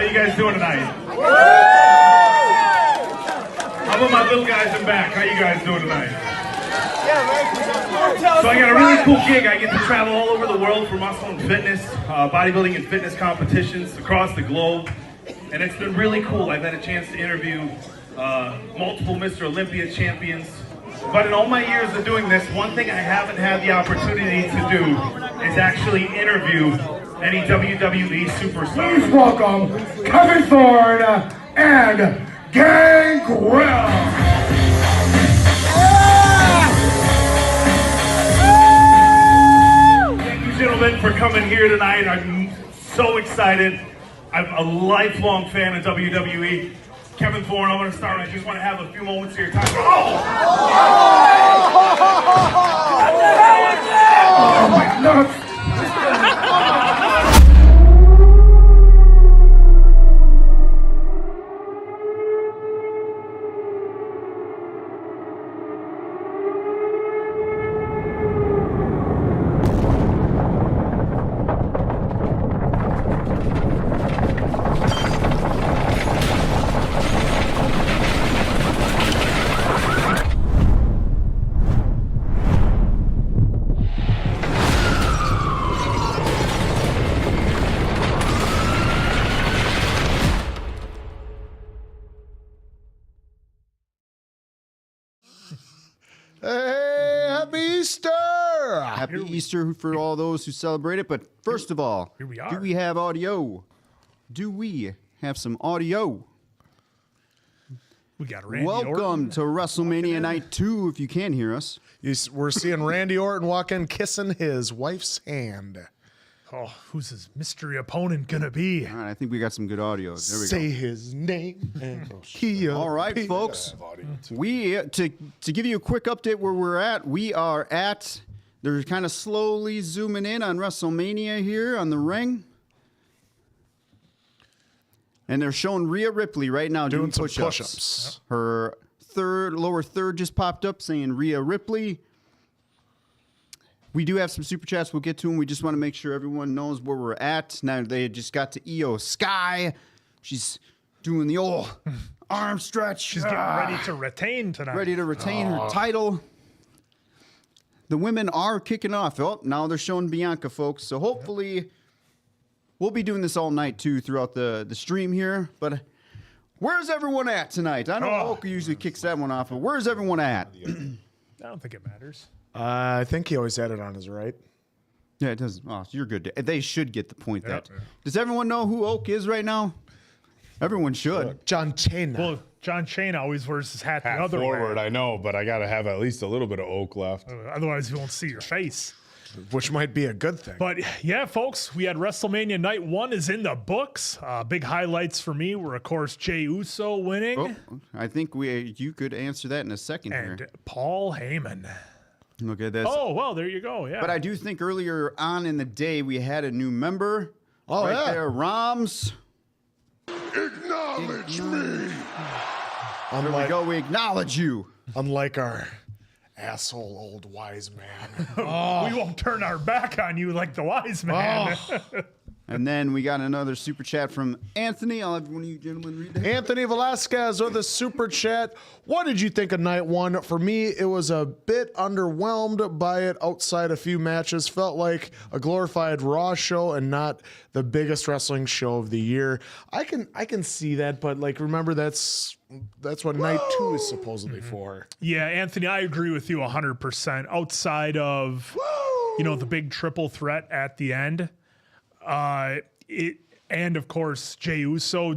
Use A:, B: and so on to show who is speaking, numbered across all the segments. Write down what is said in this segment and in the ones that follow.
A: you guys doing tonight? How about my little guys in back? How you guys doing tonight? So I got a really cool gig. I get to travel all over the world for muscle and fitness, bodybuilding and fitness competitions across the globe. And it's been really cool. I've had a chance to interview multiple Mr. Olympia champions. But in all my years of doing this, one thing I haven't had the opportunity to do is actually interview any WWE superstars.
B: Please welcome Kevin Thorne and Gangrel.
A: Thank you, gentlemen, for coming here tonight. I'm so excited. I'm a lifelong fan of WWE. Kevin Thorne, I'm going to start. I just want to have a few moments of your time.
B: Oh my nuts!
C: Happy Easter for all those who celebrate it. But first of all,
D: here we are.
C: Do we have audio? Do we have some audio?
D: We got Randy
C: Welcome
D: Orton
C: to WrestleMania Night 2, if you can hear us.
E: We're seeing Randy Orton walk in kissing his wife's hand.
D: Oh, who's his mystery opponent gonna be?
C: All right, I think we got some good audio. There we
E: Say
C: go.
E: his name.
C: All right, folks. To give you a quick update where we're at, we are at... They're kind of slowly zooming in on WrestleMania here on the ring. And they're showing Rhea Ripley right now doing
E: some
C: push-ups.
E: push-ups.
C: Her lower third just popped up saying Rhea Ripley. We do have some super chats. We'll get to them. We just want to make sure everyone knows where we're at. Now they just got to Io Sky. She's doing the old arm stretch.
D: She's getting ready to retain tonight.
C: Ready to retain her title. The women are kicking off. Oh, now they're showing Bianca, folks. So hopefully we'll be doing this all night, too, throughout the stream here. But where's everyone at tonight? I know Oka usually kicks that one off, but where's everyone at?
D: I don't think it matters.
E: I think he always had it on his right.
C: Yeah, it does. Oh, you're good. They should get the point that. Does everyone know who Oak is right now? Everyone should.
E: John Cena.
D: Well, John Cena always wears his hat the other
F: forward,
D: way.
F: I know, but I got to have at least a little bit of oak left.
D: Otherwise, you won't see your face.
E: Which might be a good thing.
D: But yeah, folks, we had WrestleMania Night 1 is in the books. Big highlights for me were, of course, Jey Uso winning.
C: Oh, I think you could answer that in a second
D: and
C: here.
D: Paul Heyman.
C: Look at this.
D: Oh, well, there you go. Yeah.
C: But I do think earlier on in the day we had a new member.
E: Oh,
C: right
E: yeah.
C: there, Roms.
B: Acknowledge me.
C: There we go. We acknowledge you.
E: Unlike our asshole old wise man.
D: We won't turn our back on you like the wise man.
C: And then we got another super chat from Anthony. I'll have one of you gentlemen read that.
E: Anthony Velasquez with a super chat. What did you think of night one? For me, it was a bit underwhelmed by it outside a few matches. Felt like a glorified Raw show and not the biggest wrestling show of the year. I can see that, but like remember that's what night two is supposedly for.
D: Yeah, Anthony, I agree with you 100%. Outside of the big triple threat at the end. And of course Jey Uso,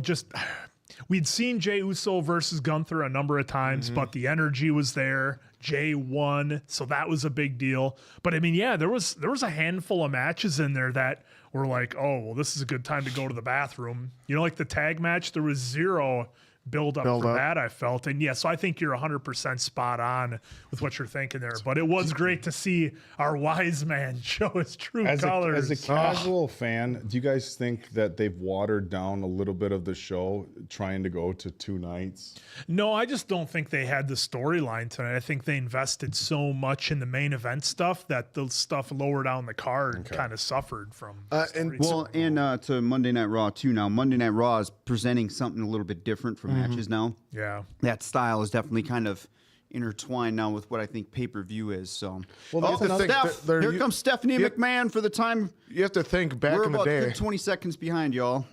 D: we'd seen Jey Uso versus Gunther a number of times, but the energy was there. Jey won, so that was a big deal. But I mean, yeah, there was a handful of matches in there that were like, oh, well, this is a good time to go to the bathroom. Like the tag match, there was zero build up for that, I felt. And yeah, so I think you're 100% spot on with what you're thinking there. But it was great to see our wise man show his true colors.
F: As a casual fan, do you guys think that they've watered down a little bit of the show trying to go to 2 nights?
D: No, I just don't think they had the storyline tonight. I think they invested so much in the main event stuff that the stuff lower down the card kind of suffered from.
C: And to Monday Night Raw too. Now Monday Night Raw is presenting something a little bit different from matches now.
D: Yeah,
C: that style is definitely kind of intertwined now with what I think pay-per-view is. So, here comes Stephanie McMahon for the time.
E: You have to think back in the day.
C: We're about 20 seconds behind, y'all.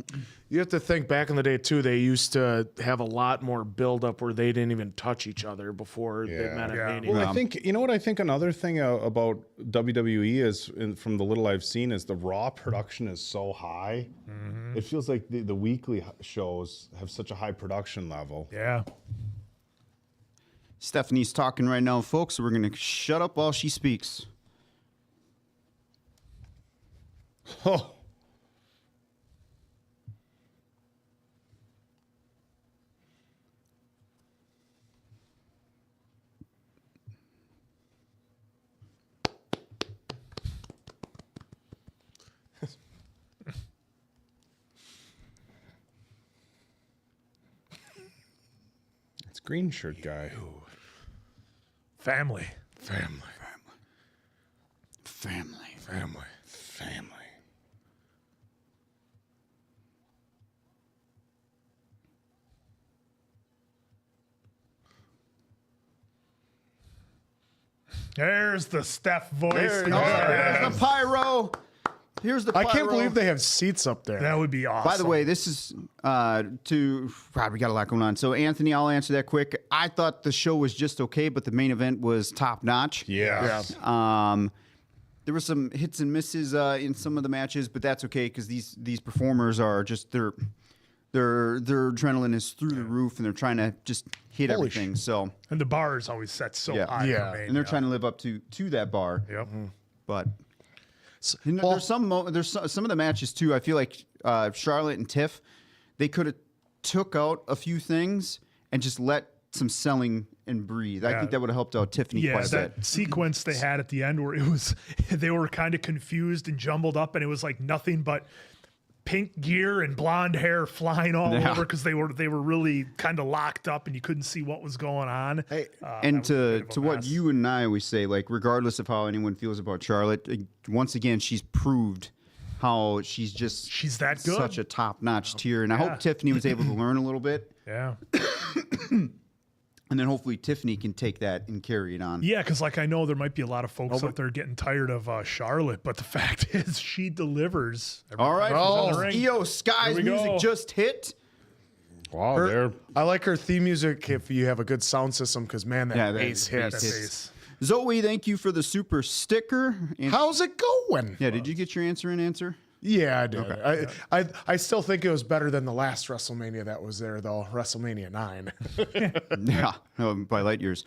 E: You have to think back in the day too. They used to have a lot more build-up where they didn't even touch each other before they met at Mania.
F: Well, I think what I think another thing about WWE is, from the little I've seen, is the Raw production is so high. It feels like the weekly shows have such a high production level.
D: Yeah.
C: Stephanie's talking right now, folks, so we're going to shut up while she speaks.
F: Oh. It's green shirt guy.
D: Family. There's the Steph voice.
C: There's the pyro. Here's the pyro.
E: I can't believe they have seats up there.
D: That would be awesome.
C: By the way, this is God, we got a lot going on. So, Anthony, I'll answer that quick. I thought the show was just okay, but the main event was top notch.
F: Yeah.
C: There were some hits and misses in some of the matches, but that's okay because these performers are just their adrenaline is through the roof and they're trying to just hit everything. So,
D: and the bar is always set so high.
C: And they're trying to live up to that bar.
D: Yep.
C: But there's some of the matches too. I feel like Charlotte and Tiff, they could have took out a few things and just let some selling and breathe. I think that would have helped out Tiffany quite a bit.
D: That sequence they had at the end where they were kind of confused and jumbled up, and it was like nothing but pink gear and blonde hair flying all over because they were really kind of locked up and you couldn't see what was going on.
C: And to what you and I always say, like regardless of how anyone feels about Charlotte, once again she's proved how she's
D: that good,
C: such a top-notch tier. And I hope Tiffany was able to learn a little bit.
D: Yeah.
C: And then hopefully Tiffany can take that and carry it on.
D: Yeah, because I know there might be a lot of folks out there getting tired of Charlotte, but the fact is she delivers.
C: All right, EO Sky's music just hit.
F: Wow,
E: I like her theme music if you have a good sound system because, man, that bass hits.
C: Zoe, thank you for the super sticker.
E: How's it going?
C: Yeah, did you get your answer?
E: Yeah, I did. Okay. I still think it was better than the last WrestleMania that was there, though. WrestleMania 9.
C: Yeah, by light years.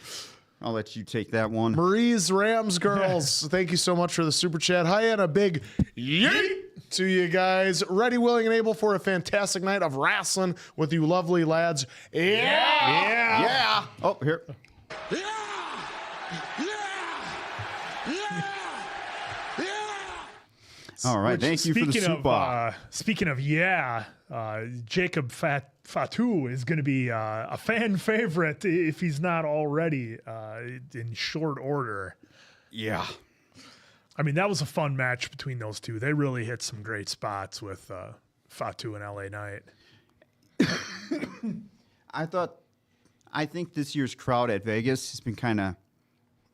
C: I'll let you take that one.
E: Marie's Rams girls, thank you so much for the super chat. Hi, and a big yeet to you guys. Ready, willing, and able for a fantastic night of wrestling with you lovely lads. Yeah.
C: Oh, here. All right, thank you for the super.
D: Speaking of Jacob Fatu is going to be a fan favorite if he's not already in short order.
C: Yeah.
D: I mean, that was a fun match between those two. They really hit some great spots with Fatu and LA Knight.
C: I think this year's crowd at Vegas has been kind of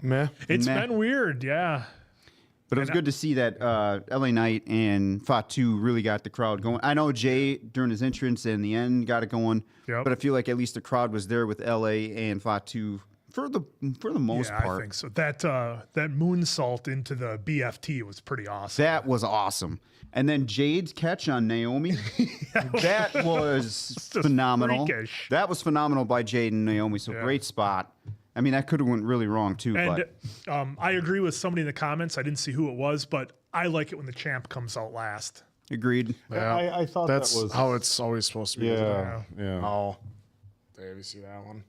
E: meh.
D: It's been weird, yeah.
C: But it was good to see that LA Knight and Fatu really got the crowd going. I know Jay, during his entrance and the end, got it going.
D: Yep.
C: But I feel like at least the crowd was there with LA and Fatu for the most part.
D: I think so. That moonsault into the BFT was pretty awesome.
C: That was awesome. And then Jade's catch on Naomi, that was phenomenal.
D: Freakish.
C: That was phenomenal by Jade and Naomi. So great spot. I mean, that could have went really wrong too.
D: And I agree with somebody in the comments. I didn't see who it was, but I like it when the champ comes out last.
C: Agreed.
E: Yeah,
F: I thought
E: that's
F: that was
E: how it's always supposed to be.
F: Yeah.
E: Oh, Dave, you see that one?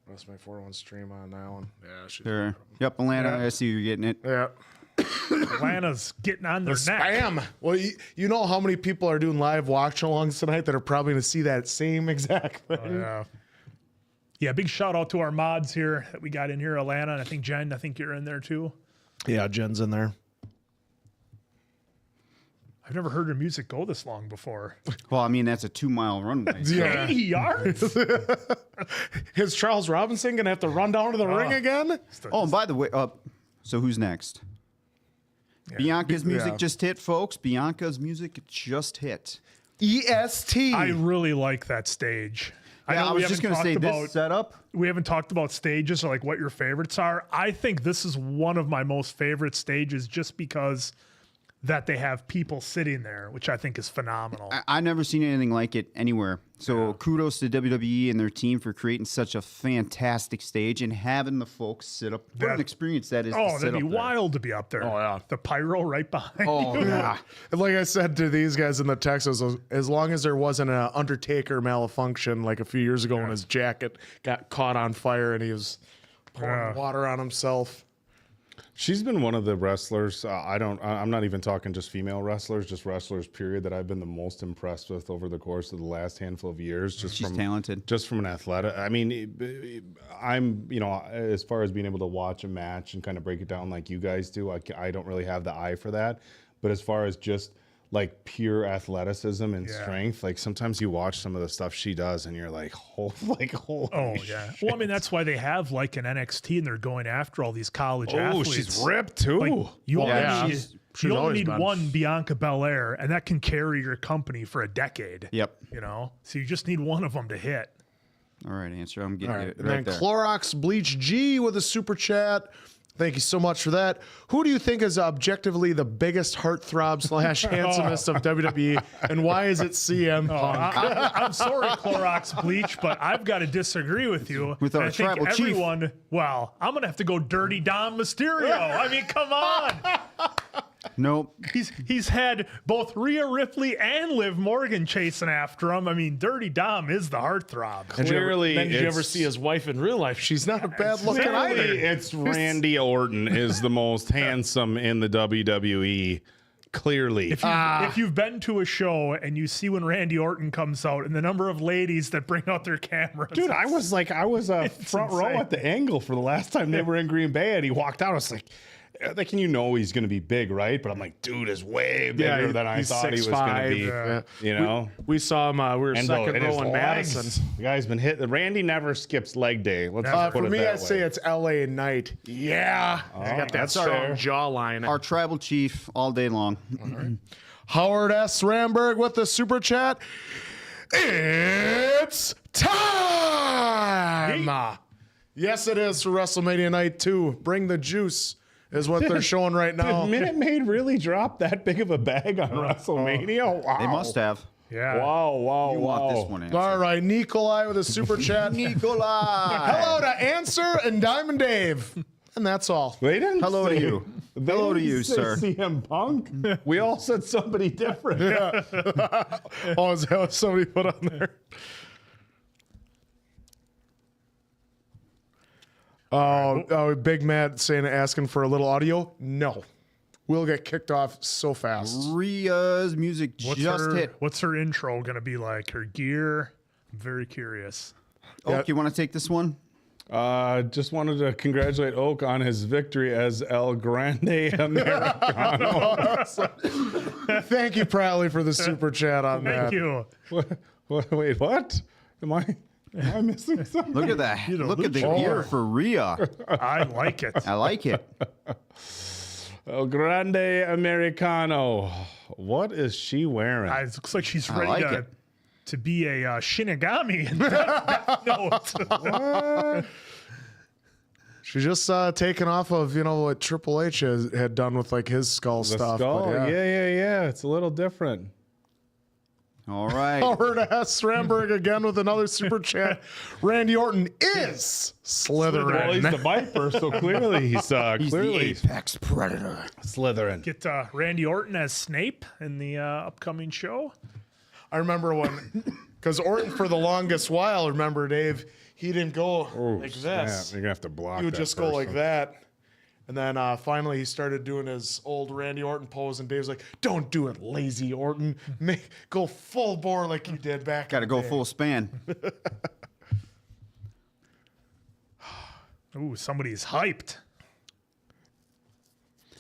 E: WrestleMania 41 stream on that one. Yeah, she's
C: Sure. Yep, Atlanta. I see you're getting it.
E: Yeah.
D: Atlanta's getting on their neck.
E: Spam. Well, you know how many people are doing live watch-alongs tonight that are probably going to see that same exact thing.
D: Oh, yeah. Yeah, big shout out to our mods here that we got in here, Alana, and I think Jen, I think you're in there too.
E: Yeah, Jen's in there.
D: I've never heard her music go this long before.
C: Well, I mean, that's a 2-mile runway. So.
E: Yeah.
D: 80 yards?
E: Is Charles Robinson going to have to run down to the ring again?
C: Oh, and by the way, so who's next? Bianca's music just hit, folks. Bianca's music just hit.
E: EST.
D: I really like that stage.
C: Yeah, I was just going to say this setup.
D: We haven't talked about stages or like what your favorites are. I think this is one of my most favorite stages just because that they have people sitting there, which I think is phenomenal.
C: I've never seen anything like it anywhere. So kudos to WWE and their team for creating such a fantastic stage and having the folks sit up. What an experience that is.
D: Oh,
C: to sit
D: that'd be
C: up there.
D: wild to be up there.
E: Oh, yeah.
D: The pyro right behind
C: Oh,
D: you.
C: yeah.
E: And like I said to these guys in the text, as long as there wasn't an Undertaker malfunction like a few years ago when his jacket got caught on fire and he was pouring water on himself.
F: She's been one of the wrestlers. I'm not even talking just female wrestlers, just wrestlers. Period. That I've been the most impressed with over the course of the last handful of years.
C: She's talented.
F: Just from an athletic. I mean, I'm as far as being able to watch a match and kind of break it down like you guys do. I don't really have the eye for that. But as far as just like pure athleticism and strength, like sometimes you watch some of the stuff she does and you're like, holy shit.
D: Well, I mean, that's why they have like an NXT and they're going after all these college athletes.
F: Oh, she's ripped too.
D: Like, you only
E: she's
D: you only
E: always
D: need
E: been.
D: one Bianca Belair, and that can carry your company for a decade.
C: Yep.
D: You know, so you just need one of them to hit.
C: All right, answer. I'm getting it
E: And
C: right
E: then
C: there.
E: Clorox Bleach G with a super chat. Thank you so much for that. Who do you think is objectively the biggest heartthrob / handsomest of WWE, and why is it CM Punk?
D: I'm sorry, Clorox Bleach, but I've got to disagree with you.
C: With our
D: I think
C: tribal chief.
D: everyone, well, I'm going to have to go Dirty Dom Mysterio. I mean, come on.
C: Nope.
D: He's had both Rhea Ripley and Liv Morgan chasing after him. I mean, Dirty Dom is the heartthrob.
F: Clearly,
E: Did you ever
F: it's-
E: see his wife in real life? She's not a bad looking
F: Clearly,
E: either.
F: it's Randy Orton is the most handsome in the WWE. Clearly.
D: If you've been to a show and you see when Randy Orton comes out and the number of ladies that bring out their cameras.
F: Dude, I was front row
D: insane.
F: at the angle for the last time they were in Green Bay and he walked out. I was like, he's going to be big, right? But I'm like, dude is way bigger than I
E: he's
F: thought he was going to be.
E: 6'5",
F: You know?
E: We saw him. We were second
F: and his
E: row in
F: legs,
E: Madison.
F: the guy's been hit. Randy never skips leg day. Let's just put
E: For
F: it
E: me,
F: that
E: I'd say
F: way.
E: it's LA Knight. Yeah. I got that
F: that's
E: strong
F: fair.
E: jawline.
C: Our tribal chief all day long.
E: Howard S. Ramberg with the super chat. It's time. Yes, it is for WrestleMania Night 2. Bring the juice is what they're showing right now.
F: Did Minute Maid really drop that big of a bag on WrestleMania? Wow.
C: They must have.
D: Yeah.
F: Wow.
C: You want this one answered.
E: All right, Nikolai with a super chat.
C: Nikolai.
E: Hello to Answer and Diamond Dave. And that's all.
F: They didn't
C: Hello to
F: say-
C: you.
F: they
C: Hello to
F: didn't
C: you,
F: say
C: sir.
F: CM Punk. We all said somebody different.
E: Oh, is that what somebody put on there? Oh, Big Matt asking for a little audio. No, we'll get kicked off so fast.
C: Rhea's music just hit.
D: What's her intro going to be like? Her gear? I'm very curious.
C: Oak, you want to take this one?
F: Just wanted to congratulate Oak on his victory as El Grande Americano.
E: Thank you, Prowley, for the super chat on that.
D: Thank you.
F: Wait, what? Am I missing something?
C: Look at that. Look at the
D: luchador.
C: gear for Rhea.
D: I like it.
C: I like it.
F: El Grande Americano. What is she wearing?
D: It looks like she's
C: I
D: ready
C: like it.
D: to be a Shinigami. No,
E: She's just taken off of what Triple H had done with like his skull
F: The
E: stuff.
F: skull.
E: But
F: Yeah. It's a little different.
C: All right.
E: Howard S. Ramberg again with another super chat. Randy Orton is slithering.
F: Well, he's the Viper, so clearly he's
C: He's
F: clearly
C: the apex predator.
F: slithering.
D: get Randy Orton as Snape in the upcoming show.
E: I remember when Because Orton, for the longest while, remember, Dave, he didn't go like
F: snap.
E: this.
F: You're gonna have to block.
E: He would
F: that
E: just go like
F: person.
E: that. And then finally he started doing his old Randy Orton pose, and Dave's like, don't do it, lazy Orton. Go full bore like you did back
C: Got to
E: in the
C: go
E: day."
C: full span.
D: Ooh, somebody's hyped.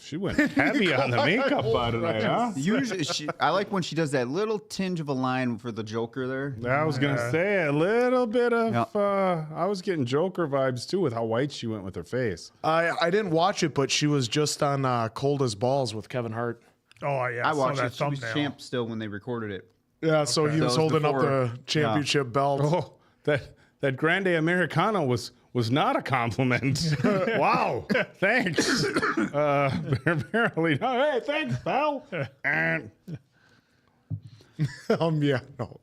F: She went heavy on the makeup by tonight, huh?
C: Usually, I like when she does that little tinge of a line for the Joker there.
F: I was gonna say a little bit of.
C: Yep.
F: I was getting Joker vibes too with how white she went with her face.
E: I didn't watch it, but she was just on Cold as Balls with Kevin Hart.
D: Oh yeah,
C: I watched
D: saw
C: it.
D: that
C: She was
D: thumbnail.
C: champ still when they recorded it.
E: Yeah, so he
C: That
E: was
C: was
E: holding up
C: before.
E: the championship belt.
F: Oh, that Grande Americano was not a compliment. Wow, thanks. Apparently not. Hey, thanks, pal. And
E: Yeah, no.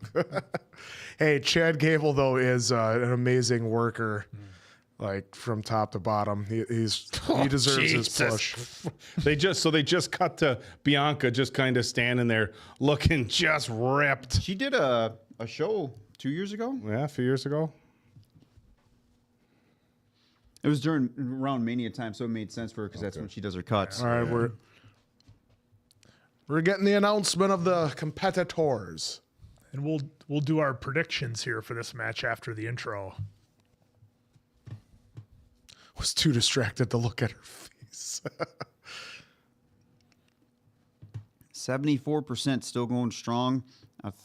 E: Hey, Chad Gable though is an amazing worker, like from top to bottom. He deserves his push.
F: They just cut to Bianca just kind of standing there looking just ripped.
C: She did a show 2 years ago.
F: Yeah, a few years ago.
C: It was around Mania time, so it made sense for her because that's when she does her cuts.
E: All right, we're getting the announcement of the competitors.
D: And we'll do our predictions here for this match after the intro.
E: Was too distracted to look at her face.
C: 74% still going strong.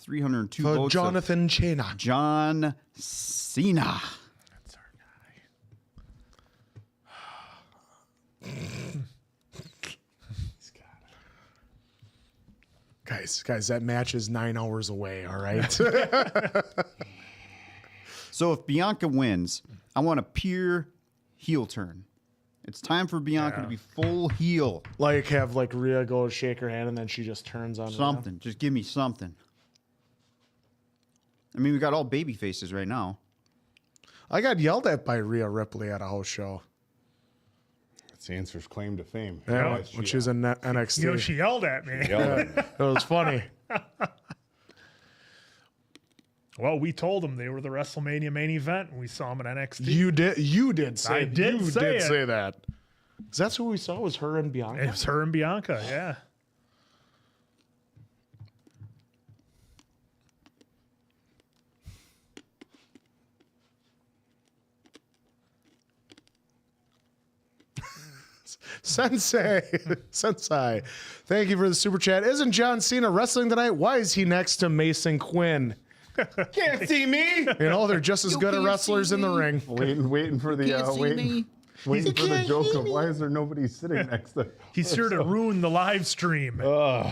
C: 302
E: For
C: votes.
E: Jonathan Cena.
C: John Cena.
D: That's our
E: Guys, that match is 9 hours away, all right?
C: So if Bianca wins, I want a pure heel turn. It's time for Bianca to be full heel.
E: Like have like Rhea go shake her hand and then she just turns on Rhea.
C: Something. Just give me something. I mean, we got all baby faces right now.
E: I got yelled at by Rhea Ripley at a house show.
F: That's the answer's claim to fame.
E: Yeah, when she was in NXT.
D: You know, she yelled at me.
E: It was funny.
D: Well, we told them they were the WrestleMania main event, and we saw them in NXT.
E: You did say
D: I did
E: you
D: say
E: did
D: it.
E: say that. Is that what we saw? Was her and Bianca?
D: It was her and Bianca, yeah.
E: Sensei. Thank you for the super chat. Isn't John Cena wrestling tonight? Why is he next to Mason Quinn?
F: Can't see me.
E: You know, they're just as good at wrestlers in the ring.
F: Waiting for the waiting for the joke of why is there nobody sitting next to.
D: He's here to ruin the live stream.
F: Look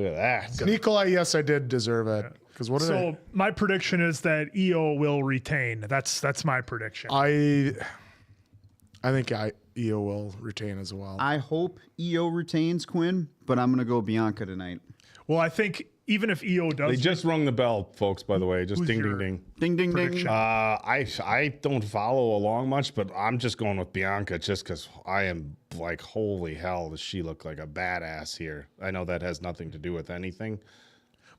F: at that.
E: Nikolai, yes, I did deserve it. Because what did
D: So my prediction is that EO will retain. That's my prediction.
E: I think EO will retain as well.
C: I hope EO retains Quinn, but I'm going to go Bianca tonight.
D: Well, I think even if EO does,
F: They just rung the bell, folks. By the way, just
D: Who's
F: ding,
D: your-
F: ding, ding.
C: Ding, ding, ding.
D: Prediction.
F: I don't follow along much, but I'm just going with Bianca just because I am like, holy hell, does she look like a badass here? I know that has nothing to do with anything.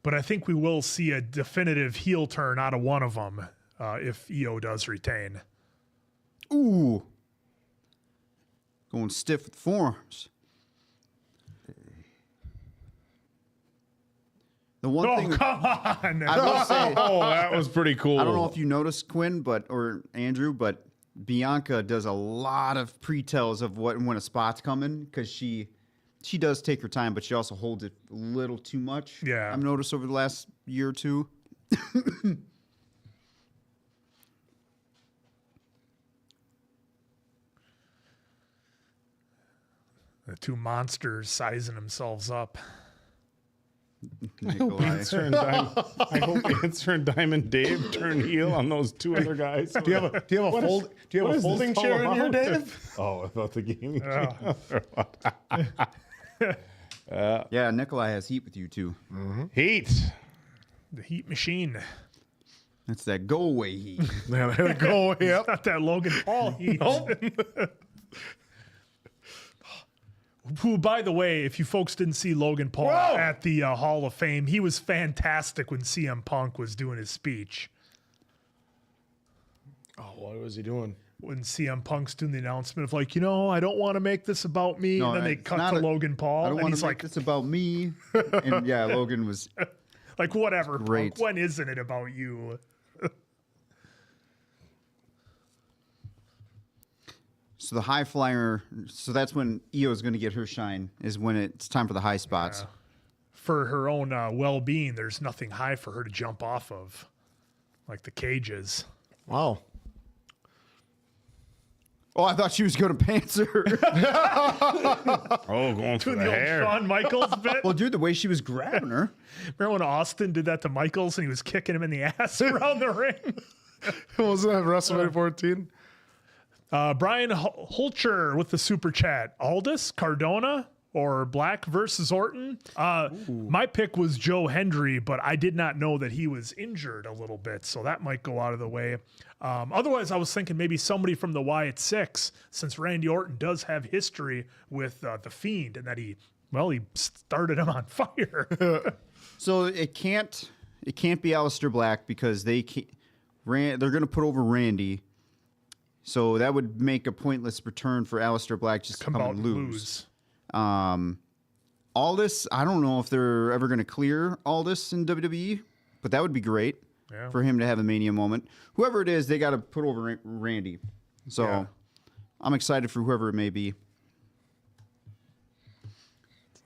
D: but I think we will see a definitive heel turn out of one of them if EO does retain.
C: Ooh. Going stiff with forearms. The one
D: Oh,
C: thing
D: come on.
C: I will say,
F: Oh, that was pretty cool.
C: I don't know if you noticed Quinn, or Andrew, but Bianca does a lot of pre-tells of when a spot's coming because she does take her time, but she also holds it a little too much.
D: Yeah.
C: I've noticed over the last year or two.
D: The two monsters sizing themselves up.
C: Nikolai.
F: I hope Answer and Diamond Dave turn heel on those two other guys.
E: Do you have a folding chair in here, Dave?
F: Oh, about the gaming
C: Yeah, Nikolai has heat with you too.
F: Heat.
D: The heat machine.
C: That's that go away heat.
E: Yeah, there we go. Yep.
D: Not that Logan Paul heat. Who, by the way, if you folks didn't see Logan Paul at the Hall of Fame, he was fantastic when CM Punk was doing his speech.
E: Oh, what was he doing?
D: When CM Punk's doing the announcement of like, I don't want to make this about me.
C: No,
D: and then they
C: it's
D: cut
C: not
D: to
C: a-
D: Logan Paul.
C: I don't
D: and
C: want
D: he's
C: to make this about me. And yeah, Logan was
D: like, whatever,
C: Great.
D: Punk, when isn't it about you?
C: so the high flyer. So that's when Io is going to get her shine. Is when it's time for the high spots.
D: For her own well-being, there's nothing high for her to jump off of, like the cages.
E: Wow.
C: Oh, I thought she was going to pantser.
F: Oh, going for
D: Doing
F: the
D: the old
F: hair.
D: Shawn Michaels bit.
C: Well, dude, the way she was grabbing her.
D: Remember when Austin did that to Michaels and he was kicking him in the ass around the ring?
E: Wasn't that WrestleMania 14?
D: Brian Holcher with the super chat. Aldis, Cardona, or Black versus Orton? My pick was Joe Hendry, but I did not know that he was injured a little bit, so that might go out of the way. Otherwise, I was thinking maybe somebody from the Wyatt Six, since Randy Orton does have history with the Fiend, and that he started him on fire.
C: So it can't be Aleister Black because they're going to put over Randy. So that would make a pointless return for Aleister Black just to come
D: out
C: and
D: and
C: lose. Aldis, I don't know if they're ever going to clear Aldis in WWE, but that would be great for him to have a Mania moment. Whoever it is, they got to put over Randy. So I'm excited for whoever it may be.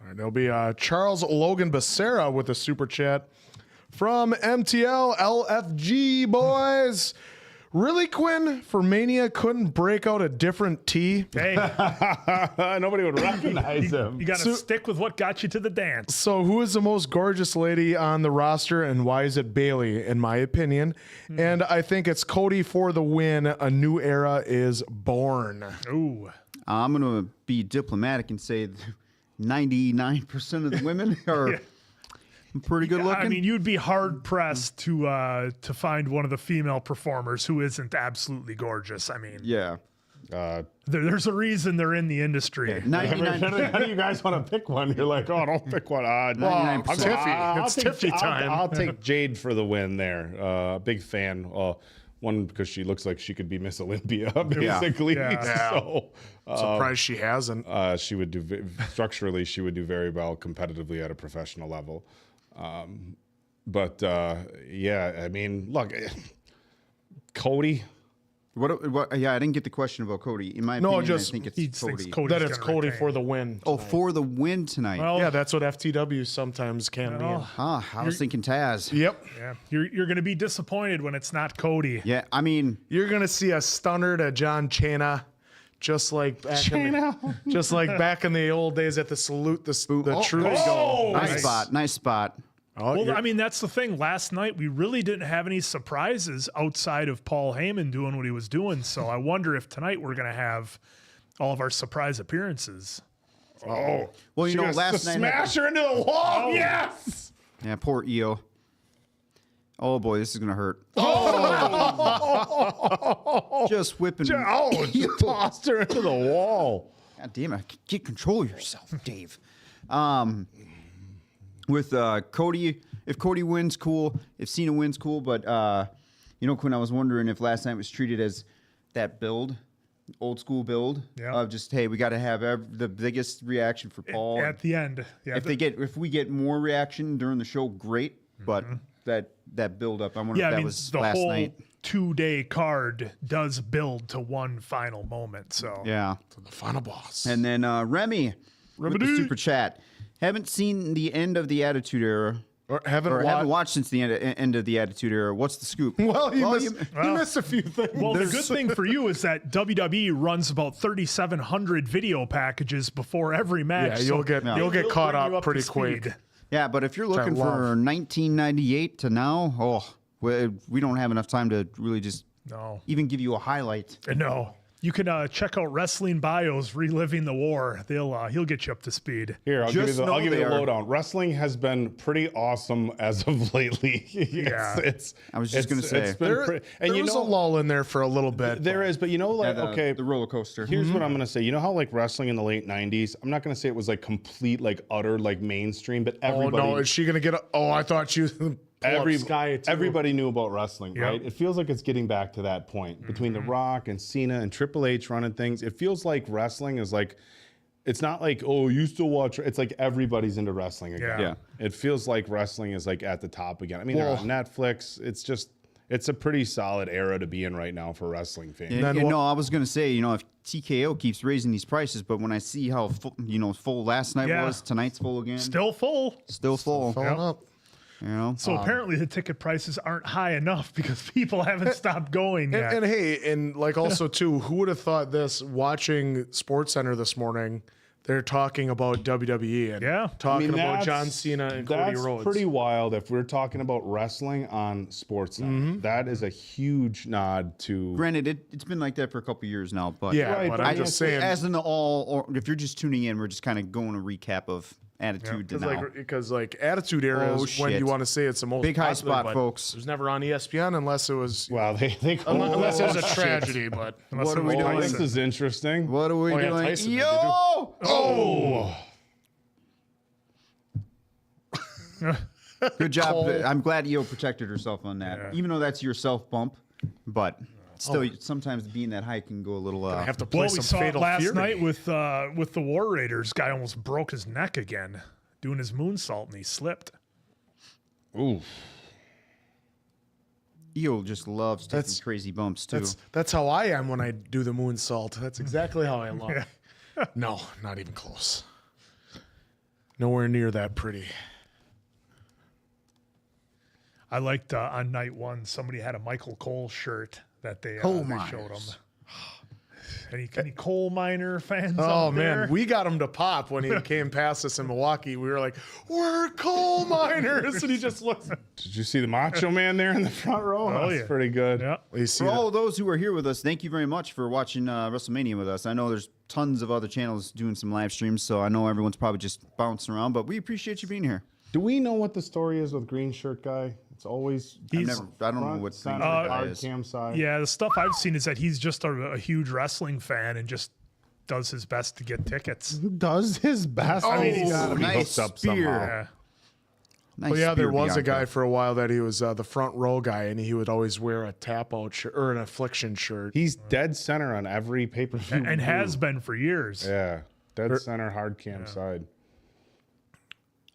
E: All right, there'll be Charles Logan Becerra with a super chat from MTL LFG boys. Really, Quinn, for Mania couldn't break out a different T?
D: Hey,
F: Nobody would recognize him.
D: you got to stick with what got you to the dance.
E: So who is the most gorgeous lady on the roster, and why is it Bailey, in my opinion? And I think it's Cody for the win. A new era is born.
D: Ooh.
C: I'm going to be diplomatic and say 99% of the women are pretty good looking.
D: I mean, you'd be hard pressed to find one of the female performers who isn't absolutely gorgeous. I mean,
C: yeah.
D: there's a reason they're in the industry.
C: 99.
F: How do you guys want to pick one? You're like, oh, don't pick one.
C: 99%.
E: It's Tiffy time.
F: I'll take Jade for the win there. Big fan. One, because she looks like she could be Miss Olympia, basically.
D: Yeah.
F: So,
E: Surprised she hasn't.
F: she would do structurally. She would do very well competitively at a professional level. Yeah, I mean, look, Cody.
C: What? Yeah, I didn't get the question about Cody. In my opinion,
E: just
C: I think
D: He
C: it's
D: thinks
C: Cody.
D: Cody's
E: That it's
D: gonna
E: Cody
D: retain.
E: for the win.
C: Oh, for the win tonight.
D: Well,
E: Yeah, that's what FTW sometimes can mean.
C: I was thinking Taz.
E: Yep.
D: yeah, you're going to be disappointed when it's not Cody.
C: Yeah, I mean,
E: You're gonna see a stunner to John Cena, just like back in the old days at the Salute the True.
C: nice spot.
E: Oh,
D: Well,
E: you're-
D: I mean, that's the thing. Last night, we really didn't have any surprises outside of Paul Heyman doing what he was doing. So I wonder if tonight we're going to have all of our surprise appearances.
C: Well, you know, last night.
F: Smash her into the wall. Yes.
C: Yeah, poor Io. Oh boy, this is gonna hurt. Just whipping.
F: Just tossed her into the wall.
C: God damn it! Get control of yourself, Dave. With Cody, if Cody wins, cool. If Cena wins, cool. But you know, Quinn, I was wondering if last night was treated as that build, old school build of just, hey, we got to have the biggest reaction for Paul
D: At the end. Yeah,
C: if we get more reaction during the show, great. But that build up, I wonder if that was
D: the
C: last
D: whole
C: night.
D: 2-day card does build to one final moment. So
C: Yeah.
E: the final boss.
C: And then Remy with the super chat. Haven't seen the end of the Attitude Era.
E: Or haven't
C: Haven't watched since the end of the Attitude Era. What's the scoop?
E: Well, you missed a few things.
D: Well, the good thing for you is that WWE runs about 3,700 video packages before every match.
E: Yeah, you'll get
D: they'll
E: caught
D: bring you
E: up pretty
D: to
E: quick.
D: speed.
C: Yeah, but if you're looking for
E: love.
C: 1998 to now, we don't have enough time to really just
D: No.
C: even give you a highlight.
D: No. You can check out Wrestling Bios, Reliving the War. He'll get you up to speed.
F: Here, I'll give
C: Just
F: you
C: know
F: the
C: they are-
F: lowdown. Wrestling has been pretty awesome as of lately.
D: Yeah.
C: I was just gonna say.
F: it's been
E: There
F: and
E: was a lull in there for a little bit.
F: there is, but like, okay,
C: the roller coaster.
F: here's what I'm gonna say. You know how like wrestling in the late '90s? I'm not gonna say it was like complete, like utter, like mainstream, but
E: Oh
F: everybody.
E: no, is she gonna get? I thought she was pull up Sky too.
F: Everybody knew about wrestling,
D: Yep.
F: right? It feels like it's getting back to that point between The Rock and Cena and Triple H running things. It feels like wrestling is like, it's not like, oh, you still watch. It's like everybody's into wrestling again.
D: Yeah.
F: It feels like wrestling is like at the top again. I mean, they're on Netflix. It's a pretty solid era to be in right now for wrestling fans.
C: No, I was gonna say, if TKO keeps raising these prices, but when I see how full last night
D: Yeah.
C: was, tonight's full again.
D: Still full.
C: Still full.
E: Filling up.
D: So apparently the ticket prices aren't high enough because people haven't stopped going yet.
E: And hey, and like also too, who would have thought this? Watching SportsCenter this morning, they're talking about WWE and
D: Yeah.
E: talking about
F: that's-
E: John Cena and Cody
F: That's
E: Rhodes.
F: pretty wild if we're talking about wrestling on sports. That is a huge nod to.
C: Granted, it's been like that for a couple years now, but
E: Yeah,
F: Right,
E: but
F: but
E: I'm
F: I
E: just saying
C: as in the or if you're just tuning in, we're just kind of going a recap of Attitude to now.
E: because Attitude Era
C: Oh,
E: is when
C: shit.
E: you want to say it's the most
C: Big high
E: popular,
C: spot,
E: but
C: folks.
E: It was never on ESPN unless it was
F: Wow, they
E: unless it was a
F: shit.
E: tragedy. But
D: Unless
C: What
D: it
C: are
D: was
C: we doing?
F: This
D: Tyson.
F: is interesting.
C: What are we
E: yeah,
C: doing?
E: Tyson did, they
C: Yo! Good job.
E: Cole.
C: I'm glad Io protected herself on that. Even though that's your self bump, but still, sometimes being that high can go a little.
E: I have to play
D: Well, we
E: some
D: saw it
E: Fatal
D: last
E: Fury.
D: night with the War Raiders. Guy almost broke his neck again doing his moonsault and he slipped.
F: Ooh,
C: Io just loves taking
E: That's-
C: crazy bumps too.
E: That's how I am when I do the moonsault. That's exactly how I look. No, not even close. Nowhere near that pretty.
D: I liked on night one, somebody had a Michael Cole shirt that they
C: Coal
D: showed him.
C: miners.
D: Any coal miner fans?
E: Oh
D: out
E: man,
D: there?
E: we got him to pop when he came past us in Milwaukee. We were like, "We're coal miners," and he just looks.
F: did you see the Macho Man there in the front row? That's
D: yeah.
F: pretty good.
D: Yeah.
E: You see
C: For
E: that?
C: all of those who are here with us, thank you very much for watching WrestleMania with us. I know there's tons of other channels doing some live streams, so I know everyone's probably just bouncing around, but we appreciate you being here.
F: Do we know what the story is with Green Shirt Guy? It's always
C: I
D: He's-
C: don't know
F: front,
C: what
F: center,
C: Green Shirt Guy
F: hard
C: is.
F: cam side.
D: Yeah, the stuff I've seen is that he's just a huge wrestling fan and just does his best to get tickets.
F: Who does his best?
C: Oh,
F: I mean, he's
C: gotta be
F: nice
C: hooked up
F: spear.
C: somehow.
D: Yeah.
C: Nice
E: Well, yeah, there
C: spear,
E: was a
C: Bianca.
E: guy for a while that he was the front row guy, and he would always wear a tap out shirt or an affliction shirt.
F: He's dead center on every pay per view.
D: And has been for years.
F: Yeah, dead center, hard cam side.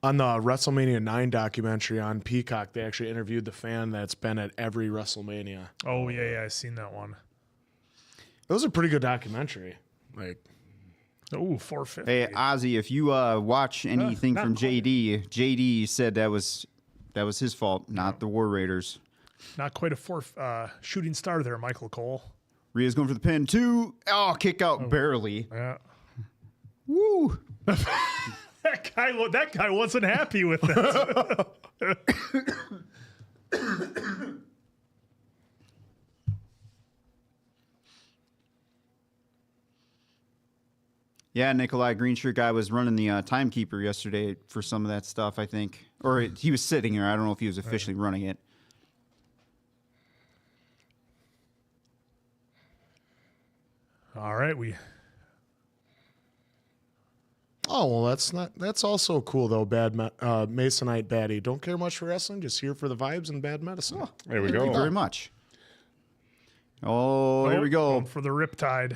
E: On the WrestleMania 9 documentary on Peacock, they actually interviewed the fan that's been at every WrestleMania.
D: Oh yeah, I seen that one.
E: It was a pretty good documentary. Like,
D: Oh, 450.
C: Hey, Ozzy, if you watch anything
D: not
C: from
D: quite.
C: JD said that was his fault, not the War Raiders.
D: Not quite a shooting star there, Michael Cole.
C: Rhea's going for the pin too. Oh, kick out barely.
D: Yeah.
C: Woo!
D: That guy wasn't happy with it.
C: Yeah, Nikolai Green Shirt guy was running the timekeeper yesterday for some of that stuff, I think. Or he was sitting there. I don't know if he was officially running it.
D: All right,
E: oh well, that's also cool though. Masonite baddie. Don't care much for wrestling. Just here for the vibes and bad medicine.
F: There we
C: Thank you
F: go.
C: very much. Oh, here we go.
D: going for the Riptide.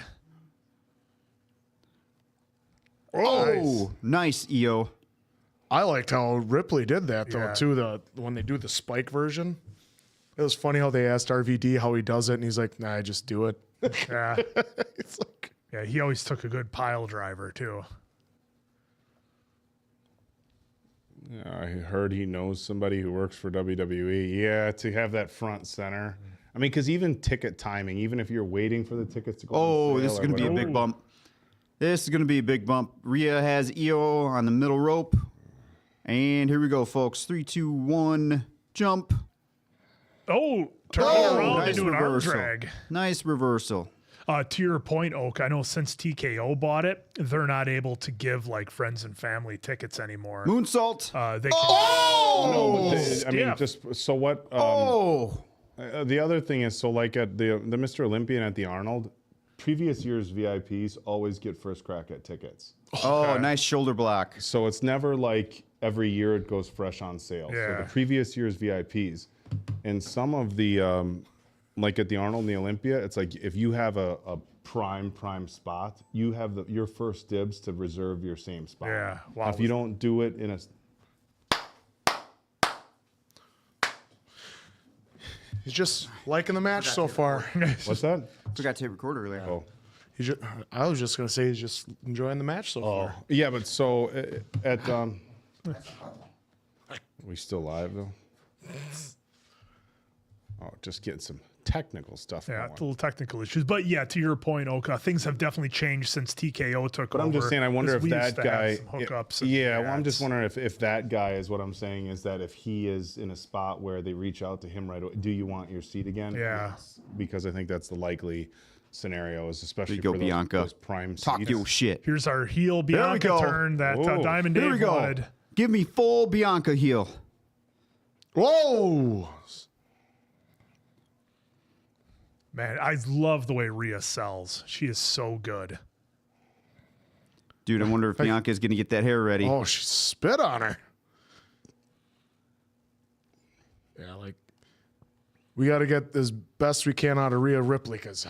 C: Oh, nice, EO.
E: I liked how Ripley did that though
D: Yeah.
E: too. When they do the spike version, it was funny how they asked RVD how he does it, and he's like, "Nah, I just do it."
D: Yeah,
E: It's like,
D: yeah. He always took a good pile driver too.
F: I heard he knows somebody who works for WWE. Yeah, to have that front center. I mean, because even ticket timing, even if you're waiting for the tickets to go.
C: Oh,
F: on
C: this is
F: sale or
C: going to be a
F: whatever.
C: big bump. This is going to be a big bump. Rhea has EO on the middle rope. And here we go, folks. 3, 2, 1, jump.
D: Oh, turn around and do an arm drag.
C: Nice reversal.
D: To your point, Oak, I know since TKO bought it, they're not able to give like friends and family tickets anymore.
C: Moonsault.
D: They can,
F: No, but I mean,
D: Yeah.
F: just so what?
C: Oh.
F: The other thing is, so like at the Mr. Olympian at the Arnold, previous year's VIPs always get first crack at tickets.
C: Oh, nice shoulder block.
F: So it's never like every year it goes fresh on sale.
D: Yeah.
F: So the previous year's VIPs, and some of the like at the Arnold and the Olympia, it's like if you have a prime spot, you have your first dibs to reserve your same spot.
D: Yeah, wow.
F: Now, if you don't do it in a
E: He's just liking the match so far.
F: what's that?
C: Forgot to hit record earlier.
F: Oh.
E: I was just gonna say he's just enjoying the match so far.
F: Yeah, but so at we still live though? Oh, just getting some technical stuff
D: yeah,
F: going.
D: little technical issues. But yeah, to your point, Oka, things have definitely changed since TKO took
F: But
D: over.
F: I'm just saying, I wonder if
D: We used
F: that
D: to have
F: guy.
D: some hookups. and
F: Yeah, well, I'm just
D: chats.
F: wondering if that guy is what I'm saying is that if he is in a spot where they reach out to him right away, do you want your seat again?
D: Yeah.
F: Yes, because I think that's the likely scenario, is especially
C: There you go,
F: for those,
C: Bianca.
F: those prime
C: Talk
F: seats.
C: your shit.
D: Here's our heel
C: There we
D: Bianca
C: go.
D: turn that
F: Whoa.
D: Diamond
C: Here we
D: Dave
C: go.
D: wanted.
C: Give me full Bianca heel.
E: Whoa!
D: Man, I love the way Rhea sells. She is so good.
C: Dude, I wonder if Bianca's going to get that hair ready.
E: Oh, she spit on her. Yeah, like we got to get as best we can out of Rhea Ripley because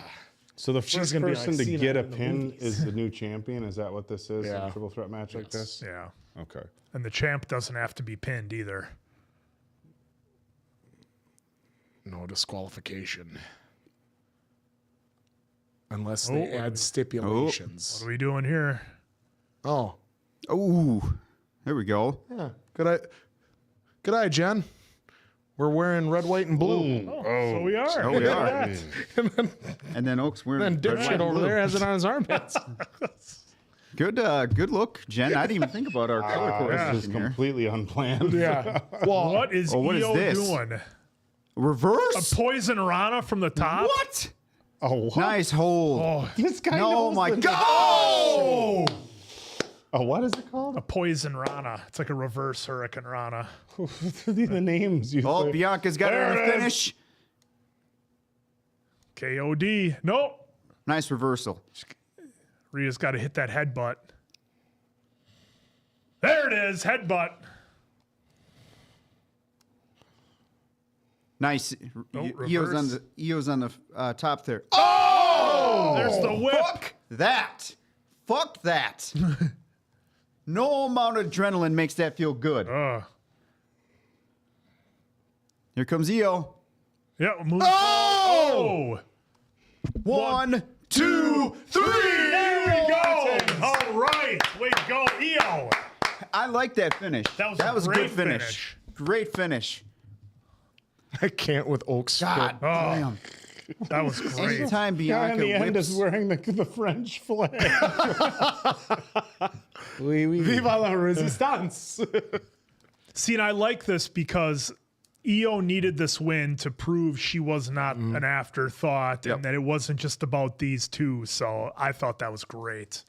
F: So the first
E: gonna be
F: person
E: like
F: to
E: Cena
F: get a
E: in the
F: pin
E: movies.
F: is the new champion. Is that what this is?
E: Yeah.
F: A triple threat match like this?
D: Yeah.
F: Okay.
D: And the champ doesn't have to be pinned either.
E: no disqualification unless they add stipulations.
D: What are we doing here?
E: Oh,
C: Ooh. There we go.
E: yeah. Good eye, Jen. We're wearing red, white, and blue.
D: So we are.
C: Oh, we are. And then Oak's wearing
E: And
C: red, white,
E: dipshit
C: and
E: over
C: blue.
E: there has it on his armpits.
C: Good look, Jen. I didn't even think about our color
F: This is
C: coordination here.
F: completely unplanned.
E: yeah. Well,
D: What is
C: Oh, what is
D: EO
C: this?
D: doing?
C: Reverse?
D: Poison Rana from the top?
C: What?
F: Oh, what?
C: Nice hold.
D: Oh,
F: This guy
C: No,
F: knows
C: my
F: the-
C: God.
D: oh!
F: Oh, what is it called?
D: A Poison Rana. It's like a reverse Hurricane Rana.
F: The names you
C: Oh,
F: say.
C: Bianca's got her
F: There
C: in the
F: it is.
C: finish.
D: KOD. Nope.
C: Nice reversal.
D: Rhea's got to hit that headbutt. There it is. Headbutt.
C: Nice.
D: reverse.
C: Eo's on the top there.
D: Oh! There's the whip.
C: Fuck that. Fuck that. No amount of adrenaline makes that feel good. Here comes EO.
D: Yeah. Move.
C: Oh!
D: Oh!
C: 1, 2, 3.
D: There we go. All right. Way to go, EO.
C: I like that finish.
D: That was a
C: a
D: great
C: good finish.
D: finish.
C: Great finish.
E: I can't with Oak spit.
C: God
D: Oh.
C: damn.
D: That was great.
C: Anytime
F: Guy in
C: Bianca
F: the end
C: whips,
F: is wearing the French flag. oui, oui.
E: Viva la resistance.
D: See, and I like this because EO needed this win to prove she was not an afterthought and that it wasn't just about these two. So I thought that was great.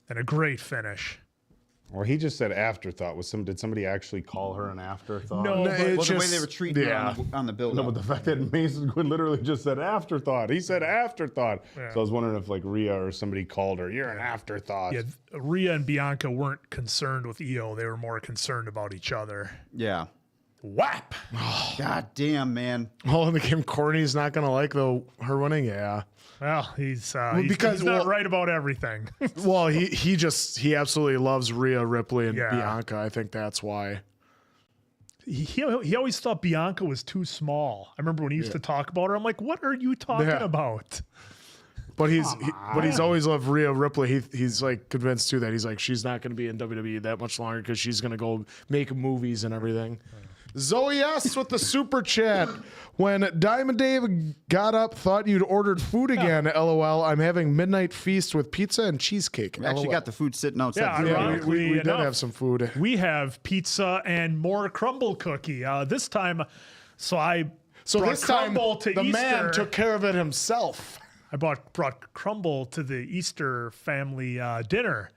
D: And a great finish.
F: Or he just said afterthought. Did somebody actually call her an afterthought?
D: No,
E: No,
D: but
E: it's
C: well, the way
E: just-
C: they were treating her
E: yeah.
C: on the build.
F: No, but the fact that Mason Quinn literally just said afterthought. He said afterthought. So I was wondering if like Rhea or somebody called her, you're an afterthought.
D: yeah, Rhea and Bianca weren't concerned with EO. They were more concerned about each other.
C: Yeah.
D: Whap!
C: God damn, man.
E: Oh, and the Kim Corny's not gonna like her winning. Yeah.
D: Well, he's
E: because-
D: he's not
E: well-
D: right about everything.
E: Well, he absolutely loves Rhea Ripley and
D: Yeah.
E: Bianca. I think that's why.
D: he always thought Bianca was too small. I remember when he used to talk about her. I'm like, what are you talking
E: Yeah.
D: about?
E: But he's always loved Rhea Ripley. He's like convinced too that he's like she's not going to be in WWE that much longer because she's going to go make movies and everything. Zoe S with the super chat. When Diamond Dave got up, thought you'd ordered food again. LOL. I'm having midnight feast with pizza and cheesecake.
C: We actually
E: LOL.
C: got the food sitting outside.
D: Yeah,
C: the
E: Yeah,
C: door.
E: we did
D: enough.
E: have some food.
D: We have pizza and more crumble cookie. This time, so I
E: So
D: brought
E: this time,
D: crumble to
E: the
D: Easter.
E: man took care of it himself.
D: I brought crumble to the Easter family dinner,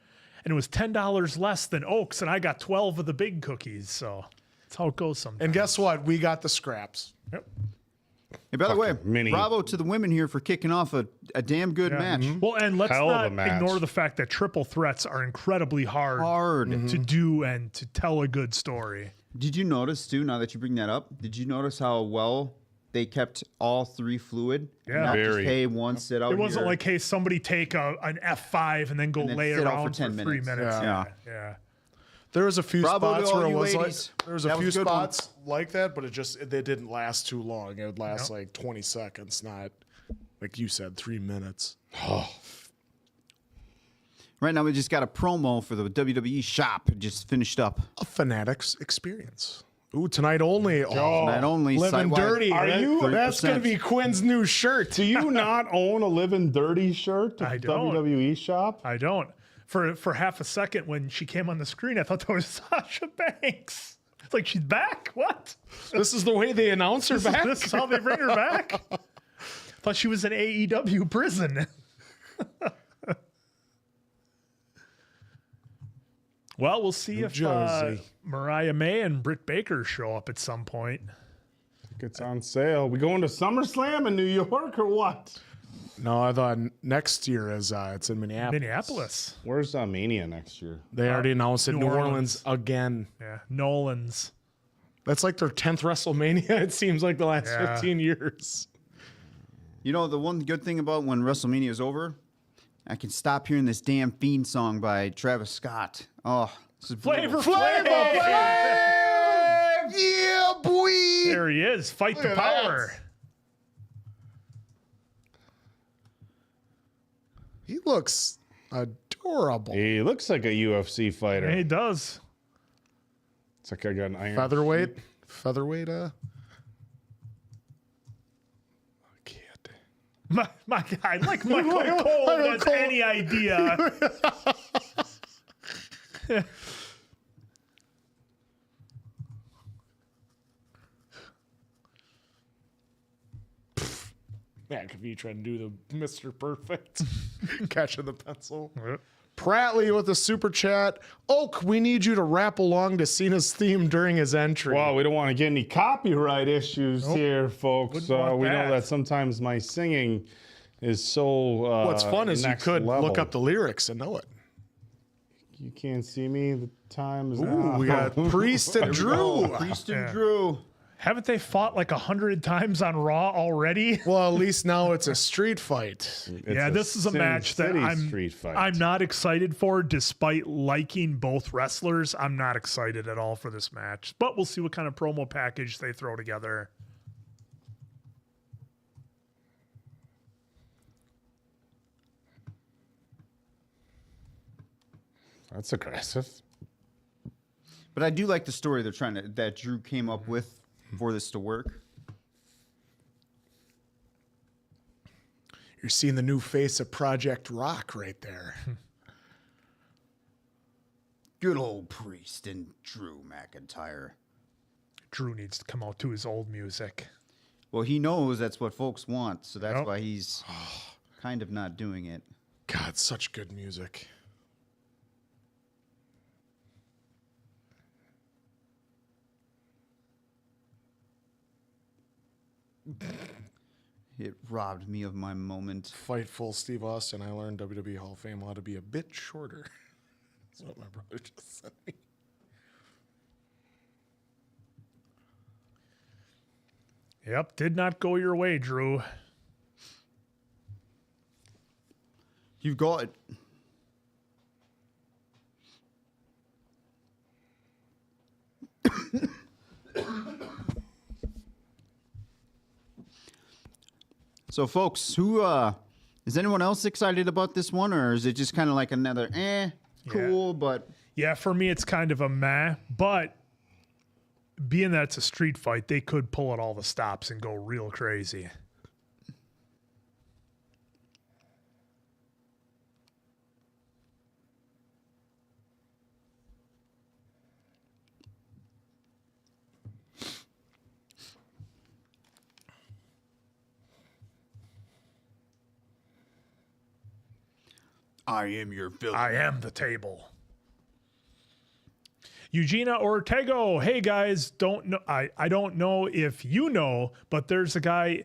D: and it was $10 less than Oaks, and I got 12 of the big cookies. So that's how it goes sometimes.
E: And guess what? We got the scraps.
D: Yep.
C: Hey, by the way,
F: mini.
C: bravo to the women here for kicking off a damn good match.
D: Well, and let's
F: Hell of a
D: not
F: match.
D: ignore the fact that triple threats are incredibly hard to do and to tell a good story.
C: Did you notice, too, now that you bring that up, did you notice how well they kept all three fluid?
D: Yeah.
C: Not just,
F: Very.
C: hey, one sit out
D: It wasn't
C: here.
D: like, hey, somebody take an F5 and then go
C: And then
D: lay
C: sit out
D: around
C: for 10
D: 3
C: minutes.
D: minutes.
C: Yeah.
D: Yeah.
E: There was a few
C: Bravo to
E: spots
C: all
E: where it
C: you
E: was
C: ladies.
E: like there was a
C: That
E: few
C: was a good one.
E: spots like that, but they didn't last too long. It would last like 20 seconds, not like you said, 3 minutes.
C: Right now, we just got a promo for the WWE shop. It just finished up.
E: A Fanatics experience. Ooh, tonight only. Oh,
C: Tonight only,
E: living
C: site-wide.
E: dirty.
F: Are you-
E: That's
C: 30%.
E: going to be Quinn's new shirt.
F: Do you not own a Living Dirty shirt at
D: I
F: the
D: don't.
F: WWE shop?
D: I don't. For half a second when she came on the screen, I thought that was Sasha Banks. It's like, she's back? What?
E: This is the way they announce her back.
D: This is how they bring her back? Thought she was in AEW prison. Well, we'll see if
E: Jersey.
D: Mariah May and Britt Baker show up at some point.
F: It's on sale. We going to SummerSlam in New York or what?
E: No, I thought next year is it's in Minneapolis.
D: Minneapolis.
F: Where's Mania next year?
E: They already announced it.
D: New
E: New Orleans
D: Orleans.
E: again.
D: Yeah. Nolan's.
E: That's like their 10th WrestleMania. It seems like the last
D: Yeah.
E: 15 years.
C: You know, the one good thing about when WrestleMania is over, I can stop hearing this damn Fiend song by Travis Scott. Oh, this is
D: Flavor
C: brutal.
D: Flav!
E: Yeah, boy.
D: There he is. Fight the
E: Look at
D: power.
E: that. He looks adorable.
F: He looks like a UFC fighter.
D: Yeah, he does.
F: It's like I got an iron.
E: Featherweight. Kid.
D: My guy, like Michael Cole has any idea.
E: Yeah, if you try to do the Mr. Perfect, catching the pencil. Pratley with a super chat. Oak, we need you to rap along to Cena's theme during his entry.
F: Well, we don't want to get any copyright issues here, folks.
D: Wouldn't want
F: We
D: that.
F: know that sometimes my singing is so.
E: What's fun is you
F: next
E: could
F: level.
E: look up the lyrics and know it.
F: You can't see me. The time is
E: Ooh,
F: now.
E: we got Priest and Drew.
C: Priest and
D: Yeah.
C: Drew.
D: Haven't they fought like 100 times on Raw already?
E: Well, at least now it's a street fight.
F: It's
D: Yeah, this is a
F: Sin
D: match that
F: City street fight.
D: I'm not excited for, despite liking both wrestlers. I'm not excited at all for this match, but we'll see what kind of promo package they throw together.
F: That's aggressive.
C: But I do like the story that Drew came up with for this to work.
E: You're seeing the new face of Project Rock right there.
C: Good old Priest and Drew McIntyre.
D: Drew needs to come out to his old music.
C: Well, he knows that's what folks want, so that's
D: Yep.
C: why he's kind of not doing it.
E: God, such good music.
C: It robbed me of my moment.
E: Fightful Steve Austin. I learned WWE Hall of Fame ought to be a bit shorter. That's what my brother just said me.
D: Yep, did not go your way, Drew.
C: You've got it. So, folks, who is anyone else excited about this one, or is it just kind of like another cool, but
D: Yeah, for me, it's kind of a meh, but being that it's a street fight, they could pull at all the stops and go real crazy.
C: I am your villain.
D: I am the table. Eugenia Ortego. Hey guys, don't know. I don't know if you know, but there's a guy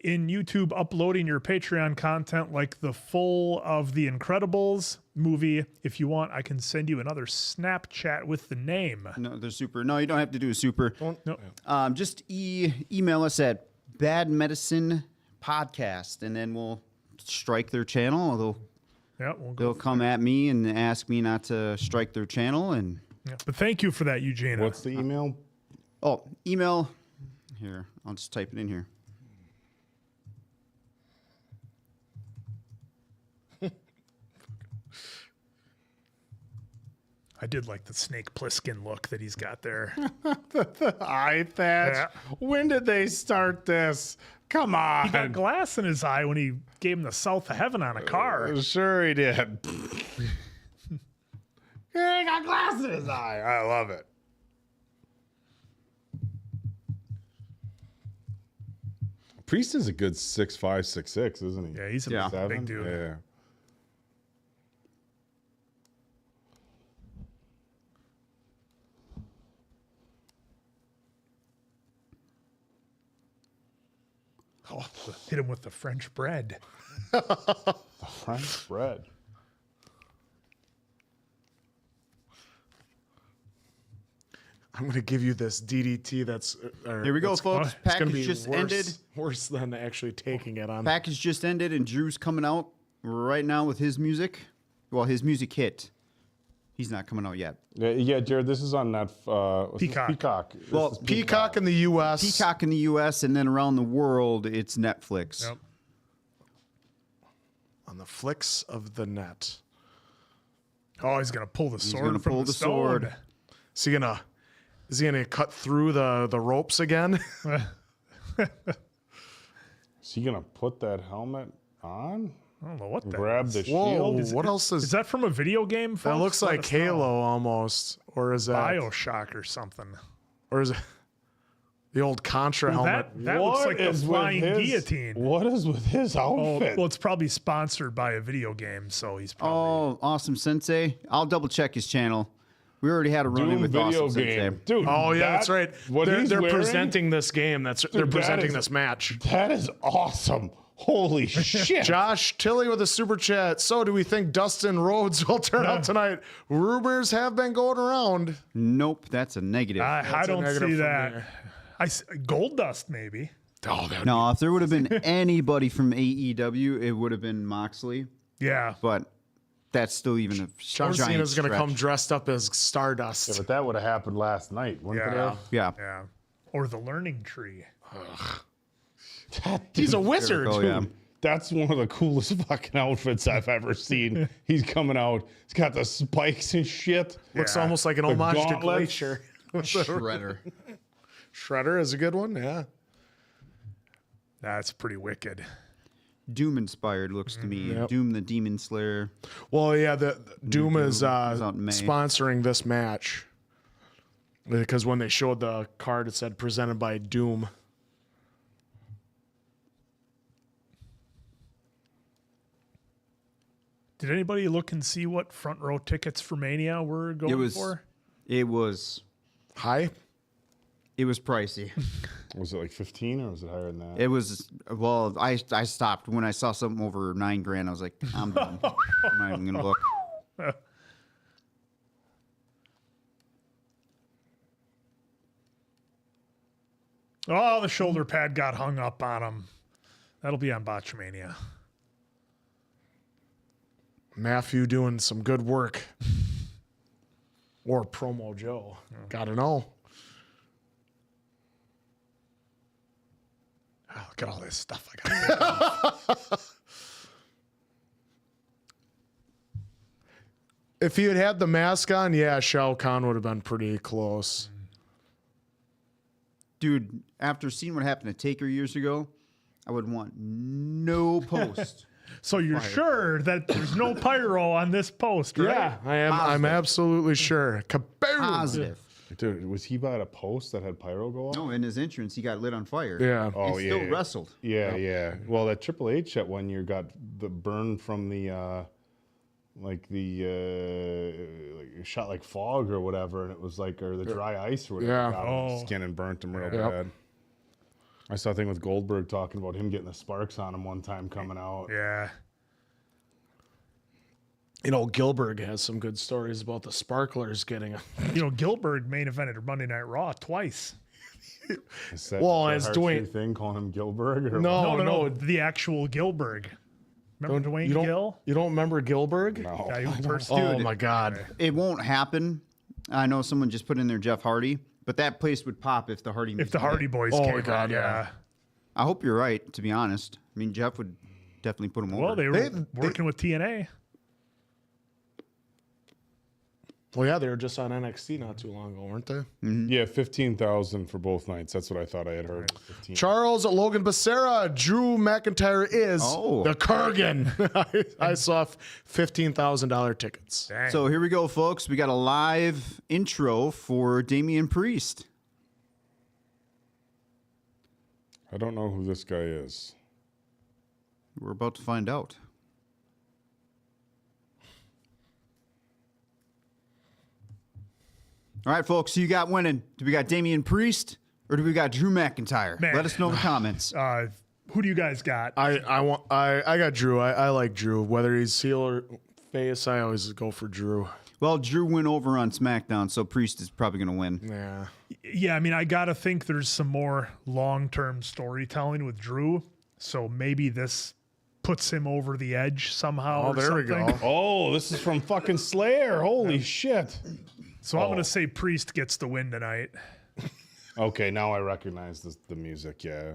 D: in YouTube uploading your Patreon content like the full of the Incredibles movie. If you want, I can send you another Snapchat with the name.
C: No, they're super. No, you don't have to do a super.
D: No.
C: Just email us at Bad Medicine Podcast, and then we'll strike their channel.
D: Yeah,
C: They'll come at me and ask me not to strike their channel. And
D: yeah, but thank you for that, Eugenia.
F: What's the email?
C: oh, email here. I'll just type it in here.
D: I did like the Snake Plissken look that he's got there.
F: Eye patch.
D: Yeah.
F: When did they start this? Come on.
D: He got glass in his eye when he gave him the South of Heaven on a car.
F: Sure he did. He got glass in his eye. I love it. Priest is a good 6'5", 6'6", isn't he?
D: Yeah, he's a
C: Yeah.
D: big dude.
F: Yeah.
D: Oh, hit him with the French bread.
F: The French bread.
E: I'm going to give you this DDT that's...
C: Here we go, folks.
E: It's going to
C: Package
E: be
C: just
E: worse,
C: ended.
E: worse than actually taking it on.
C: Package just ended, and Drew's coming out right now with his music. Well, his music hit. He's not coming out yet.
F: Yeah, Jared, this is on that
D: Peacock.
F: Peacock.
C: Well,
F: This is
E: Peacock in the U.S.
C: Peacock in the U.S. and then around the world, it's Netflix.
D: Yep.
E: On the flicks of the net.
D: Oh, he's gonna pull the sword
C: gonna
D: from
C: pull
D: the
C: the
D: sword.
C: sword.
E: Is he gonna cut through the ropes again?
F: Is he gonna put that helmet on?
D: I don't know what that
F: Grab
D: is.
F: the
E: Whoa!
F: shield?
E: what else
D: Is that from a video game?
E: that
D: Folks?
E: looks
D: Let
E: like
D: us know.
E: Halo almost, or is that
D: Bioshock or something.
E: or is it the old Contra
D: Well,
E: helmet?
D: that looks
F: What
D: like the
F: is with
D: flying
F: his-
D: guillotine.
F: What is with his
D: Oh,
F: outfit?
D: well, it's probably sponsored by a video game, so he's probably.
C: Oh, Awesome Sensei. I'll double check his channel. We already had a run in
F: Doom
C: with
F: video
C: Awesome
F: game.
C: Sensei.
F: Dude,
E: Oh yeah, that's right.
F: What
E: They're,
F: he's
E: they're
F: wearing,
E: presenting this game. They're
F: that
E: presenting
F: is-
E: this match.
F: That is awesome. Holy shit.
E: Josh Tilley with a super chat. So, do we think Dustin Rhodes will turn out tonight? Rumors have been going around.
C: Nope, that's a negative.
D: I
E: That's a
D: don't
E: negative
D: see
E: from
D: that.
E: me.
D: Gold Dust maybe.
E: Oh, that
C: no, if there would have been anybody from AEW, it would have been Moxley.
D: Yeah.
C: But that's still even a
E: John
C: giant
E: Cena's going to
C: stretch.
E: come dressed up as Stardust.
F: Yeah, but that would have happened last night, wouldn't it
D: Yeah.
F: have?
C: Yeah.
D: Yeah. Or the Learning Tree.
E: He's a wizard.
C: Oh, yeah.
F: That's one of the coolest fucking outfits I've ever seen. He's coming out. He's got the spikes and shit.
E: Looks
D: Yeah.
E: almost like an
F: The
E: homage to
F: gauntlets.
E: Glacier.
C: Shredder.
E: Shredder is a good one. Yeah.
D: That's pretty wicked.
C: Doom inspired looks to me.
E: Yep.
C: Doom the Demon Slayer.
E: Well, yeah. The Doom is
C: out in May.
E: sponsoring this match because when they showed the card, it said presented by Doom.
D: Did anybody look and see what front row tickets for Mania were going for?
C: It was
E: Hi.
C: pricey.
F: Was it like 15 or was it higher than that?
C: It was well. I stopped when I saw something over $9,000. I was like, I'm done. I'm not even gonna look.
D: Oh, the shoulder pad got hung up on him. That'll be on Botchamania.
E: Matthew doing some good work. Or Promo Joe. Gotta know.
D: Oh, look at all this stuff I got.
E: If he had had the mask on, yeah, Shao Kahn would have been pretty close.
C: Dude, after seeing what happened to Taker years ago, I would want no post.
D: So you're sure that there's no pyro on this post, right?
E: Yeah, I am. I'm absolutely sure. Kaboom!
C: Positive.
F: Dude, was he by a post that had pyro go off?
C: No, in his entrance, he got lit on fire.
E: Yeah.
F: Oh,
C: He
F: yeah.
C: still wrestled.
F: Yeah, yeah. Well, that Triple H that one year got the burn from the like shot like fog or whatever, and it was like, or the dry ice or whatever.
E: Yeah.
F: Got him skin and burnt him real bad. I saw a thing with Goldberg talking about him getting the sparks on him one time coming out.
D: Yeah.
E: You know, Gilbert has some good stories about the sparklers getting.
D: You know, Gilbert main evented Monday Night Raw twice.
F: Is that,
E: Well,
F: is
E: as
F: that
E: Dwayne-
F: Hart thing calling him Gilbert? Or
D: No, the actual Gilbert. Remember Dwayne
E: you don't,
D: Gill?
E: You don't remember Gilbert?
F: No.
D: Guy who first
E: Oh my God!
C: It won't happen. I know someone just put in there Jeff Hardy, but that place would pop if the Hardy.
D: If the Hardy Boys
E: Oh
D: came
E: my God,
D: on,
E: yeah.
C: I hope you're right. To be honest, I mean Jeff would definitely put him over.
D: Well, they were working with TNA.
E: Well, yeah, they were just on NXT not too long ago, weren't they?
F: Yeah, 15,000 for both nights. That's what I thought I had heard. 15.
E: Charles Logan Becerra, Drew McIntyre is the Kurgan. I saw $15,000 tickets.
D: Dang.
C: So here we go, folks. We got a live intro for Damian Priest.
F: I don't know who this guy is.
C: We're about to find out. All right, folks. So you got winning. Do we got Damian Priest or do we got Drew McIntyre?
D: Man.
C: Let us know in the comments.
D: Who do you guys got?
E: I got Drew. I like Drew. Whether he's heel or face, I always go for Drew.
C: Well, Drew went over on SmackDown, so Priest is probably going to win.
E: Yeah.
D: Yeah, I mean, I got to think there's some more long-term storytelling with Drew. So maybe this puts him over the edge somehow.
E: Oh,
D: or
E: there we
D: something.
E: go.
F: Oh, this is from fucking Slayer. Holy shit.
D: So I'm going to say Priest gets the win tonight.
F: Okay, now I recognize the music. Yeah.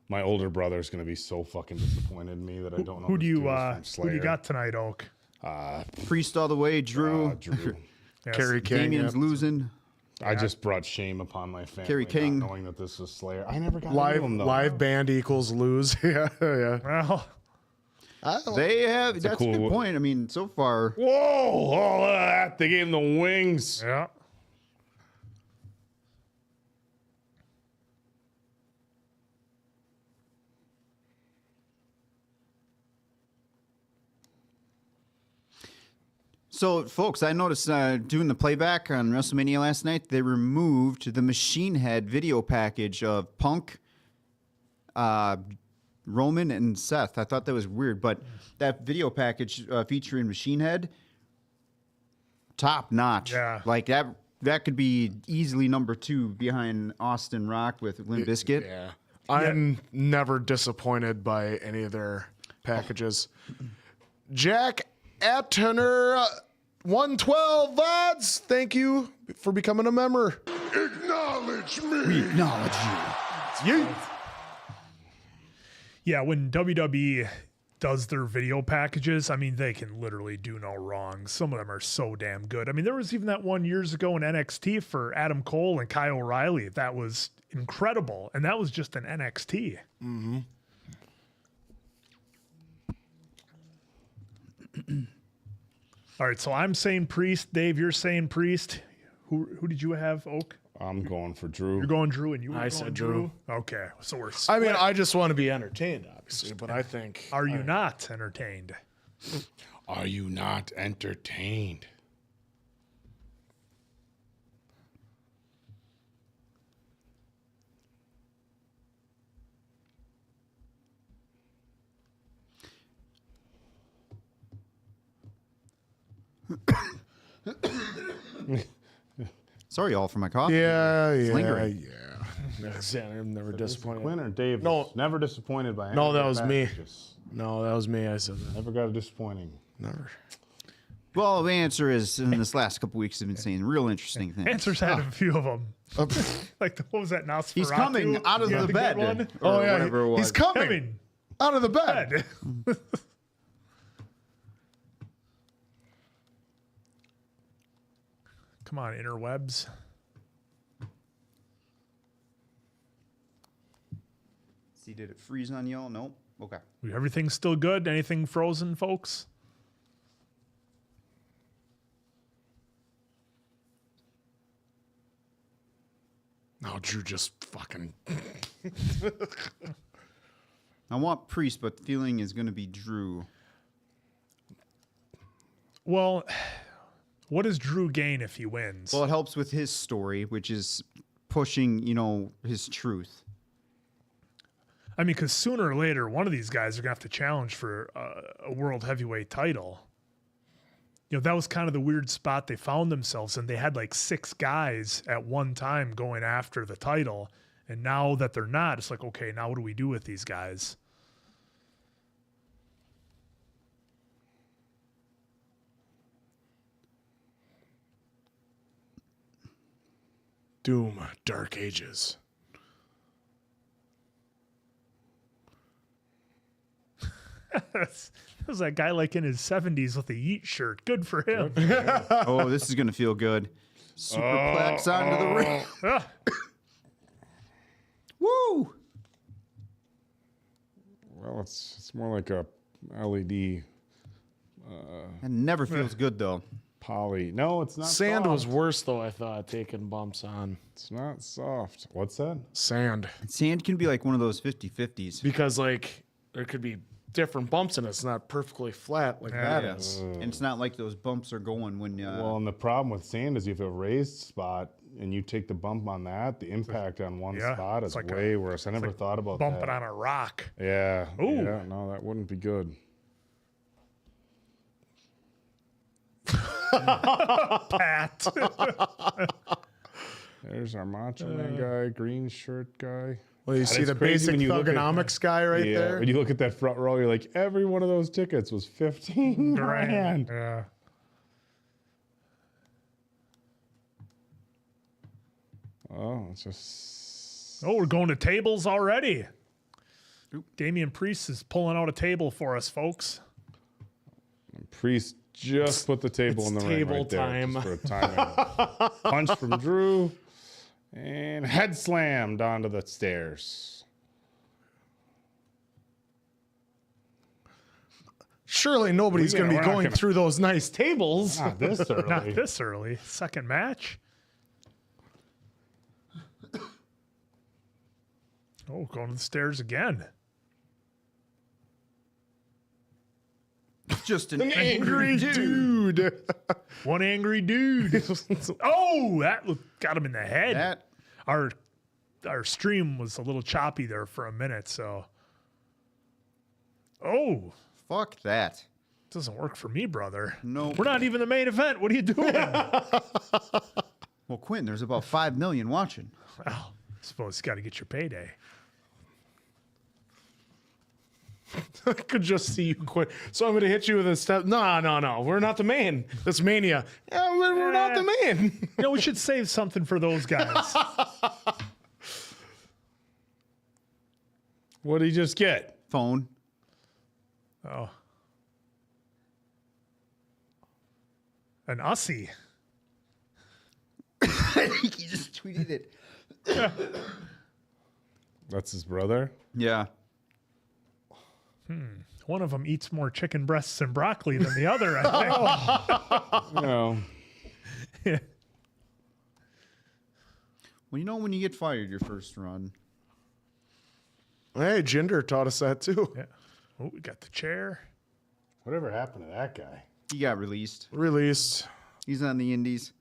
F: My older brother's going to be so fucking disappointed in me that I don't know.
D: Who do
F: this
D: you
F: dude is from
D: who do you
F: Slayer.
D: got tonight, Oak?
C: Priest all the way. Drew.
F: Drew.
D: Yes.
E: Kerry King.
C: Damian's
E: yeah.
C: losing.
F: I just brought shame upon my family.
C: Kerry King.
F: Not knowing that this was Slayer. I never got
E: Live,
F: into him, though.
E: live band equals lose. Yeah, yeah.
D: Well,
C: They have. That's a
F: cool-
C: good point. I mean, so far.
F: Whoa! Oh, look at that. They gave him the wings.
D: yeah.
C: So, folks, I noticed doing the playback on WrestleMania last night, they removed the Machine Head video package of Punk, Roman, and Seth. I thought that was weird, but that video package featuring Machine Head, top notch.
D: Yeah.
C: Like that could be easily number 2 behind Austin Rock with Limp Bizkit.
E: Yeah. I'm never disappointed by any of their packages. Jack Attener, 112 VODs. Thank you for becoming a member.
B: Acknowledge me.
C: Acknowledge you.
D: Yeah, when WWE does their video packages, I mean, they can literally do no wrong. Some of them are so damn good. I mean, there was even that one years ago in NXT for Adam Cole and Kyle O'Reilly. That was incredible. And that was just an NXT.
E: Mm-hmm.
D: All right, so I'm saying Priest. Dave, you're saying Priest. Who did you have, Oak?
F: I'm going for Drew.
D: You're going Drew, and you were
E: I
D: going
E: said
D: Drew. Okay, so we're
E: I
D: split.
E: mean, I just want to be entertained, obviously, but I think.
D: Are you not entertained?
F: Are you not entertained?
C: Sorry, all for my cough.
E: Yeah,
C: It's
E: yeah,
C: lingering.
E: yeah. I'm never disappointed.
F: Quinn or Dave?
E: No.
F: was never disappointed by any
E: No,
F: of
E: that
F: their
E: was me.
F: packages.
E: No, that was me. I said that.
F: Never got a disappointing.
E: Never.
C: Well, the answer is in this last couple weeks, have been saying real interesting things.
D: Answers had a few of them. Like, what was that? Nosferatu?
C: He's coming out of
D: Yeah,
C: the
D: good
C: bed.
D: one?
C: Or
E: Oh, yeah.
C: whatever it was.
E: He's coming
D: Coming.
E: out of the bed.
D: Bed. Come on, interwebs.
C: See, did it freeze on y'all? Nope. Okay.
D: Everything's still good? Anything frozen, folks?
E: No, Drew just fucking.
C: I want Priest, but the feeling is going to be Drew.
D: Well, what does Drew gain if he wins?
C: Well, it helps with his story, which is pushing, his truth.
D: I mean, because sooner or later, one of these guys are going to have to challenge for a world heavyweight title. That was kind of the weird spot they found themselves in. They had like 6 guys at one time going after the title. And now that they're not, it's like, okay, now what do we do with these guys?
E: Doom, Dark Ages.
D: That was that guy like in his 70s with a Yeet shirt. Good for him.
C: Oh, this is going to feel good. Superplex onto the ring.
D: Ah,
C: Woo!
F: Well, it's more like a LED
C: It never feels good, though.
F: poly. No, it's not.
E: Sand
F: soft.
E: was worse, though, I thought, taking bumps on.
F: It's not soft. What's that?
E: Sand.
C: Sand can be like one of those 50-50s.
E: Because, like, there could be different bumps and it's not perfectly flat like that
C: Yeah.
E: is.
C: And it's not like those bumps are going when...
F: Well, and the problem with sand is if you have a raised spot and you take the bump on that, the impact on one
D: Yeah,
F: spot
D: it's
F: is
D: like
F: way worse. I never thought about
D: bump
F: that.
D: it on a rock.
F: Yeah.
D: Ooh.
F: Yeah. No, that wouldn't be good.
D: Pat.
F: There's our Macho Man guy, green shirt guy.
E: Well, you see
F: it's
E: the
F: crazy
E: basic
F: when you look at-
E: thugonomics guy right
F: Yeah.
E: there.
F: When you look at that front row, you're like, every one of those tickets was 15 grand.
D: Yeah.
F: Oh, it's just.
D: Oh, we're going to tables already. Damian Priest is pulling out a table for us, folks.
F: Priest just put the table in the ring
E: table
F: right there.
E: time.
F: Just for a timing. Punch from Drew. And head slammed onto the stairs.
E: Surely nobody's
F: We're
E: going to be
F: not
E: going
F: gonna-
E: through those nice tables.
F: Not this early.
D: Not this early. Second match. Oh, going to the stairs again.
C: Just an
E: Angry dude.
D: One angry dude. Oh, that got him in the head.
C: That
D: Our stream was a little choppy there for a minute, so. Oh,
C: fuck that.
D: doesn't work for me, brother.
C: No.
D: We're not even the main event. What are you doing?
C: Well, Quinn, there's about 5 million watching.
D: Well, I suppose you got to get your payday.
E: I could just see you quit. So I'm going to hit you with a step. No. We're not the main. That's Mania. Yeah, we're not the main.
D: You know, we should save something for those guys.
F: What did he just get?
C: Phone.
D: Oh. An Aussie.
C: I think he just tweeted it.
F: That's his brother?
C: Yeah.
D: One of them eats more chicken breasts and broccoli than the other, I think.
F: No.
C: Well, you know when you get fired your first run.
E: Hey, Jinder taught us that too.
D: Yeah. Oh, we got the chair.
F: Whatever happened to that guy?
C: He got released.
E: Released.
C: He's on the indies.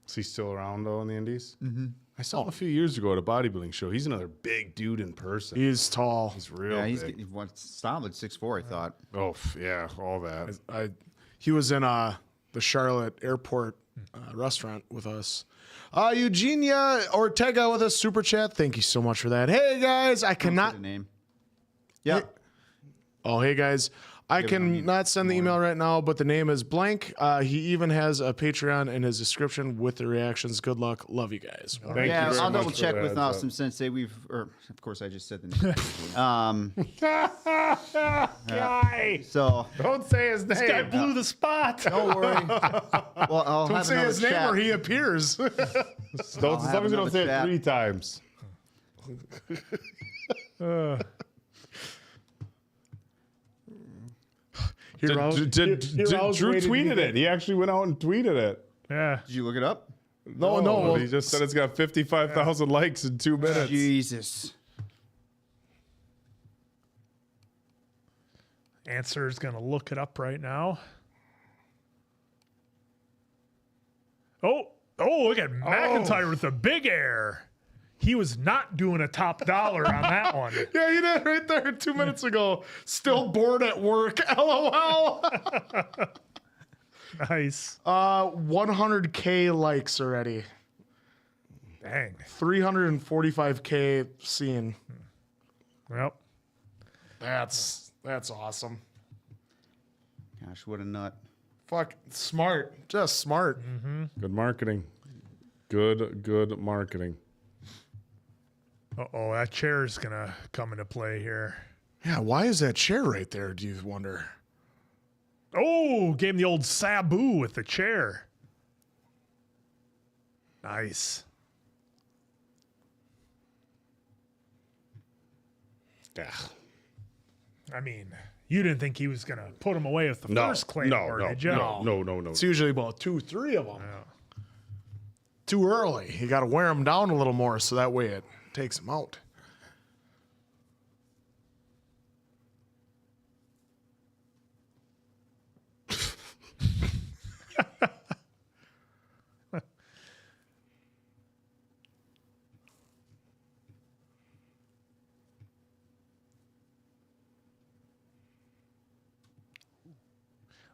F: Is he still around, though, in the Indies? Mm-hmm. I saw him a few years ago at a bodybuilding show. He's another big dude in person.
E: He's tall.
F: He's real
C: Yeah, he's
F: big.
C: solid 6'4", I thought.
F: Oh, yeah, all that.
E: He was in the Charlotte airport restaurant with us. Eugenia Ortega with a super chat. Thank you so much for that. Hey guys, I cannot.
C: The name. Yeah.
E: Oh, hey guys. I cannot send the email right now, but the name is blank. He even has a Patreon in his description with the reactions. Good luck. Love you guys.
F: Thank you
C: Yeah,
F: very
C: I'll
F: much
C: double
F: for
C: check
F: the
C: with
F: heads up.
C: Awesome Sensei. Of course, I just said the name.
F: Guy!
C: So
F: Don't say his name.
D: This guy blew the spot.
C: don't worry. Well, I'll
E: Don't
C: have
E: say
C: another
E: his name
C: chat.
E: or he appears.
F: Don't,
C: have
F: as long as you don't
C: another
F: say
C: chat.
F: it 3 times.
E: Here I was- here I was
F: Drew
E: waiting to
F: tweeted
E: get-
F: it. He actually went out and tweeted it.
D: Yeah.
C: Did you look it up?
E: No. Well,
F: He just said it's got 55,000 likes in 2 minutes.
C: Jesus.
D: Answer's going to look it up right now. Oh, look at McIntyre with the big air. He was not doing a top dollar on that one.
E: Yeah, you did right there 2 minutes ago. Still bored at work. LOL.
D: Nice.
E: 100K likes already.
D: Dang.
E: 345K seen.
D: Yep.
E: That's awesome.
C: Gosh, what a nut.
E: Fuck, smart. Just smart.
F: Good marketing. Good marketing.
D: Uh-oh, that chair is going to come into play here.
E: Yeah, why is that chair right there, do you wonder?
D: Oh, gave him the old Sabu with the chair. Nice.
F: Yeah.
D: I mean, you didn't think he was going to put him away with the first Claymore, did you?
F: No.
E: It's usually about 2-3 of them. Too early. You got to wear them down a little more so that way it takes them out.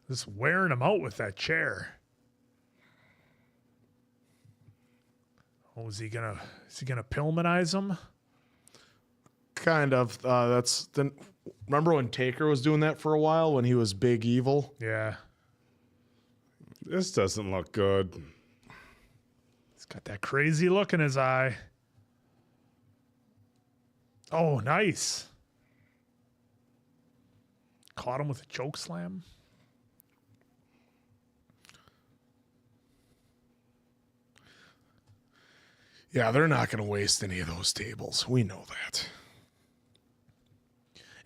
D: Just wearing him out with that chair. Oh, is he gonna Pillmanize him?
E: Kind of. Remember when Taker was doing that for a while when he was Big Evil?
D: Yeah.
F: This doesn't look good.
D: He's got that crazy look in his eye. Oh, nice. Caught him with a choke slam.
E: Yeah, they're not going to waste any of those tables. We know that.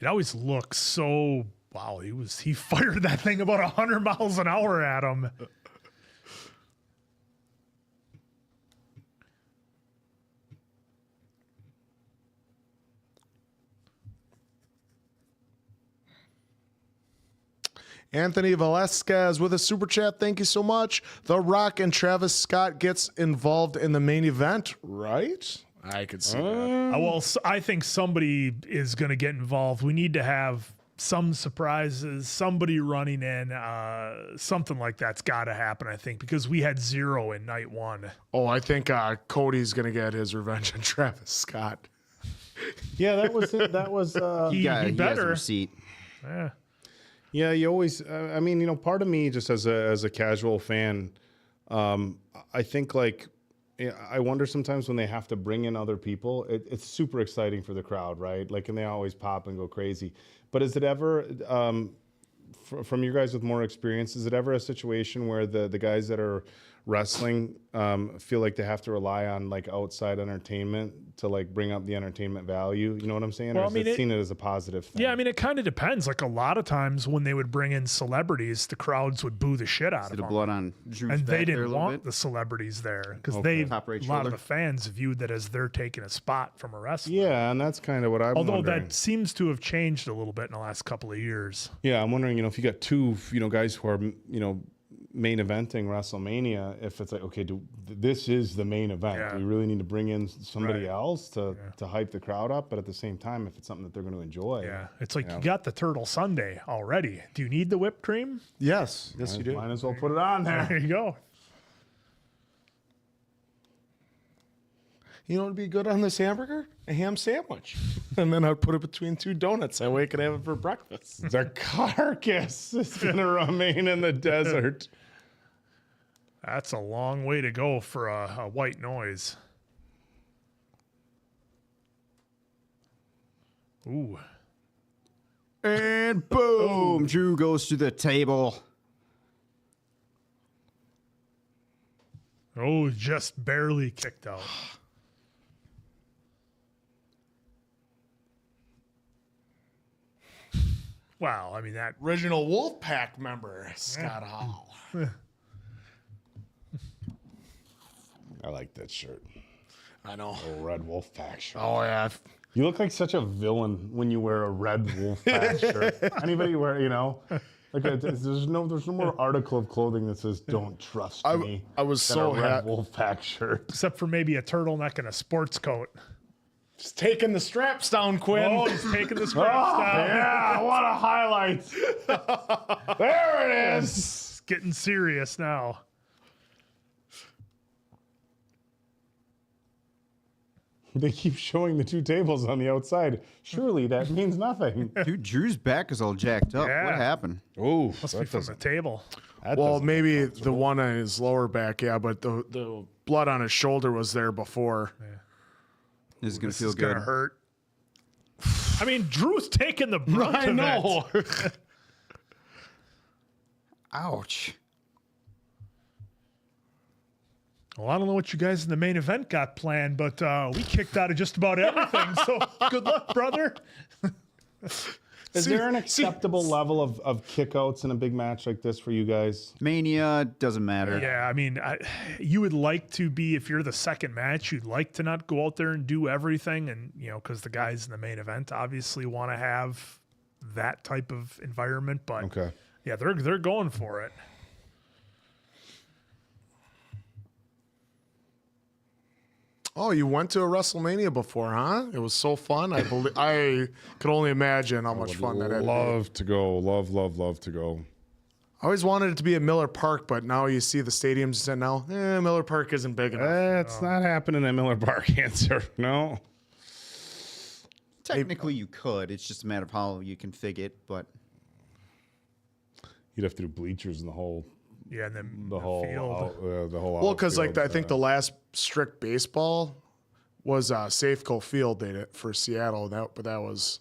D: It always looks so wow. He fired that thing about 100 miles an hour at him.
E: Anthony Velasquez with a super chat. Thank you so much. The Rock and Travis Scott gets involved in the main event, right? I could see that.
D: Well, I think somebody is going to get involved. We need to have some surprises, somebody running in, something like that's got to happen, I think, because we had 0 in night 1.
E: Oh, I think Cody's going to get his revenge on Travis Scott.
F: Yeah, that was it. That was.
D: He
C: He has a
D: better.
C: receipt.
D: Yeah.
F: Yeah, you always. I mean, part of me, just as a casual fan, I think I wonder sometimes when they have to bring in other people, it's super exciting for the crowd, right? Like, and they always pop and go crazy. But is it ever, from you guys with more experience, is it ever a situation where the guys that are wrestling feel like they have to rely on outside entertainment to bring up the entertainment value? You know what I'm saying?
D: Well,
F: or is it seen it as a positive thing?
D: Yeah, I mean, it kind of depends. Like, a lot of times when they would bring in celebrities, the crowds would boo the shit out of
C: Bit of
D: them.
C: blood on Drew's
D: And they
C: back there a
D: didn't
C: little
D: want
C: bit.
D: the celebrities there because
C: Top right
D: a lot
C: shoulder.
D: of the fans viewed that as they're taking a spot from a wrestler.
F: Yeah, and that's kind of what I'm
D: Although
F: wondering.
D: that seems to have changed a little bit in the last couple of years.
F: Yeah, I'm wondering, if you got two, guys who are, main eventing WrestleMania, if it's okay, this is the main event.
D: Yeah.
F: Do we really need to bring in somebody
D: Right.
F: else to hype the crowd up? But at the same time, if it's something that they're going to enjoy,
D: Yeah. It's like you got the Turtle Sundae already. Do you need the whipped cream?
E: Yes, you do.
F: might as well put it on there.
D: There you go.
E: You know what would be good on this hamburger? A ham sandwich. And then I'd put it between 2 donuts. That way I could have it for breakfast.
F: The carcass is going to remain in the desert.
D: That's a long way to go for a white noise. Ooh.
C: And boom, Drew goes to the table.
D: Oh, just barely kicked out. Wow, I mean that.
E: Original Wolfpack member, Scott Hall.
F: I like that shirt.
E: I know.
F: A red wolf pack shirt.
E: Oh, yeah.
F: You look like such a villain when you wear a red wolf pack shirt. Anybody wear, Like there's no more article of clothing that says "Don't trust me."
E: I was
F: than
E: so
F: a Red
E: happy.
F: Wolf pack shirt.
D: Except for maybe a turtleneck and a sports coat.
E: Just taking the straps down, Quinn.
D: Oh, he's taking the scraps down.
F: Yeah, what a highlight! There it is.
D: It's getting serious now.
F: They keep showing the two tables on the outside. Surely that means nothing.
C: Dude, Drew's back is all jacked up.
D: Yeah.
C: What happened?
F: Oh,
D: Must be from the table.
E: Well, maybe the one on his lower back, yeah, but the blood on his shoulder was there before.
C: This is going to
D: This
C: feel
D: is
C: good.
D: gonna hurt. I mean, Drew's taking the brunt of it.
C: Ouch.
D: Well, I don't know what you guys in the main event got planned, but we kicked out of just about everything. So good luck, brother.
F: Is there an acceptable level of kickouts in a big match like this for you guys?
C: Mania, doesn't matter.
D: Yeah, I mean, you would like to be, if you're the second match, you'd like to not go out there and do everything. And, you know, because the guys in the main event obviously want to have that type of environment. But,
F: Okay.
D: yeah, they're going for it.
E: Oh, you went to a WrestleMania before, huh? It was so fun. I could only imagine how much fun that had.
F: Love to go. Love to go.
E: I always wanted it to be at Miller Park, but now you see the stadiums and now, Miller Park isn't big enough.
F: It's not happening at Miller Park, answer. No.
C: Technically, you could. It's just a matter of how you configure it, but
F: You'd have to do bleachers in the whole
D: Yeah, and then
F: the whole
D: field.
F: the whole
E: Well, because
F: outfield,
E: I think the last strict baseball was Safeco Field did it for Seattle. But that was,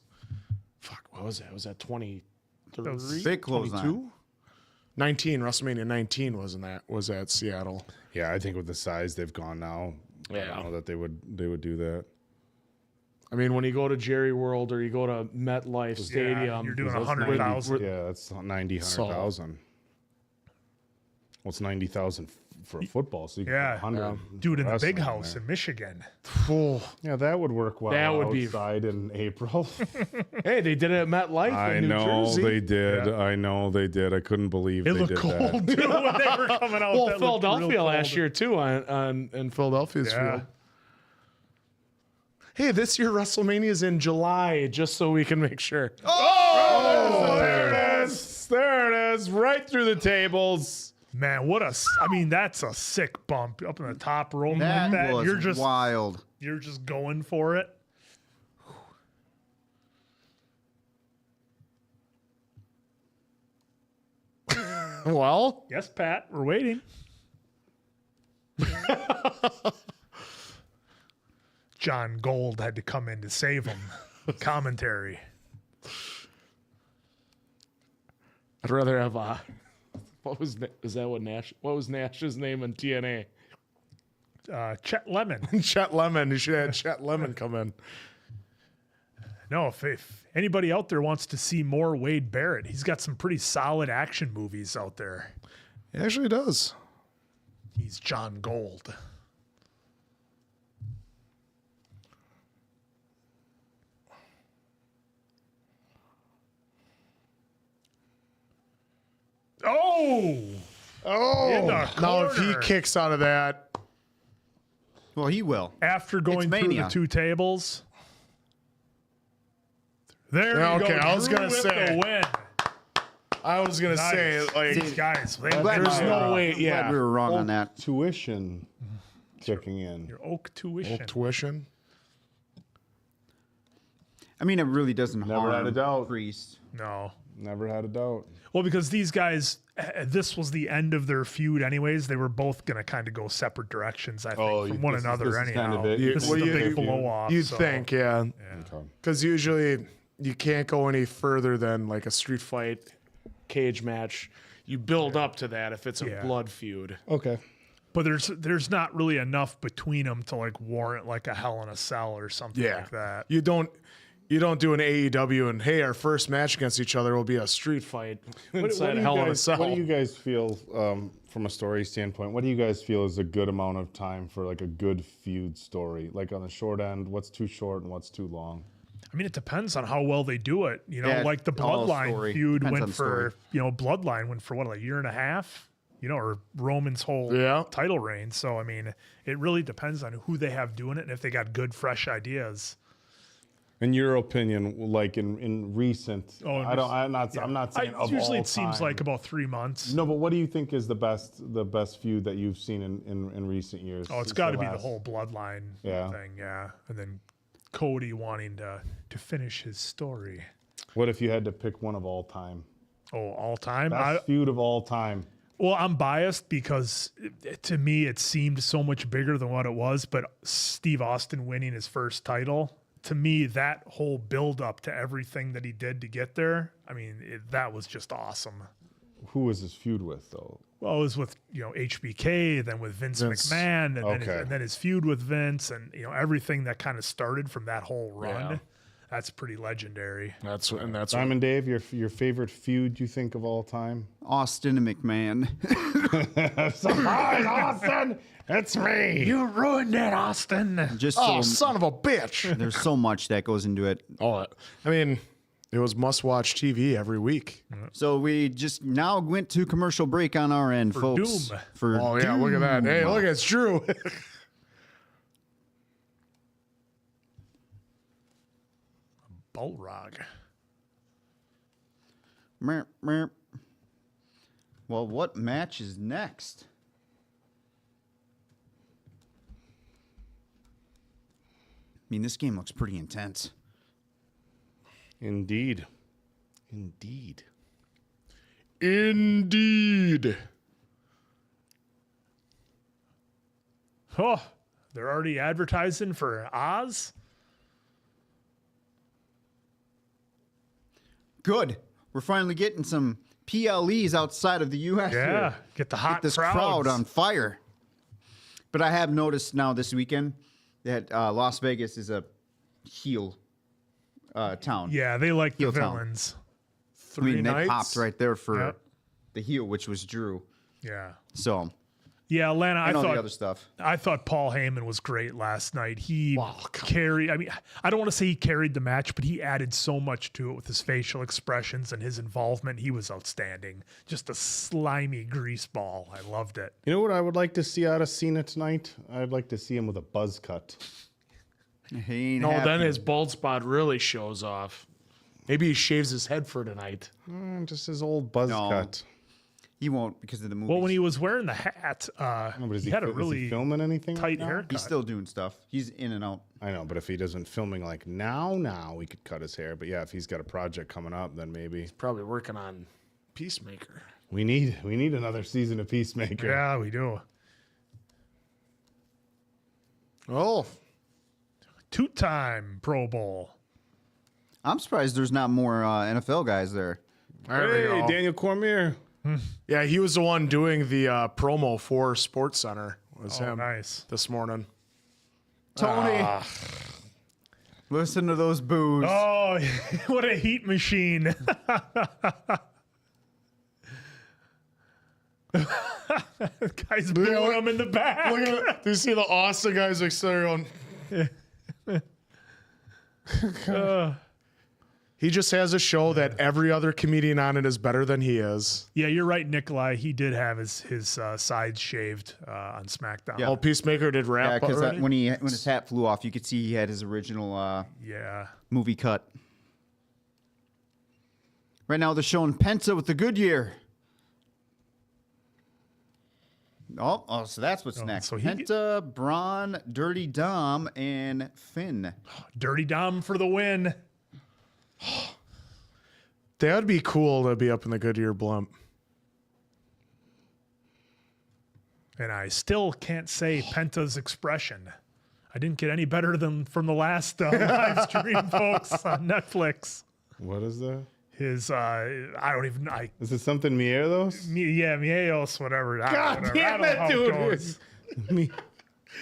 E: what was that? Was that 23?
C: big close on.
E: 22? 19, WrestleMania 19 was at Seattle.
F: Yeah, I think with the size they've gone now, I don't know that they would do that.
E: I mean, when you go to Jerry World or you go to MetLife Stadium,
D: you're doing
F: That's
D: 100,000.
F: Yeah, that's 100,000. Well, it's 90,000 for a football, so you can
D: Yeah.
F: put 100.
D: Do it in the
F: wrestling
D: big house
F: there.
D: in Michigan.
F: Yeah, that would work well.
E: That would be-
F: outside in April.
E: hey, they did it at MetLife
F: I
E: in New
F: know
E: Jersey.
F: they did.
D: Yeah.
F: I know they did. I couldn't believe
D: It
F: they
D: looked
F: did
D: cold,
F: that.
D: too, when they were coming out.
E: Well,
D: That looked real
E: Philadelphia last
D: cold.
E: year too in Philadelphia's
D: Yeah.
E: field. Hey, this year WrestleMania is in July, just so we can make sure.
F: Oh, there it is. There it is. Right through the tables.
D: Man, I mean, that's a sick bump up in the top rope
C: That
D: like that.
C: was wild.
D: You're just going for it.
E: Well,
D: Yes, Pat, we're waiting. John Gold had to come in to save him. Commentary.
E: I'd rather have what was Nash's name in TNA?
D: Chet Lemon.
E: Chet Lemon. You should have had Chet Lemon come in.
D: No, if anybody out there wants to see more Wade Barrett, he's got some pretty solid action movies out there.
E: He actually does.
D: He's John Gold. Oh! In the
E: Now if he
D: corner.
E: kicks out of that,
C: Well, he will.
D: After going through the
C: Mania.
D: two tables. There you
E: Okay,
D: go.
E: I was
D: Drew
E: gonna
D: with
E: say.
D: the win.
E: I was gonna
D: Nice.
E: say like
D: These guys,
C: Glad
E: there's
C: we-
E: no way.
C: Glad
E: Yeah,
C: we were wrong on that.
F: Tuition kicking in.
D: your Oak tuition.
E: tuition.
C: I mean, it really doesn't
F: Never
C: harm
F: had a doubt.
C: Priest.
D: No.
F: Never had a doubt.
D: Well, because these guys, this was the end of their feud anyways. They were both going to kind of go separate directions, I think, from one another
F: this is
D: anyhow.
F: kind of it.
D: This is
E: Well,
D: the
E: you-
D: big blow-off.
E: You'd
D: so.
E: think, yeah,
F: Okay.
E: because usually you can't go any further than like a street fight, cage match. You build up to that if it's a
D: Yeah.
E: blood feud.
F: Okay.
D: But there's not really enough between them to like warrant like a Hell in a Cell or something like that.
E: You don't do an AEW and hey, our first match against each other will be a street fight inside Hell in a Cell.
F: What do you guys feel from a story standpoint? What do you guys feel is a good amount of time for like a good feud story? Like on the short end, what's too short and what's too long?
D: I mean, it depends on how well they do it. You know,
C: Yeah,
D: like the
C: all
D: Bloodline
C: story.
D: feud
C: Depends on
D: went
C: the
D: for,
C: story.
D: Bloodline went for what, like a year and a half? You know, or Roman's whole
E: Yeah.
D: title reign. So, I mean, it really depends on who they have doing it and if they got good, fresh ideas.
F: In your opinion, like in recent, I'm not saying of
D: Usually
F: all
D: it seems
F: time.
D: like about 3 months.
F: No, but what do you think is the best feud that you've seen in recent years?
D: Oh, it's
F: Since
D: got to be the
F: last-
D: whole Bloodline
F: Yeah.
D: thing, yeah. And then Cody wanting to finish his story.
F: What if you had to pick one of all time?
D: Oh, all time?
F: Best feud of all time.
D: Well, I'm biased because to me it seemed so much bigger than what it was. But Steve Austin winning his first title, to me, that whole build up to everything that he did to get there, I mean, that was just awesome.
F: Who was his feud with though?
D: Well, it was with HBK, then with Vince McMahon, and then his feud with Vince, and everything that kind of started from that whole run.
E: Yeah.
D: That's pretty legendary.
E: That's
F: Simon Dave, your favorite feud you think of all time?
C: Austin and McMahon.
F: Surprise, Austin! It's me.
D: You ruined it, Austin.
C: Just
E: Oh,
C: so,
E: son of a bitch.
C: there's so much that goes into it.
E: Oh, I mean, it was must-watch TV every week.
C: So we just now went to commercial break on our end, folks.
D: Doom.
C: For
E: Oh, yeah, look at that. Hey, look, it's Drew.
D: Balrog.
C: Merp, merp. Well, what match is next? I mean, this game looks pretty intense.
F: Indeed.
E: Indeed.
D: Oh, they're already advertising for Oz?
C: Good. We're finally getting some PLEs outside of the U.S.
D: Yeah,
C: here.
D: get the hot
C: Get this
D: crowds.
C: crowd on fire. But I have noticed now this weekend that Las Vegas is a heel town.
D: Yeah, they like the
C: Heel town.
D: villains.
C: I mean, they
E: nights?
C: popped right there for
D: Yep.
C: the heel, which was Drew.
D: Yeah.
C: So,
D: Yeah, Lana, I
C: and all the
D: thought
C: other stuff.
D: I thought Paul Heyman was great last night. He carried, I mean, I don't want to say he carried the match, but he added so much to it with his facial expressions and his involvement. He was outstanding. Just a slimy grease ball. I loved it.
F: You know what I would like to see out of Cena tonight? I'd like to see him with a buzz cut.
C: He ain't
E: No,
C: happy.
E: then his bald spot really shows off. Maybe he shaves his head for tonight.
F: Just his old buzz
C: No.
F: cut.
C: He won't because of the movie.
D: Well, when he was wearing the hat,
F: No, but is
D: he had a
F: is he
D: really
F: filming anything
D: tight
F: right now?
D: haircut.
C: He's still doing stuff. He's in and out.
F: I know, but if he doesn't filming like now we could cut his hair. But yeah, if he's got a project coming up, then maybe
E: Probably working on Peacemaker.
F: we need another season of Peacemaker.
D: Yeah, we do.
E: Oh,
D: Two-time Pro Bowl.
C: I'm surprised there's not more NFL guys there.
E: there we
F: Hey,
E: go.
F: Daniel Cormier.
E: Yeah, he was the one doing the promo for Sports Center. Was
D: Oh,
E: him
D: nice.
E: this morning.
C: Tony, listen to those boos.
D: Oh, what a heat machine. Guy's booing him in the back.
E: Look at it. Do you see the Austin guys like sitting going? He just has a show that every other comedian on it is better than he is.
D: Yeah, you're right, Nikolai. He did have his sides shaved on SmackDown.
C: Yeah.
E: Oh, Peacemaker did
C: Yeah,
E: rap
C: because
E: already?
C: when his hat flew off, you could see he had his original
D: Yeah.
C: movie cut. Right now, they're showing Penta with the Goodyear. Oh, so that's what's next.
D: so he-
C: Penta, Bron, Dirty Dom, and Finn.
D: Dirty Dom for the win.
E: That would be cool to be up in the Goodyear blimp.
D: And I still can't say Penta's expression. I didn't get any better than from the last live stream, folks, on Netflix.
F: What is that?
D: His, I don't even,
F: Is it something Miedos?
D: Mieos, whatever.
F: God damn it, dude. Me.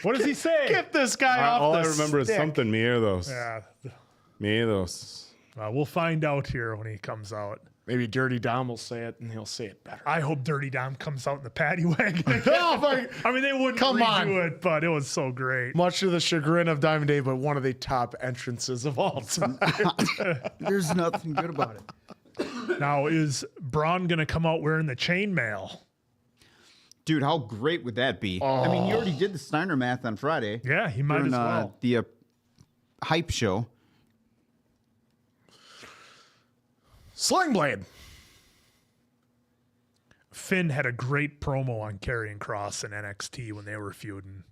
D: What does he say?
E: Get this guy off
F: All
E: the
F: I remember is
E: stick.
F: something Miedos.
D: Yeah.
F: Miedos.
D: We'll find out here when he comes out.
E: Maybe Dirty Dom will say it, and he'll say it better.
D: I hope Dirty Dom comes out in the paddy wagon.
E: Oh my-
D: I mean, they wouldn't
E: Come on.
D: redo it, but it was so great.
E: Much to the chagrin of Diamond Dave, but one of the top entrances of all time.
C: There's nothing good about it.
D: Now, is Bron going to come out wearing the chainmail?
C: Dude, how great would that be? I mean, you already did the Steiner math on Friday.
D: Yeah, he might
C: during,
D: as well.
C: The hype show.
E: Sling Blade.
D: Finn had a great promo on Karrion Kross in NXT when they were feuding.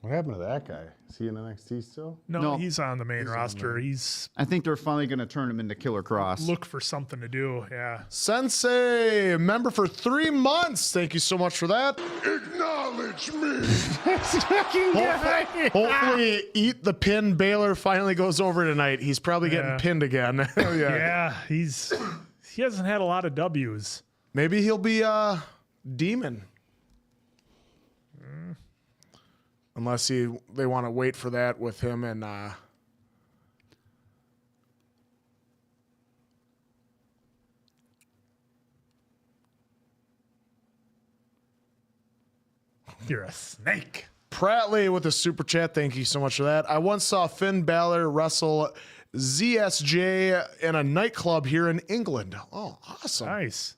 F: What happened to that guy? Is he in NXT still?
D: No, he's on the main roster. He's
C: I think they're finally going to turn him into Killer Cross.
D: look for something to do. Yeah.
E: Sensei, member for 3 months. Thank you so much for that.
B: Acknowledge me.
E: Hopefully, Eat the Pin Balor finally goes over tonight. He's probably getting
D: Yeah.
E: pinned again.
D: Yeah, he hasn't had a lot of W's.
E: Maybe he'll be a demon. Unless they want to wait for that with him and
D: You're a snake.
E: Pratley with a super chat. Thank you so much for that. I once saw Finn Balor wrestle ZSJ in a nightclub here in England. Oh, awesome.
D: Nice.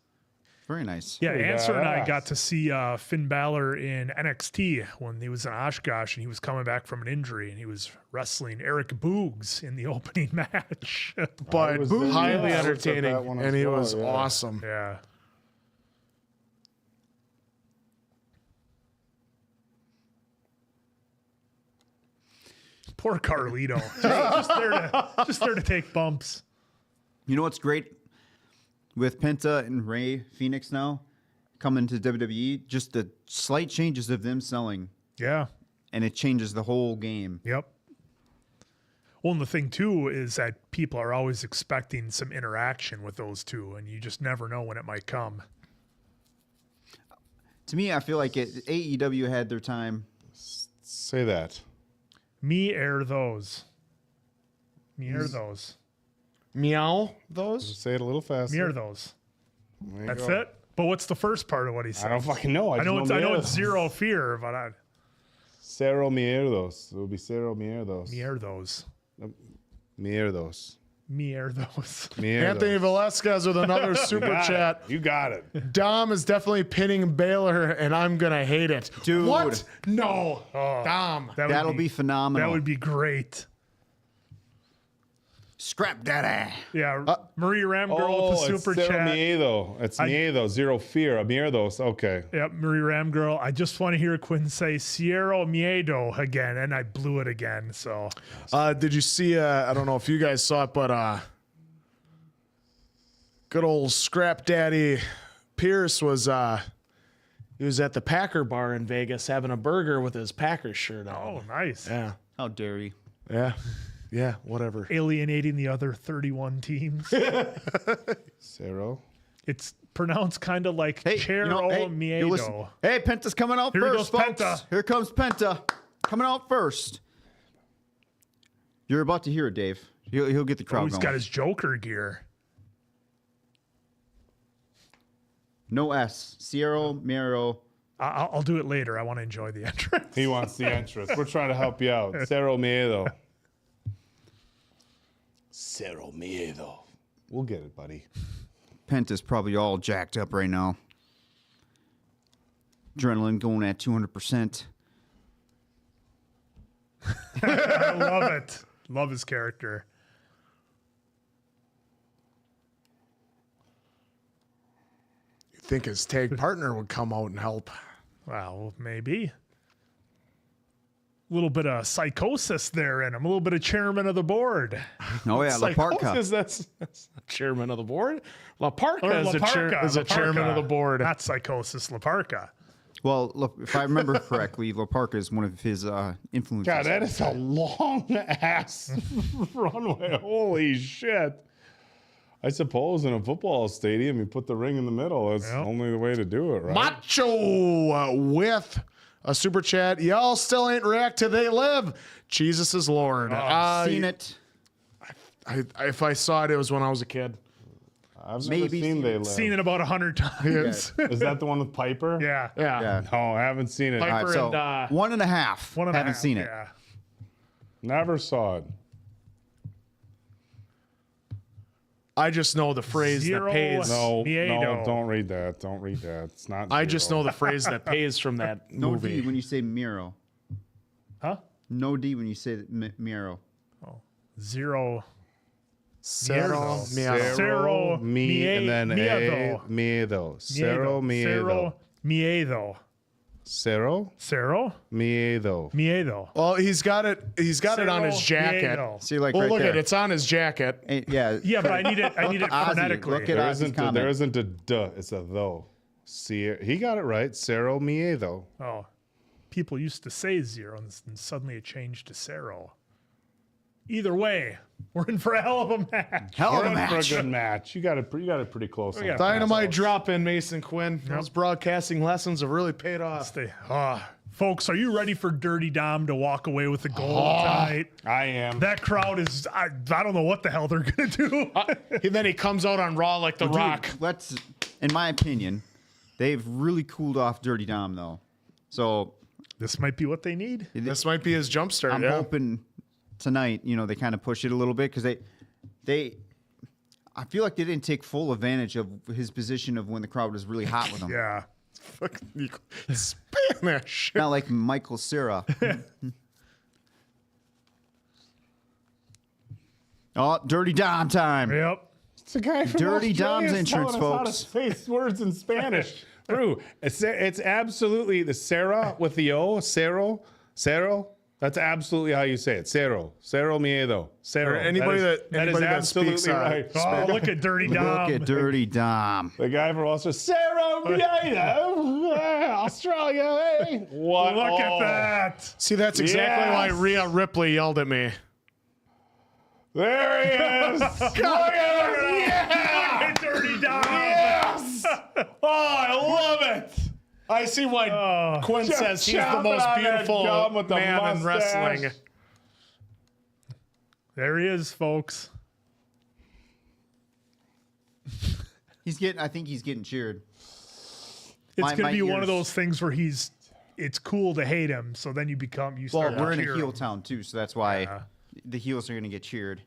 C: Very nice.
D: Yeah, Answer and I
F: badass.
D: got to see Finn Balor in NXT when he was in Oshkosh and he was coming back from an injury and he was wrestling Eric Boogs in the opening match.
E: But
F: was there.
E: highly
F: Yeah, I looked at
E: entertaining,
F: that one as
E: and he
F: well,
E: was
F: yeah.
E: awesome.
D: Yeah. Poor Carlito. Just there to take bumps.
C: You know what's great with Penta and Rey Phoenix now coming to WWE? Just the slight changes of them selling,
D: Yeah.
C: and it changes the whole game.
D: Yep. Well, and the thing too is that people are always expecting some interaction with those two, and you just never know when it might come.
C: To me, I feel like AEW had their time.
F: Say that.
D: Me air those. Me air those.
E: Meow those.
F: Say it a little faster.
D: Me air those.
F: There you
D: That's
F: go.
D: it. But what's the first part of what he said?
F: I don't fucking know.
D: I know
F: just
D: it's zero fear, but I
F: Cero mierdos. It will be cero mierdos.
D: me air those.
F: Mierdos.
D: Me air those.
F: Mierdos.
E: Anthony Velasquez with another super
F: Got it.
E: chat.
F: You got it.
E: Dom is definitely pinning Balor, and I'm gonna hate it.
C: Dude.
E: What? No. Dom.
C: That'll be phenomenal.
D: That would be great.
C: Scrap Daddy.
D: Yeah, Marie Ramgirl with the super
F: it's cero
D: chat.
F: miedo. It's miedo. Zero fear. Mierdos. Okay.
D: Yep, Marie Ramgirl. I just want to hear Quinn say Sierra Miedo again, and I blew it again. So
E: Did you see? I don't know if you guys saw it, but good old Scrap Daddy Pierce was he was at the Packer bar in Vegas having a burger with his Packers shirt on.
D: oh, nice.
E: Yeah,
C: How dare you?
E: yeah, whatever.
D: Alienating the other 31 teams.
F: Cero.
D: It's pronounced kind of like
C: Hey,
D: Chero
C: you know, hey, you listen.
D: Miedo.
C: Hey, Penta's coming out
D: Here
C: first,
D: goes
C: folks.
D: Penta.
C: Here comes Penta. Coming out first. You're about to hear it, Dave. He'll get the crowd
D: Oh, he's
C: going.
D: got his Joker gear.
C: No S. Sierra Miro.
D: I'll do it later. I want to enjoy the entrance.
F: He wants the entrance. We're trying to help you out. Cero miedo. Cero miedo. We'll get it, buddy.
C: Penta's probably all jacked up right now. Adrenaline going at 200%.
D: I love it. Love his character.
E: You think his tag partner would come out and help?
D: Well, maybe. A little bit of psychosis there in him. A little bit of chairman of the board.
C: Oh, yeah, La Parka.
E: Psychosis, that's not chairman of the board. La Parka
D: Or
E: is
D: La Parka,
E: is
D: La
E: a chairman
D: Parka.
E: of the board.
D: Not psychosis, La Parka.
C: Well, look, if I remember correctly, La Parka is one of his influences.
F: God, that is a long ass runway. Holy shit. I suppose in a football stadium, you put the ring in the middle. That's only the way to do it, right?
E: Macho with a super chat. Y'all still ain't react to They Live. Jesus is Lord.
C: Seen it.
E: If I saw it, it was when I was a kid.
F: I've never
C: Maybe
F: seen They Live.
D: Seen it about 100 times.
F: Is that the one with Piper?
D: Yeah.
E: Yeah.
F: No, I haven't seen it.
E: Piper
C: All right, so
E: and,
C: 1.5.
D: One and a
C: Haven't
D: half,
C: seen it.
D: Yeah.
F: Never saw it.
E: I just know the phrase
D: Zero.
E: that pays.
F: No,
D: Miedo.
F: don't read that. Don't read that. It's not.
E: I just
F: zero.
E: know the phrase that pays from that
C: No
E: movie.
C: D when you say Miro.
D: Huh?
C: No D when you say Miro.
D: Zero.
E: Cero
D: Miedo.
E: Miedo.
D: Cero
F: me, and then
D: Miedo.
F: Miedo. Cero Miedo.
D: Miedo.
F: Cero
D: Cero
F: Miedo.
D: Miedo.
E: Well, he's got it. He's got it on his
D: Cero
E: jacket.
D: Miedo.
C: See, like
E: Well,
C: right
E: look
C: there.
E: at it. It's on his jacket.
C: Yeah.
D: Yeah, but I need it
C: Ozzy,
D: phonetically.
C: look at
F: There
C: Ozzy's
F: isn't.
C: comment.
F: There isn't a duh. It's a though. See, he got it right. Cero Miedo.
D: Oh, people used to say zero, and suddenly it changed to Cero. Either way, we're in for a hell of a match.
C: Hell of a
F: For a
C: match.
F: good match. You got it pretty close. on
D: got
F: that.
E: Dynamite drop in, Mason Quinn. Those broadcasting lessons have really paid off.
D: Folks, are you ready for Dirty Dom to walk away with the gold tonight?
F: I am.
D: That crowd is, I don't know what the hell they're going to do.
E: And then he comes out on Raw like The
C: Dude,
E: Rock.
C: let's, in my opinion, they've really cooled off Dirty Dom though. So
D: This might be what they need.
E: This might be his jump start.
C: I'm
E: yeah.
C: hoping tonight, they kind of push it a little bit because I feel like they didn't take full advantage of his position of when the crowd was really hot with him.
D: Yeah.
E: Fucking Spanish.
C: Not like Michael Cera. Oh, Dirty Dom time.
D: Yep.
F: It's a guy from
C: Dirty
F: Australia
C: Dom's entrance,
F: telling us how to
C: folks.
F: say words in Spanish. Brew. It's absolutely the Sarah with the O. Cero. That's absolutely how you say it. Cero Miedo. Cero.
E: Or anybody that
F: is
E: anybody that
F: absolutely
E: speaks
F: right.
D: Oh, look at Dirty Dom.
C: Look at Dirty Dom.
F: The guy from Australia. Cero Miedo. Australia. Eh? What?
D: Look at
F: Oh,
D: that.
E: See, that's exactly why
F: Yes.
E: Rhea Ripley yelled at me.
F: There he is. Look at him. Yeah.
D: Look at Dirty Dom.
F: Yes. Oh, I love it.
E: I see why Quinn
F: Just
E: says he's the
F: chomping
E: most
F: on that
E: beautiful
F: gum with the
E: man in
F: mustache.
E: wrestling.
D: There he is, folks.
C: I think he's getting cheered.
D: It's
C: My-
D: going
C: my
D: to be one of
C: ears.
D: those things where it's cool to hate him, so then you
C: Well,
D: start
C: we're in
D: to
C: a
D: cheer
C: heel
D: him.
C: town too, so that's why
D: Yeah.
C: the heels are going to get cheered.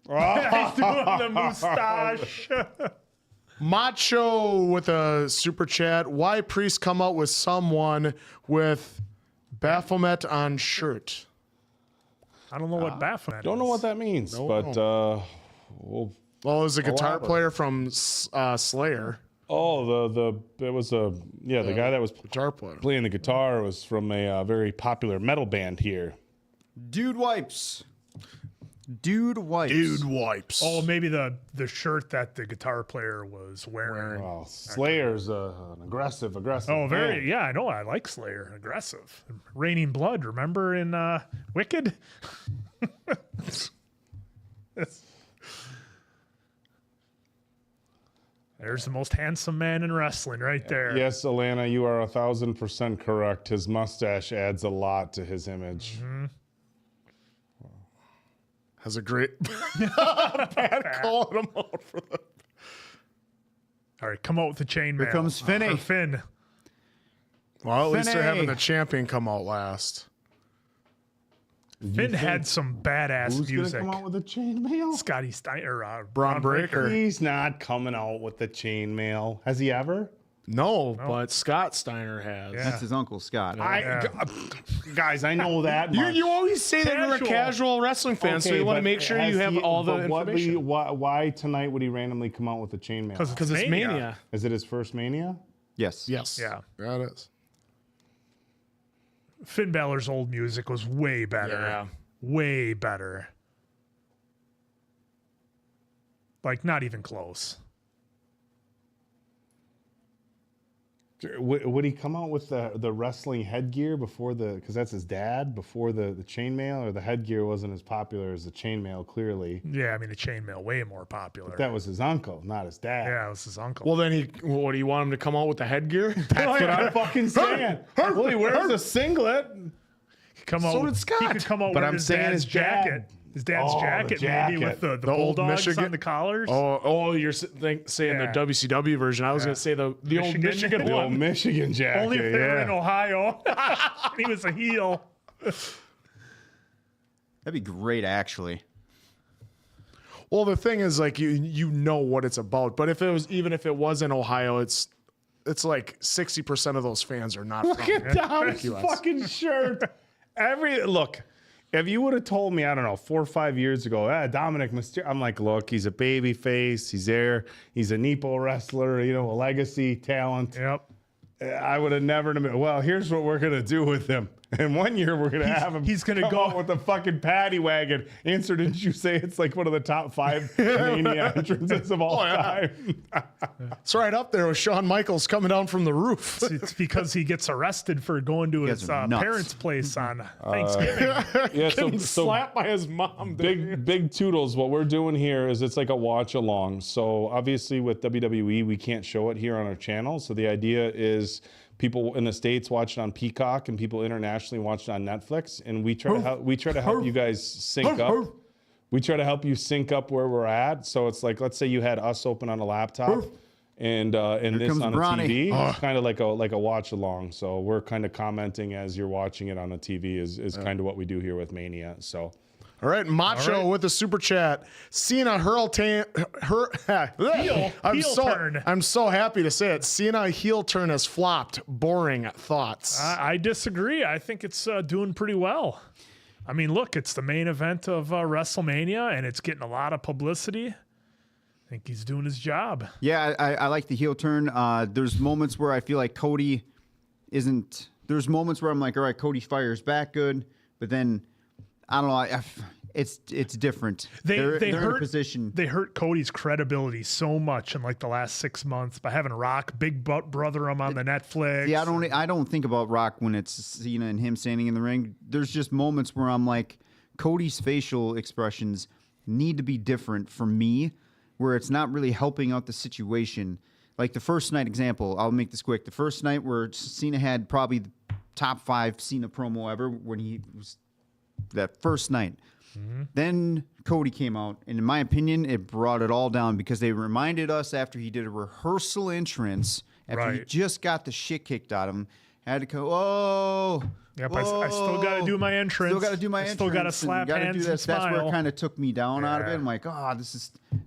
D: He's doing the mustache.
E: Macho with a super chat. Why Priest come out with someone with Baphomet on shirt?
D: I don't know what Baphomet
F: Don't know
D: is.
F: what that means, but we'll.
E: Well, it was a guitar
F: Elaborate.
E: player from Slayer.
F: Oh, the guy that was
E: Guitar player.
F: playing the guitar was from a very popular metal band here.
C: Dude wipes. Dude wipes.
E: Dude wipes.
D: Oh, maybe the shirt that the guitar player was wearing.
F: Well, Slayer's an aggressive.
D: Oh, very.
F: man.
D: Yeah, I know. I like Slayer. Aggressive. Raining Blood. Remember in Wicked? There's the most handsome man in wrestling right there.
F: Yes, Alana, you are 1,000% correct. His mustache adds a lot to his image.
D: Mm-hmm.
E: Has a great bad calling him out for the.
D: All right, come out with the chainmail.
C: Here comes Finney.
D: Or Finn.
E: Well, at least they're
C: Finney.
E: having the champion come out last.
D: Finn had some badass
F: Who's
D: music.
F: gonna come out with a chainmail?
D: Scotty Steiner,
E: Braun Breaker.
F: He's not coming out with the chainmail. Has he ever?
E: No, but Scott Steiner has.
D: Yeah.
C: That's his uncle Scott.
F: Guys, I know that. Much.
E: You always say that you're a
D: Casual.
E: casual wrestling fan, so you want to
F: but
E: make sure
F: has
E: you have
F: he-
E: all the
F: but what
E: information.
F: why tonight would he randomly come out with the chainmail?
E: Because it's Mania.
F: Is it his first Mania?
C: Yes.
E: Yes.
D: Yeah.
E: Yeah, it is.
D: Finn Balor's old music was way better.
E: Yeah.
D: Way better. Like, not even close.
F: Would he come out with the wrestling headgear before because that's his dad, before the chainmail, or the headgear wasn't as popular as the chainmail, clearly?
D: Yeah, I mean, the chainmail, way more popular.
F: That was his uncle, not his dad.
D: Yeah, it was his uncle.
E: Well, then what do you want him to come out with the headgear?
F: That's what I'm fucking saying. Well, he wears a singlet.
D: Come out,
E: So did Scott.
D: He could come out
F: But
D: wearing
F: I'm
D: his
F: saying
D: dad's
F: his dad.
D: jacket. His dad's
F: Oh, the
D: jacket, maybe, with
F: jacket.
D: the
E: old
D: bulldogs
E: Michigan-
D: on the collars.
E: Oh, you're saying
D: Yeah.
E: the WCW version. I was going to say the old Michigan
F: The
E: one.
F: old Michigan jacket.
D: Only if they were in
F: yeah.
D: Ohio. He was a heel.
C: That'd be great, actually.
E: Well, the thing is, like, you know what it's about. But if it was in Ohio, it's like 60% of those fans are not.
F: Look
E: from
F: at Dom's fucking shirt. Look, if you would have told me, I don't know, 4 or 5 years ago, Dominik Mysterio, I'm like, look, he's a baby face. He's there. He's a Nepo wrestler, a legacy talent.
D: Yep.
F: I would have never admitted, well, here's what we're going to do with him. And 1 year we're going to have him
D: he's gonna
F: come
D: go-
F: out with the fucking paddy wagon. Answer, didn't you say it's like one of the top 5 Mania entrances of all time?
E: It's right up there with Shawn Michaels coming down from the roof.
D: It's because he gets arrested for going to his
C: guys are nuts.
D: parents' place on Thanksgiving.
F: Yeah,
E: Getting slapped by his mom.
F: Big toodles. What we're doing here is it's like a watch along. So obviously with WWE, we can't show it here on our channel. So the idea is people in the States watch it on Peacock and people internationally watch it on Netflix. And we try to help you guys sync up. We try to help you sync up where we're at. So it's like, let's say you had us open on a laptop and this
C: comes
F: on a
C: Bronny.
F: TV. It's kind of like a watch along. So we're kind of commenting as you're watching it on the TV is kind of what we do here with Mania. So.
E: All right, Macho with the super chat. Cena
D: Heel turn.
E: I'm so happy to say it. Cena heel turn has flopped. Boring thoughts.
D: I disagree. I think it's doing pretty well. I mean, look, it's the main event of WrestleMania, and it's getting a lot of publicity. I think he's doing his job.
C: Yeah, I like the heel turn. There's moments where I feel like Cody isn't. There's moments where I'm like, all right, Cody fires back good, but then I don't know. It's different. They're in a position.
D: They hurt Cody's credibility so much in like the last 6 months by having Rock big brother him on the Netflix.
C: Yeah, I don't think about Rock when it's Cena and him standing in the ring. There's just moments where I'm like, Cody's facial expressions need to be different for me, where it's not really helping out the situation. Like the first night example, I'll make this quick. The first night where Cena had probably the top 5 Cena promo ever when he was that first night. Then Cody came out, and in my opinion, it brought it all down because they reminded us after he did a rehearsal entrance, after he just got the shit kicked out of him, had to go, oh.
D: Yep, I still got to do my entrance.
C: Still got to do my entrance.
D: Still got to slap hands and smile.
C: That's where it kind of took me down out of it. I'm like,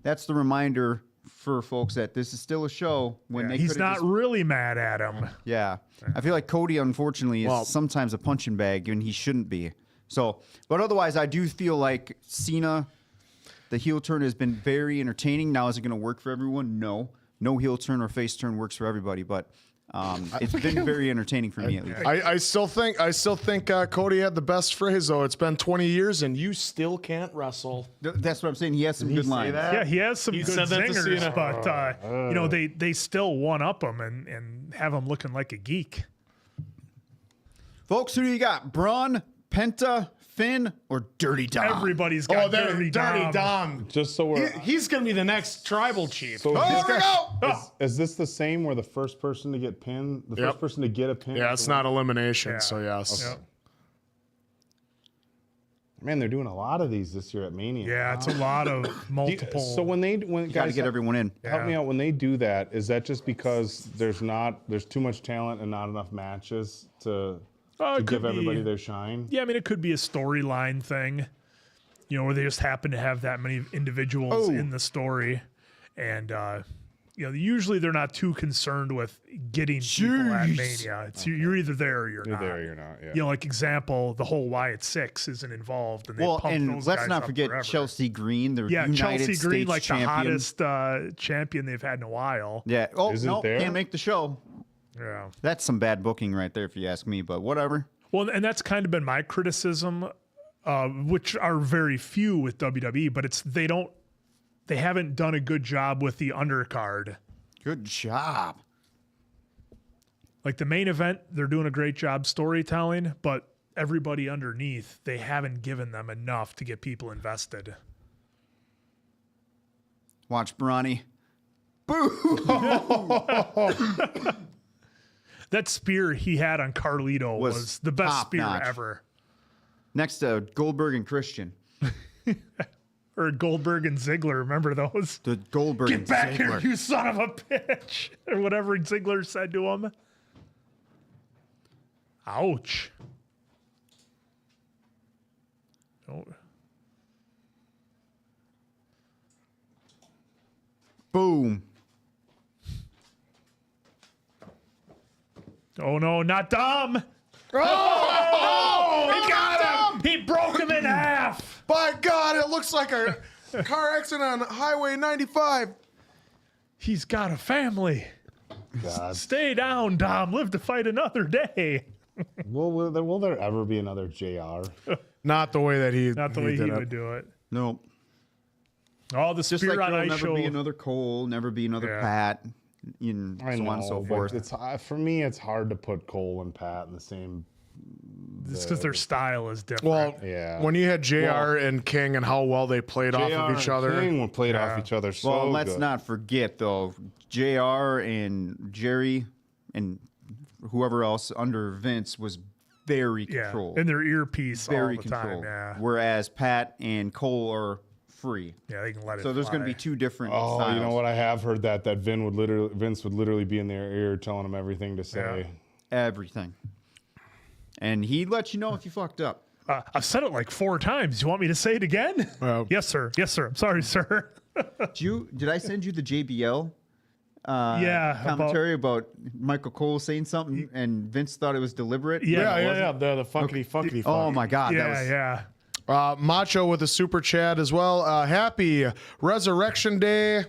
C: that's the reminder for folks that this is still a show. When they
D: he's not really mad at him.
C: Yeah. I feel like Cody, unfortunately, is sometimes a punching bag, and he shouldn't be. So, but otherwise, I do feel like Cena, the heel turn has been very entertaining. Now, is it going to work for everyone? No. No heel turn or face turn works for everybody, but it's been very entertaining for me at least.
E: I still think Cody had the best phrase though. It's been 20 years and you still can't wrestle.
C: That's what I'm saying. He has some good lines.
D: Yeah, he has some good
E: said that to
D: zingers,
E: Cena.
D: but they still one up him and have him looking like a geek.
C: Folks, who do you got? Bron, Penta, Finn, or Dirty Dom?
D: Everybody's got Dirty Dom.
F: Just so we're
E: He's going to be the next tribal chief.
F: So
C: Oh, there we go.
F: is this the same where the first person to get pinned, first person to get a pin?
E: Yeah, it's not elimination,
D: Yeah.
E: so yes.
D: Yep.
F: Man, they're doing a lot of these this year at Mania.
D: Yeah, it's a lot of multiple.
F: So when
C: Got to
F: guys
C: get everyone in.
F: help me out, when they do that, is that just because there's too much talent and not enough matches to
D: it
F: give
D: could
F: everybody
D: be-
F: their shine?
D: Yeah, I mean, it could be a storyline thing, where they just happen to have that many individuals in the story. And, usually they're not too concerned with getting people at Mania. It's you're either there or you're not.
F: There, you're not. Yeah.
D: Like example, the whole Wyatt Six isn't involved. And they
C: Well,
D: pump
C: and
D: those
C: let's
D: guys
C: not
D: up
C: forget
D: forever.
C: Chelsea Green, the
D: Yeah,
C: United
D: Chelsea
C: States
D: Green, like
C: champion.
D: the hottest champion they've had in a while.
C: Yeah. Oh,
F: Is it
C: no,
F: there?
C: can't make the show.
D: Yeah.
C: That's some bad booking right there, if you ask me, but whatever.
D: Well, and that's kind of been my criticism, which are very few with WWE, but they haven't done a good job with the undercard.
C: Good job.
D: Like the main event, they're doing a great job storytelling, but everybody underneath, they haven't given them enough to get people invested.
C: Watch Bronny. Boo!
D: That spear he had on Carlito was the best spear
C: top-notch.
D: ever.
C: Next to Goldberg and Christian.
D: Or Goldberg and Ziggler. Remember those?
C: The Goldberg
D: Get
C: and
D: back
C: Ziggler.
D: here, you son of a bitch. Or whatever Ziggler said to him. Ouch. Oh.
C: Boom.
D: Oh no, not Dom. Oh, he got him. He broke him in half.
E: By God, it looks like a car accident on Highway 95.
D: He's got a family.
F: God.
D: Stay down, Dom. Live to fight another day.
F: Will there ever be another JR?
E: Not the way that he
D: Not the way he
E: did it.
D: would do it.
C: Nope.
D: Oh, the
C: Just
D: Spear
C: like
D: on
C: there'll
D: Ice
C: never
D: show.
C: be another Cole, never be another
D: Yeah.
C: Pat, and
F: I
C: so
F: know,
C: on and so
F: but
C: forth.
F: it's for me. It's hard to put Cole and Pat in the same.
D: It's because their style is different.
E: Well,
F: Yeah.
E: when you had JR
F: Well-
E: and King and how well they played off of each other.
F: King played off each other so
C: Well, let's
F: good.
C: not forget though, JR and Jerry and whoever else under Vince was very
D: yeah,
C: controlled.
D: and their earpiece
C: very
D: all the
C: controlled.
D: time. Yeah,
C: Whereas Pat and Cole are free.
D: yeah, they can let it.
C: So there's going to
D: fly.
C: be two different
F: Oh,
C: styles.
F: you know what? I have heard that Vince would literally be in their ear telling them everything to say.
C: Everything. And he'd let you know if you fucked up.
D: I've said it like 4 times. You want me to say it again? Yes, sir. Yes, sir. I'm sorry, sir.
C: Did I send you the JBL
D: Yeah,
C: commentary about Michael Cole saying something and Vince thought it was deliberate?
D: Yeah,
E: Yeah. The fuckity fuck.
C: Oh my God. that
D: Yeah,
C: was,
D: yeah.
E: Macho with a super chat as well. Happy Resurrection Day.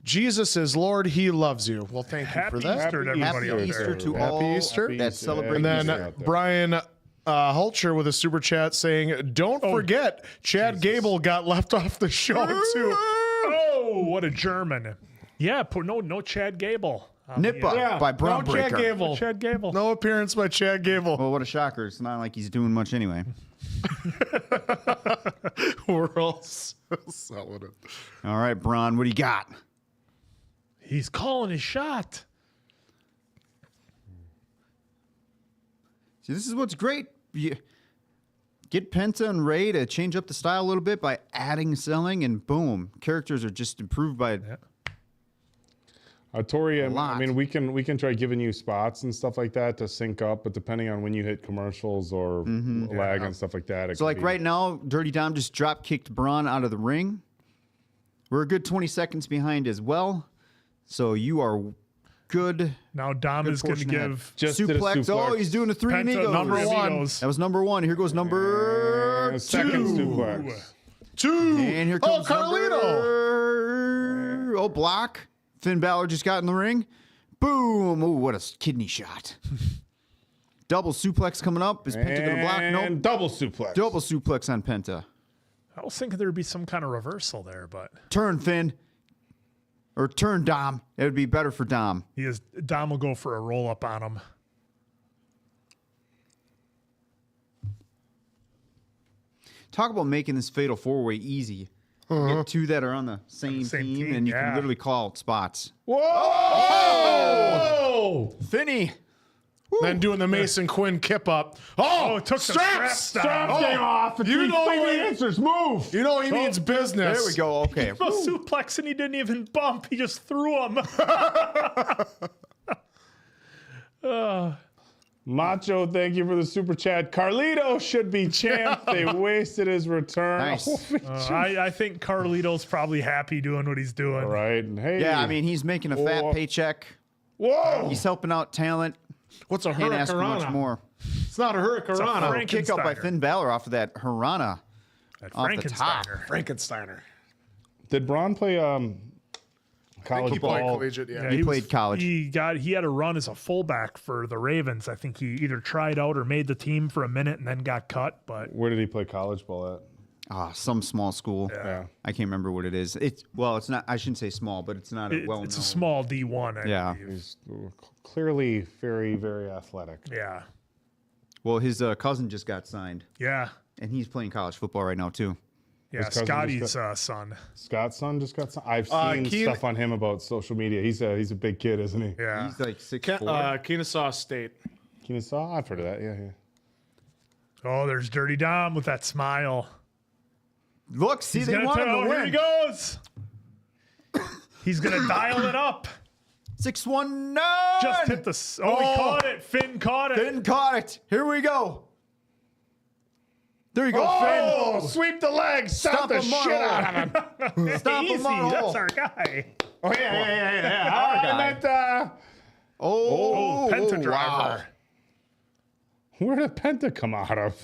E: Jesus is Lord. He loves you. Well, thank you
D: Happy
E: for that.
D: Easter to everybody
C: Happy
D: out
C: Easter
D: there.
C: to
E: Happy
C: all
E: Easter.
C: that celebrate
E: And then
C: Easter.
F: out there.
E: Brian Hulcher with a super chat saying, "Don't forget, Chad Gable got left off the show too."
D: Oh, what a German. Yeah, no Chad Gable.
C: Nippa by Braun
E: no Chad
C: Breaker.
E: Gable.
D: Chad Gable.
E: No appearance by Chad Gable.
C: Well, what a shocker. It's not like he's doing much anyway.
E: We're all selling it.
C: All right, Braun, what do you got?
D: He's calling his shot.
C: See, this is what's great. You get Penta and Rey to change up the style a little bit by adding selling, and boom, characters are just improved by.
F: Tori, I
C: lot.
F: mean, we can try giving you spots and stuff like that to sync up, but depending on when you hit commercials or lag and stuff like that, it
C: So,
F: could
C: like
F: be-
C: right now, Dirty Dom just drop kicked Braun out of the ring. We're a good 20 seconds behind as well. So you are good.
D: Now Dom is going to
C: portion ahead.
D: give
F: Just did a
C: suplex. Oh,
F: suplex.
C: he's doing a three
D: Penta
C: amigos.
D: number one.
C: That was number one. Here goes number
F: second
C: two.
F: suplex.
C: And here comes
E: Carlito.
C: number... Oh, block. Finn Balor just got in the ring. Boom. Oh, what a kidney shot. Double suplex coming up. Is Penta going to block?
F: And
C: Nope.
F: double suplex.
C: Double suplex on Penta.
D: I was thinking there'd be some kind of reversal there, but
C: Turn, Finn. Or turn, Dom. It would be better for Dom.
D: Dom will go for a roll up on him.
C: Talk about making this fatal four-way easy. Get two that are on the same,
D: Same
C: team,
D: team,
C: and you
D: yeah.
C: can literally call out spots.
F: Whoa!
C: Finny.
E: Then doing the Mason Quinn kip up. Oh,
D: took the straps down.
F: Strap game off.
E: You know he needs,
F: answers. Move.
E: you know he needs business.
C: There we go. Okay.
D: A suplex and he didn't even bump. He just threw him.
F: Macho, thank you for the super chat. Carlito should be champ. They wasted his return.
C: Nice.
D: I think Carlito's probably happy doing what he's doing.
F: All right. And hey.
C: Yeah, I mean, he's making a fat
F: Whoa.
C: paycheck.
F: Whoa.
C: He's helping out talent.
E: What's a
C: Can't ask for much
E: hurricanrana?
C: more.
E: It's not a hurricanrana.
D: Frank-
C: Kick out by
D: Frankensteiner.
C: Finn Balor off of that Harana.
D: That
C: Off the top.
D: Frankensteiner.
E: Frankensteiner.
F: Did Braun play college
E: He played
F: ball?
E: collegiate, yeah.
D: Yeah,
C: He
D: was-
C: played college.
D: He had a run as a fullback for the Ravens. I think he either tried out or made the team for a minute and then got cut. But
F: Where did he play college ball at?
C: Some small school.
F: Yeah.
C: I can't remember what it is. It's not. I shouldn't say small, but it's not a well-known.
D: it's a small D1. I
C: Yeah.
D: believe.
F: He's clearly very, very athletic.
D: Yeah.
C: Well, his cousin just got signed,
D: Yeah.
C: and he's playing college football right now too.
D: Yeah.
F: cousin
D: Scotty's
F: just
D: son.
F: Scott's son just got. I've seen stuff on him about social media. He's a big kid, isn't he?
D: Yeah.
C: He's like 6'4".
E: Kennesaw State.
F: Kennesaw. I've heard of that. Yeah, yeah.
D: Oh, there's Dirty Dom with that smile.
C: Look, see,
D: He's
C: they
D: gonna
C: want him to
D: Here he
C: win.
D: goes. He's going to dial it up.
C: 619.
D: Just hit the... he caught it. Finn caught it.
C: Finn caught it. Here we go. There you go,
E: Oh, sweep the legs. Stop the
C: him,
E: shit out of him.
C: Stop
D: Easy.
C: him on
D: That's
C: hole.
D: our guy.
F: Oh yeah.
C: Our guy. Oh,
D: Penta
C: wow.
D: driver.
F: Where did Penta come out of?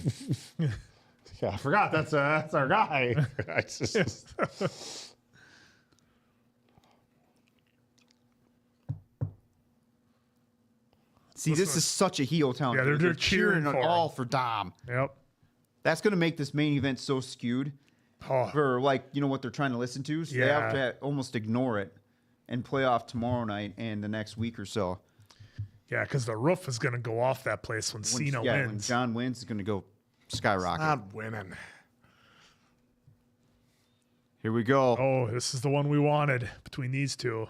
F: Yeah, I forgot. That's our guy. I just,
C: See, this is such a heel town.
D: Yeah, they're cheering for him.
C: all for Dom.
D: Yep.
C: That's going to make this main event so skewed
D: Oh,
C: for, like, you know, what they're trying to listen to. So they have to almost ignore it and play off tomorrow night and the next week or so.
D: yeah, because the roof is going to go off that place when Cena
C: When
D: wins.
C: John wins, it's going to go skyrocket.
E: Not winning.
C: Here we go.
D: Oh, this is the one we wanted between these two.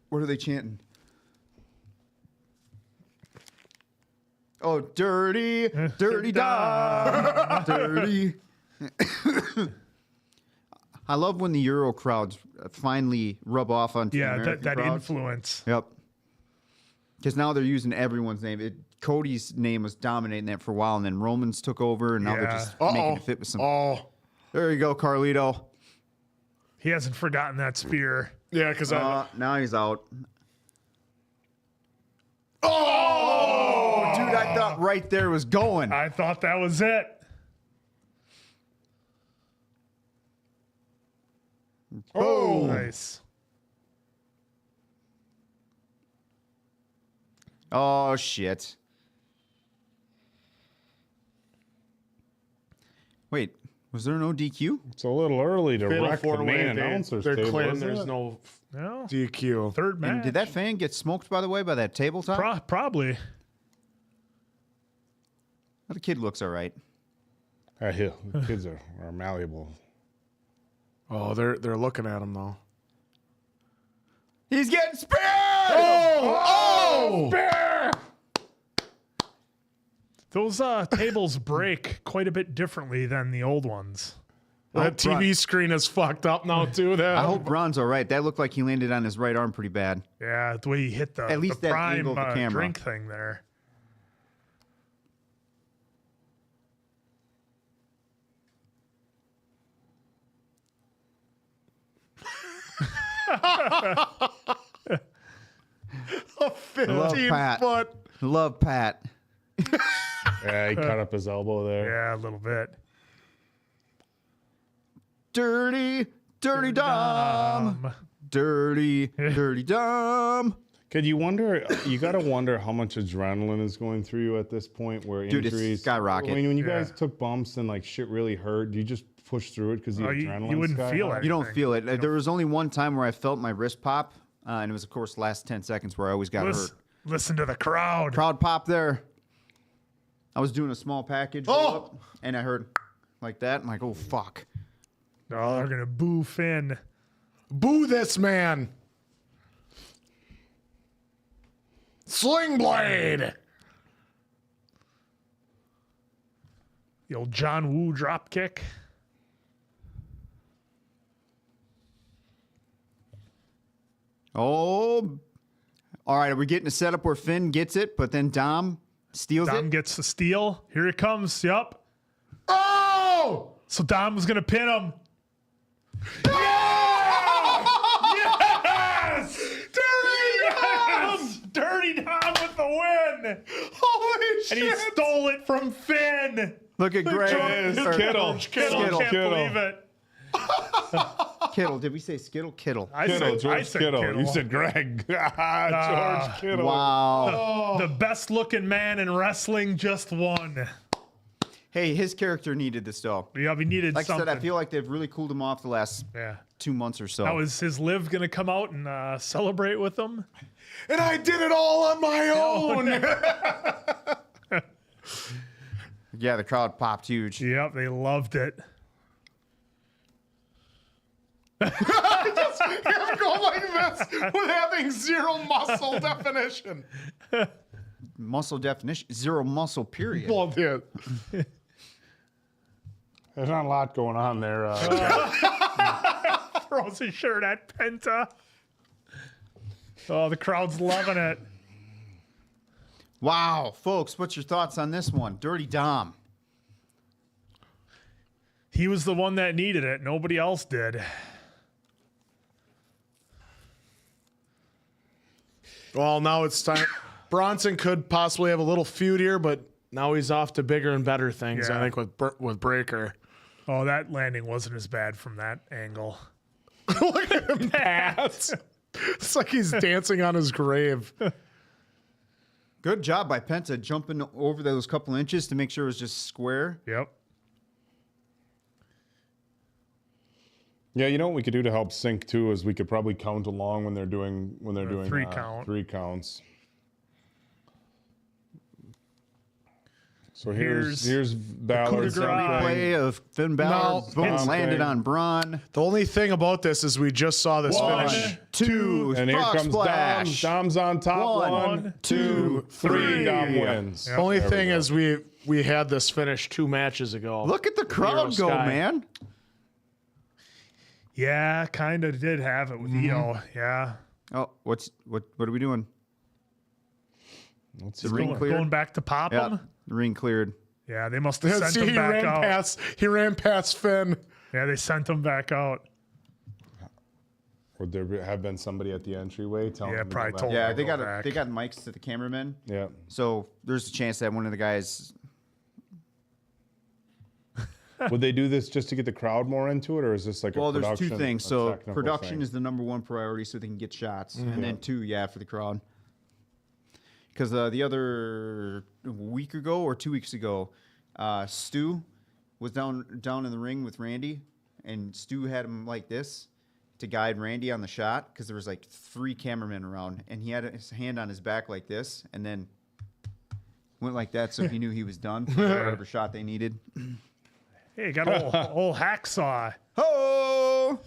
C: What are they chanting? Oh, dirty, dirty Dom, dirty. I love when the Euro crowds finally rub off onto the
D: Yeah,
C: American
D: that
C: crowds.
D: influence.
C: Yep. Because now they're using everyone's name. Cody's name was dominating that for a while, and then Roman's took over, and now they're
D: Yeah.
C: just making it fit with some.
E: Oh,
C: There you go, Carlito.
D: He hasn't forgotten that spear.
E: yeah, because
C: Now he's out. Oh, dude, I thought right there was going.
D: I thought that was it.
C: Oh,
D: Nice.
C: oh shit. Wait, was there no DQ?
F: it's a little early to
E: Fatal
F: wreck the
E: four-way,
F: main
E: they-
F: announcers
E: they're
F: table.
E: claiming
F: isn't
E: there's
F: it?
E: no
D: No.
E: DQ.
D: Third match.
C: And did that fan get smoked, by the way, by that tabletop?
D: Probably.
C: The kid looks all right.
F: The kids are malleable.
E: Oh, they're looking at him though.
C: He's getting speared!
E: Oh!
D: Those tables break quite a bit differently than the old ones.
E: That TV screen is fucked up now too.
C: I hope Bron's all right. That looked like he landed on his right arm pretty bad.
D: Yeah, the way he hit
C: At least
D: the
C: that
D: prime
C: angle of the camera.
D: drink thing there.
C: Love
E: 15
C: Pat.
E: foot.
C: Love Pat.
F: Yeah, he cut up his elbow there.
D: Yeah, a little bit.
C: Dirty, dirty Dom. Dirty, dirty Dom.
F: Could you wonder? You got to wonder how much adrenaline is going through you at this point, where
C: Dude, it's
F: injuries
C: skyrocket.
F: I mean, when you guys
D: Yeah.
F: took bumps and like shit really hurt, do you just push through it because the
D: Oh, you
F: adrenaline?
D: wouldn't feel it.
C: You don't feel it. There was only one time where I felt my wrist pop, and it was, of course, last 10 seconds where I always got hurt.
D: Listen to the crowd.
C: Crowd pop there. I was doing a small package, roll-up, and I heard like that. I'm like, oh, fuck.
D: Oh, they're going to boo Finn.
E: Boo this man. Sling blade.
D: The old John Woo drop kick.
C: Oh, all right. Are we getting a setup where Finn gets it, but then Dom steals
D: Dom
C: it?
D: gets the steal. Here it comes. Yup.
E: Oh!
D: So Dom was going to pin him. Yes! Dirty Dom with the win.
E: Holy
D: And he stole it from Finn.
C: Look at Greg. Or-
F: Kittle.
D: Kittle. Can't believe it.
C: Kittle. Did we say Skittle? Kittle.
D: I
F: Kittle,
D: said, I
F: George
D: said
F: Kittle. You said Greg. George Kittle.
C: Wow.
D: The best looking man in wrestling just won.
C: Hey, his character needed this, though.
D: Yeah, we needed
C: Like
D: something.
C: I said, I feel like they've really cooled him off the last
D: yeah.
C: 2 months or so.
D: Now, is his live going to come out and celebrate with him?
E: And I did it all on my own.
C: Yeah, the crowd popped huge.
D: Yep, they loved it.
E: Go like this with having zero muscle definition.
C: muscle definition, zero muscle period.
E: Well, yeah.
F: There's not a lot going on there.
D: Throws his shirt at Penta. Oh, the crowd's loving it.
C: Wow, folks, what's your thoughts on this one? Dirty Dom.
D: He was the one that needed it. Nobody else did.
E: Well, now it's time. Bronson could possibly have a little feud here, but now he's off to bigger and better things,
D: Yeah.
E: I think, with Breaker.
D: Oh, that landing wasn't as bad from that angle.
E: Look at him pass. It's like he's dancing on his grave.
C: Good job by Penta jumping over those couple inches to make sure it was just square.
D: Yep.
F: Yeah, you know what we could do to help sync too is we could probably count along when they're doing
D: three count.
F: 3 counts. So here's Balor.
D: de grace.
C: Replay of Finn Balor.
E: No,
C: Boom,
F: it's
C: landed
F: great.
C: on Braun.
E: The only thing about this is we just saw this
D: One,
E: finish.
C: 2,
F: And here
C: frog
F: comes
C: splash.
F: Dom. Dom's on top.
C: 1,
F: 2, 3. Dom wins.
D: Yep.
E: Only
F: There we
E: thing
F: go.
E: is we had this finish 2 matches ago.
C: Look at the crowd go,
E: Sky.
C: man.
D: Yeah, kind of did have it with EO. Yeah.
C: Oh, what are we doing?
F: Let's
C: The
F: see.
C: ring cleared.
D: Going back to pop
C: Yeah,
D: him.
C: the ring cleared.
D: Yeah, they must have sent
E: See,
D: him
E: he
D: back
E: ran
D: out.
E: past Finn.
D: Yeah, they sent him back out.
F: Would there have been somebody at the entryway telling
D: Yeah,
F: them to
D: probably
F: go
D: told
F: back?
C: Yeah,
D: I'll
C: they
D: go
C: got
D: back.
C: they got mics to the cameramen.
F: Yeah.
C: So there's a chance that one of the guys.
F: Would they do this just to get the crowd more into it, or is this like
C: Well,
F: a
C: there's
F: production?
C: 2 things.
F: a
C: So
F: technical
C: production
F: thing?
C: is the number 1 priority, so they can get shots, and then 2, for the crowd. Because the other week ago or 2 weeks ago, Stu was down in the ring with Randy, and Stu had him like this to guide Randy on the shot because there was like 3 cameramen around, and he had his hand on his back like this, and then went like that, so he knew he was done for whatever shot they needed.
D: Hey, got old Hacksaw.
C: Oh!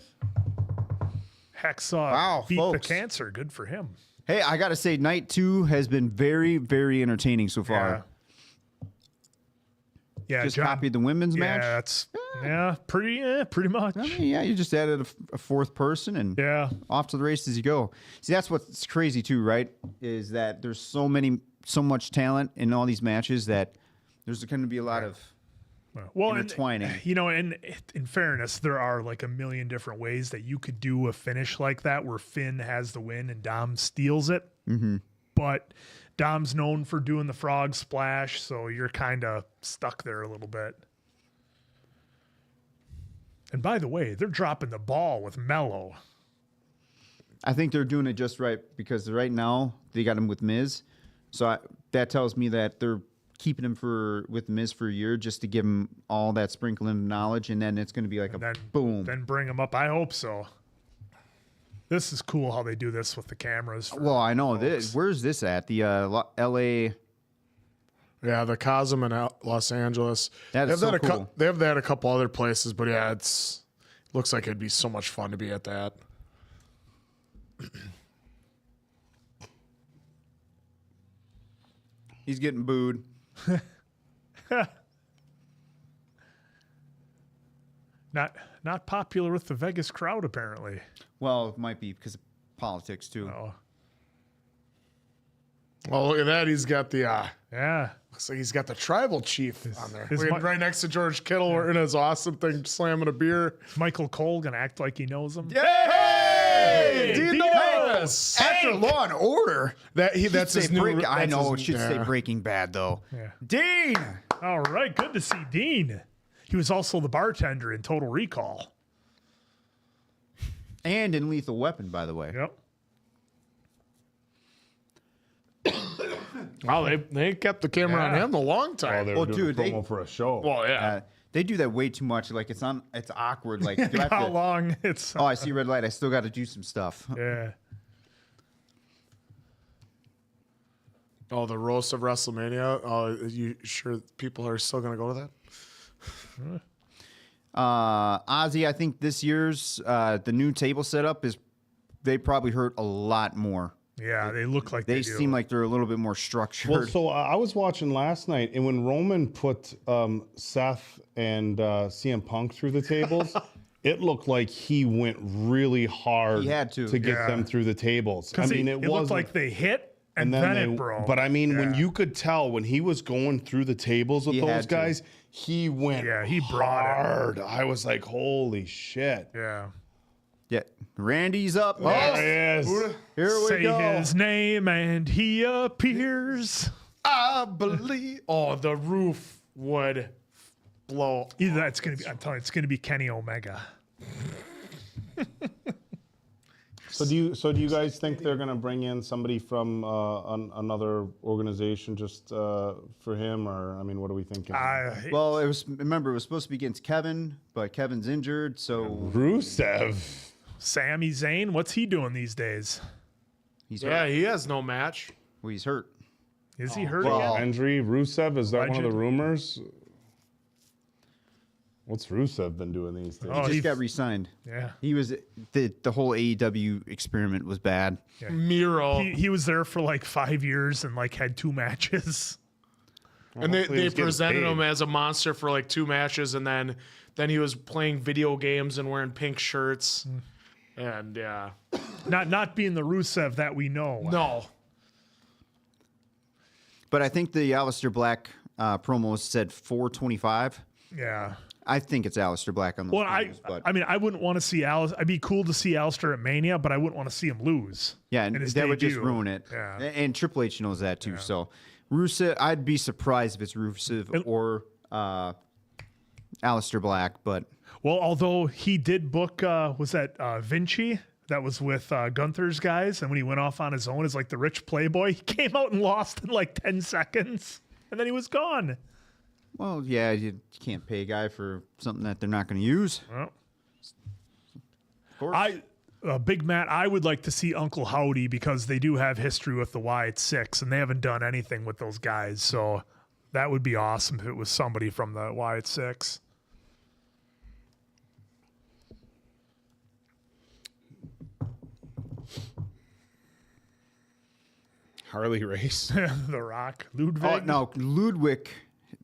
D: Hacksaw
C: Wow,
D: beat
C: folks.
D: the cancer. Good for him.
C: Hey, I gotta say, night 2 has been very, very entertaining so far.
D: Yeah,
C: Just
D: John,
C: copied the women's
D: yeah,
C: match.
D: that's pretty much.
C: I mean, yeah, you just added a 4th person and
D: Yeah.
C: off to the races you go. See, that's what's crazy too, right? Is that there's so much talent in all these matches that there's going to be a lot of
D: Well,
C: intertwining.
D: And in fairness, there are like a million different ways that you could do a finish like that where Finn has the win and Dom steals it. Mm-hmm. But Dom's known for doing the frog splash, so you're kind of stuck there a little bit. And by the way, they're dropping the ball with Mello.
C: I think they're doing it just right because right now they got him with Miz, so that tells me that they're keeping him with Miz for a year just to give him all that sprinkling of knowledge, and then it's going to be like a
D: Then
C: boom.
D: Then bring him up. I hope so. This is cool how they do this with the cameras.
C: Well, I know this. Where's this at? The L.A.
E: Yeah, the Cosm in Los Angeles.
C: That is
E: they have
C: so
E: that
C: cool.
E: they have that a couple other places, but yeah, looks like it'd be so much fun to be at that.
C: He's getting booed.
D: Not popular with the Vegas crowd, apparently.
C: Well, it might be because of politics too.
D: Oh,
E: Oh, look at that! He's got the
D: yeah.
E: looks like he's got the tribal chief on there,
D: his
E: right next to George Kittle, wearing his awesome thing, slamming a beer.
D: Is Michael Cole gonna act like he knows him?
E: Hey, Dean
C: Dean
E: Norris!
C: After Law and Order,
E: That's his new.
C: I
E: that's
C: know
E: his-
C: it should say
E: yeah.
C: Breaking Bad though.
D: Yeah.
C: Dean.
D: All right, good to see Dean. He was also the bartender in Total Recall.
C: And in Lethal Weapon, by the way.
D: Yep.
E: Wow, they kept the camera on
D: Yeah.
E: him a long
F: Oh,
E: time.
F: they
C: Well,
F: were doing
C: dude,
F: a promo for a show.
E: Well, yeah.
C: They do that way too much. Like it's awkward. Like do I have
D: How
C: to,
D: long it's
C: oh, I see red light. I still got to do some stuff.
D: yeah.
E: Oh, the roast of WrestleMania. Oh, you sure people are still gonna go to that?
C: Ozzy, I think this year's the new table setup is they probably hurt a lot more
D: Yeah, they look like
C: They
D: do.
C: seem like they're a little bit more structured.
F: Well, so I was watching last night, and when Roman put Seth and CM Punk through the tables, it looked like he went really hard
C: He had to.
F: get them through the tables. I
D: 'Cause
F: mean,
D: it looked
F: wasn't
D: like they hit and then it broke.
F: But I mean, when
D: Yeah.
F: you could tell when he was going through the tables with
C: He
F: those
C: had to.
F: guys, he went
D: he brought it.
F: hard. I was like, holy shit.
D: Yeah.
C: Yeah, Randy's up.
F: There he is.
C: Here we
D: Say
C: go.
D: his name and he appears.
E: I believe. Oh, the roof would blow.
D: Either that's gonna be. I'm telling you, it's gonna be Kenny Omega.
F: So do you guys think they're gonna bring in somebody from another organization just for him, or I mean, what are we thinking?
C: Well, it was supposed to be against Kevin, but Kevin's injured, so
F: Rusev.
D: Sami Zayn, what's he doing these days?
C: he's
E: Yeah,
C: hurt.
E: he has no match.
C: Well, he's hurt.
D: Is he hurt
C: well,
D: again?
F: Hendry, Rusev, is that one of the
D: Legend.
F: rumors? What's Rusev been doing these days?
D: Oh,
C: He
D: he-
C: just got re-signed.
D: Yeah.
C: He was the whole AEW experiment was bad.
E: Miro.
D: He was there for like 5 years and like had 2 matches.
E: And they
F: Hopefully he's getting
E: presented
F: paid.
E: him as a monster for like 2 matches, and then he was playing video games and wearing pink shirts. And yeah,
D: Not being the Rusev that we know.
E: no,
C: But I think the Aleister Black promo said 425.
D: Yeah.
C: I think it's Aleister Black on the
D: Well,
C: promos, but
D: I mean, I wouldn't want to see Alistair. I'd be cool to see Alistair at Mania, but I wouldn't want to see him lose.
C: yeah, and
D: in his
C: that would just
D: debut.
C: ruin it.
D: Yeah.
C: And Triple H knows that too. So Rusev, I'd be surprised if it's Rusev or Aleister Black, but
D: Well, although he did book, was that Vinci? That was with Gunther's guys, and when he went off on his own as like the rich playboy, he came out and lost in like 10 seconds, and then he was gone.
C: well, yeah, you can't pay a guy for something that they're not going to use.
D: Well,
C: Of course.
D: Big Matt, I would like to see Uncle Howdy because they do have history with the Wyatt Six, and they haven't done anything with those guys. So that would be awesome if it was somebody from the Wyatt Six.
F: Harley Race.
D: The Rock, Ludwig.
C: Oh no, Ludwig.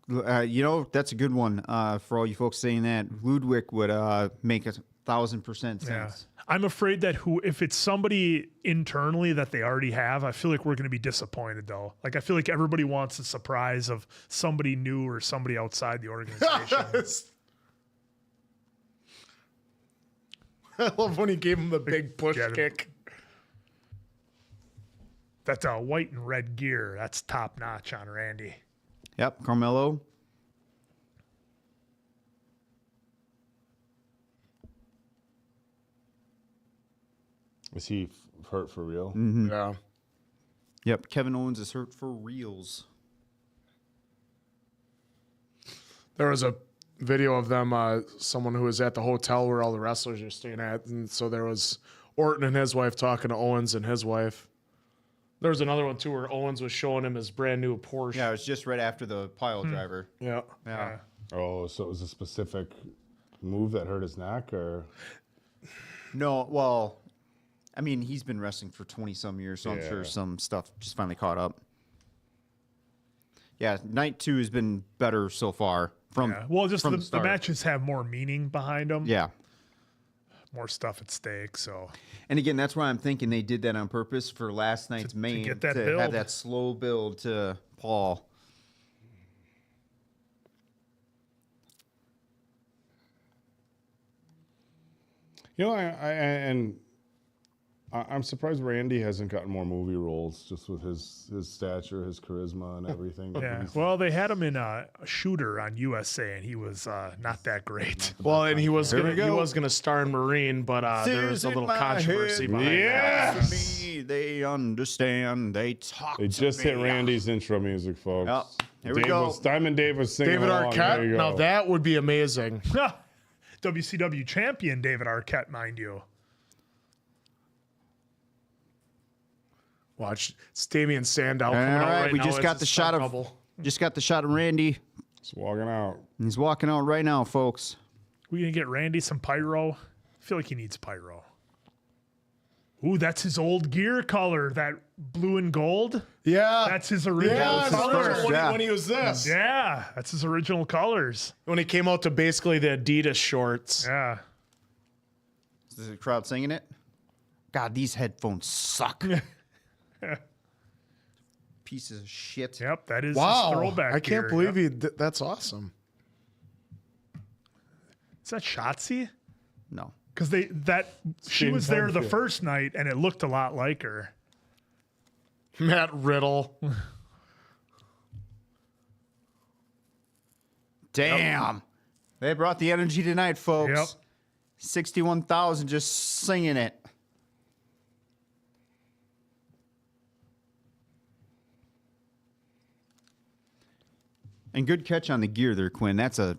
C: That's a good one for all you folks saying that. Ludwig would make 1,000% sense.
D: Yeah. I'm afraid that if it's somebody internally that they already have, I feel like we're going to be disappointed though. Like I feel like everybody wants a surprise of somebody new or somebody outside the organization.
E: I love when he gave him the big push
D: Get him.
E: kick.
D: That's a white and red gear. That's top notch on Randy.
C: Yep, Carmelo.
F: Is he hurt for real?
C: Mm-hmm.
E: Yeah.
C: Yep, Kevin Owens is hurt for reals.
E: There was a video of them, someone who was at the hotel where all the wrestlers are staying at. And so there was Orton and his wife talking to Owens and his wife. There was another one, too, where Owens was showing him his brand new Porsche.
C: Yeah, it was just right after the pile driver.
E: Yeah.
C: Yeah.
F: Oh, so it was a specific move that hurt his neck, or
C: No, well, I mean, he's been wrestling for 20-some years, so I'm
F: Yeah.
C: sure some stuff just finally caught up. Yeah, night 2 has been better so far.
D: Yeah. Well, just
C: from
D: the
C: start.
D: matches have more meaning behind them.
C: Yeah.
D: More stuff at stake. So
C: And again, that's why I'm thinking they did that on purpose for last night's main
D: get that
C: to
D: build.
C: have that slow build to Paul.
F: you know, I'm surprised Randy hasn't gotten more movie roles just with his stature, his charisma, and everything.
D: yeah.
F: He's-
D: Well, they had him in a Shooter on USA, and he was not that great.
E: Well, and he was
C: Here
E: gonna
C: we go.
E: he was gonna star in Marine, but there was a little controversy behind that.
F: Yes!
C: Me, they understand. They talk.
F: They
C: to
F: just
C: me.
F: hit Randy's intro music, folks.
C: Yep. Here we go.
F: Diamond Dave was singing
E: David
F: along. There
E: Arquette.
F: you
E: Now
F: go.
E: that would be amazing.
D: WCW champion David Arquette, mind you.
E: Watch, it's Damian Sandow
C: All
E: coming out
C: right,
E: right
C: we
E: now
C: just
E: as
C: got
E: a
C: the
E: stunt
C: shot of
E: double.
C: Randy.
F: Just walking out.
C: And he's walking out right now, folks.
D: We gonna get Randy some pyro? I feel like he needs pyro. Ooh, that's his old gear color, that blue and gold.
E: Yeah.
D: That's his original
E: Yeah,
D: color.
E: when he was this.
D: Yeah, that's his original colors.
E: When he came out to basically the Adidas shorts.
D: Yeah.
C: Is the crowd singing it? God, these headphones suck. Pieces of shit.
D: Yep, that is his
E: Wow.
D: throwback
E: I can't
D: gear.
E: believe that's awesome.
D: Is that Shotzi?
C: No.
D: Because she
F: Same
D: was there the
F: time, yeah.
D: first night and it looked a lot like her.
E: Matt Riddle.
C: Damn. They brought the energy tonight, folks.
D: Yep.
C: 61,000 just singing it. And good catch on the gear there, Quinn. That's a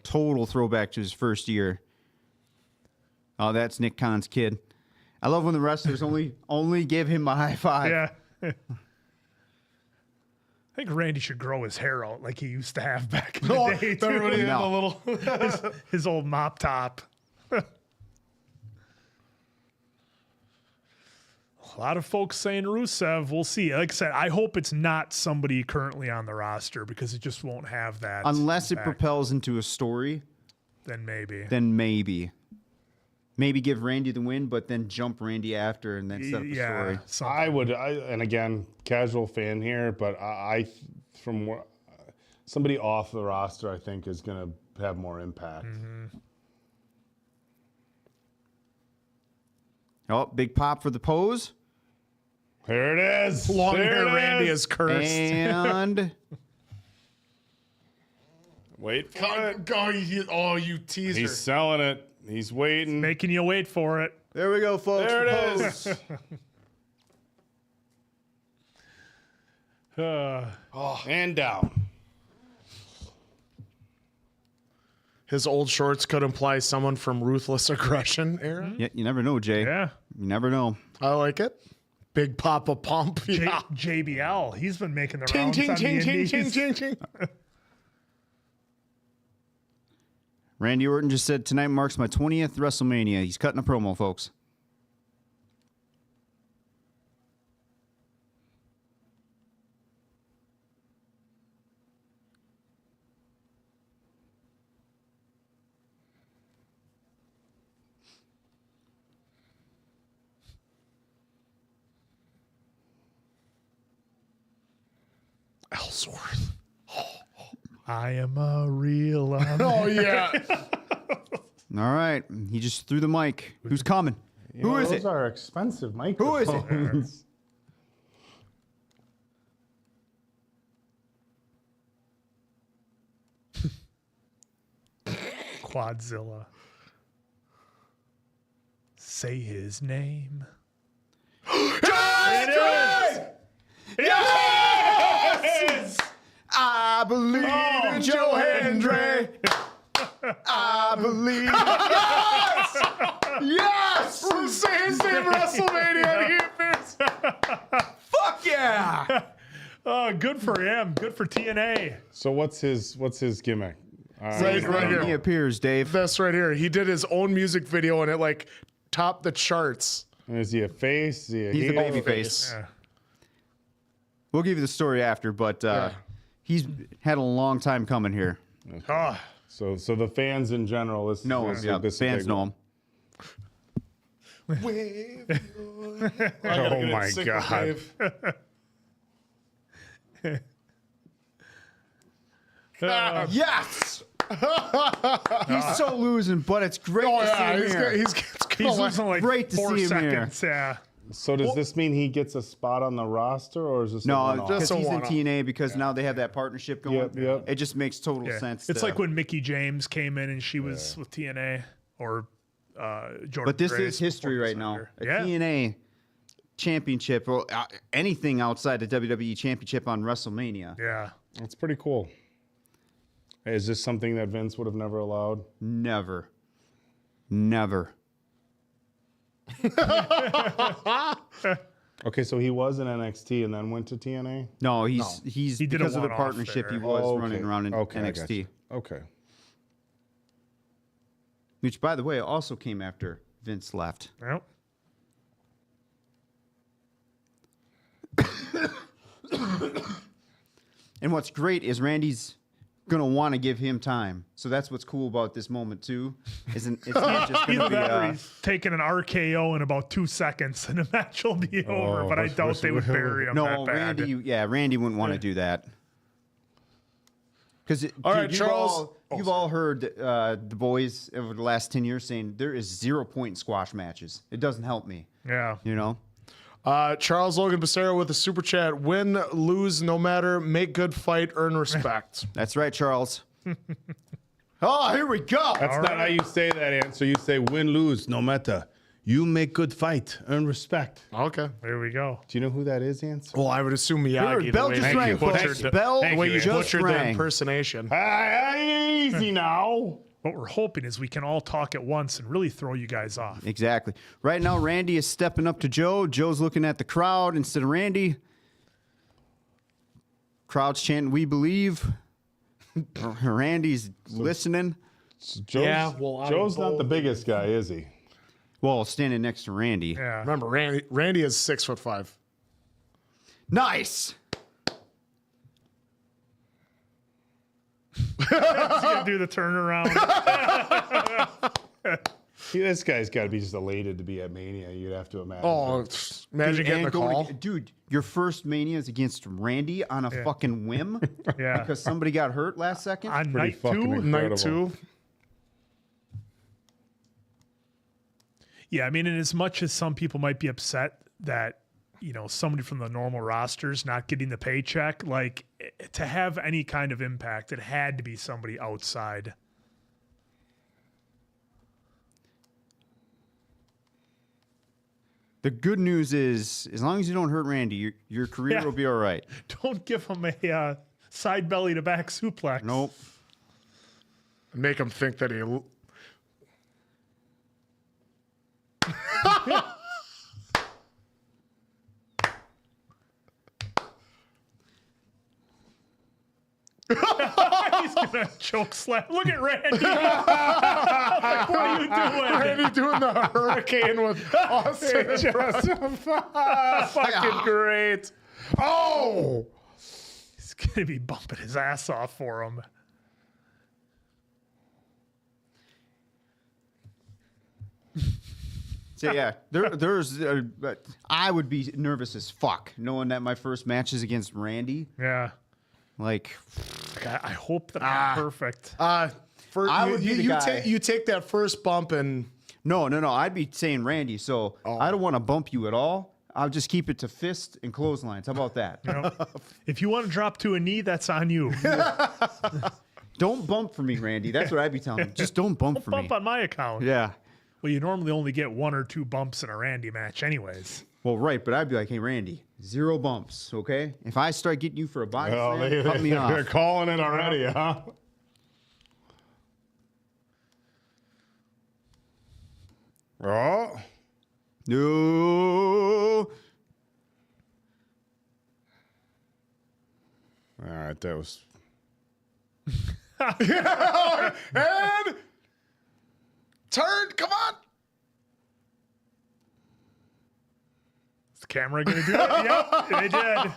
C: total throwback to his first year. Oh, that's Nick Khan's kid. I love when the wrestlers only give him a high five.
D: Yeah. I think Randy should grow his hair out like he used to have back in the day. Too.
E: Everybody had a
C: No.
E: little.
D: His old mop top. A lot of folks saying Rusev. We'll see. Like I said, I hope it's not somebody currently on the roster because it just won't have that.
C: Unless it
D: impact.
C: propels into a story,
D: Then maybe.
C: then maybe. Maybe give Randy the win, but then jump Randy after and then set up a story.
D: something.
F: And again, casual fan here, but I from what somebody off the roster, I think is going to have more impact.
C: Oh, big pop for the pose.
F: Here it is.
E: Long
F: There
E: hair
F: it
E: Randy
F: is.
E: is cursed.
C: And
F: Wait for it.
E: You teaser.
F: He's selling it. He's waiting.
D: Making you wait for it.
C: there we go, folks.
F: There
C: the
F: it
C: pose.
F: is. And down.
E: His old shorts could imply someone from Ruthless Aggression era.
C: Yeah, you never know, Jay.
D: Yeah.
C: You never know.
E: I like it. Big Papa Pump. Yeah.
D: JBL. He's been making the
E: Ting,
D: rounds
E: ting,
D: on
E: ting,
D: the
E: ting,
D: indies.
E: ting, ting, ting.
C: Randy Orton just said tonight marks my 20th WrestleMania. He's cutting a promo, folks.
E: Ellsworth.
C: I
D: am a real.
E: Oh, yeah.
C: All right. He just threw the mic. Who's coming? Who is
F: Those
C: it?
F: are expensive
C: Who
F: microphones.
C: is it?
D: Quadzilla. Say his name.
C: Yes! I believe in Joe Hendry. I believe. Yes!
E: Say his name WrestleMania.
C: Fuck yeah!
D: Oh, good for him. Good for TNA.
F: So what's his gimmick?
E: Right
C: He
E: here.
C: appears, Dave.
E: This right here. He did his own music video and it like topped the charts.
F: Is he a face? Is he a
C: He's the
F: heel?
C: baby face.
D: Yeah.
C: We'll give you the story after, but he's had a long time coming here.
D: Oh,
F: So the fans in general, this
C: No,
F: this,
C: yeah,
F: this is
C: fans
F: big
C: know
F: one.
C: him.
F: Oh my god!
C: Yes! He's so losing, but it's great to see him here.
D: he's losing like
C: Great to
D: 4
C: see him here.
D: seconds. Yeah.
F: So does this mean he gets a spot on the roster, or is this a
C: No,
F: one-off?
C: because
E: Just a
C: he's in
E: one-off.
C: TNA because now they have that partnership going.
F: Yep, yep.
C: It just makes total
D: Yeah.
C: sense.
D: It's
C: to-
D: like when Mickey James came in and she was with TNA or Jordan.
C: But this
D: Grace
C: is history
D: before
C: right now.
D: Thunder.
C: A
D: Yeah.
C: TNA championship or anything outside the WWE championship on WrestleMania.
D: Yeah.
F: That's pretty cool. Is this something that Vince would have never allowed?
C: Never. Never.
F: Okay, so he was in NXT and then went to TNA.
C: No, he's
D: He did a
C: because of the
D: one-off
C: partnership
D: there.
C: he was
F: Oh,
C: running
F: okay.
C: around in
F: Okay, I
C: NXT.
F: gotcha. Okay.
C: Which, by the way, also came after Vince left.
D: Well,
C: And what's great is Randy's going to want to give him time. So that's what's cool about this moment, too. It's not just going to
D: Either that or
C: be...
D: he's taking an RKO in about 2 seconds and the match will be over, but I doubt they would bury him
C: No,
D: that bad.
C: Randy wouldn't want to do that. Because you've all heard the boys over the last 10 years saying there is 0 point in squash matches. It doesn't help me.
D: Yeah.
C: You know?
E: Charles Logan Becerra with a super chat. Win, lose, no matter. Make good fight, earn respect.
C: That's right, Charles. Oh, here we go.
F: That's not how you say that answer. You say win, lose, no matter. You make good fight, earn respect.
E: Okay.
D: There we go.
F: Do you know who that is, Answer?
E: Well, I would assume Miyagi.
C: Here, bell
E: the way
C: just
E: you
C: rang, folks.
E: butchered
C: Bell
E: the way you
C: just
E: butchered the
C: rang.
E: impersonation.
F: Easy now.
D: What we're hoping is we can all talk at once and really throw you guys off.
C: Exactly. Right now, Randy is stepping up to Joe. Joe's looking at the crowd instead of Randy. Crowd's chanting, "We believe." Randy's listening.
F: Joe's not the biggest guy, is he?
C: Well, standing next to Randy.
D: Yeah.
E: Remember, Randy is 6'5".
C: Nice.
D: He's going to do the turnaround.
F: This guy's got to be just elated to be at Mania, you'd have to imagine.
E: Oh, imagine getting a
C: And going
E: call.
C: dude, your first Mania is against Randy on a fucking whim
D: Yeah.
C: because somebody got hurt last second.
D: On
F: Pretty
D: night
F: fucking
D: 2.
F: incredible.
E: Night 2.
D: Yeah, I mean, and as much as some people might be upset that, you know, somebody from the normal roster's not getting the paycheck, like, to have any kind of impact, it had to be somebody outside.
C: The good news is, as long as you don't hurt Randy, your career will be all right.
D: Don't give him a side belly to back suplex.
C: Nope.
E: Make him think that he...
D: He's gonna choke slap. Look at Randy. Like, what are you doing?
E: Randy doing the hurricane with Austin. Fucking great. Oh!
D: He's gonna be bumping his ass off for him.
C: So yeah, I would be nervous as fuck knowing that my first match is against Randy.
D: Yeah.
C: Like,
D: I hope that I'm perfect.
C: I would be the guy.
E: You take that first bump and...
C: no, I'd be saying Randy. So I don't want to bump you at all. I'll just keep it to fist and clotheslines. How about that?
D: You know, if you want to drop to a knee, that's on you.
C: Don't bump for me, Randy. That's what I'd be telling him. Just don't bump for
D: Bump
C: me.
D: on my account.
C: Yeah.
D: Well, you normally only get 1 or 2 bumps in a Randy match, anyways.
C: Well, right, but I'd be like, hey, Randy, 0 bumps, okay? If I start getting you for a body slam, cut me
F: They're
C: off.
F: calling it already, huh? Oh.
C: No.
F: All right, that was...
E: And... Turn, come on!
D: Is the camera going to do it? Yep, they did.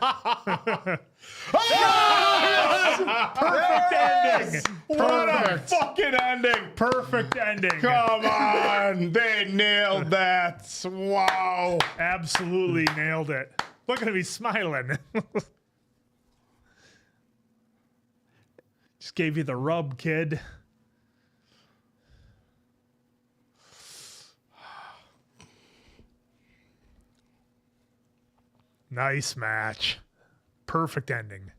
D: Perfect ending.
F: What a fucking ending!
D: Perfect ending.
F: Come on! They nailed that! Wow!
D: Absolutely nailed it. Look at me smiling. Just gave you the rub, kid. Nice match. Perfect ending.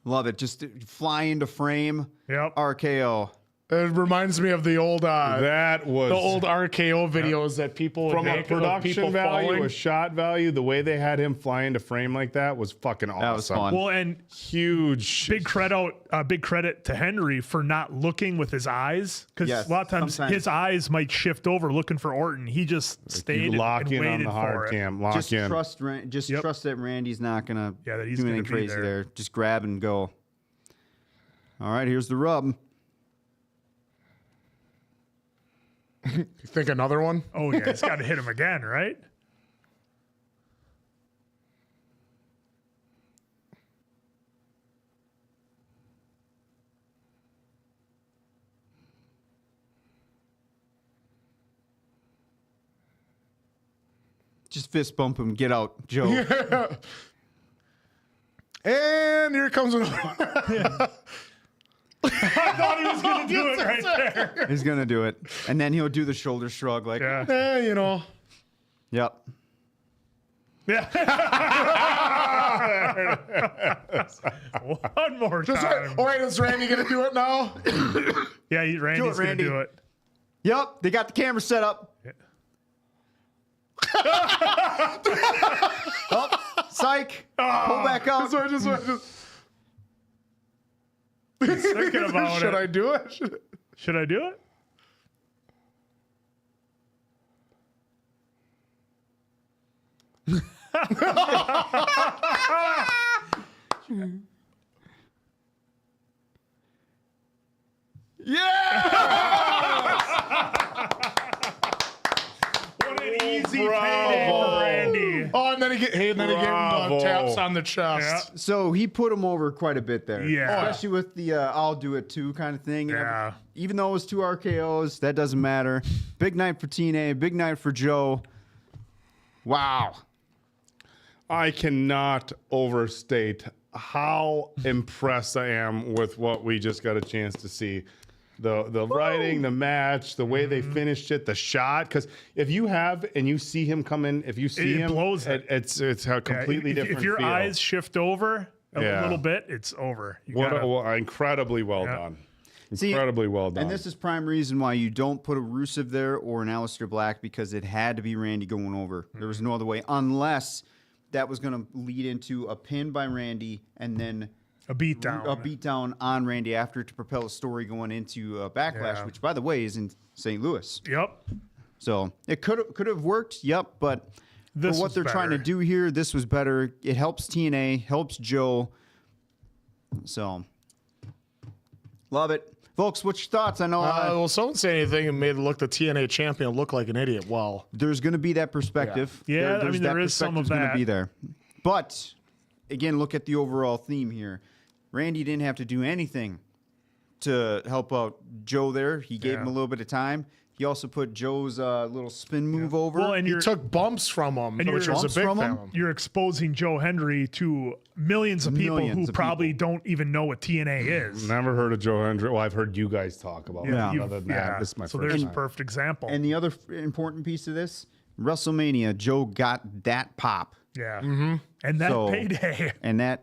C: Love it. Just fly into frame.
D: Yep.
C: RKO.
E: It reminds me of the old
F: That was...
E: RKO videos that people would
F: From a
E: make of
F: production
E: people
F: value,
E: falling.
F: a shot value, the way they had him fly into frame like that was fucking awesome.
C: That was fun.
D: Well, and
F: Huge.
D: big credit to Hendry for not looking with his eyes, because
C: Yes,
D: a lot of times
C: sometimes.
D: his eyes might shift over looking for Orton. He just stayed
F: Lock
D: and
F: in
D: waited
F: on the
D: for
F: hard
D: it.
F: cam. Lock
C: Just
F: in.
C: trust
D: Yep.
C: trust that Randy's not going to
D: Yeah, that he's
C: do
D: gonna
C: anything
D: be
C: crazy
D: there.
C: there. Just grab and go. All right, here's the rub.
E: You think another one?
D: Oh, yeah. It's got to hit him again, right?
C: Just fist bump him. Get out, Joe.
E: Yeah. And here comes another one.
D: I thought he was going to do it right there.
C: He's going to do it. And then he'll do the shoulder shrug like,
D: Yeah.
E: You know.
C: Yep.
D: Yeah. One more time.
E: Oh, wait, is Randy going to do it now?
D: Yeah, Randy's going to
C: Randy.
D: do it.
C: Yep. They got the camera set up.
D: Yeah.
C: Oh, psych. Pull back out.
E: Just
D: He's thinking about
E: Should
D: it.
E: I do it?
D: Should I do it? What an easy payday for Randy.
E: Oh, and then he gave him
F: Bravo.
E: taps on the chest.
D: Yeah.
C: So he put him over quite a bit there.
D: Yeah.
C: Especially with the I'll do it too kind of thing.
D: Yeah.
C: Even though it was 2 RKOs, that doesn't matter. Big night for TNA, big night for Joe. Wow.
F: I cannot overstate how impressed I am with what we just got a chance to see. The writing, the match, the way they finished it, the shot. Because if you have and you see him come in, if you see
D: It
F: him,
D: blows it.
F: it's a completely different
D: If your
F: feel.
D: eyes shift over a
F: Yeah.
D: little bit, it's over. You
F: What
D: gotta-
F: incredibly well
D: Yeah.
F: done.
C: See,
F: Incredibly well done.
C: And this is prime reason why you don't put a Rusev there or an Aleister Black, because it had to be Randy going over. There was no other way, unless that was going to lead into a pin by Randy and then
D: a beatdown.
C: a beatdown on Randy after to propel a story going into Backlash,
D: Yeah.
C: which, by the way, is in St. Louis.
D: Yep.
C: So it could have worked, yep, but
D: This
C: for what
D: was
C: they're trying to
D: better.
C: do here, this was better. It helps TNA, helps Joe. So, love it. Folks, what's your thoughts? I know
E: Well, someone say anything and made the TNA champion look like an idiot. Well,
C: there's going to be that perspective.
D: Yeah, I mean, there
C: that
D: is some of
C: perspective's gonna
D: that.
C: be there. But, again, look at the overall theme here. Randy didn't have to do anything to help out Joe there. He gave him a little bit of time. He also put Joe's little spin move over.
D: Well, and
E: he
D: you're
E: took bumps from him,
D: And
E: which
D: you're-
E: was a
C: Bumps
E: big
C: from
E: fan
C: him?
E: of him.
D: you're exposing Joe Hendry to millions of people
C: Millions
D: who
C: of
D: probably don't even know what TNA is.
F: Never heard of Joe Hendry. Well, I've heard you guys talk about it.
C: Yeah.
F: Other than that, this is my
D: So
F: first
D: there's a
F: time.
D: perfect example.
C: And the other important piece of this, WrestleMania, Joe got that pop.
D: yeah. And that
C: So-
D: payday.
C: And that's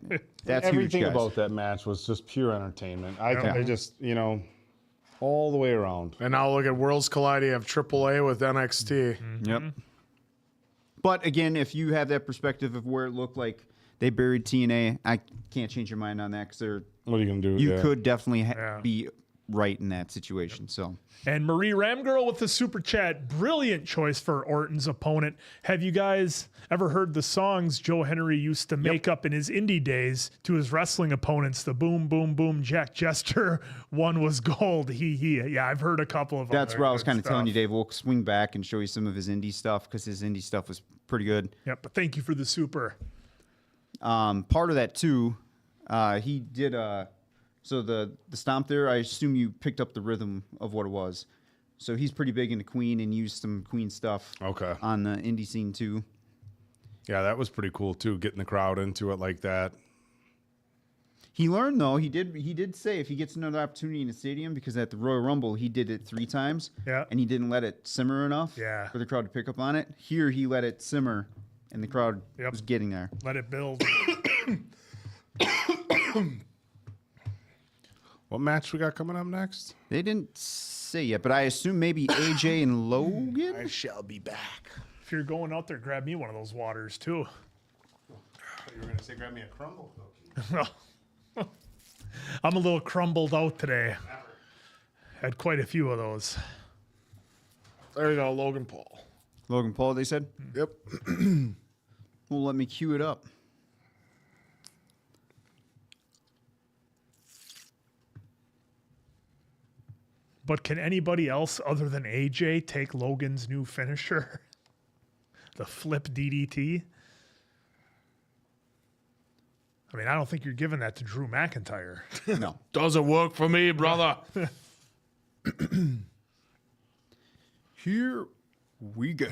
F: Everything
C: huge, guys.
F: about that match was just pure entertainment. I just, all the way around.
E: And now look at Worlds Collide. You have AAA with NXT.
C: Yep. But again, if you have that perspective of where it looked like they buried TNA, I can't change your mind on that because
F: What are you going to do?
C: you
F: Yeah.
C: could definitely
D: Yeah.
C: be right in that situation. So
D: And Marie Ramgirl with the super chat. Brilliant choice for Orton's opponent. Have you guys ever heard the songs Joe Henry used to make up in his indie days to his wrestling opponents? The boom, boom, boom, Jack Jester one was gold. He. Yeah, I've heard a couple of them.
C: that's
D: They're
C: where I was
D: good
C: kind of telling you,
D: stuff.
C: Dave. We'll swing back and show you some of his indie stuff because his indie stuff was pretty good.
D: Yep, but thank you for the super.
C: Part of that too, he did. So the stomp there, I assume you picked up the rhythm of what it was. So he's pretty big into Queen and used some Queen stuff.
F: Okay.
C: On the indie scene too.
F: Yeah, that was pretty cool too, getting the crowd into it like that.
C: He learned though. He did say if he gets another opportunity in the stadium, because at the Royal Rumble he did it 3 times.
D: Yeah.
C: And he didn't let it simmer enough.
D: Yeah.
C: For the crowd to pick up on it. Here he let it simmer, and the crowd
D: Yep.
C: was getting there.
D: Let it build.
F: What match we got coming up next?
C: They didn't say yet, but I assume maybe AJ and Logan.
E: I shall be back.
D: If you're going out there, grab me one of those waters too.
F: You were going to say grab me a crumble cookie.
D: I'm a little crumbled out today. Had quite a few of those.
E: There you go, Logan Paul.
C: Logan Paul, they said.
E: Yep.
C: Well, let me cue it up.
D: But can anybody else other than AJ take Logan's new finisher? The flip DDT? I mean, I don't think you're giving that to Drew McIntyre.
C: No.
E: Doesn't work for me, brother.
C: Here we go.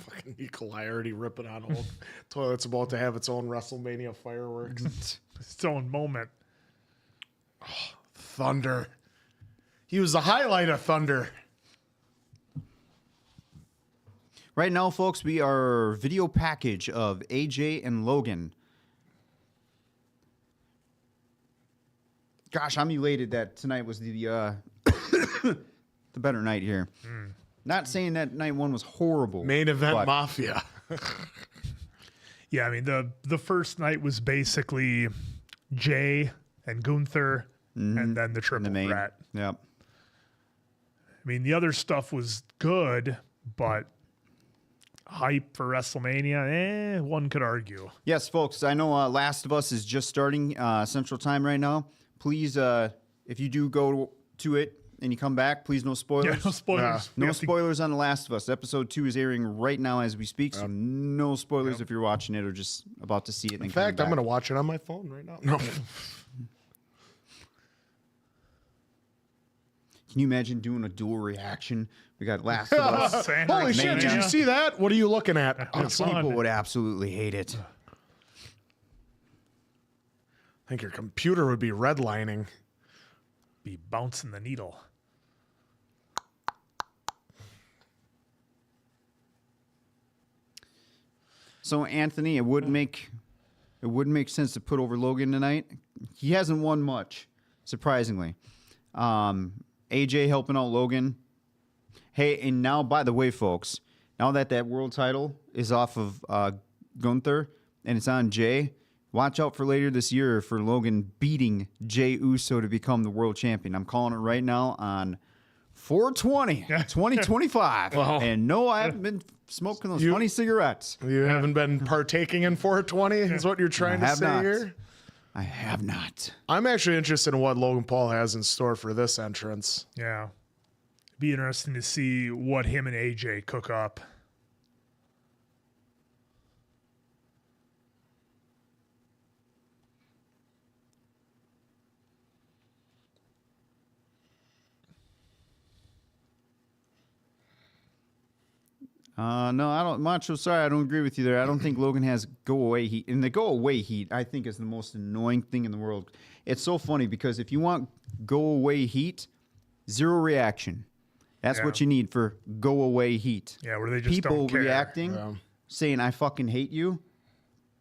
E: Fucking Nikolai already ripping on old toilet's about to have its own WrestleMania fireworks.
D: Its own moment.
E: Thunder. He was the highlight of Thunder.
C: Right now, folks, we are video package of AJ and Logan. Gosh, I'm elated that tonight was the the better night here. Not saying that night one was horrible.
E: Main event
C: but
E: Mafia.
D: Yeah, I mean, the first night was basically Jay and Gunther and then the triple
C: the main.
D: threat.
C: Yep.
D: I mean, the other stuff was good, but hype for WrestleMania, one could argue.
C: Yes, folks, I know Last of Us is just starting Central Time right now. Please, if you do go to it and you come back, please no spoilers.
D: Yeah, no spoilers. We
C: No
D: have to-
C: spoilers on The Last of Us. Episode 2 is airing right now as we speak, so no spoilers if you're watching it or just about to see it.
E: In fact, I'm going to watch it on my phone right now. No.
C: Can you imagine doing a dual reaction? We got Last of Us.
E: Holy shit, did you see that? What are you looking at?
C: People would absolutely hate it.
E: I think your computer would be redlining.
D: Be bouncing the needle.
C: So Anthony, it would make sense to put over Logan tonight. He hasn't won much, surprisingly. AJ helping out Logan. Hey, and now, by the way, folks, now that world title is off of Gunther and it's on Jay, watch out for later this year for Logan beating Jey Uso to become the world champion. I'm calling it right now on 4/20, 2025. And no, I haven't been smoking those funny cigarettes.
E: You haven't been partaking in 420, is what you're trying to
C: have
E: say
C: not.
E: here?
C: I have not.
E: I'm actually interested in what Logan Paul has in store for this entrance.
D: Yeah. Be interesting to see what him and AJ cook up.
C: No, I don't. Macho, sorry, I don't agree with you there. I don't think Logan has go away heat. And the go away heat, I think, is the most annoying thing in the world. It's so funny because if you want go away heat, zero reaction. That's what you need for go away heat.
D: Yeah, where they just
C: people
D: don't care.
C: reacting, saying I fucking hate you.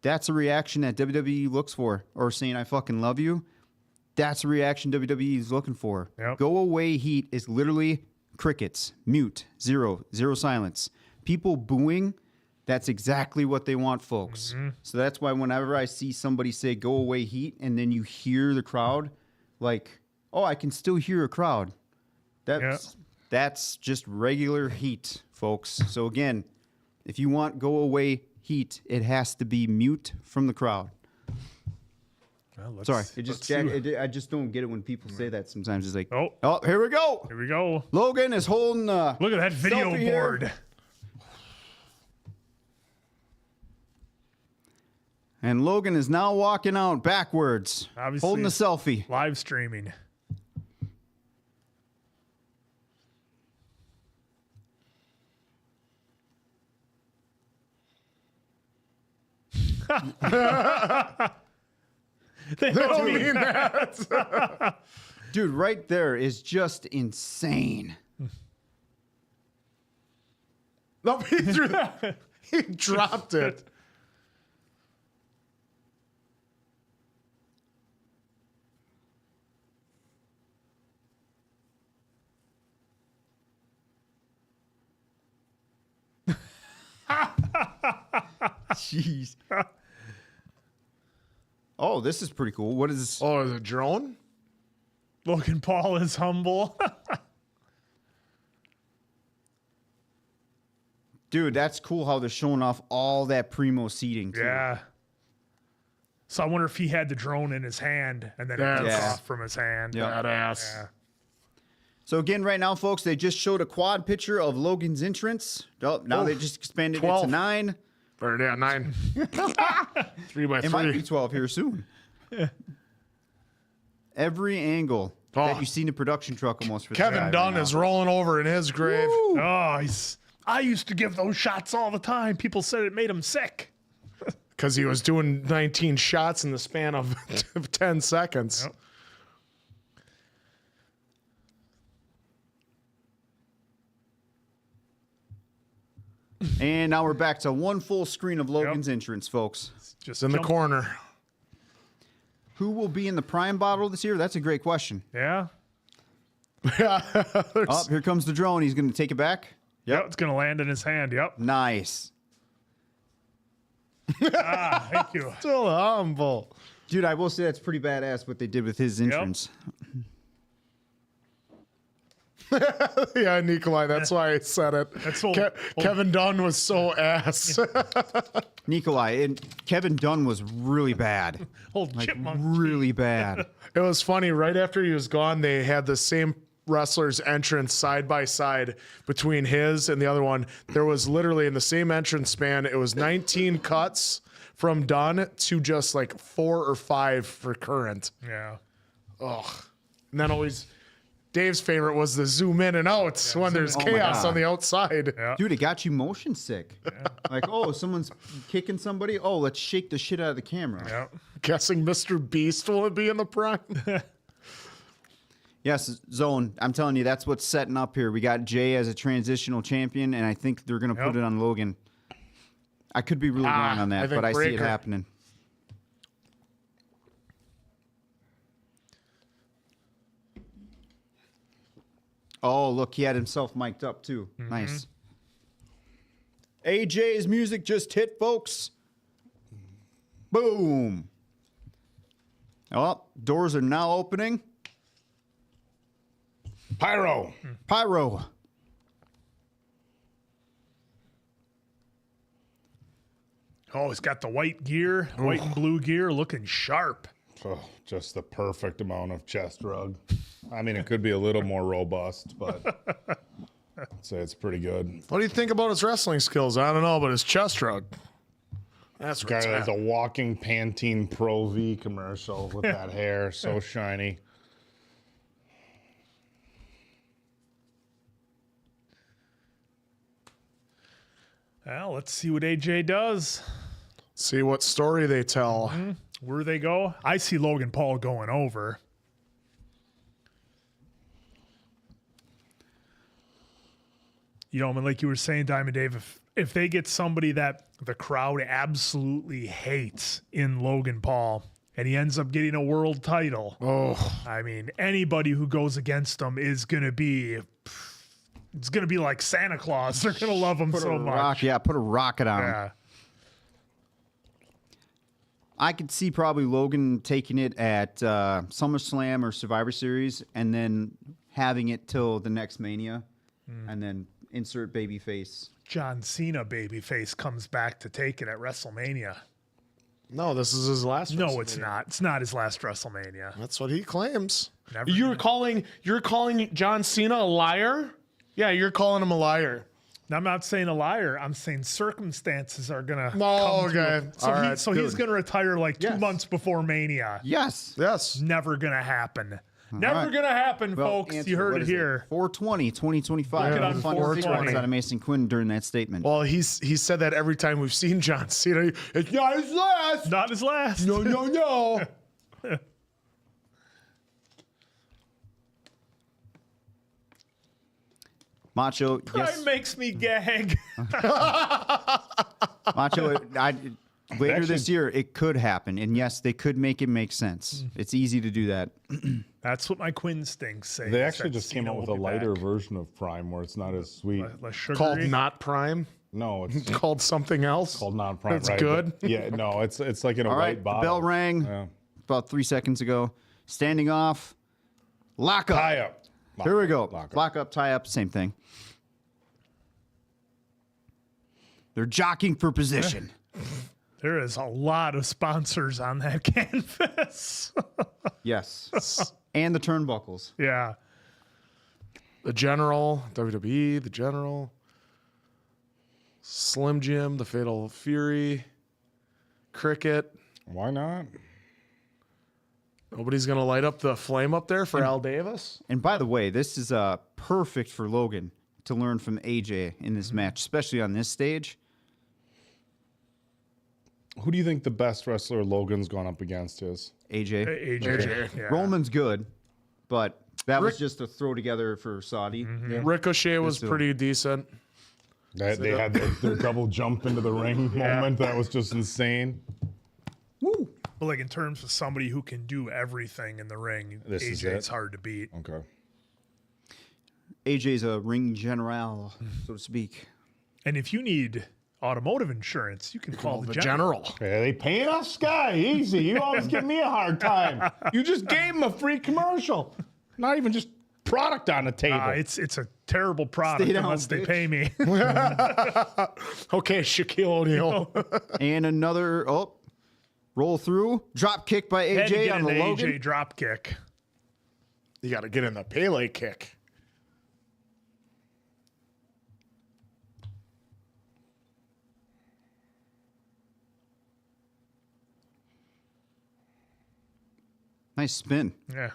C: That's a reaction that WWE looks for. Or saying I fucking love you. That's a reaction WWE is looking for.
D: Yep.
C: Go away heat is literally crickets, mute, zero silence. People booing, that's exactly what they want, folks. So that's why whenever I see somebody say go away heat and then you hear the crowd, like, oh, I can still hear a crowd. That's just regular heat, folks. So again, if you want go away heat, it has to be mute from the crowd.
D: Well,
C: Sorry,
D: let's
C: I just don't get it when people say that sometimes. It's like,
D: Oh.
C: here we go.
D: Here we go.
C: Logan is holding
D: Look at that video
C: selfie here.
D: board.
C: And Logan is now walking out backwards,
D: Obviously,
C: holding a selfie.
D: Live streaming. They don't mean that.
C: Dude, right there is just insane.
E: No, he threw that. He dropped it.
C: Jeez. Oh, this is pretty cool. What is this?
E: Oh, is it a drone?
D: Logan Paul is humble.
C: Dude, that's cool how they're showing off all that primo seating, too.
D: Yeah. So I wonder if he had the drone in his hand and then it took
E: Yes.
D: off from his hand.
C: Yeah.
E: Badass.
D: Yeah.
C: So again, right now, folks, they just showed a quad picture of Logan's entrance. Oh, now they just expanded
E: 12.
C: it to 9.
E: Or, yeah, 9. 3 by
C: It might be
E: 3.
C: 12 here soon. Every angle that you see in the production truck almost for this guy
E: Kevin
C: right
E: Dunn
C: now.
E: is rolling over in his grave.
D: Oh, I used to give those shots all the time. People said it made him sick.
E: Because he was doing 19 shots in the span of 10 seconds.
D: Yep.
C: And now we're back to one full screen of Logan's entrance, folks.
D: Just
E: In the
D: jump-
E: corner.
C: Who will be in the Prime bottle this year? That's a great question.
D: Yeah.
C: Oh, here comes the drone. He's going to take it back.
D: Yep. It's going to land in his hand. Yep.
C: Nice.
D: Thank you.
E: Still humble.
C: Dude, I will say that's pretty badass what they did with his entrance.
E: Yeah, Nikolai, that's why I said it.
D: That's old-
E: Kevin Dunn was so ass.
C: Nikolai, and Kevin Dunn was really bad.
D: Old chipmunk.
C: Really bad.
E: It was funny. Right after he was gone, they had the same wrestler's entrance side by side between his and the other one. There was literally in the same entrance span, it was 19 cuts from Dunn to just like 4 or 5 for current.
D: Yeah.
E: And then always Dave's favorite was the zoom in and out when there's
C: my
E: chaos
C: God.
E: on the outside.
D: Yeah.
C: Dude, it got you motion sick. Like, oh, someone's kicking somebody. Oh, let's shake the shit out of the camera.
D: Yep.
E: Guessing Mr. Beast will be in the prime.
C: Yes, Zone. I'm telling you, that's what's setting up here. We got Jay as a transitional champion, and I think they're going to put it on Logan. I could be really wrong on
E: I
C: that,
E: think
C: but I see it
E: Breaker.
C: happening. Oh, look, he had himself mic'd up, too. Nice. AJ's music just hit, folks. Boom. Oh, doors are now opening.
F: Pyro.
C: Pyro.
D: Oh, he's got the white gear, white and blue gear, looking sharp.
F: Oh, just the perfect amount of chest rug. I mean, it could be a little more robust, but I'd say it's pretty good.
E: What do you think about his wrestling skills? I don't know, but his chest rug. That's
F: Guy
E: what's
F: has a walking Pantene Pro V commercial with that hair, so shiny.
D: Well, let's see what AJ does.
E: See what story they tell.
D: Where they go? I see Logan Paul going over. You know, I mean, like you were saying, Diamond Dave, if they get somebody that the crowd absolutely hates in Logan Paul, and he ends up getting a world title, I mean, anybody who goes against him is going to be, it's going to be like Santa Claus. They're going to love him so much.
C: Put a rocket on him.
D: Yeah.
C: I could see probably Logan taking it at SummerSlam or Survivor Series and then having it till the next Mania and then insert babyface.
D: John Cena babyface comes back to take it at WrestleMania.
E: No, this is his last.
D: No, it's not. It's not his last WrestleMania.
E: That's what he claims.
D: Never
E: You're
D: gonna-
E: calling John Cena a liar? Yeah, you're calling him a liar.
D: Now, I'm not saying a liar. I'm saying circumstances are gonna.
E: Oh,
D: come to
E: okay.
D: him. So,
E: All right,
D: he's gonna retire like 2
C: Yes.
D: months before Mania.
C: Yes.
E: Yes.
D: Never gonna happen. Never
C: right.
D: gonna happen,
C: Well,
D: folks.
C: answer,
D: You heard
C: what
D: it
C: is
D: here.
C: 420, 2025.
E: Look it
C: Fun
E: on
C: six
E: 420.
C: points out of Mason Quinn during that statement.
E: Well, he said that every time we've seen John Cena. It's not his last.
D: Not his last.
E: No, no, no.
C: Macho,
D: Prime
C: yes.
D: makes me gag.
C: Macho, later this year, it could happen. And yes, they could make it make sense. It's easy to do that.
D: That's what my Quinn stinks say.
F: They
D: is
F: actually
D: that
F: just came
D: Cena
F: out with
D: will
F: a
D: be
F: lighter
D: back.
F: version of Prime where it's not as sweet.
D: Less sugary.
E: Called not Prime.
F: No, it's
E: Called something else.
F: called non-Prime.
E: That's
F: right?
E: good.
F: But yeah, no, it's like in a
C: All
F: white
C: right, the
F: bottle.
C: bell rang
F: Yeah.
C: about 3 seconds ago. Standing off. Lock up.
F: Tie up.
C: Here we go.
F: Lock up.
C: Lock up, tie up, same thing. They're jockeying for position.
D: There is a lot of sponsors on that canvas.
C: Yes. And the turnbuckles.
D: Yeah.
E: The General, WWE, The General, Slim Jim, The Fatal Fury, Cricket.
F: Why not?
E: Nobody's going to light up the flame up there for Al Davis?
C: And by the way, this is perfect for Logan to learn from AJ in this match, especially on this stage.
F: Who do you think the best wrestler Logan's gone up against is?
C: AJ.
D: AJ. Yeah.
C: Roman's good, but that was just a throw together for Saudi.
E: Ricochet was pretty decent.
F: They had their double jump into the ring moment. That was just insane.
C: Woo.
D: But like in terms of somebody who can do everything in the ring,
F: This is
D: AJ's
F: it?
D: hard to beat.
F: Okay.
C: AJ's a ring general, so to speak.
D: And if you need automotive insurance, you can call the General.
F: Yeah, they paying us, Sky. Easy. You always give me a hard time. You just gave him a free commercial. Not even just product on the table.
D: It's a terrible product
C: Stay down,
D: unless they
C: bitch.
D: pay me.
E: Okay, Shaquille O'Neal.
C: And another roll through drop kick by
D: Had to
C: AJ
D: get
C: on
D: an
C: the Logan.
D: AJ drop kick.
E: You got to get in the Pele kick.
C: Nice spin.
D: Yeah.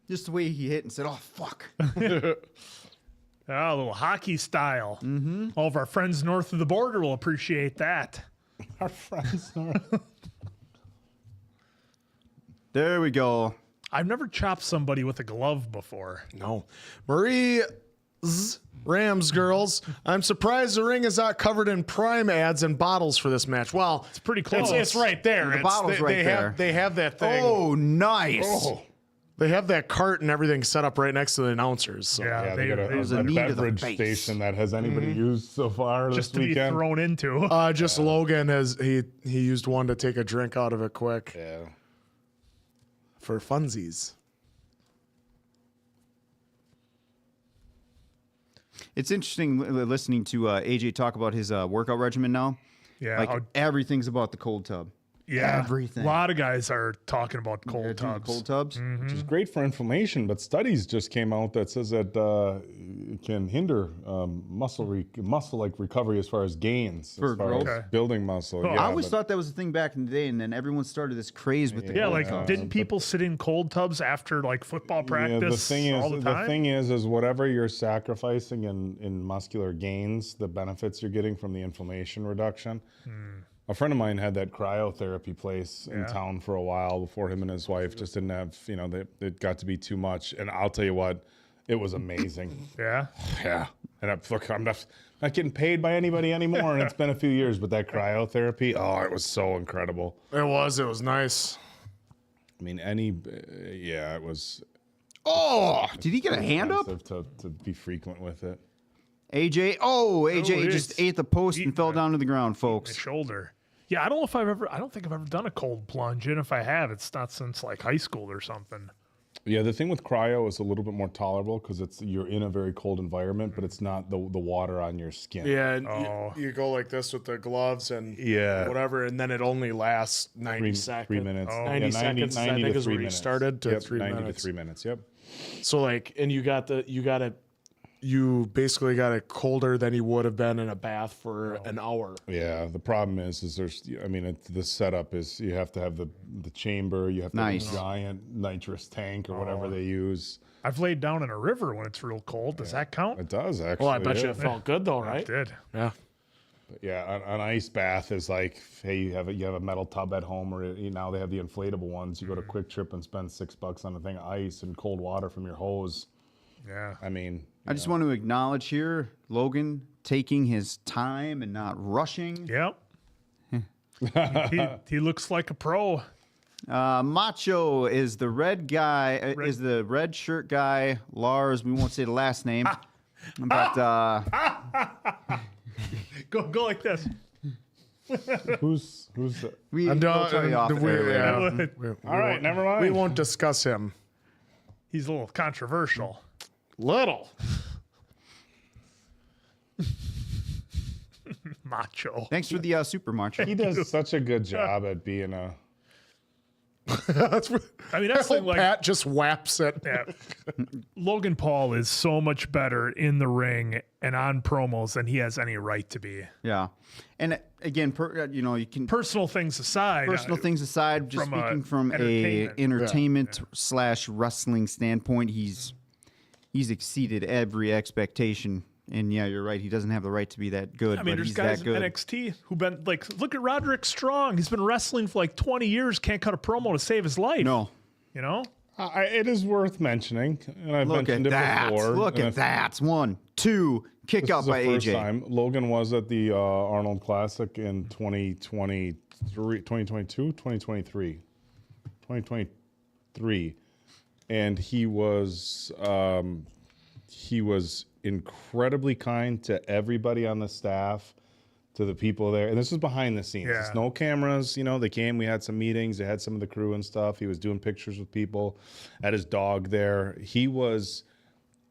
C: Just the way he hit and said, "Oh fuck."
D: A little hockey style. Mm-hmm. All of our friends north of the border will appreciate that.
F: Our friends.
C: There we go.
D: I've never chopped somebody with a glove before.
E: No. Marie's Rams girls. I'm surprised the ring is not covered in Prime ads and bottles for this match. Well,
D: It's pretty close.
E: it's right there.
C: The bottle's right there.
E: They have that thing.
C: Oh, nice.
E: They have that cart and everything set up right next to the announcers. So.
D: Yeah,
F: Yeah, they got
C: was a
F: a
C: knee to the
F: beverage
C: face.
F: station that has anybody used so far
D: just
F: this
D: to be
F: weekend.
D: thrown into.
E: Just Logan he used one to take a drink out of it quick
F: Yeah.
E: for funsies.
C: It's interesting listening to AJ talk about his workout regimen now.
D: Yeah,
C: Like everything's about the cold tub.
D: yeah.
C: everything.
D: A lot of guys are talking about
C: They're
D: cold
C: doing
D: tubs.
C: Cold tubs.
F: Which is great for inflammation, but studies just came out that says that it can hinder muscle-like recovery as far as gains,
C: For
F: as far
C: growth?
F: as building muscle.
D: Oh,
F: Yeah,
C: I always
F: but-
C: thought that was a thing back in the day, and then everyone started this craze with the
D: Yeah,
C: cold
D: like
C: tubs.
D: didn't people sit in cold tubs after like football practice all the time?
F: The thing is whatever you're sacrificing in muscular gains, the benefits you're getting from the inflammation reduction. A friend of mine had that cryotherapy place in town for a while before him and his wife just didn't have, it got to be too much. And I'll tell you what, it was amazing.
D: Yeah.
F: Yeah. And I'm not getting paid by anybody anymore, and it's been a few years, but that cryotherapy, oh, it was so incredible.
E: It was nice.
F: I mean, it was
C: Oh, did he get a hand up?
F: expensive to be frequent with it.
C: AJ
D: it's
C: just ate the post and fell down to the ground,
D: My
C: folks.
D: shoulder. Yeah, I don't think I've ever done a cold plunge. And if I have, it's not since like high school or something.
F: Yeah, the thing with cryo is a little bit more tolerable because you're in a very cold environment, but it's not the water on your skin.
E: Yeah, and
D: Oh.
E: you go like this with the gloves and
F: Yeah.
E: whatever, and then it only lasts 90 seconds.
F: 3 minutes.
D: Oh.
E: 90 seconds, I think,
F: to
E: is
F: 3
E: where you
F: minutes.
E: started to
F: Yep,
E: 3
F: 90
E: minutes.
F: to 3 minutes. Yep.
E: So like, and you basically got it colder than you would have been in a bath for an hour.
F: Yeah. The problem is the setup is you have to have the chamber, you have to have
C: Nice.
F: a giant nitrous tank or whatever they use.
D: I've laid down in a river when it's real cold. Does that count?
F: It does actually.
E: Well, I bet you
F: yeah.
E: it felt good though,
D: It
E: right?
D: did.
E: Yeah.
F: Yeah, an ice bath is like, hey, you have a metal tub at home, or now they have the inflatable ones. You go to Quick Trip and spend $6 on a thing of ice and cold water from your hose.
D: Yeah.
F: I mean,
C: I just want to acknowledge here Logan taking his time and not rushing.
D: Yep. he looks like a pro.
C: Macho is the red guy, is the red shirt guy. Lars, we won't say the last name. But
D: Go like this.
F: who's the,
C: we'll tell you off air later.
F: all right, never mind.
E: We won't discuss him.
D: He's a little controversial. Macho.
C: Thanks for the super macho.
F: He does such a good job at being a.
E: That's what,
D: I mean, that's the thing, like,
E: Pat just whaps it.
D: yeah. Logan Paul is so much better in the ring and on promos than he has any right to be.
C: Yeah, and again, you can
D: Personal things aside.
C: personal things aside, just
D: from a
C: speaking from a
D: entertainment.
C: entertainment / wrestling standpoint, he's exceeded every expectation. And yeah, you're right. He doesn't have the right to be that good.
D: I mean,
C: but
D: there's
C: he's
D: guys
C: that
D: in
C: good.
D: NXT who've been like, look at Roderick Strong. He's been wrestling for like 20 years, can't cut a promo to save his life.
C: No,
D: You know?
F: It is worth mentioning, and I've
C: look at
F: mentioned it
C: that.
F: before.
C: Look
F: and
C: at that. 1, 2, kick
F: This
C: out
F: is the
C: by
F: first
C: AJ.
F: time. Logan was at the Arnold Classic in 2023, and he was incredibly kind to everybody on the staff, to the people there. And this was behind the scenes.
D: Yeah.
F: There's no cameras, they came, we had some meetings, they had some of the crew and stuff. He was doing pictures with people, had his dog there. He was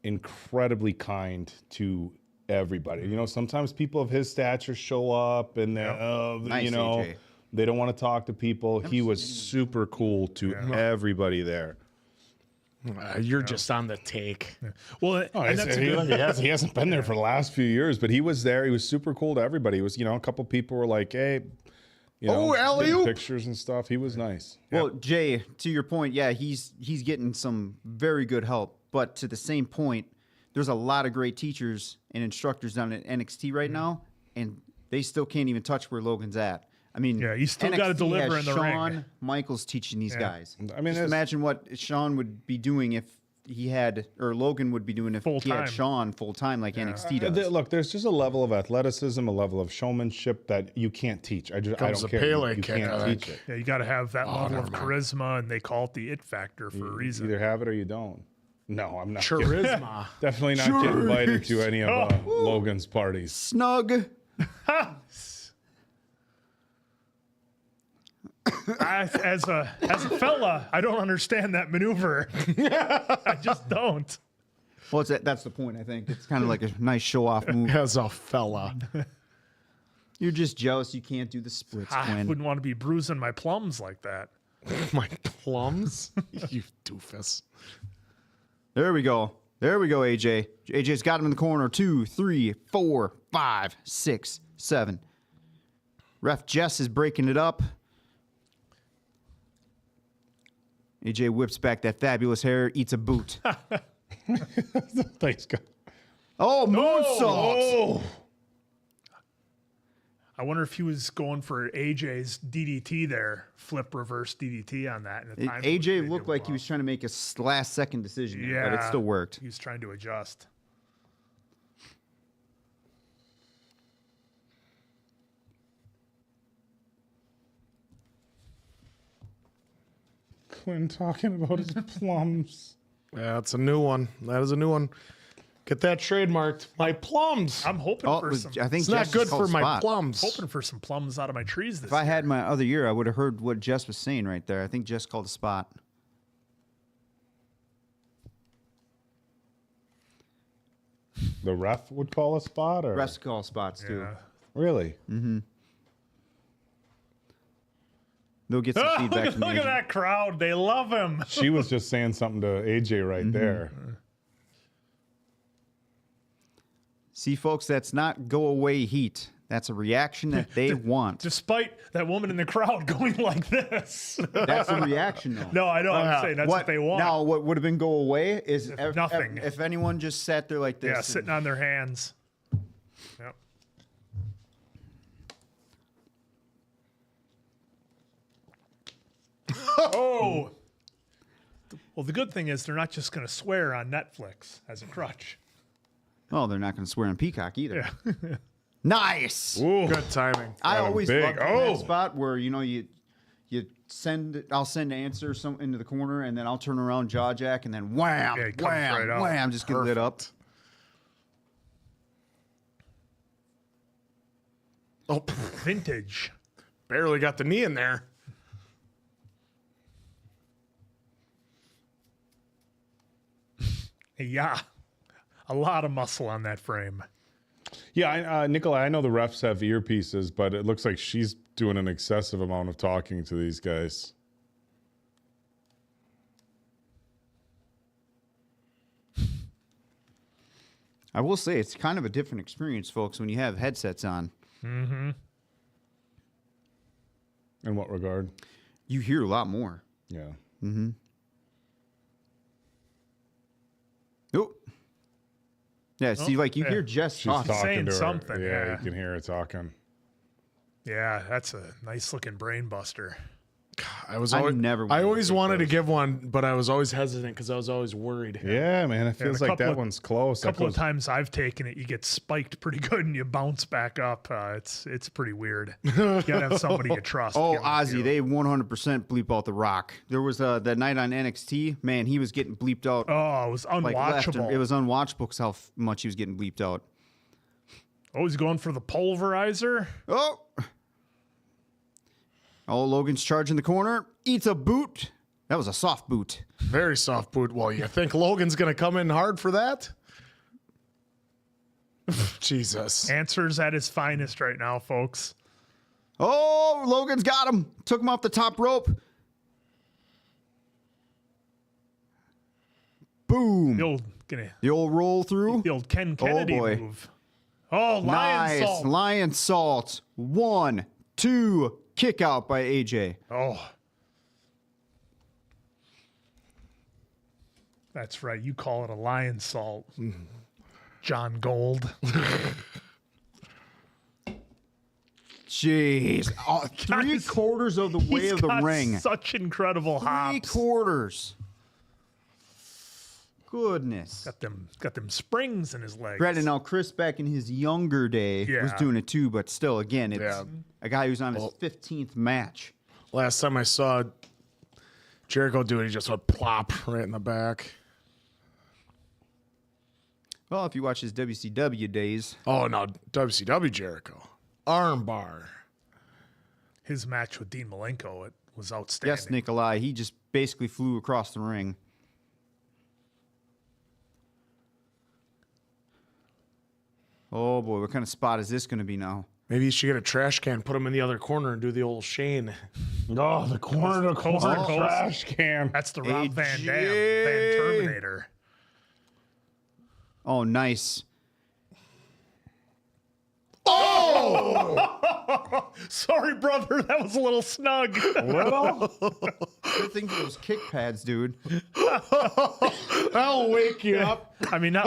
F: incredibly kind to everybody. Sometimes people of his stature show up and they're,
C: Nice, AJ.
F: they don't want to talk to people. He was super cool to everybody there.
E: You're just on the take.
D: Well, and that's a good,
F: He hasn't been there for the last few years, but he was there. He was super cool to everybody. He was, a couple people were like, hey,
E: alley-oop.
F: pictures and stuff. He was nice.
C: Well, Jay, to your point, yeah, he's getting some very good help. But to the same point, there's a lot of great teachers and instructors down at NXT right now, and they still can't even touch where Logan's at. I mean,
D: Yeah, you still gotta
C: NXT
D: deliver
C: has
D: in the ring.
C: Shawn Michaels teaching these guys.
F: I mean,
C: just imagine what Shawn would be doing if he had, or Logan would be doing if he
D: Full-time.
C: had Shawn full time like NXT does.
F: Look, there's just a level of athleticism, a level of showmanship that you can't teach. I
E: Comes
F: don't
E: the
F: care.
E: Pele
F: You
E: kick,
F: can't
E: I think.
F: teach it.
D: yeah, you got to have that level
E: never
D: of
E: mind.
D: charisma, and they call it the it factor for a reason.
F: Either have it or you don't. No, I'm not. Getting,
E: Charisma.
F: definitely not getting invited to any of Logan's parties.
C: Snug.
D: As a fella, I don't understand that maneuver. I just don't.
C: Well, that's the point, I think. It's kind of like a nice show off move.
E: As a fella.
C: You're just jealous you can't do the splits,
D: I
C: Quinn.
D: wouldn't want to be bruising my plums like that.
E: My plums? You doofus.
C: There we go. There we go, AJ. AJ's got him in the corner. 2, 3, 4, 5, 6, 7. Ref Jess is breaking it up. AJ whips back that fabulous hair, eats a boot.
F: Thanks, God.
C: Oh, moonsault!
D: I wonder if he was going for AJ's DDT there, flip reverse DDT on that. And the time
C: AJ looked like he was trying to make a last-second decision, there, but it still worked.
D: He was trying to adjust.
F: Quinn talking about his plums.
E: Yeah, that's a new one. That is a new one. Get that trademarked. My plums.
D: I'm hoping
C: Oh,
D: for some.
C: I think
E: It's
C: Jess
E: not
C: just
E: good
C: called
E: for my
C: spot.
E: plums.
D: Hoping for some plums out of my trees this
C: If I
D: year.
C: had my other year, I would have heard what Jess was saying right there. I think Jess called a spot.
F: The ref would call a spot, or
C: Refs call spots, too.
D: Yeah.
F: really?
C: They'll get some
D: Oh,
C: feedback
D: look
C: from the
D: at
C: agent.
D: that crowd. They love him.
F: She was just saying something to AJ right there.
C: See, folks, that's not go away heat. That's a reaction that they want.
D: Despite that woman in the crowd going like this.
C: That's a reaction, though.
D: No, I know. I'm saying that's what they want.
C: Now, what would have been go away is
D: nothing.
C: If anyone just sat there like this.
D: Yeah, sitting on their hands. Yep. Oh. Well, the good thing is they're not just going to swear on Netflix as a crutch.
C: Oh, they're not going to swear on Peacock either. Nice.
E: Good timing.
C: I
F: Got 'em
C: always
F: big.
C: love
F: Oh.
C: that spot where you send. I'll send an answer into the corner, and then I'll turn around, jaw jack, and then wham,
D: Yeah, he comes
C: wham,
D: right out.
C: wham, just get lit up.
E: Oh,
D: Vintage.
E: barely got the knee in there.
D: Yeah. A lot of muscle on that frame.
F: Yeah, Nikolai, I know the refs have earpieces, but it looks like she's doing an excessive amount of talking to these guys.
C: I will say it's kind of a different experience, folks, when you have headsets on.
D: Mm-hmm.
F: In what regard?
C: You hear a lot more.
F: Yeah.
C: Mm-hmm. Oh. Yeah, see, like you hear Jess
F: She's
C: talking.
F: talking
D: saying
F: to her.
D: something, yeah.
F: You can hear her talking.
D: Yeah, that's a nice looking brain buster.
E: I always wanted to give one, but I was always hesitant because I was always worried.
F: Yeah, man, it feels like that one's close.
D: A couple of times I've taken it, you get spiked pretty good and you bounce back up. It's pretty weird. You gotta have somebody you trust.
C: Oh,
D: give it to
C: Ozzy,
D: you.
C: they 100% bleep out The Rock. There was that night on NXT, man, he was getting bleeped out.
D: Oh, it was
C: Like left
D: unwatchable.
C: and- it was unwatchable because how much he was getting bleeped out.
D: Oh, he's going for the pulverizer.
C: Oh, Logan's charging the corner. Eats a boot. That was a soft boot.
E: Very soft boot. Well, you think Logan's going to come in hard for that? Jesus.
D: Answers at his finest right now, folks.
C: Oh, Logan's got him. Took him off the top rope. Boom. The old roll through.
D: The old Ken Kennedy
C: boy.
D: move. Oh, lion
C: Nice.
D: salt.
C: Lion salt. 1, 2. Kick out by AJ.
D: Oh. That's right. You call it a lion salt. John Gold.
C: Jeez. Oh, 3/4 of the way
D: He's
C: of the
D: got
C: ring.
D: Such incredible hops.
C: 3/4. Goodness.
D: Got them springs in his legs.
C: Granted, now Chris back in his younger day was
D: Yeah.
C: doing it too, but still, again, it's
E: Yeah.
C: a guy who's on his 15th match.
E: Last time I saw Jericho do it, he just went plop right in the back.
C: Well, if you watch his WCW days,
E: Oh, no. WCW Jericho. Armbar.
D: His match with Dean Malenko, it was outstanding.
C: yes, Nikolai, he just basically flew across the ring. Oh boy, what kind of spot is this going to be now?
E: Maybe you should get a trash can, put him in the other corner, and do the old Shane.
F: Oh, the corner to
D: Coast to
F: corner
D: coast.
F: trash can.
D: That's the Rob Van
C: AJ.
D: Dam, Van Terminator.
C: Oh, nice.
D: Sorry, brother, that was a little snug.
C: Good thing for those kick pads, dude.
E: That'll wake you up.
D: I mean, not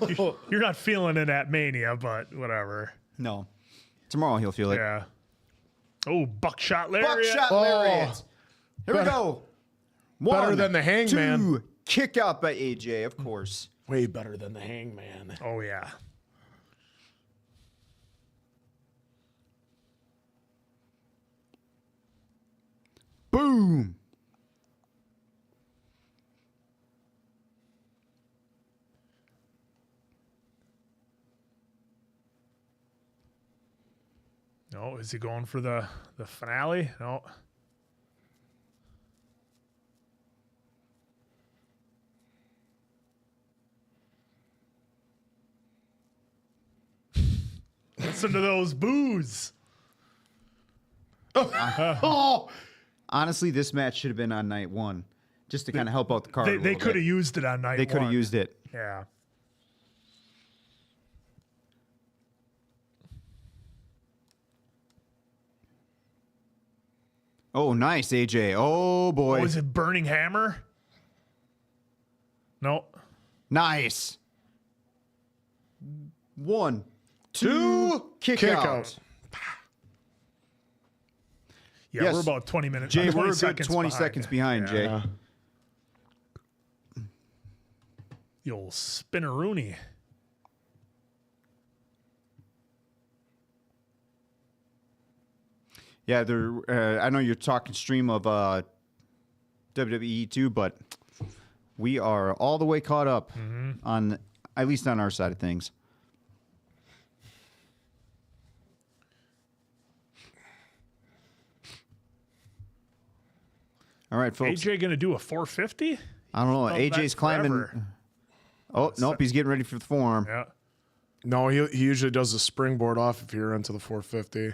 D: like, you're not feeling it at Mania, but whatever.
C: No. Tomorrow he'll feel it.
D: Yeah. Oh, buckshot lariat.
C: Buckshot lariat. Here we go.
E: Better than the Hangman.
C: 2. Kick out by AJ, of course.
E: Way better than the Hangman.
D: Oh, yeah.
C: Boom.
D: No, is he going for the finale? No. Listen to those boos.
C: Honestly, this match should have been on night 1, just to kind of help out the card.
D: They could have used it on night
C: They could have
D: one.
C: used it.
D: Yeah.
C: Oh, nice, AJ. Oh boy,
D: Oh, is it Burning Hammer? No.
C: nice. 1, 2, kick out.
D: Yeah,
C: Yes.
D: we're about 20 minutes.
C: Jay,
D: 20
C: we're a good
D: seconds
C: 20 seconds behind, Jay.
D: The old spinneroonie.
C: Yeah, I know you're talking stream of WWE too, but we are all the way caught up on, at least on our side of things. All right, folks.
D: AJ going to do a 450?
C: I don't know.
D: Oh,
C: AJ's
D: that's
C: climbing.
D: forever.
C: Oh, nope. He's getting ready for the forearm.
D: Yeah.
E: No, he usually does the springboard off if you're into the 450.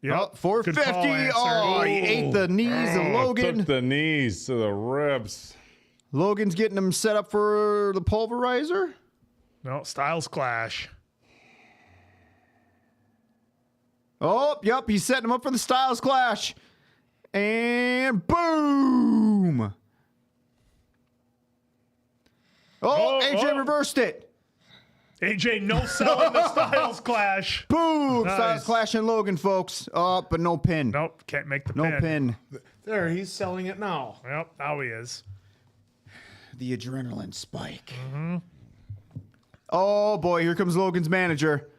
D: Yep.
C: Oh, 450.
D: Good call, Answer.
C: Oh, he ate the knees of Logan.
F: Took the knees to the ribs.
C: Logan's getting him set up for the pulverizer.
D: No, Styles Clash.
C: Oh, yep, he's setting him up for the Styles Clash. And boom. Oh, AJ reversed it.
D: AJ no selling the Styles Clash.
C: Boom.
D: Nice.
C: Styles Clash and Logan, folks. Oh, but no pin.
D: Nope, can't make the
C: No
D: pin.
C: pin.
E: There, he's selling it now.
D: Yep, now he is.
C: The adrenaline spike. Oh, boy, here comes Logan's manager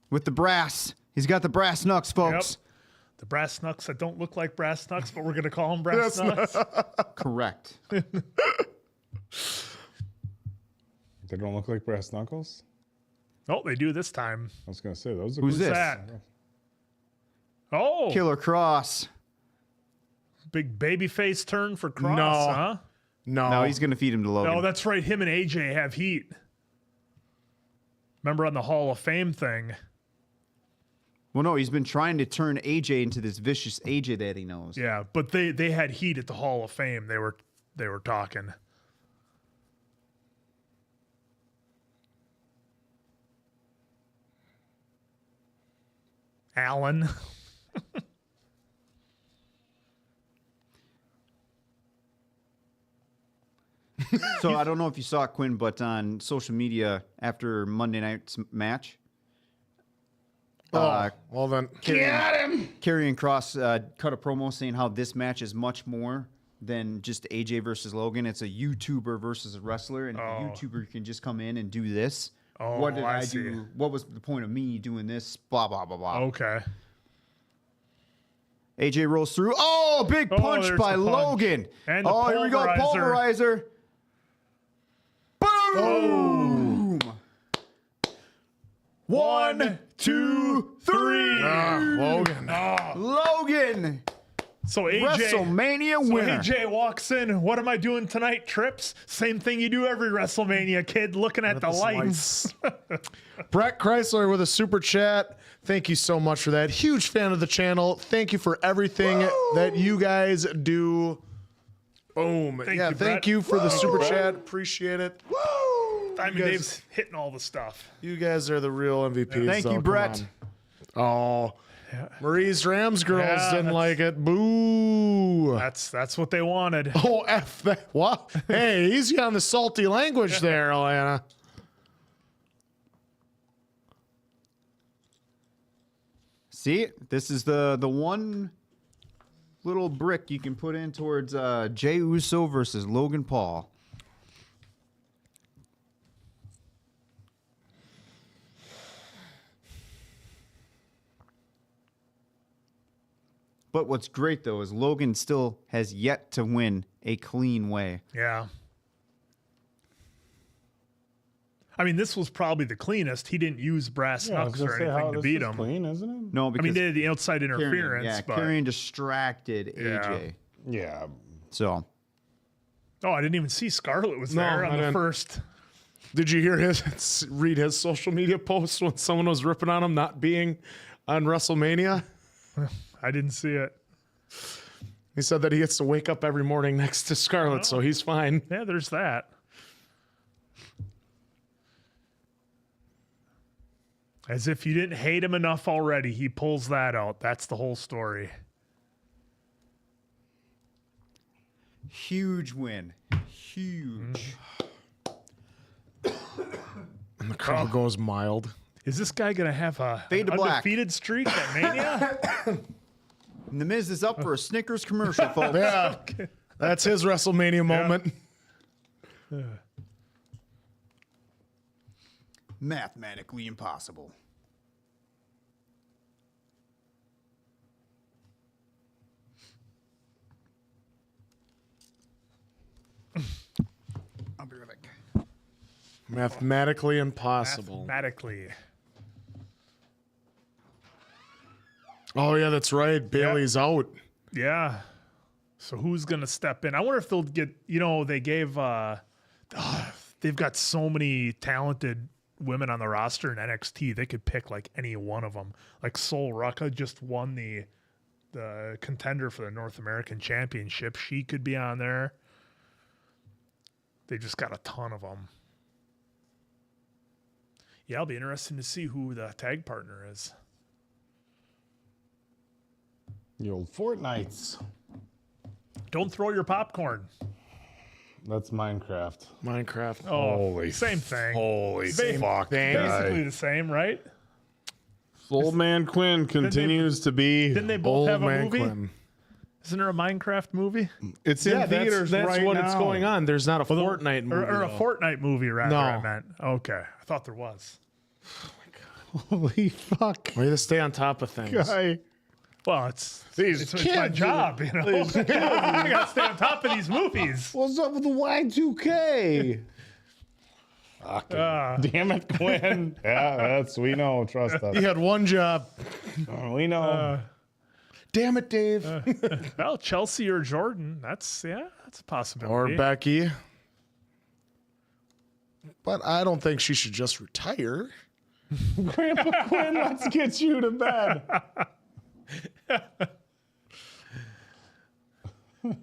C: with the brass. He's got the brass knucks, folks.
D: Yep. The brass knucks that don't look like brass knucks, but we're going to call them brass knucks.
C: Correct.
F: They don't look like brass knuckles?
D: Oh, they do this time.
F: I was going to say, those are
C: Who's
F: good.
C: this?
D: That. Oh,
C: Killer Cross.
D: big baby face turn for Cross,
E: No.
D: huh?
E: No,
C: Now he's going to feed him to Logan.
D: No, that's right. Him and AJ have heat. Remember on the Hall of Fame thing?
C: Well, no, he's been trying to turn AJ into this vicious AJ that he knows.
D: Yeah, but they had heat at the Hall of Fame. They were talking. Allen.
C: So I don't know if you saw it, Quinn, but on social media after Monday night's match,
E: well then.
C: Karrion Cross cut a promo saying how this match is much more than just AJ versus Logan. It's a YouTuber versus a wrestler, and a YouTuber can just come in and do this.
D: Oh,
C: What did
D: I
C: I
D: see.
C: do? What was the point of me doing this? Blah, blah, blah, blah.
D: Okay.
C: AJ rolls through. Oh, big punch
D: there's
C: by
D: the punch.
C: Logan.
D: And the
C: oh, here we go. Pulverizer. Boom. 1, 2, 3.
E: Logan.
C: Logan.
D: So AJ,
C: WrestleMania winner.
D: AJ walks in. What am I doing tonight? Trips? Same thing you do every WrestleMania, kid. Looking at the lights.
E: Brett Chrysler with a super chat. Thank you so much for that. Huge fan of the channel. Thank you for everything that you guys do. Boom.
D: Thank you,
E: thank
D: Brett.
E: you for the super chat. Appreciate it.
D: Diamond
E: guys-
D: Dave's hitting all the stuff.
E: You guys are the real MVPs.
C: Thank you,
E: though. Come
C: Brett.
E: on. Oh. Marie's Rams girls
D: Yeah,
E: didn't
D: that's-
E: like it. Boo.
D: That's what they wanted.
E: Oh, F that. What? Hey, easy on the salty language there, Alana.
C: See, this is the one little brick you can put in towards Jey Uso versus Logan Paul. But what's great, though, is Logan still has yet to win a clean way.
D: Yeah. I mean, this was probably the cleanest. He didn't use brass knucks or anything to beat him.
F: Clean, isn't it?
C: No,
D: I
C: because
D: mean, they did the outside interference.
C: yeah,
D: but
C: Karrion distracted
D: Yeah.
C: AJ.
F: Yeah.
C: So,
D: oh, I didn't even see Scarlett was
E: No,
D: there
E: I
D: on the
E: didn't.
D: first.
E: Did you hear read his social media post when someone was ripping on him not being on WrestleMania?
D: I didn't see it.
E: He said that he gets to wake up every morning next to Scarlett, so he's fine.
D: Yeah, there's that. As if you didn't hate him enough already, he pulls that out. That's the whole story.
C: huge win. Huge.
E: And the crowd goes mild.
D: Is this guy going to have a
C: Fade to black.
D: undefeated streak at Mania?
C: And the Miz is up for a Snickers commercial, folks.
E: Yeah, that's his WrestleMania moment.
C: Mathematically impossible. I'll be right back.
E: Mathematically impossible.
D: Mathematically.
E: Oh yeah, that's right. Bailey's out.
D: Yeah. So who's going to step in? I wonder if they'll get, they gave, they've got so many talented women on the roster in NXT, they could pick like any one of them. Like Sol Ruka just won the contender for the North American Championship. She could be on there. They just got a ton of them. Yeah, it'll be interesting to see who the tag partner is.
F: The old Fortnites.
D: Don't throw your popcorn.
F: That's Minecraft.
E: Minecraft.
D: Oh,
F: Holy
D: same thing.
F: Holy
D: Ba-
F: fuck.
D: Basically the same, right?
F: Old Man Quinn continues to be.
D: Didn't they both
E: Old
D: have a
E: Man
D: movie?
E: Quinn.
D: Isn't there a Minecraft movie?
F: It's in
E: Yeah,
F: theaters
E: that's
F: right
E: what
F: now.
E: it's going on. There's not a Fortnite movie.
D: Or a
E: though.
D: Fortnite movie, rather,
E: No.
D: I meant. Okay. I thought there was.
F: Holy fuck.
E: Way to stay on top of things.
F: Guy.
D: Well, it's
F: These
D: my
F: kids,
D: job, you know. I got to stay on top of these movies.
F: What's up with the Y2K? Damn it, Quinn. Yeah, we know. Trust us.
E: He had one job.
F: We know.
E: Damn it, Dave.
D: Well, Chelsea or Jordan, that's a
E: or
D: possibility.
E: Becky. But I don't think she should just retire.
F: Grandpa Quinn, let's get you to bed.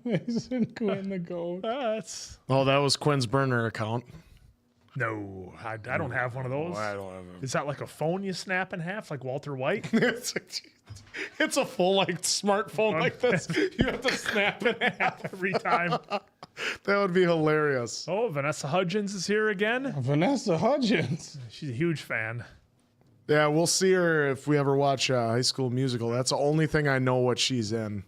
F: Isn't Quinn the goat?
D: That's
E: Oh, that was Quinn's burner account.
D: no, I don't have one of those.
E: I don't have it.
D: Is that like a phone you snap in half, like Walter White?
E: It's a full like smartphone like this. You have to snap it.
D: Every time.
E: That would be hilarious.
D: Oh, Vanessa Hudgens is here again.
F: Vanessa Hudgens.
D: She's a huge fan.
E: Yeah, we'll see her if we ever watch High School Musical. That's the only thing I know what she's in.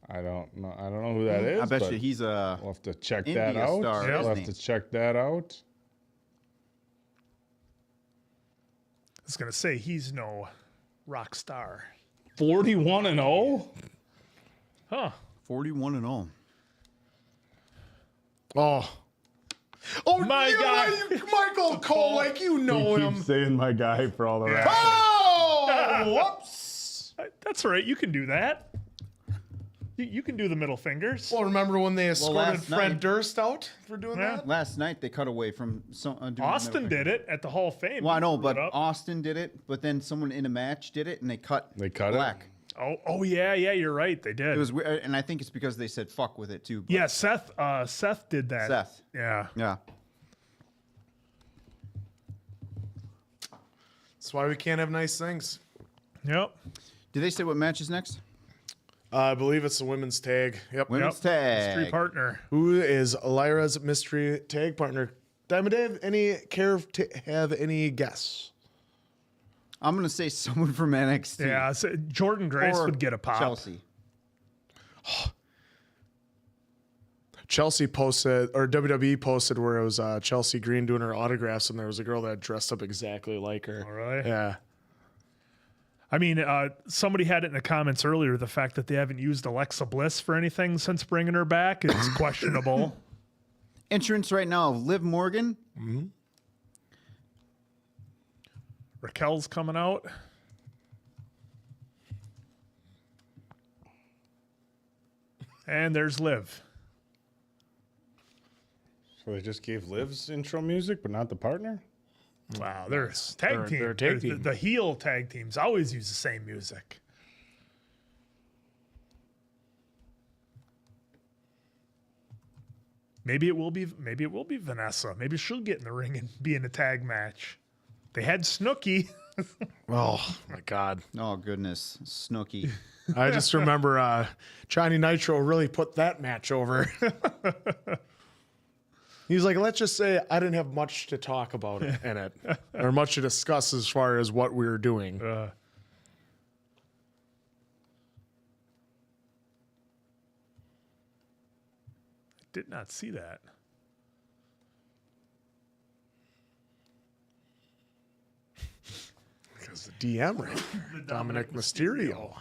F: I don't know who that is.
C: I bet
F: but
C: you he's a
F: We'll have to check
C: India
F: that out.
C: star,
F: We'll
C: isn't
F: have
C: he?
F: to check that out.
D: I was gonna say he's no rock star.
F: 41-0.
D: Huh.
C: 41 and all.
E: Oh,
D: My God.
E: Michael Cole, like you know
F: He
E: him.
F: keeps saying my guy for all the rest.
E: Oh, whoops.
D: That's all right. You can do that. You can do the middle fingers.
E: Well, remember when they escorted
C: last
E: Fred
C: night-
E: Durst out for doing
D: Yeah.
E: that?
C: Last night they cut away from doing
D: Austin did it at the Hall of Fame.
C: Well, I know,
D: He threw
C: but
D: it up.
C: Austin did it. But then someone in a match did it, and they cut.
F: They cut
C: Black.
D: Oh yeah, you're right. They did.
C: It was weird, and I think it's because they said "fuck" with it too. but-
D: Yeah, Seth did that.
C: Seth.
D: Yeah.
C: Yeah.
E: That's why we can't have nice things.
D: Yep.
C: Did they say what match is next?
E: I believe it's the women's tag. Yep.
C: Women's
D: Mystery
C: tag.
D: partner.
E: Who is Lyra's mystery tag partner? Diamond Dave, any care to have any guess?
C: I'm gonna say someone from NXT.
D: Yeah, so Jordan Grace
C: Or
D: would get a pop.
C: Chelsea.
E: Chelsea posted, or WWE posted, where it was Chelsea Green doing her autographs, and there was a girl that dressed up exactly like her.
D: Oh, really?
E: Yeah.
D: I mean, somebody had it in the comments earlier. The fact that they haven't used Alexa Bliss for anything since bringing her back is questionable.
C: Entrance right now of Liv Morgan.
D: Raquel's coming out. And there's Liv.
F: So they just gave Liv's intro music, but not the partner?
D: Wow, there's tag team.
E: they're a tag team.
D: The heel tag teams always use the same music. Maybe it will be Vanessa. Maybe she'll get in the ring and be in a tag match. They had Snooki.
E: Oh my God.
C: Oh goodness, Snooki.
E: I just remember Johnny Nitro really put that match over. He's like, let's just say I didn't have much to talk about in it, or much to discuss as far as what we were doing.
D: Did not see that.
E: Because the DM ring, Dominik Mysterio.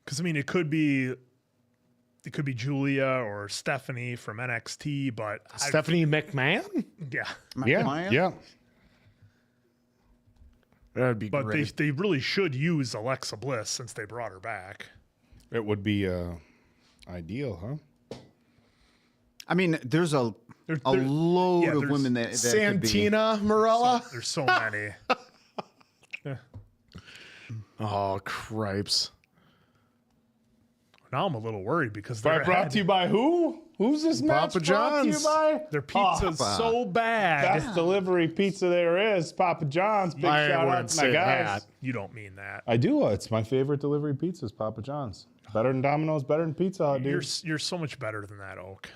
D: Because I mean, it could be Julia or Stephanie from NXT, but
E: Stephanie McMahon?
D: yeah,
F: Yeah.
E: That'd be
D: But
E: great.
D: they really should use Alexa Bliss since they brought her back.
F: It would be ideal, huh?
C: I mean, there's a
D: There-
C: load
D: yeah,
C: of
D: there's
C: women that could be.
E: Santina Morella.
D: There's so many.
E: Oh, cripes.
D: Now I'm a little worried because
F: Brought to you by who? Who's this match
E: Papa
F: brought to you
E: John's.
F: by?
D: their pizza's so bad.
F: Best delivery pizza there is, Papa John's. Big
E: I
F: shout out
E: wouldn't
F: to my
E: say
F: guys.
E: that.
D: You don't mean that.
F: I do. It's my favorite delivery pizza is Papa John's. Better than Domino's, better than Pizza Hut, dude.
D: You're so much better than that, Oak.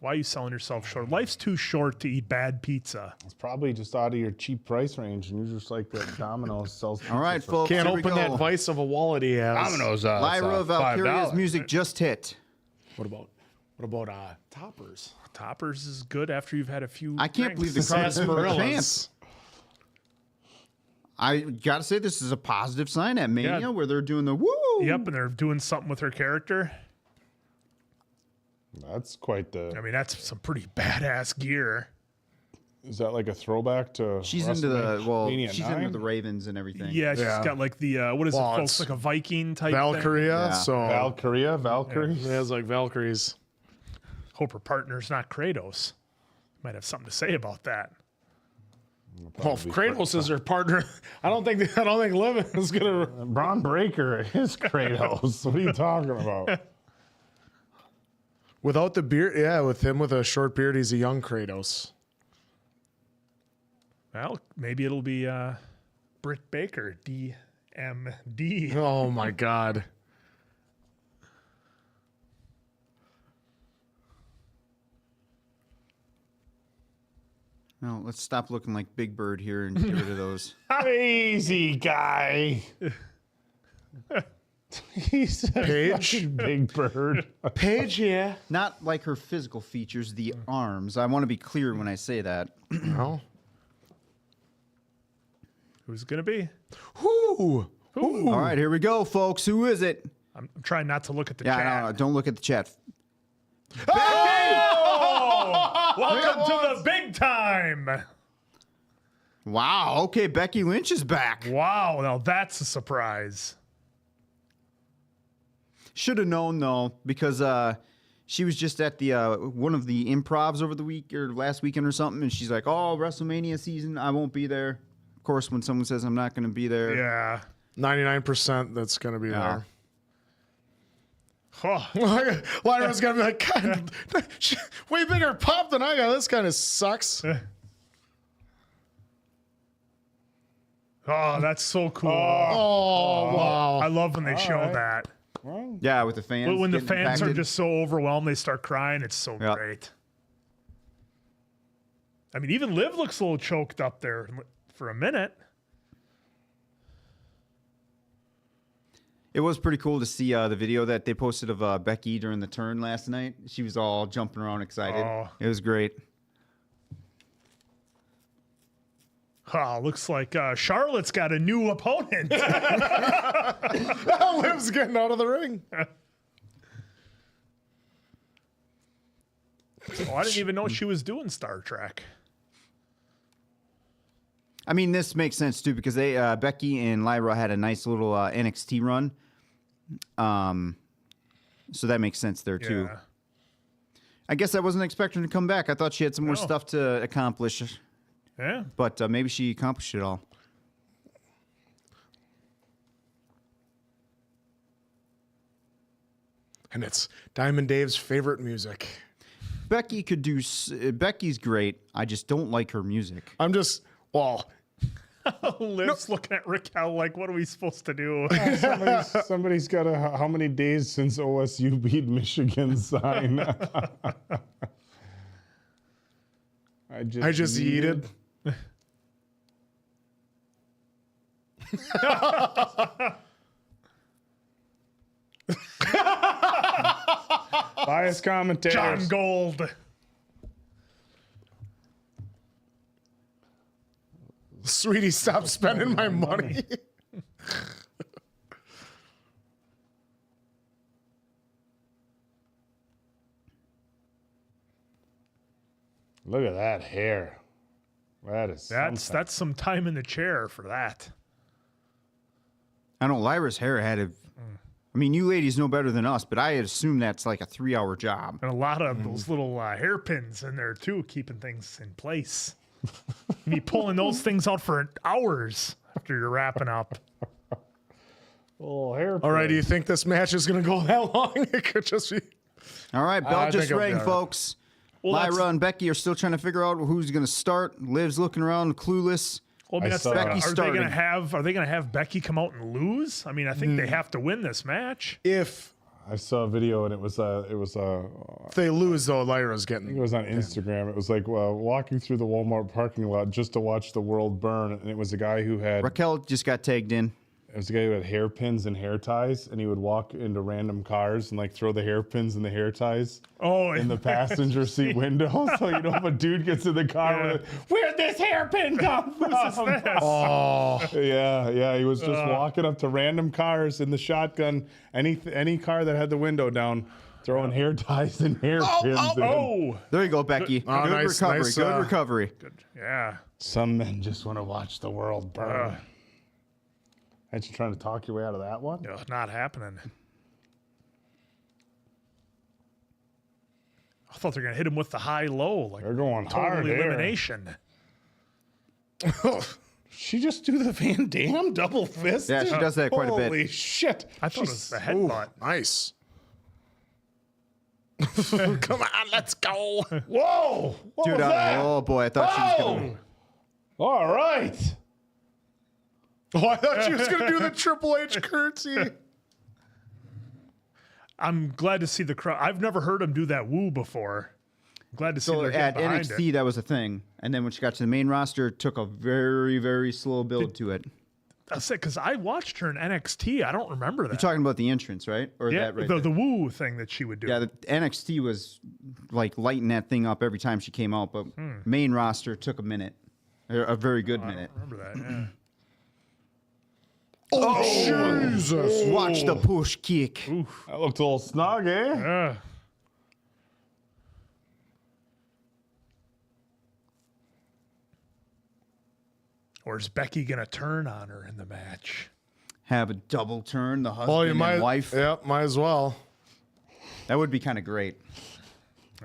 D: Why are you selling yourself short? Life's too short to eat bad pizza.
F: It's probably just out of your cheap price range, and you're just like that Domino's sells.
C: All right,
F: pizza for
C: folks.
E: Can't
C: here we
E: open
C: go.
E: that vice of a wallet he has.
F: Domino's.
C: Lyra Valkyria's
F: $5.
C: music just hit.
E: What about toppers?
D: Toppers is good after you've had a few.
C: I can't believe the
D: drinks.
C: crowd is for a chance.
E: Sarsarilla's.
C: I gotta say, this is a positive sign at Mania
D: Yeah.
C: where they're doing the woo.
D: Yep, and they're doing something with her character.
F: That's quite the.
D: I mean, that's some pretty badass gear.
F: Is that like a throwback to?
C: She's into the
F: WrestleMania
C: she's
F: 9?
C: into the Ravens and everything.
D: Yeah, she's
E: Yeah.
D: got like the what is
E: Well,
D: it, folks?
E: it's
D: Like a Viking type thing.
E: Valkyria.
C: Yeah.
E: So
F: Valkyrie.
E: it has like Valkyries.
D: Hope her partner's not Kratos. Might have something to say about that.
E: Well, if Kratos is her partner, I don't think Livin is gonna.
F: Braun Breaker is Kratos. What are you talking about?
E: Without the beard, yeah, with him with a short beard, he's a young Kratos.
D: Well, maybe it'll be Britt Baker, DMD.
E: Oh my God.
C: No, let's stop looking like Big Bird here and get rid of those.
F: Easy guy. He's a
E: Paige?
F: fucking Big Bird.
E: Paige, yeah.
C: Not like her physical features, the arms. I want to be clear when I say that.
E: No.
D: Who's it gonna be?
E: Whoo.
C: All right, here we go, folks. Who is it?
D: I'm trying not to look at the
C: Yeah,
D: chat.
C: no, don't look at the chat.
D: Welcome to the big time.
C: Wow. Okay, Becky Lynch is back.
D: Wow, now that's a surprise.
C: Should have known though, because she was just at the one of the improvs over the week or last weekend or something, and she's like, "Oh, WrestleMania season, I won't be there." Of course, when someone says I'm not going to be there,
D: Yeah.
E: 99% that's gonna be
C: Yeah.
D: Oh,
E: there. Lyra's gonna be like, God, way bigger pop than I got. This kind of sucks.
D: oh, that's so cool.
E: Oh wow.
D: I love when they show that.
C: yeah, with the fans.
D: When the
C: getting
D: fans are
C: impacted.
D: just so overwhelmed, they start crying. It's so
C: Yeah.
D: great. I mean, even Liv looks a little choked up there for a minute.
C: It was pretty cool to see the video that they posted of Becky during the turn last night. She was all jumping around excited.
D: Oh.
C: It was great.
D: Oh, looks like Charlotte's got a new opponent.
E: Liv's getting out of the ring.
D: Oh, I didn't even know she was doing Star Trek.
C: I mean, this makes sense too because they Becky and Lyra had a nice little NXT run. So that makes sense there too.
D: Yeah.
C: I guess I wasn't expecting her to come back. I thought she had some more
D: No.
C: stuff to accomplish,
D: Yeah.
C: but maybe she accomplished it all.
E: And it's Diamond Dave's favorite music.
C: Becky could do. Becky's great. I just don't like her music.
E: I'm just, well,
D: Liv's looking at Raquel like, what are we supposed to do?
F: Somebody's got a how many days since OSU beat Michigan sign. I just
E: yeeted.
F: bias commentators.
D: John Gold.
E: Sweetie, stop spending my money.
F: Look at that hair. That is
D: That's
F: something.
D: some time in the chair for that.
C: I know Lyra's hair had a. I mean, you ladies know better than us, but I assume that's like a 3-hour job.
D: And a lot of those little hairpins in there too, keeping things in place. You be pulling those things out for hours after you're wrapping up.
F: Oh, hair.
E: All right, do you think this match is going to go that long? It could just be.
C: All right, bell
E: I
C: just
E: think it'll be
C: rang,
E: all right.
C: folks.
D: Well,
C: Lyra and Becky are still trying to figure out who's going to start. Liv's looking around, clueless.
D: Well, I mean,
F: I
D: that's the
F: saw-
D: thing.
C: Becky
D: Are they going
C: starting.
D: to have? Are they going to have Becky come out and lose? I mean, I think they have to win this match.
E: If
F: I saw a video and it was
E: they lose, though, Lyra's
F: it
E: getting.
F: was on Instagram. It was like walking through the Walmart parking lot just to watch the world burn, and it was a guy who had
C: Raquel just got tagged in.
F: It was a guy who had hairpins and hair ties, and he would walk into random cars and like throw the hairpins and the hair ties in the passenger seat window. So you know, if a dude gets in the car, with, where'd this hairpin come from?
E: Oh,
F: Yeah. He was just walking up to random cars in the shotgun, any car that had the window down, throwing hair ties and hairpins. in.
C: There you go, Becky.
E: Oh,
C: Good
E: nice,
C: recovery.
E: nice,
C: Good recovery.
D: Yeah.
F: Some men just want to watch the world burn. Aren't you trying to talk your way out of that one?
D: No, not happening. I thought they were going to hit him with the high-low. Like
F: They're going
D: total
F: hard there.
D: elimination.
F: She just do the Van Dam double fist?
C: Yeah, she does that quite a bit.
F: Holy shit.
D: I thought it was the headbutt.
E: nice. Come on, let's go.
F: Whoa! What
C: Dude,
F: was that?
C: oh boy, I thought she was going to.
F: All right.
E: Oh, I thought she was going to do the Triple H curtsy.
D: I'm glad to see the crowd. I've never heard him do that woo before. Glad to see
C: So
D: they're
C: at
D: getting behind
C: NXT,
D: it.
C: that was a thing. And then when she got to the main roster, it took a very, very slow build to it.
D: That's it, because I watched her in NXT. I don't remember that.
C: You're talking about the entrance, right? Or
D: yeah,
C: that right
D: the
C: there?
D: woo thing that she would do.
C: Yeah, the NXT was like lighting that thing up every time she came out, but main roster took a minute. A very good minute.
D: I remember that, yeah.
E: Oh, Jesus.
C: Watch the push kick.
F: That looked a little snug, eh?
D: Yeah. Or is Becky going to turn on her in the match?
C: Have a double turn, the husband
E: Oh, you might.
C: and wife.
E: Yep, might as well.
C: That would be kind of great.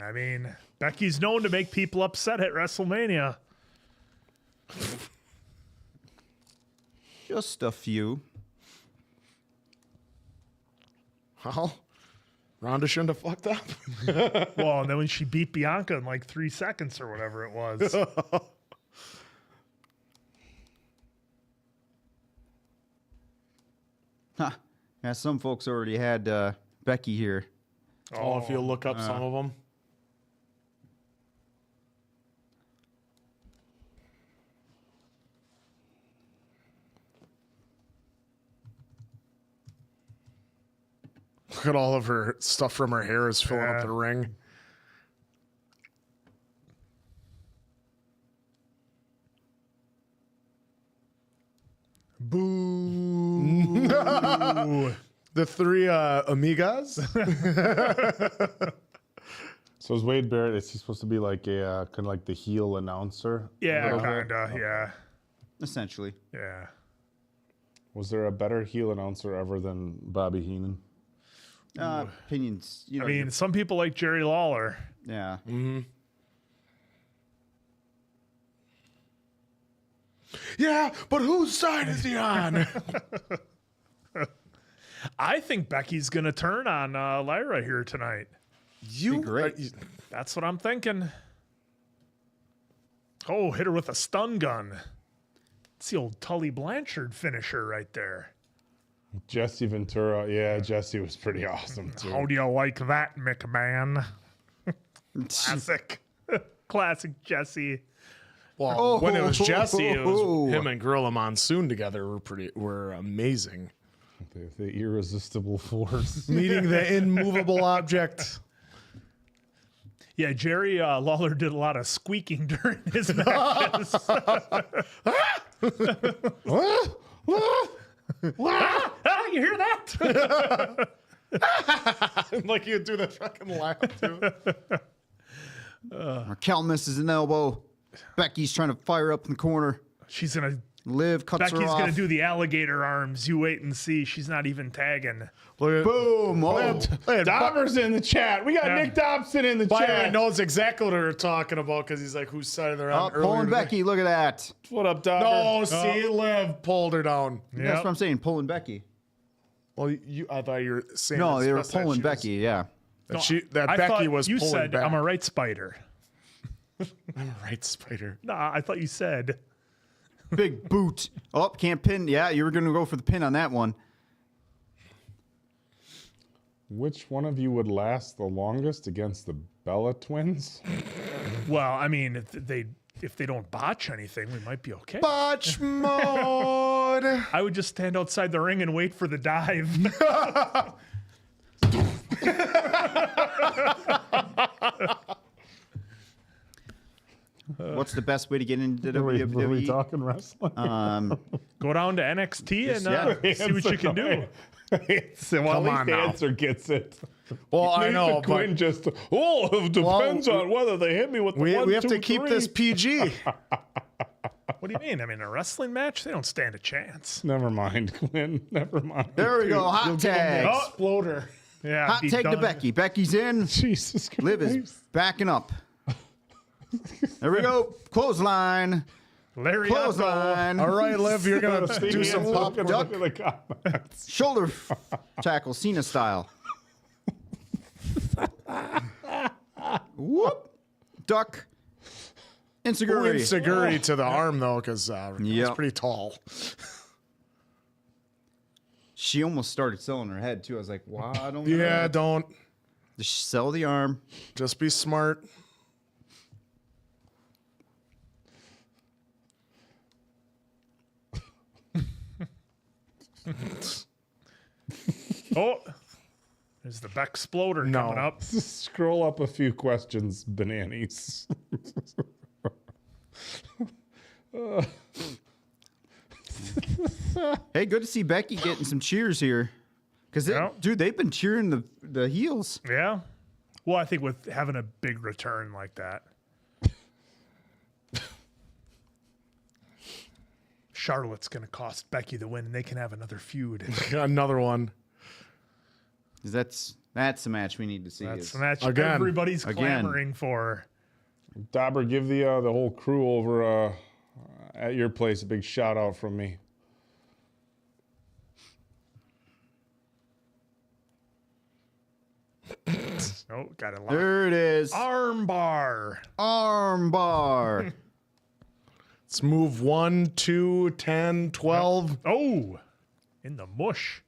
D: I mean, Becky's known to make people upset at WrestleMania.
C: Just a few.
E: Well, Ronda shouldn't have fucked up.
D: Well, and then when she beat Bianca in like 3 seconds or whatever it was.
C: Huh. Yeah, some folks already had Becky here.
E: Oh, if you look up some of them. Look at all of her stuff from her hair is filling up the ring.
D: Boo.
E: The three amigas.
F: So is Wade Barrett, is he supposed to be like a kind of like the heel announcer?
D: Yeah, kind of. Yeah.
C: Essentially.
D: Yeah.
F: Was there a better heel announcer ever than Bobby Heenan?
C: Opinions. You know,
D: I mean, some people like Jerry Lawler.
C: yeah.
E: Yeah, but whose side is he on?
D: I think Becky's going to turn on Lyra here tonight.
E: You
C: great.
D: That's what I'm thinking. Oh, hit her with a stun gun. It's the old Tully Blanchard finisher right there.
F: Jesse Ventura. Yeah, Jesse was pretty awesome too.
D: How do you like that, McMahon? Classic. Classic Jesse.
E: Well, when it was Jesse, it
C: Oh.
E: was him and Gorilla Monsoon together were amazing.
F: The irresistible force.
E: Meeting the immovable object.
D: Yeah, Jerry Lawler did a lot of squeaking during his matches. You hear that?
E: Like you do the fucking laugh too.
C: Raquel misses an elbow. Becky's trying to fire up in the corner.
D: She's going to
C: Liv cuts her
D: Becky's
C: off.
D: going to do the alligator arms. You wait and see. She's not even tagging.
C: Boom. Oh.
F: Dobber's in the chat. We got
D: Yeah.
F: Nick Dobson in the
E: Byron
F: chat.
E: knows exactly what they're talking about because he's like, whose side they're on.
C: Oh, pulling Becky. Look at that.
F: What up, Dobber?
E: No, see, Liv pulled her down.
C: That's what I'm saying. Pulling Becky.
E: Well, I thought you were saying
C: No,
E: it's
C: they were
E: best that
C: pulling
E: she was-
C: Becky. Yeah.
E: That
D: I
E: Becky
D: thought
E: was
D: you
E: pulling
D: said,
E: back.
D: I'm a right spider.
E: I'm a right spider.
D: Nah, I thought you said.
C: Big boot. Oh, can't pin. Yeah, you were going to go for the pin on that one.
F: Which one of you would last the longest against the Bella twins?
D: Well, I mean, if they don't botch anything, we might be okay.
E: Botch mode.
D: I would just stand outside the ring and wait for the dive.
C: What's the best way to get into
F: Were we
C: WWE?
F: talking wrestling?
D: Go down to NXT and
C: yeah.
D: see what you can do.
F: Well, at least the answer gets it.
E: Well, I
F: Nathan
E: know,
F: Quinn
E: but
F: just, it depends on whether they hit me with the
E: we have
F: 1,
E: to
F: 2,
E: keep
F: 3.
E: this PG.
D: What do you mean? I mean, a wrestling match, they don't stand a chance.
F: Never mind, Quinn. Never mind.
C: There we go. Hot tag.
E: Exploder.
D: Yeah,
C: Hot
D: be
C: tag to
D: done.
C: Becky. Becky's in.
F: Jesus Christ.
C: Liv is backing up. There we go. Clothesline.
D: Lariato.
C: Clothesline.
E: All right, Liv, you're going to do some pop.
F: Look at the comments.
C: Shoulder tackle, Cena style. Whoop. Duck. Insecurity.
E: Insecurity to the arm, though, because
C: Yep.
E: it's pretty tall.
C: She almost started selling her head, too. I was like, wow, I don't know.
E: Yeah, don't.
C: Just sell the arm.
E: Just be smart.
D: Oh, there's the Beck-sploder
E: No.
D: coming up.
F: Scroll up a few questions, bananas.
C: Hey, good to see Becky getting some cheers here. Because,
D: Yeah.
C: dude, they've been cheering the heels.
D: Yeah. Well, I think with having a big return like that. Charlotte's going to cost Becky the win, and they can have another feud.
E: Another one.
C: 'Cause that's the match we need to see.
D: That's
C: is-
D: the match
E: Again.
D: everybody's
C: Again.
D: clamoring for.
F: Dobber, give the whole crew over at your place a big shout out from me.
D: Oh, got it.
C: There it is.
D: Arm bar.
C: Arm bar.
E: Let's move 1, 2, 10, 12.
D: Oh, in the mush.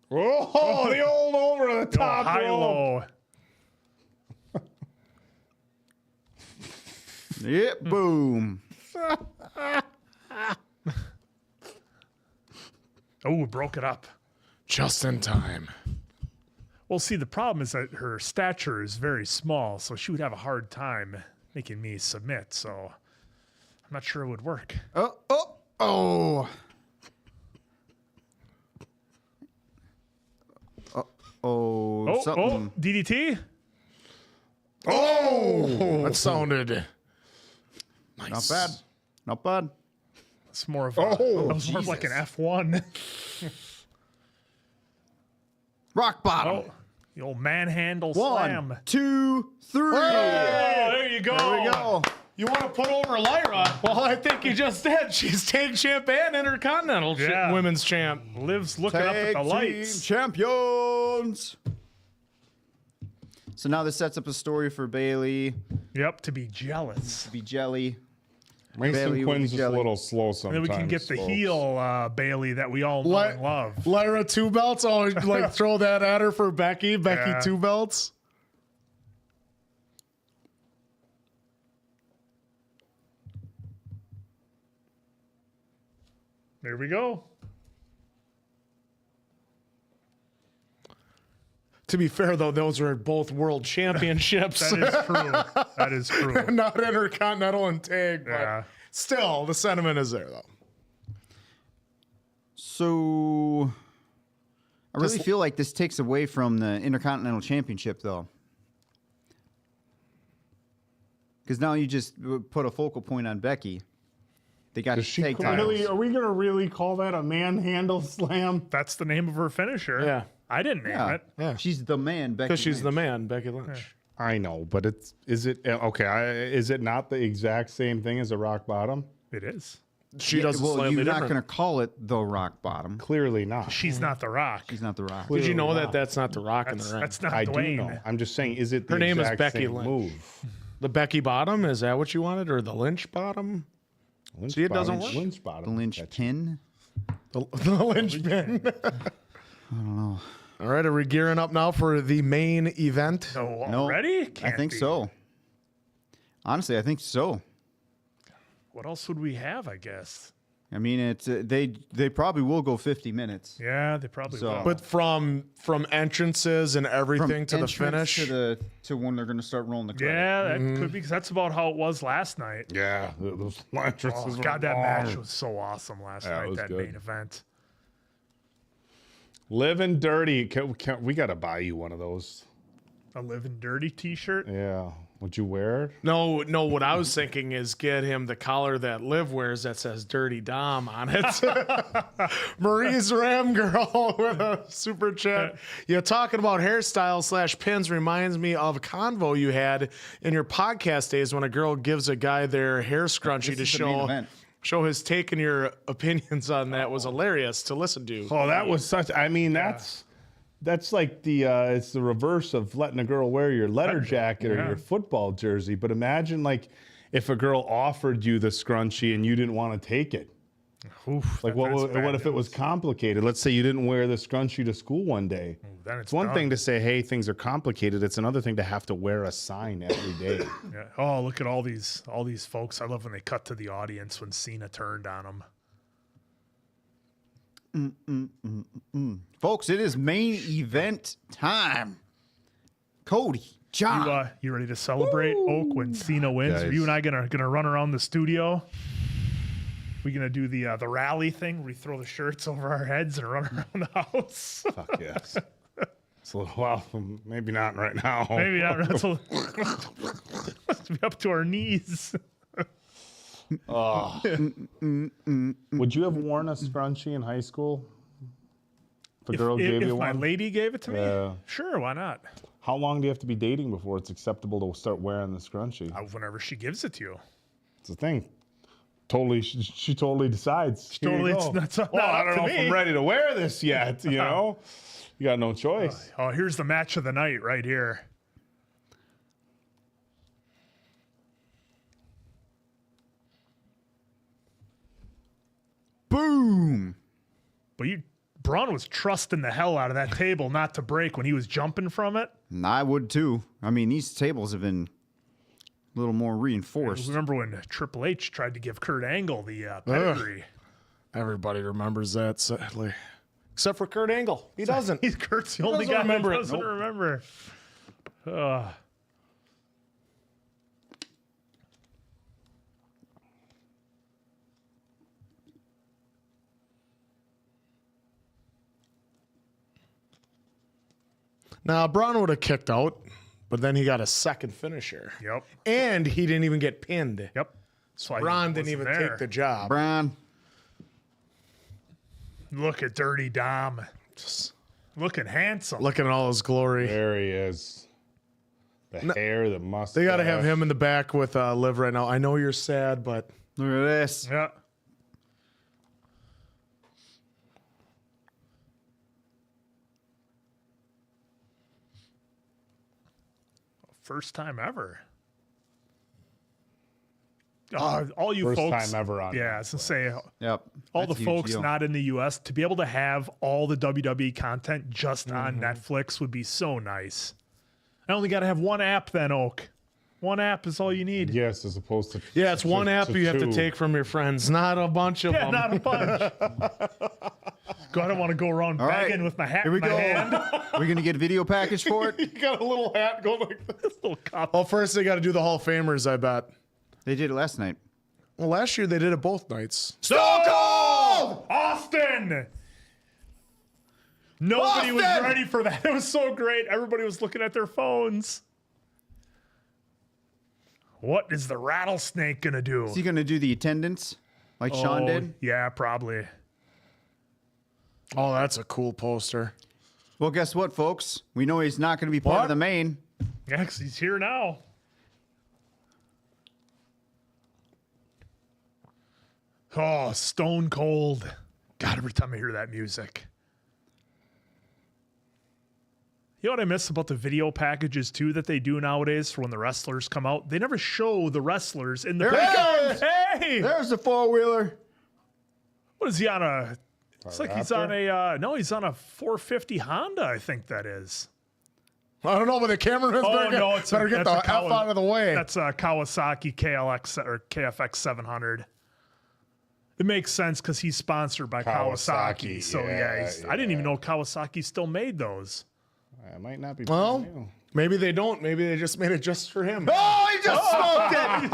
F: Oh, the old over the
D: Oh,
F: top
D: high
F: rope.
D: low.
C: Yep, boom.
D: Oh, broke it up.
E: Just in time.
D: Well, see, the problem is that her stature is very small, so she would have a hard time making me submit. So I'm not sure it would work.
C: Oh, oh, oh. Oh, something.
D: DDT?
E: That sounded nice.
C: Not bad. Not bad.
D: It's more of a, that was more of like an F1.
C: Rock bottom.
D: Oh, the old manhandle
C: 1,
D: slam.
C: 2, 3.
D: Oh, there you go.
C: There we go.
E: You want to put over Lyra? Well, I think you just did. She's tag champ and Intercontinental
D: Yeah.
E: women's champ.
D: Lives looking up at
C: Tag
D: the
C: team
D: lights.
C: champions. So now this sets up a story for Bailey
D: Yep, to be jealous.
C: to be jelly.
F: Mason
C: Bailey will
F: Quinn's
C: be
F: just a
C: jelly.
F: little slow
D: And
F: sometimes.
D: then we can get the
F: folks.
D: heel Bailey that we all know and love.
E: Lyra 2 belts. Oh, like throw that at her for Becky. Becky
D: Yeah.
E: 2 belts.
D: There we go.
E: To be fair, though, those are both world championships.
D: That is true. That is true.
E: Not Intercontinental and tag, but
D: Yeah.
E: still, the sentiment is there, though.
C: So I really feel like this takes away from the Intercontinental Championship, though. Because now you just put a focal point on Becky. They got
F: Does she
C: tag titles.
F: really? Are we gonna really call that a manhandle slam?
D: That's the name of her finisher.
E: Yeah.
D: I didn't name
C: Yeah.
D: it.
E: Yeah.
C: She's the man, Becky.
E: Because she's the
C: Lynch.
E: man, Becky Lynch.
F: I know, but is it okay? Is it not the exact same thing as a rock bottom?
D: It is.
E: She
C: Yeah,
E: does it
C: well,
E: slightly
C: you're not
E: different.
C: going to call it the rock bottom.
F: Clearly not.
D: She's not the Rock.
C: She's not the rock.
E: Did you know
F: Clearly
E: that
F: not.
E: that's not the Rock in the ring?
D: That's not
F: I do
D: Dwayne.
F: know. I'm just saying, is it the
E: Her name is
F: exact
E: Becky
F: same
E: Lynch.
F: move?
E: The Becky bottom? Is that what you wanted? Or the Lynch bottom?
F: Lynch
E: See, it doesn't
F: bottom,
E: work.
F: Lynch bottom.
C: The Lynch
F: That's-
C: pin.
E: The Lynch pin. I don't know. All right, are we gearing up now for the main event?
D: No,
C: No,
D: already?
C: I
D: Can't
C: think
D: be.
C: so. Honestly, I think so.
D: What else would we have, I guess?
C: I mean, it's they probably will go 50 minutes.
D: Yeah, they probably
C: So-
D: will.
E: But from entrances and everything to the
C: entrance
E: finish.
C: to when they're going to start rolling the credits.
D: yeah, that could be, because that's about how it was last night.
F: Yeah, those entrances
D: Oh,
F: were
D: God, that
F: long.
D: match was so awesome last
F: Yeah, it
D: night,
F: was
D: that
F: good.
D: main event.
F: Living dirty. We got to buy you one of those.
D: A Living Dirty t-shirt.
F: Yeah. Would you wear it?
E: No, what I was thinking is get him the collar that Liv wears that says Dirty Dom on it. Marie's Ram Girl with a super chat. Yeah, talking about hairstyle / pins reminds me of a convo you had in your podcast days when a girl gives a guy their hair scrunchie
C: This
E: to
C: is the main
E: show
C: event.
E: his take and your opinions on that was hilarious to listen to.
F: Oh, that was such. I mean, that's like the it's the reverse of letting a girl wear your leather jacket or your football jersey. But imagine like if a girl offered you the scrunchie and you didn't want to take it.
D: Oof,
F: Like what if it was complicated? Let's say you didn't wear the scrunchie to school one day.
D: then
F: It's one
D: done.
F: thing to say, hey, things are complicated. It's another thing to have to wear a sign every day.
D: Yeah. Oh, look at all these folks. I love when they cut to the audience when Cena turned on them.
C: Folks, it is main event time. Cody, John.
D: You ready to celebrate, Oak, when Cena wins?
F: Guys.
D: Are you and I gonna run around the studio? We gonna do the rally thing where we throw the shirts over our heads and run around the house?
F: Fuck yes. It's a little while, maybe not right now.
D: Maybe not. That's must be up to our knees.
F: Would you have worn a scrunchie in high school? If a girl gave
D: if
F: you
D: my
F: one?
D: lady gave it to me,
F: Yeah.
D: sure, why not?
F: How long do you have to be dating before it's acceptable to start wearing the scrunchie?
D: Whenever she gives it to you.
F: It's the thing. Totally, she totally decides. Here you
D: totally-
F: go.
D: that's not
F: Well, I
D: up
F: don't
D: to
F: know if I'm
D: me.
F: ready to wear this yet. You know, you got no choice.
D: Oh, here's the match of the night right here.
C: Boom.
D: But Braun was trusting the hell out of that table not to break when he was jumping from it.
C: And I would too. I mean, these tables have been a little more reinforced.
D: Remember when Triple H tried to give Kurt Angle the pedigree?
E: Everybody remembers that, sadly. Except for Kurt Angle. He doesn't.
D: Kurt's the only
E: doesn't
D: guy
E: remember
D: that
E: it.
D: doesn't
E: Nope.
D: remember.
E: Now, Braun would have kicked out, but then he got a second finisher.
D: Yep.
E: And he didn't even get pinned.
D: Yep. So
E: Braun didn't even take the job.
C: Brian,
D: Look at Dirty Dom. Looking handsome.
E: Looking at all his glory.
F: There he is. The hair, the mustache.
E: They got to have him in the back with Liv right now. I know you're sad, but
C: look at this.
D: Yeah. First time ever. All you
F: First
D: folks.
F: time ever on
D: Yeah, I was gonna say
C: Yep.
D: all
C: That's
D: the
C: a huge
D: folks
C: deal.
D: not in the U.S. to be able to have all the WWE content just on
C: Mm-hmm.
D: Netflix would be so nice. I only got to have one app then, Oak. One app is all you need.
F: Yes, as opposed to.
E: yeah, it's one app you have to
F: two.
E: take from your friends, not a bunch of
D: Yeah,
E: them.
D: not a bunch. God, I don't want to go around
C: All right.
D: begging with my hat
C: Here we
D: in my
C: go.
D: hand.
C: We're going to get a video package for it.
E: You got a little hat going like this.
D: Little cup.
E: Well, first they got to do the Hall of Famers, I bet.
C: They did it last night.
E: Well, last year they did it both nights.
D: Stone Cold Austin. Nobody was
C: Austin!
D: ready for that. It was so great. Everybody was looking at their phones. What is the rattlesnake going to do?
C: Is he going to do the attendance like Sean did?
D: Yeah, probably.
E: Oh, that's a cool poster.
C: Well, guess what, folks? We know he's not going to be part of the main.
D: Yeah, 'cause he's here now. Oh, Stone Cold. God, every time I hear that music. You know what I miss about the video packages, too, that they do nowadays for when the wrestlers come out? They never show the wrestlers in the
C: There he goes!
D: Hey!
C: There's the four-wheeler.
D: What is he on a... It's like he's on a... no, he's on a 450 Honda, I think that is.
E: I don't know, but the cameraman's better get the F out of the way.
D: That's a Kawasaki KLX or KFX 700. It makes sense because he's sponsored by Kawasaki. So, I didn't even know Kawasaki still made those.
F: It might not be.
E: Well, maybe they don't. Maybe they just made it just for him.
C: Oh, he just smoked it.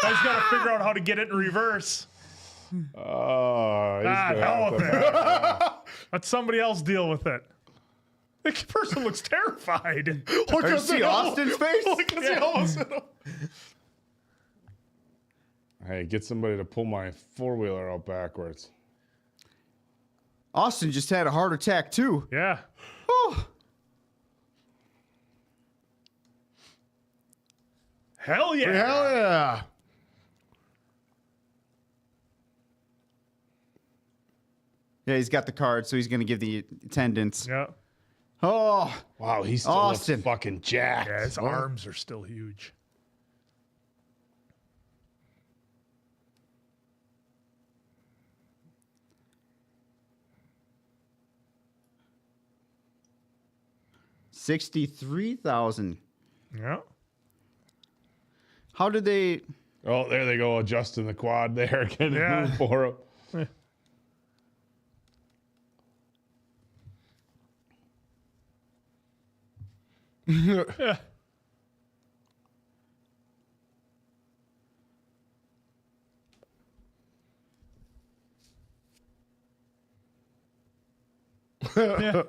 D: Guy's got to figure out how to get it in reverse.
F: Oh, he's
D: hell with it. Let somebody else deal with it. The person looks terrified.
C: Are you see Austin's face?
F: Hey, get somebody to pull my four-wheeler out backwards.
C: Austin just had a heart attack, too.
D: Yeah.
C: Oh.
D: Hell yeah.
E: Hell yeah.
C: Yeah, he's got the card, so he's going to give the attendance.
D: Yeah.
C: Oh.
F: Wow, he's still
C: Austin.
F: fucking jacked.
D: Yeah, his arms are still huge.
C: $63,000.
D: Yeah.
C: How did they?
F: Oh, there they go, adjusting the quad there, getting
D: Yeah.
F: move for him.
D: Yeah. Yeah.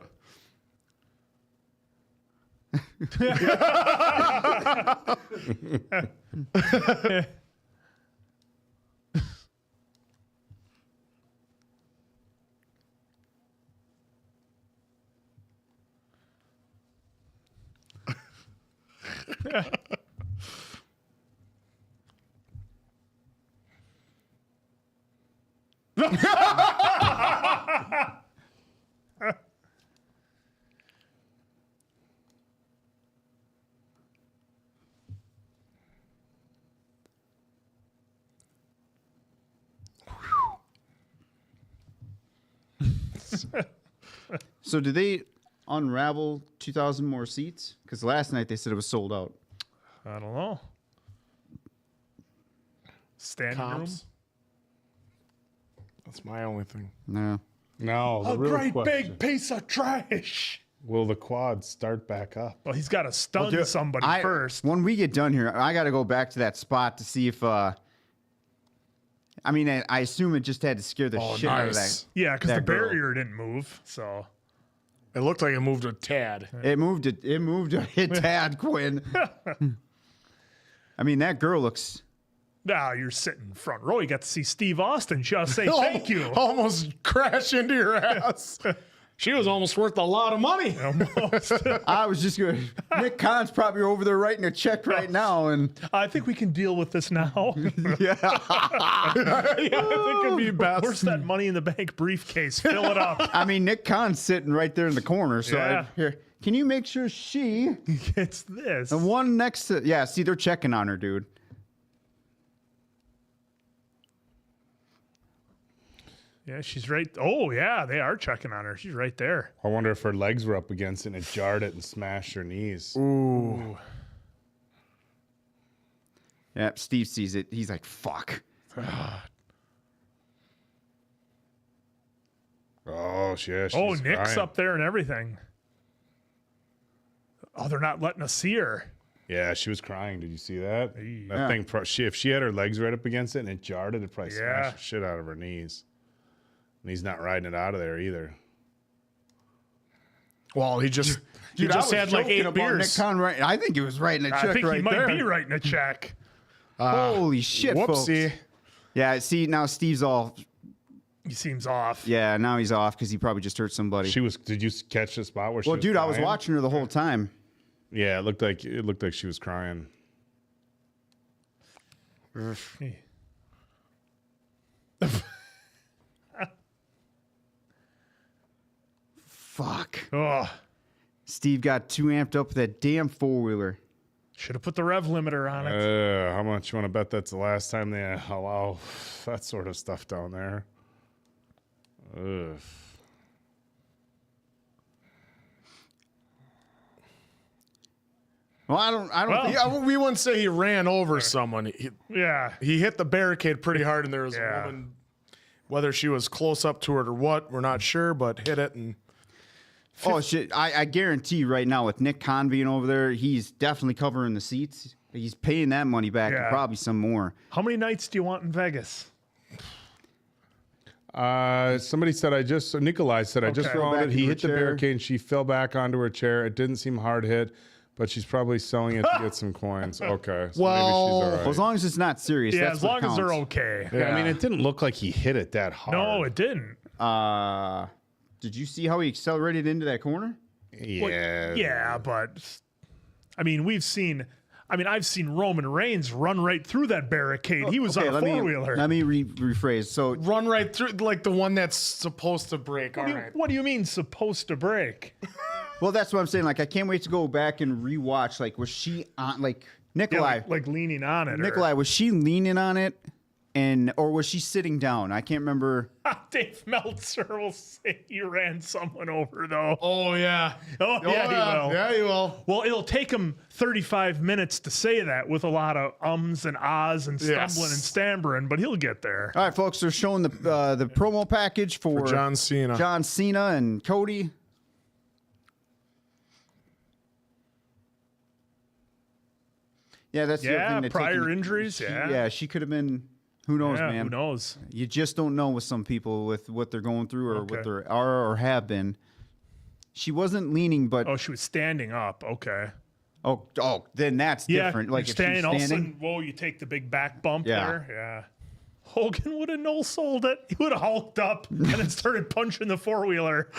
C: So did they unravel 2,000 more seats? Because last night they said it was sold out.
D: I don't know. Standing
E: Comps. That's my only thing.
C: No.
F: No, the
D: room. A
F: real
D: great
F: question,
D: big piece of trash.
F: will the quad start back up?
D: Well, he's got to stun somebody first.
C: When we get done here, I got to go back to that spot to see if. I mean, I assume it just had to scare the shit out of that.
D: Yeah, because the
C: that girl.
D: barrier didn't move. So
E: It looked like it moved a tad.
C: It moved a hit tad, Quinn. I mean, that girl looks.
D: now you're sitting front row. You got to see Steve Austin just say thank you.
E: Almost crash into your ass. She was almost worth a lot of money.
D: Almost.
C: I was just going. Nick Khan's probably over there writing a check right now, and
D: I think we can deal with this now.
E: Yeah, I think it'd be best.
D: Where's that money in the bank briefcase? Fill it up.
C: I mean, Nick Khan's sitting right there in the corner. So
D: Yeah.
C: here, can you make sure she
D: It's this.
C: the one next to? Yeah, see, they're checking on her, dude.
D: Yeah, she's right. Oh, yeah, they are checking on her. She's right there.
F: I wonder if her legs were up against it and it jarred it and smashed her knees.
D: Ooh.
C: Yeah, Steve sees it. He's like, "Fuck."
F: Oh, shit.
D: Oh,
F: she's
D: Nick's
F: crying.
D: up there and everything. Oh, they're not letting us see her.
F: Yeah, she was crying. Did you see that?
D: Hey.
F: That thing, if she had her legs right up against it and it jarred it, it'd probably
D: Yeah.
F: smash the shit out of her knees. And he's not riding it out of there either.
E: Well, he just
C: Dude, I was
E: had like
C: joking
E: 8
C: about
E: beers.
C: Nick Khan I think he was writing a check
D: I think
C: right
D: he might
C: there.
D: be writing a check.
C: Holy shit,
E: Whoopsie.
C: folks. Yeah, see, now Steve's all...
D: He seems off.
C: Yeah, now he's off because he probably just hurt somebody.
F: Did you catch the spot where she
C: well,
F: was
C: dude, I was
F: crying?
C: watching her the whole time.
F: Yeah, it looked like she was crying.
C: Fuck.
D: Oh,
C: Steve got too amped up with that damn four-wheeler.
D: should have put the rev limiter on it.
F: How much you want to bet that's the last time they allow that sort of stuff down there? Ugh.
C: Well, I don't
D: Well,
C: think...
E: Yeah, we wouldn't say he ran over someone.
D: Yeah.
E: He hit the barricade pretty hard, and there was
D: Yeah.
E: a woman. Whether she was close up to it or what, we're not sure, but hit it and.
C: Oh, shit. I guarantee right now with Nick Khan being over there, he's definitely covering the seats. He's paying that money back and
D: Yeah.
C: probably some more.
D: How many nights do you want in Vegas?
F: Somebody said Nikolai said I just
D: Okay.
F: rounded.
C: Fell back
F: He
C: into
F: hit
C: her
F: the
C: chair.
F: barricade and she fell back onto her chair. It didn't seem hard hit, but she's probably selling it to get some coins. Okay. So
E: Well,
F: maybe she's all right.
C: Well, as long as it's not serious,
D: Yeah,
C: that's
D: as
C: what
D: long as they're
C: counts.
D: okay.
F: Yeah, I mean, it didn't look like he hit it that hard.
D: No, it didn't.
C: Did you see how he accelerated into that corner?
F: Yeah.
D: Yeah, but I mean, I've seen Roman Reigns run right through that barricade. He was on a four-wheeler.
C: Let me rephrase. So
E: Run right through, like the one that's supposed to break. All right.
D: What do you mean supposed to break?
C: well, that's what I'm saying. Like, I can't wait to go back and rewatch. Like, was she on? Like,
D: Yeah,
C: Nikolai,
D: like leaning on it.
C: Nikolai, was she leaning on it, or was she sitting down? I can't remember.
D: Dave Meltzer will say he ran someone over, though.
E: Oh, yeah.
D: Oh, yeah, he will.
E: Yeah, he will.
D: Well, it'll take him 35 minutes to say that with a lot of ums and ahs and stumbling
E: Yes.
D: and stammering, but he'll get there.
C: All right, folks, they're showing the promo package for
E: John Cena.
C: John Cena and Cody. Yeah, that's the other
D: Yeah,
C: thing. that
D: prior
C: taking-
D: injuries,
C: she-
D: yeah.
C: Yeah, she could have been. Who knows,
D: Yeah,
C: man?
D: who knows?
C: You just don't know with some people with what they're going through or
D: Okay.
C: what they are or have been. She wasn't leaning, but
D: Oh, she was standing up. Okay.
C: oh, then that's
D: Yeah,
C: different. Like
D: you're
C: if she's
D: standing, all of a
C: standing.
D: sudden, whoa, you take the big back bump
C: Yeah.
D: there. Yeah. Hogan would have no sold it. He would have hulked up and then started punching the four-wheeler.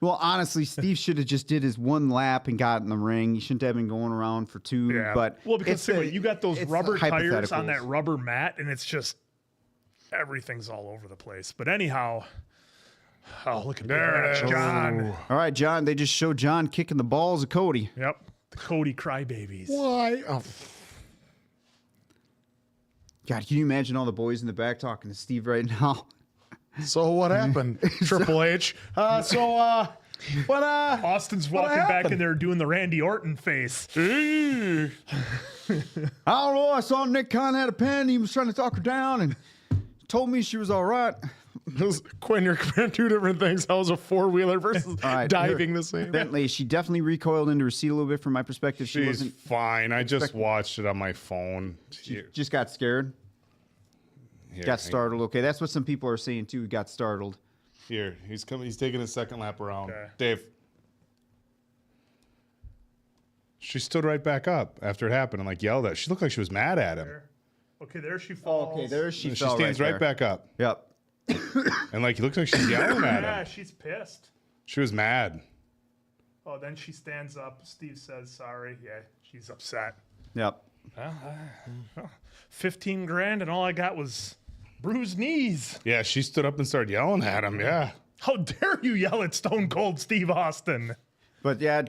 C: Well, honestly, Steve should have just did his one lap and got in the ring. He shouldn't have been going around for two.
D: Yeah.
C: But
D: well, because
C: it's
D: think about
C: the-
D: it, you got those
C: it's
D: rubber tires on
C: hypotheticals.
D: that rubber mat, and it's just everything's all over the place. But anyhow, oh, look at that, John.
C: All right, John. They just showed John kicking the balls of Cody.
D: Yep, the Cody crybabies.
E: Why? Oh,
C: God, can you imagine all the boys in the back talking to Steve right now?
E: so what happened? Triple H. What?
D: Austin's walking back
E: happened?
D: in there doing the Randy Orton face.
C: I don't know. I saw Nick Khan had a pen. He was trying to talk her down and told me she was all right.
E: Quinn, you're comparing two different things. How was a four-wheeler versus
C: All right,
E: diving
C: here.
E: the same?
C: Bentley, she definitely recoiled into her seat a little bit from my perspective. She
F: She's
C: wasn't
F: fine. I just watched it on my phone. Here,
C: just got scared.
F: here,
C: Got
F: hang-
C: startled. Okay, that's what some people are saying too. Got startled.
F: Here, he's coming. He's taking his second lap around.
D: Okay.
F: Dave. She stood right back up after it happened and like yelled at. She looked like she was mad at him.
D: Okay, there she falls.
C: Okay, there she
F: She
C: fell
F: stands
C: right
F: right
C: there.
F: back up
C: Yep.
F: and like he looks like she's yelling at
D: Yeah,
F: him.
D: she's pissed.
F: She was mad.
D: Oh, then she stands up. Steve says sorry. Yeah, she's upset.
C: Yep.
D: 15 grand and all I got was bruised knees.
F: Yeah, she stood up and started yelling at him. Yeah.
D: How dare you yell at Stone Cold Steve Austin?
C: But yeah,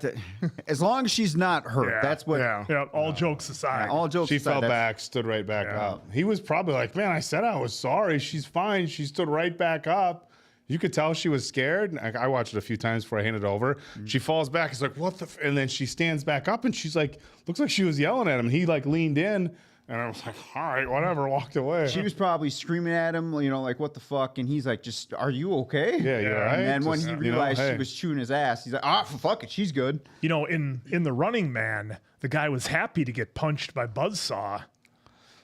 C: as long as she's not hurt,
D: Yeah,
C: that's what.
D: Yeah, all jokes aside.
C: All jokes
F: She
C: aside,
F: fell
C: that's-
F: back, stood right back
D: Yeah.
F: up. He was probably like, man, I said I was sorry. She's fine. She stood right back up. You could tell she was scared. I watched it a few times before I handed it over. She falls back. He's like, what the? And then she stands back up and she's like, looks like she was yelling at him. He like leaned in and I was like, all right, whatever, walked away.
C: She was probably screaming at him, you know, like, what the fuck? And he's like, just, are you okay?
F: Yeah, you're right.
C: And then when
F: Just,
C: he
F: you know,
C: realized
F: hey.
C: she was chewing his ass, he's like, fuck it, she's good.
D: You know, in the Running Man, the guy was happy to get punched by Buzzsaw.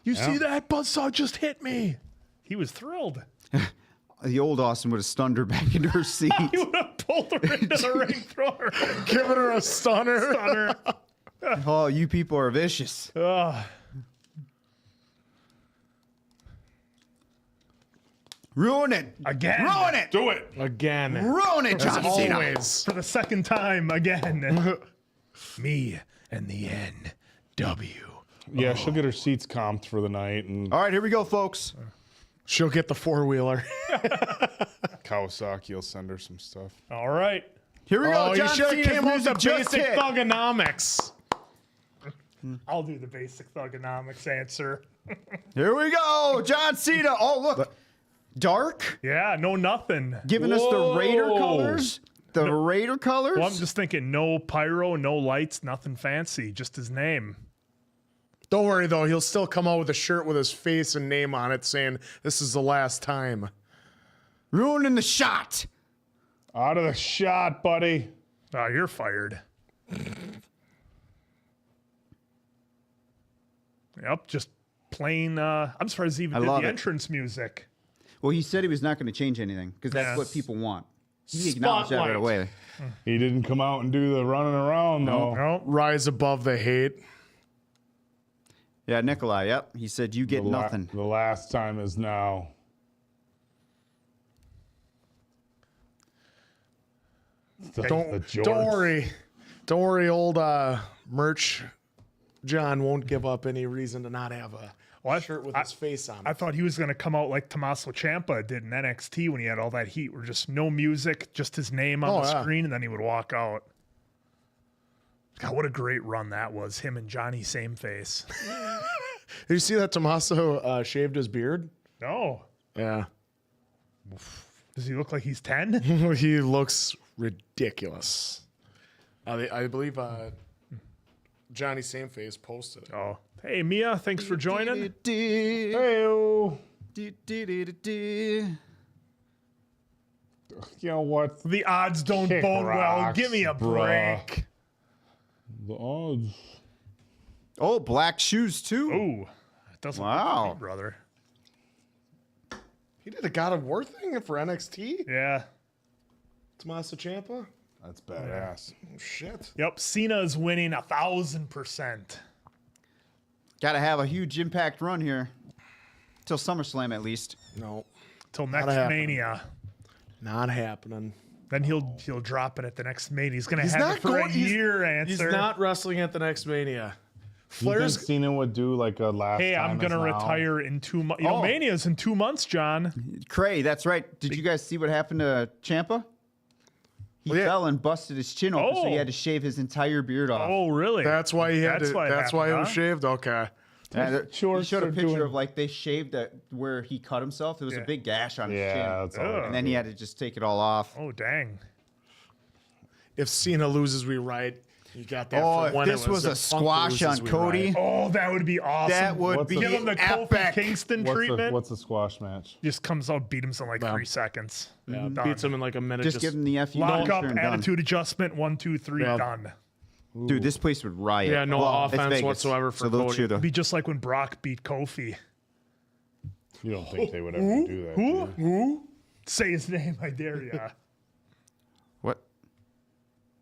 D: You see that? Buzzsaw just hit me. He was thrilled.
C: The old Austin would have stunned her back into her seat.
D: He would have pulled her into the ring, throw her.
E: Giving her a stunner.
C: Oh, you people are vicious. Ruin it.
D: Again.
C: Ruin it.
D: Do it.
E: Again.
C: Ruin it, John
E: As
C: Cena.
E: always.
D: For the second time again. Me and the NW.
F: Yeah, she'll get her seats comped for the night, and
C: All right, here we go, folks.
E: She'll get the 4-wheeler.
F: Kawasaki will send her some stuff.
D: All right.
C: Here we go.
E: Oh, you
C: John
E: should have
C: Cena's
E: came up with
C: music
E: the
C: just
E: basic
C: hit.
E: thugonomics.
D: I'll do the basic thugonomics answer.
C: Here we go. John Cena. Oh, look. Dark.
D: Yeah, no nothing.
C: Giving us the Raider
F: Whoa.
C: colors. The Raider colors.
D: Well, I'm just thinking no pyro, no lights, nothing fancy, just his name.
E: Don't worry, though. He'll still come out with a shirt with his face and name on it saying, this is the last time.
C: Ruining the shot.
F: Out of the shot, buddy.
D: Oh, you're fired. Yep, just plain. I'm surprised he even
C: I
D: did
C: love
D: the
C: it.
D: entrance music.
C: Well, he said he was not going to change anything because that's
D: Yeah.
C: what people want. He acknowledged that right
E: Spotlight.
C: away.
F: He didn't come out and do the running around, though.
D: No,
E: Rise above the hate.
C: Yeah, Nikolai. Yep. He said you get nothing.
F: The last time is now.
E: Don't worry. Don't worry, old merch John won't give up any reason to not have a
D: What?
E: shirt with his face on it.
D: I thought he was going to come out like Tommaso Ciampa did in NXT when he had all that heat, where just no music, just his name on the
E: yeah.
D: screen, and then he would walk out. God, what a great run that was! Him and Johnny, same face.
E: Did you see that Tommaso shaved his beard?
D: No,
E: Yeah.
D: does he look like he's 10?
E: He looks ridiculous. I believe Johnny Sameface posted it.
D: Oh, hey Mia, thanks for joining.
F: Hey-o. You know what?
D: The odds don't
F: Kick
D: bode well.
F: rocks,
D: Give me a
F: bruh.
D: break.
F: The odds.
C: Oh, black shoes too.
D: Ooh, it doesn't
C: Wow.
D: look good, brother.
E: He did a God of War thing for NXT?
D: Yeah.
E: Tommaso Ciampa?
F: That's badass.
E: Oh, shit.
D: Yep. Cena is winning 1,000%.
C: Got to have a huge impact run here. Till SummerSlam at least.
E: No,
D: Till next
E: happening.
D: Mania.
E: not happening.
D: Then he'll drop it at the next Mania. He's gonna have
E: not
D: it for
E: going-
D: a
E: he's-
D: year.
E: He's
D: Answer.
E: not wrestling at the next Mania.
F: You think
E: Flair's
F: Cena would do like a last
D: Hey, I'm
F: time
D: gonna
F: is now?
D: retire in 2 months. You know,
C: Oh.
D: Mania's in 2 months, John.
C: Cray, that's right. Did you guys see what happened to Ciampa? He
E: Well, yeah.
C: fell and busted his chin open, so he
D: Oh.
C: had to shave his entire beard off.
D: Oh, really?
E: That's why he had
D: That's
E: to.
D: why it
E: That's why it
D: happened,
E: was
D: huh?
E: shaved. Okay.
C: And he
F: Shorts
C: showed a
F: are
C: picture
F: doing-
C: of like they shaved where he cut himself. There was
D: Yeah.
C: a big gash on his
F: Yeah,
C: chin,
F: that's all.
D: Ugh.
C: and then he had to just take it all off.
D: Oh, dang.
E: If Cena loses, we right. You got that.
C: Oh,
E: for
C: if
E: when
C: this
E: it
C: was a
E: if Punk
C: squash
E: loses,
C: on
E: we
C: Cody,
E: right.
D: Oh, that would be awesome.
C: that would
F: What's
C: be
F: the-
D: Give him the Kofi
C: epic.
D: Kingston treatment.
F: What's the squash match?
D: Just comes out, beat him in like
E: Yeah.
D: 3 seconds.
E: Yeah,
D: Done.
E: beats him in like a minute.
C: Just give him the FU
D: Lock
C: finisher
D: up,
C: and done.
D: attitude adjustment, 1, 2, 3,
E: Yeah.
D: done.
C: Dude, this place would riot.
E: Yeah, no
C: Well, it's
E: offense
C: Vegas.
E: whatsoever for
C: Salute
E: Cody.
C: you to-
D: Be just like when Brock beat Kofi.
F: You don't think they would ever do that? do you?
D: Who? Say his name, I dare ya.
C: What?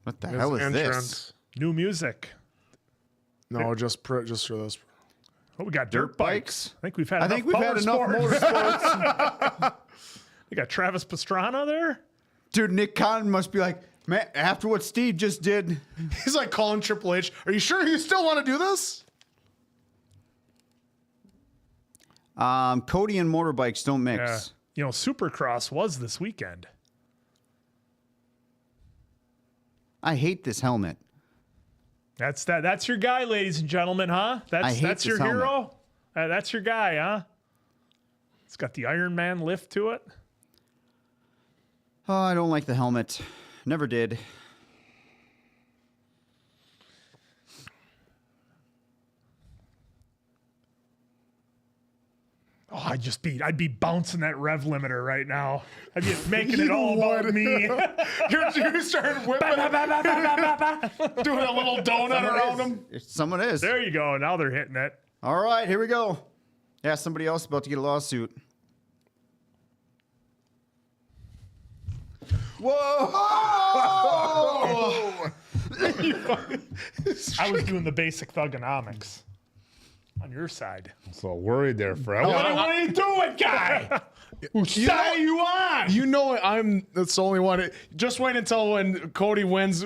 C: What the
E: His
C: hell is this?
E: entrance.
D: New music.
E: No, just for this.
D: Oh, we got dirt bikes. I think we've had
C: I
D: enough
C: think we've
D: power
C: had enough
D: sports.
C: motorsports.
D: We got Travis Pastrana there.
C: Dude, Nick Khan must be like, man, after what Steve just did.
E: He's like calling Triple H. Are you sure you still want to do this?
C: Cody and motorbikes don't mix.
D: Yeah. You know, Supercross was this weekend.
C: I hate this helmet.
D: That's your guy, ladies and gentlemen, huh?
C: I hate
D: That's
C: this
D: your
C: helmet.
D: hero. That's your guy, huh? It's got the Iron Man lift to it.
C: Oh, I don't like the helmet. Never did.
D: Oh, I'd be bouncing that rev limiter right now. I'd be making it all about me.
E: You started whipping, doing a little donut around him.
C: Someone is.
D: There you go. Now they're hitting it.
C: All right, here we go. Yeah, somebody else about to get a lawsuit. Whoa!
D: I was doing the basic thugonomics on your side.
F: So worried there for
E: what
F: are you doing, guy? Who side you on?
E: You know that's the only one. Just wait until when Cody wins.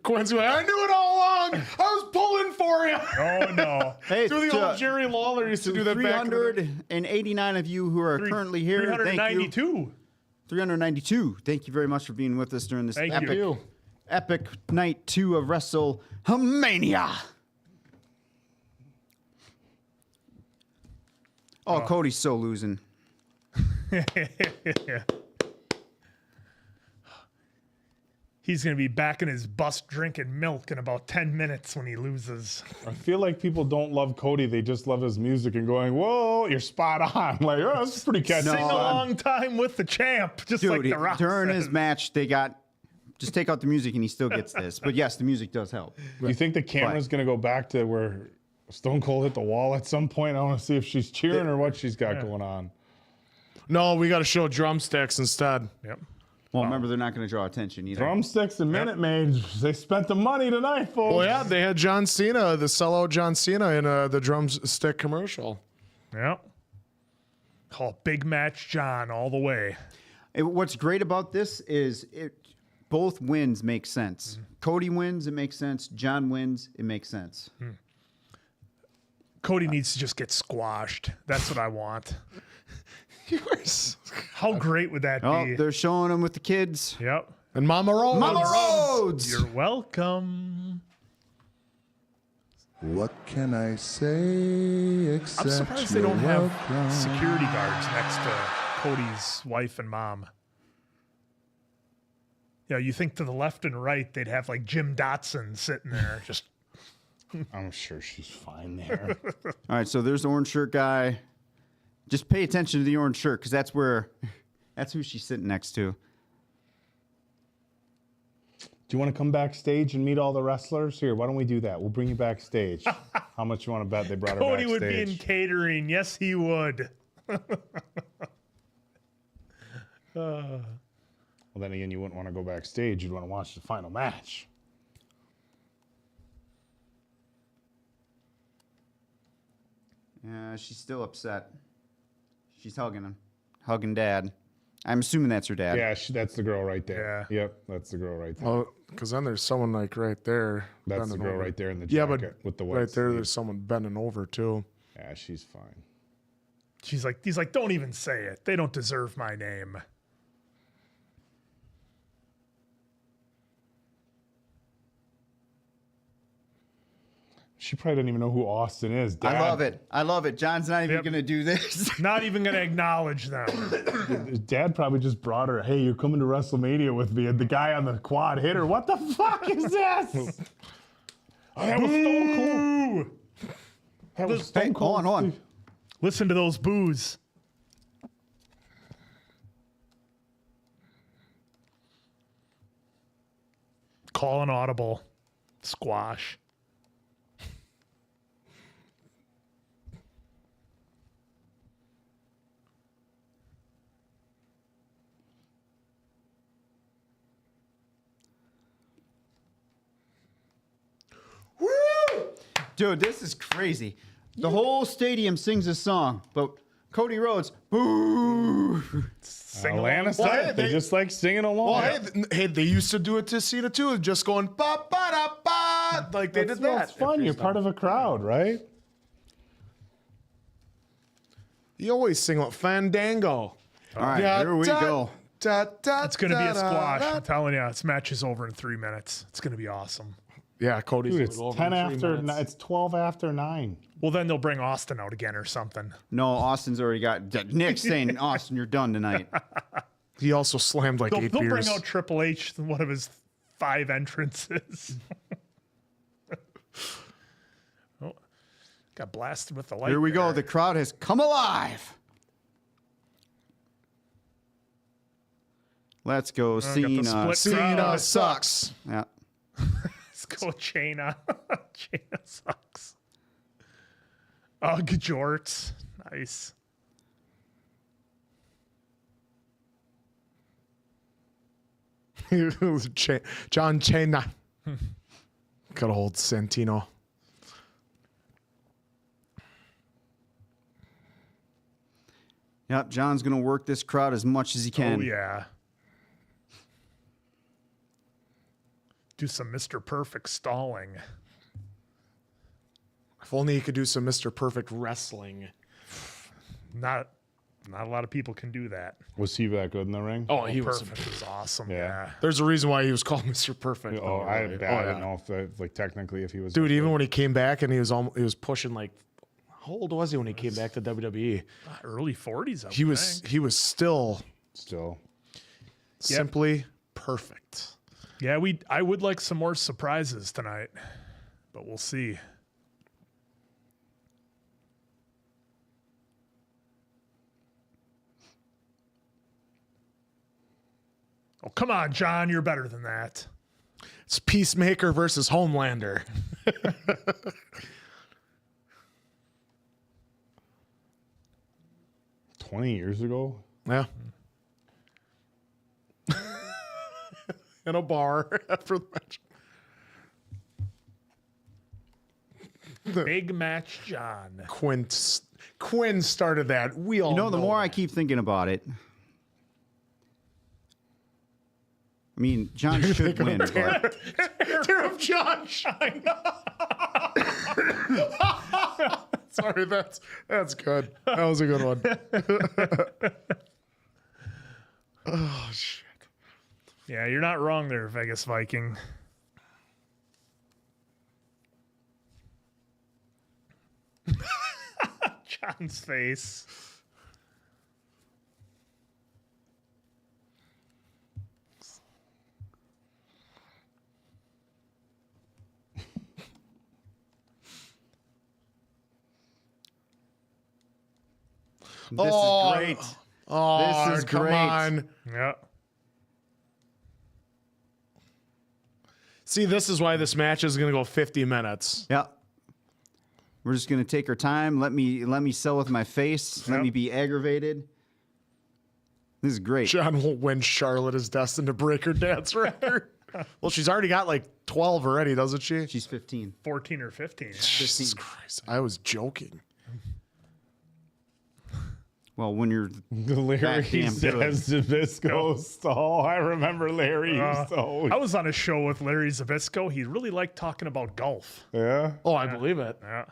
E: Quinn's like, I knew it all along. I was pulling for you.
D: Oh no!
C: Hey,
E: Do the old Jerry Lawler used to do that back in the day.
C: 389 of you who are currently here. Thank you.
D: 392.
C: 392. Thank you very much for being with us during this
D: Thank
C: epic,
D: you.
C: epic night 2 of WrestleMania. Oh, Cody's so losing.
D: He's going to be back in his bus drinking milk in about 10 minutes when he loses.
F: I feel like people don't love Cody. They just love his music and going, whoa, you're spot on. Like, oh, that's pretty catchy.
D: Sing a long time with the champ, just like
C: Dude,
D: the Rock
C: during
D: said.
C: his match, they got... Just take out the music and he still gets this. But yes, the music does help.
F: Do you think the camera's going to go back to where Stone Cold hit the wall at some point? I want to see if she's cheering or what she's got going on.
E: No, we got to show drumsticks instead.
D: Yep.
C: Well, remember, they're not going to draw attention either.
F: Drumsticks and Minute Maids. They spent the money tonight, folks.
E: Well, yeah, they had John Cena, the sellout John Cena, in the drumstick commercial.
D: Yep. Call Big Match John all the way.
C: What's great about this is both wins make sense. Cody wins, it makes sense. John wins, it makes sense.
D: Cody needs to just get squashed. That's what I want. How great would that
C: Oh,
D: be?
C: they're showing him with the kids.
D: Yep.
E: And Mama Rhodes.
C: Mama Rhodes!
D: You're welcome.
B: What can I say except
D: I'm surprised they
B: you're
D: don't have
B: welcome?
D: security guards next to Cody's wife and mom. Yeah, you think to the left and right they'd have like Jim Dotson sitting there just.
F: I'm sure she's fine there.
C: All right, so there's the orange shirt guy. Just pay attention to the orange shirt because that's who she's sitting next to.
F: Do you want to come backstage and meet all the wrestlers? Here, why don't we do that? We'll bring you backstage. How much you want to bet they brought her
D: Cody
F: backstage?
D: would be in catering. Yes, he would.
F: Well, then again, you wouldn't want to go backstage. You'd want to watch the final match.
C: Yeah, she's still upset. She's hugging him. Hugging dad. I'm assuming that's her dad.
F: Yeah, that's the girl right there.
D: Yeah.
F: Yep, that's the girl right there.
E: Oh, because then there's someone like right there.
F: That's the
E: bending
F: girl
E: over.
F: right there in the
E: Yeah,
F: jacket
E: but
F: with the white
E: right there,
F: sleeve.
E: there's someone bending over too.
F: Yeah, she's fine.
D: He's like, don't even say it. They don't deserve my name.
F: She probably doesn't even know who Austin is. Dad,
C: I love it. I love it. John's not even
D: Yep.
C: going to do this.
D: Not even going to acknowledge them.
F: Dad probably just brought her, hey, you're coming to WrestleMania with me. And the guy on the quad hit her. What the fuck is this? Oh, that was Stone Cold. That was Stone
C: Hey,
F: Cold.
C: hold on.
D: Listen to those boos. Call an audible. Squash.
C: Dude, this is crazy. The whole stadium sings a song, but Cody Rhodes, boo!
D: Sing
F: Atlanta
D: along.
F: style. They just like singing along.
E: Well, hey, they used to do it to Cena too, just going ba ba da ba, like they did that.
F: That's fun. You're part of a crowd, right?
E: You always sing like Fandango.
C: All right, here we go.
D: It's going to be a squash. I'm telling you, this match is over in 3 minutes. It's going to be awesome.
E: Yeah, Cody's
F: Dude,
E: a
F: it's
E: little
F: 10
E: over 3
F: after.
E: minutes.
F: It's 12 after 9.
D: Well, then they'll bring Austin out again or something.
C: No, Austin's already got Nick's saying, Austin, you're done tonight.
E: He also slammed like
D: They'll
E: 8
D: bring
E: beers.
D: out Triple H, one of his 5 entrances. Oh, got blasted with the light.
C: Here we go.
D: there.
C: The crowd has come alive. Let's go,
D: got the
C: Cena.
D: split
E: Cena
D: crowd.
E: sucks.
C: Yeah.
D: Let's go, Chana. Chana sucks. Oh, Jorts. Nice.
E: John Cena. Good old Santino.
C: Yep, John's going to work this crowd as much as he can.
D: Oh, yeah. Do some Mr. Perfect stalling.
E: If only he could do some Mr. Perfect wrestling.
D: Not a lot of people can do that.
F: Was he that good in the ring?
E: Oh, he was.
D: Perfect was awesome.
F: Yeah.
D: Yeah.
E: There's a reason why he was called Mr. Perfect.
F: Oh, I
E: yeah.
F: don't know if like technically if he was.
E: Dude, even when he came back and he was pushing like, how old was he when he came back to WWE?
D: Early 40s, I
E: He
D: would
E: was
D: think.
E: still simply perfect.
D: Yeah, I would like some more surprises tonight, but we'll see. Oh, come on, John. You're better than that.
E: It's Peacemaker versus Homelander.
F: 20 years ago.
E: Yeah. In a bar after the match.
D: Big match, John.
E: Quinn started that. We all
C: The more
E: that.
C: I keep thinking about it, I mean, John should win. But
E: Tear of John Shine. Sorry, that's good. That was a good one. Oh shit.
D: Yeah, you're not wrong there, Vegas Viking. John's face.
C: this is great.
E: Oh,
C: This is
E: come
C: great.
E: on.
D: Yeah.
E: See, this is why this match is going to go 50 minutes.
C: Yeah. We're just gonna take our time. Let me sell with my face. Let
D: Yep.
C: me be aggravated. This is great.
E: John will win. Charlotte is destined to break her dance record. Well, she's already got like 12 already, doesn't she?
C: She's 15.
D: 14 or 15.
E: Jesus Christ. I was joking.
C: Well, when you're
F: Larry
C: damn good.
F: says Zabisco stall. I remember Larry.
D: I was on a show with Larry Zabisco. He really liked talking about golf.
F: Yeah.
E: Oh, I believe it.
D: Yeah.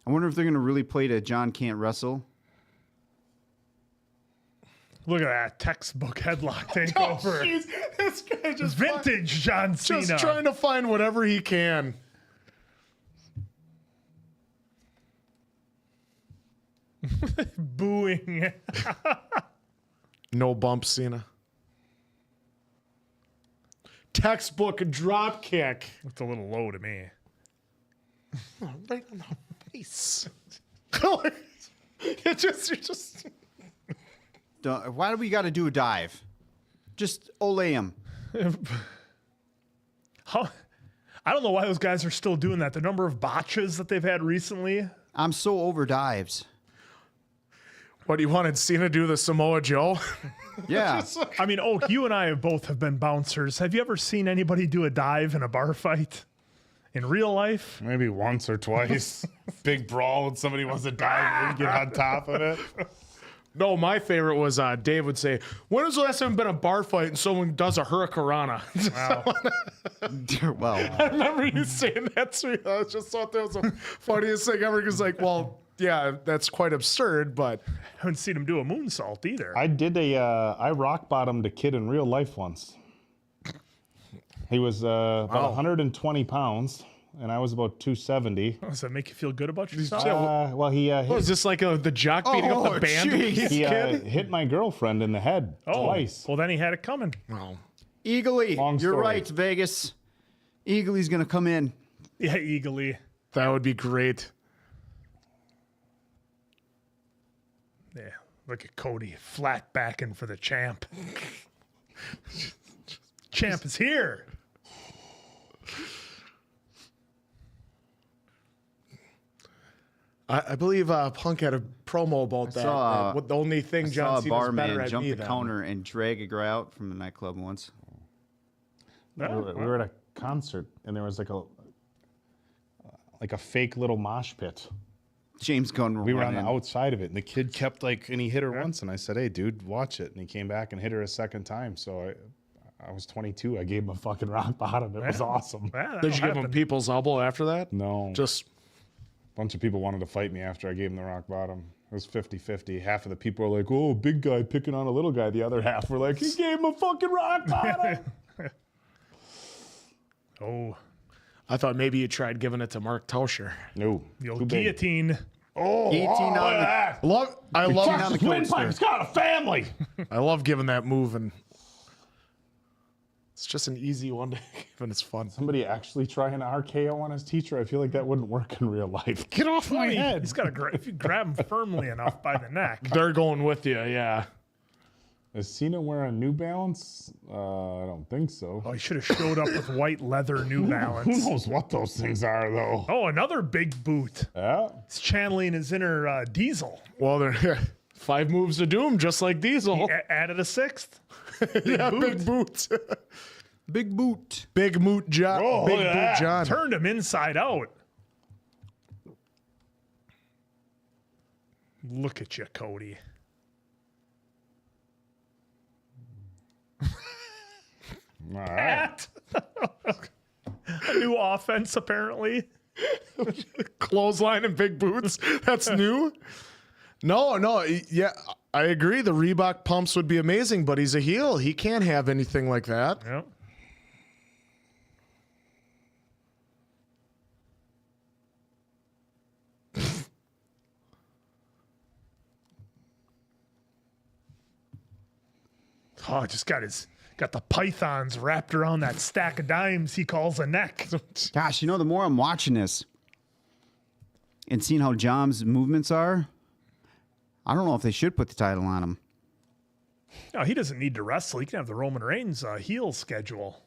C: I wonder if they're gonna really play to John can't wrestle.
D: Look at that textbook headlock takeover.
E: Jeez, this guy just
D: Vintage John Cena.
E: just trying to find whatever he can.
D: Booing.
E: No bump, Cena. Textbook drop kick.
D: It's a little low to me.
E: Right on the face. You're just.
C: Why do we got to do a dive? Just olay him.
D: How, I don't know why those guys are still doing that. The number of botches that they've had recently.
C: I'm so over dives.
E: What, you wanted Cena to do the Samoa Joe?
C: Yeah.
D: I mean, Oak, you and I both have been bouncers. Have you ever seen anybody do a dive in a bar fight? In real life?
F: Maybe once or twice. Big brawl and somebody wants to dive and get on top of it.
E: No, my favorite was Dave would say, when was the last time you've been in a bar fight and someone does a hurricanrana?
C: Well,
E: I remember you saying that to me. I just thought that was the funniest thing ever. Because, like, well, yeah, that's quite absurd, but
D: I haven't seen him do a moonsault either.
F: I rock bottomed a kid in real life once. He was about 120 pounds, and I was about 270.
D: Does that make you feel good about yourself?
F: Well, he
E: was this like the jock beating up the band?
F: hit my girlfriend in the head twice.
D: Well, then he had it coming.
E: Oh.
C: Eagly.
F: Long
C: You're
F: story.
C: right, Vegas. Eagly's going to come in.
D: Yeah, eagerly.
E: That would be great.
D: Yeah, look at Cody flat backing for the champ. Champ is here.
E: I believe Punk had a promo about that.
C: saw-
E: What the only thing
C: I
E: John
C: saw a
E: Cena's better
C: barman
E: at
C: jump
E: me
C: the
E: than.
C: counter and drag a guy out from the nightclub once.
F: We were at a concert and there was like a fake little mosh pit.
C: James Gunn.
F: We were on the
C: running.
F: outside of it, and the kid kept and he hit her once, and I said, "Hey, dude, watch it." And he came back and hit her a second time. So I was 22. I gave him a fucking rock bottom. It was awesome.
D: Yeah,
E: Did you give him
D: happen.
E: people's elbow after that?
F: No,
E: Just
F: a bunch of people wanted to fight me after I gave him the rock bottom. It was 50-50. Half of the people were like, "Oh, big guy picking on a little guy." The other half were like, "He gave him a fucking rock bottom."
D: Oh,
E: I thought maybe you tried giving it to Mark Tauscher.
F: No,
D: the
F: too
D: old
F: big.
D: guillotine.
F: Oh,
C: Guillotine
F: look
C: on the-
F: at that.
E: I love
C: on the coaster.
F: He's got a family.
E: I love giving that move, and it's just an easy one to give, and it's fun.
F: Somebody actually try an RKO on his teacher. I feel like that wouldn't work in real life. Get off my head.
D: He's got to if you grab him firmly enough by the neck.
E: They're going with you, yeah.
F: Is Cena wearing New Balance? I don't think so.
D: Oh, he should have showed up with white leather New
F: Who
D: Balance.
F: knows what those things are, though?
D: Oh, another big boot.
F: Yeah.
D: He's channeling his inner Diesel.
E: Well, they're 5 moves of doom, just like Diesel.
D: Added a sixth.
E: Yeah, big boot.
C: Big boot.
E: Big moot John.
F: Oh,
E: big
F: look at
E: boot
F: that.
E: John.
D: Turned him inside out. Look at you, Cody.
F: All right.
D: A new offense, apparently.
E: Clothesline and big boots. That's new. No, yeah, I agree. The Reebok pumps would be amazing, but he's a heel. He can't have anything like that.
D: Yep. Oh, just got the pythons wrapped around that stack of dimes he calls a neck.
C: Gosh, the more I'm watching this and seeing how John's movements are, I don't know if they should put the title on him.
D: No, he doesn't need to wrestle. He can have the Roman Reigns heel schedule.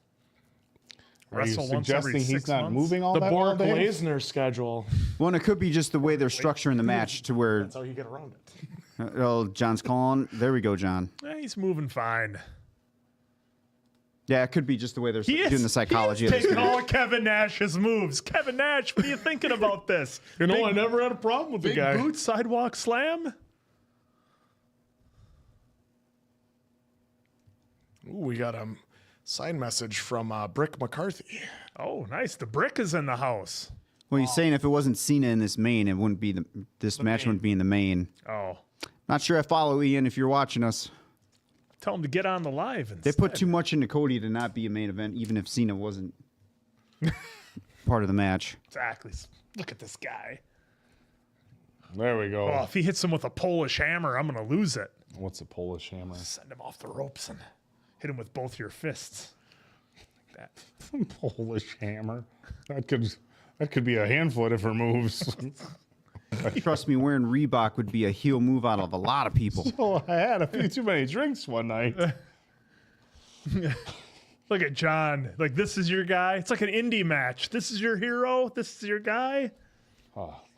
F: Are you
D: Wrestle once every
F: suggesting
D: 6
F: he's not
D: months.
F: moving all
E: The
F: that well,
E: Borg
F: Dave?
E: Lesnar schedule.
C: Well, and it could be just the way they're structuring the match to where,
E: That's how you get around it.
C: John's calling. There we go, John.
D: He's moving fine.
C: Yeah, it could be just the way they're
D: He is
C: doing the psychology
D: he
C: of
D: is
C: this
D: taking
C: match.
D: all of Kevin Nash's moves. Kevin Nash, what are you thinking about this?
E: I never had a problem with the
D: Big
E: guy.
D: boot sidewalk slam.
E: Ooh, we got a side message from Brick McCarthy.
D: Oh, nice. The brick is in the house.
C: Well, he's saying if it wasn't Cena in this main, it wouldn't be this match wouldn't be in the main.
D: Oh,
C: Not sure I follow Ian if you're watching us.
D: tell him to get on the live.
C: They put too much into Cody to not be a main event, even if Cena wasn't part of the match.
D: Exactly. Look at this guy.
F: There we go.
D: Oh, if he hits him with a Polish hammer, I'm going to lose it.
F: What's a Polish hammer?
D: Send him off the ropes and hit him with both your fists. Like that.
F: Polish hammer. That could be a handful of different moves.
C: Trust me, wearing Reebok would be a heel move out of a lot of people.
F: Oh, I had a few too many drinks one night.
D: Look at John. Like, this is your guy. It's like an indie match. This is your hero. This is your guy.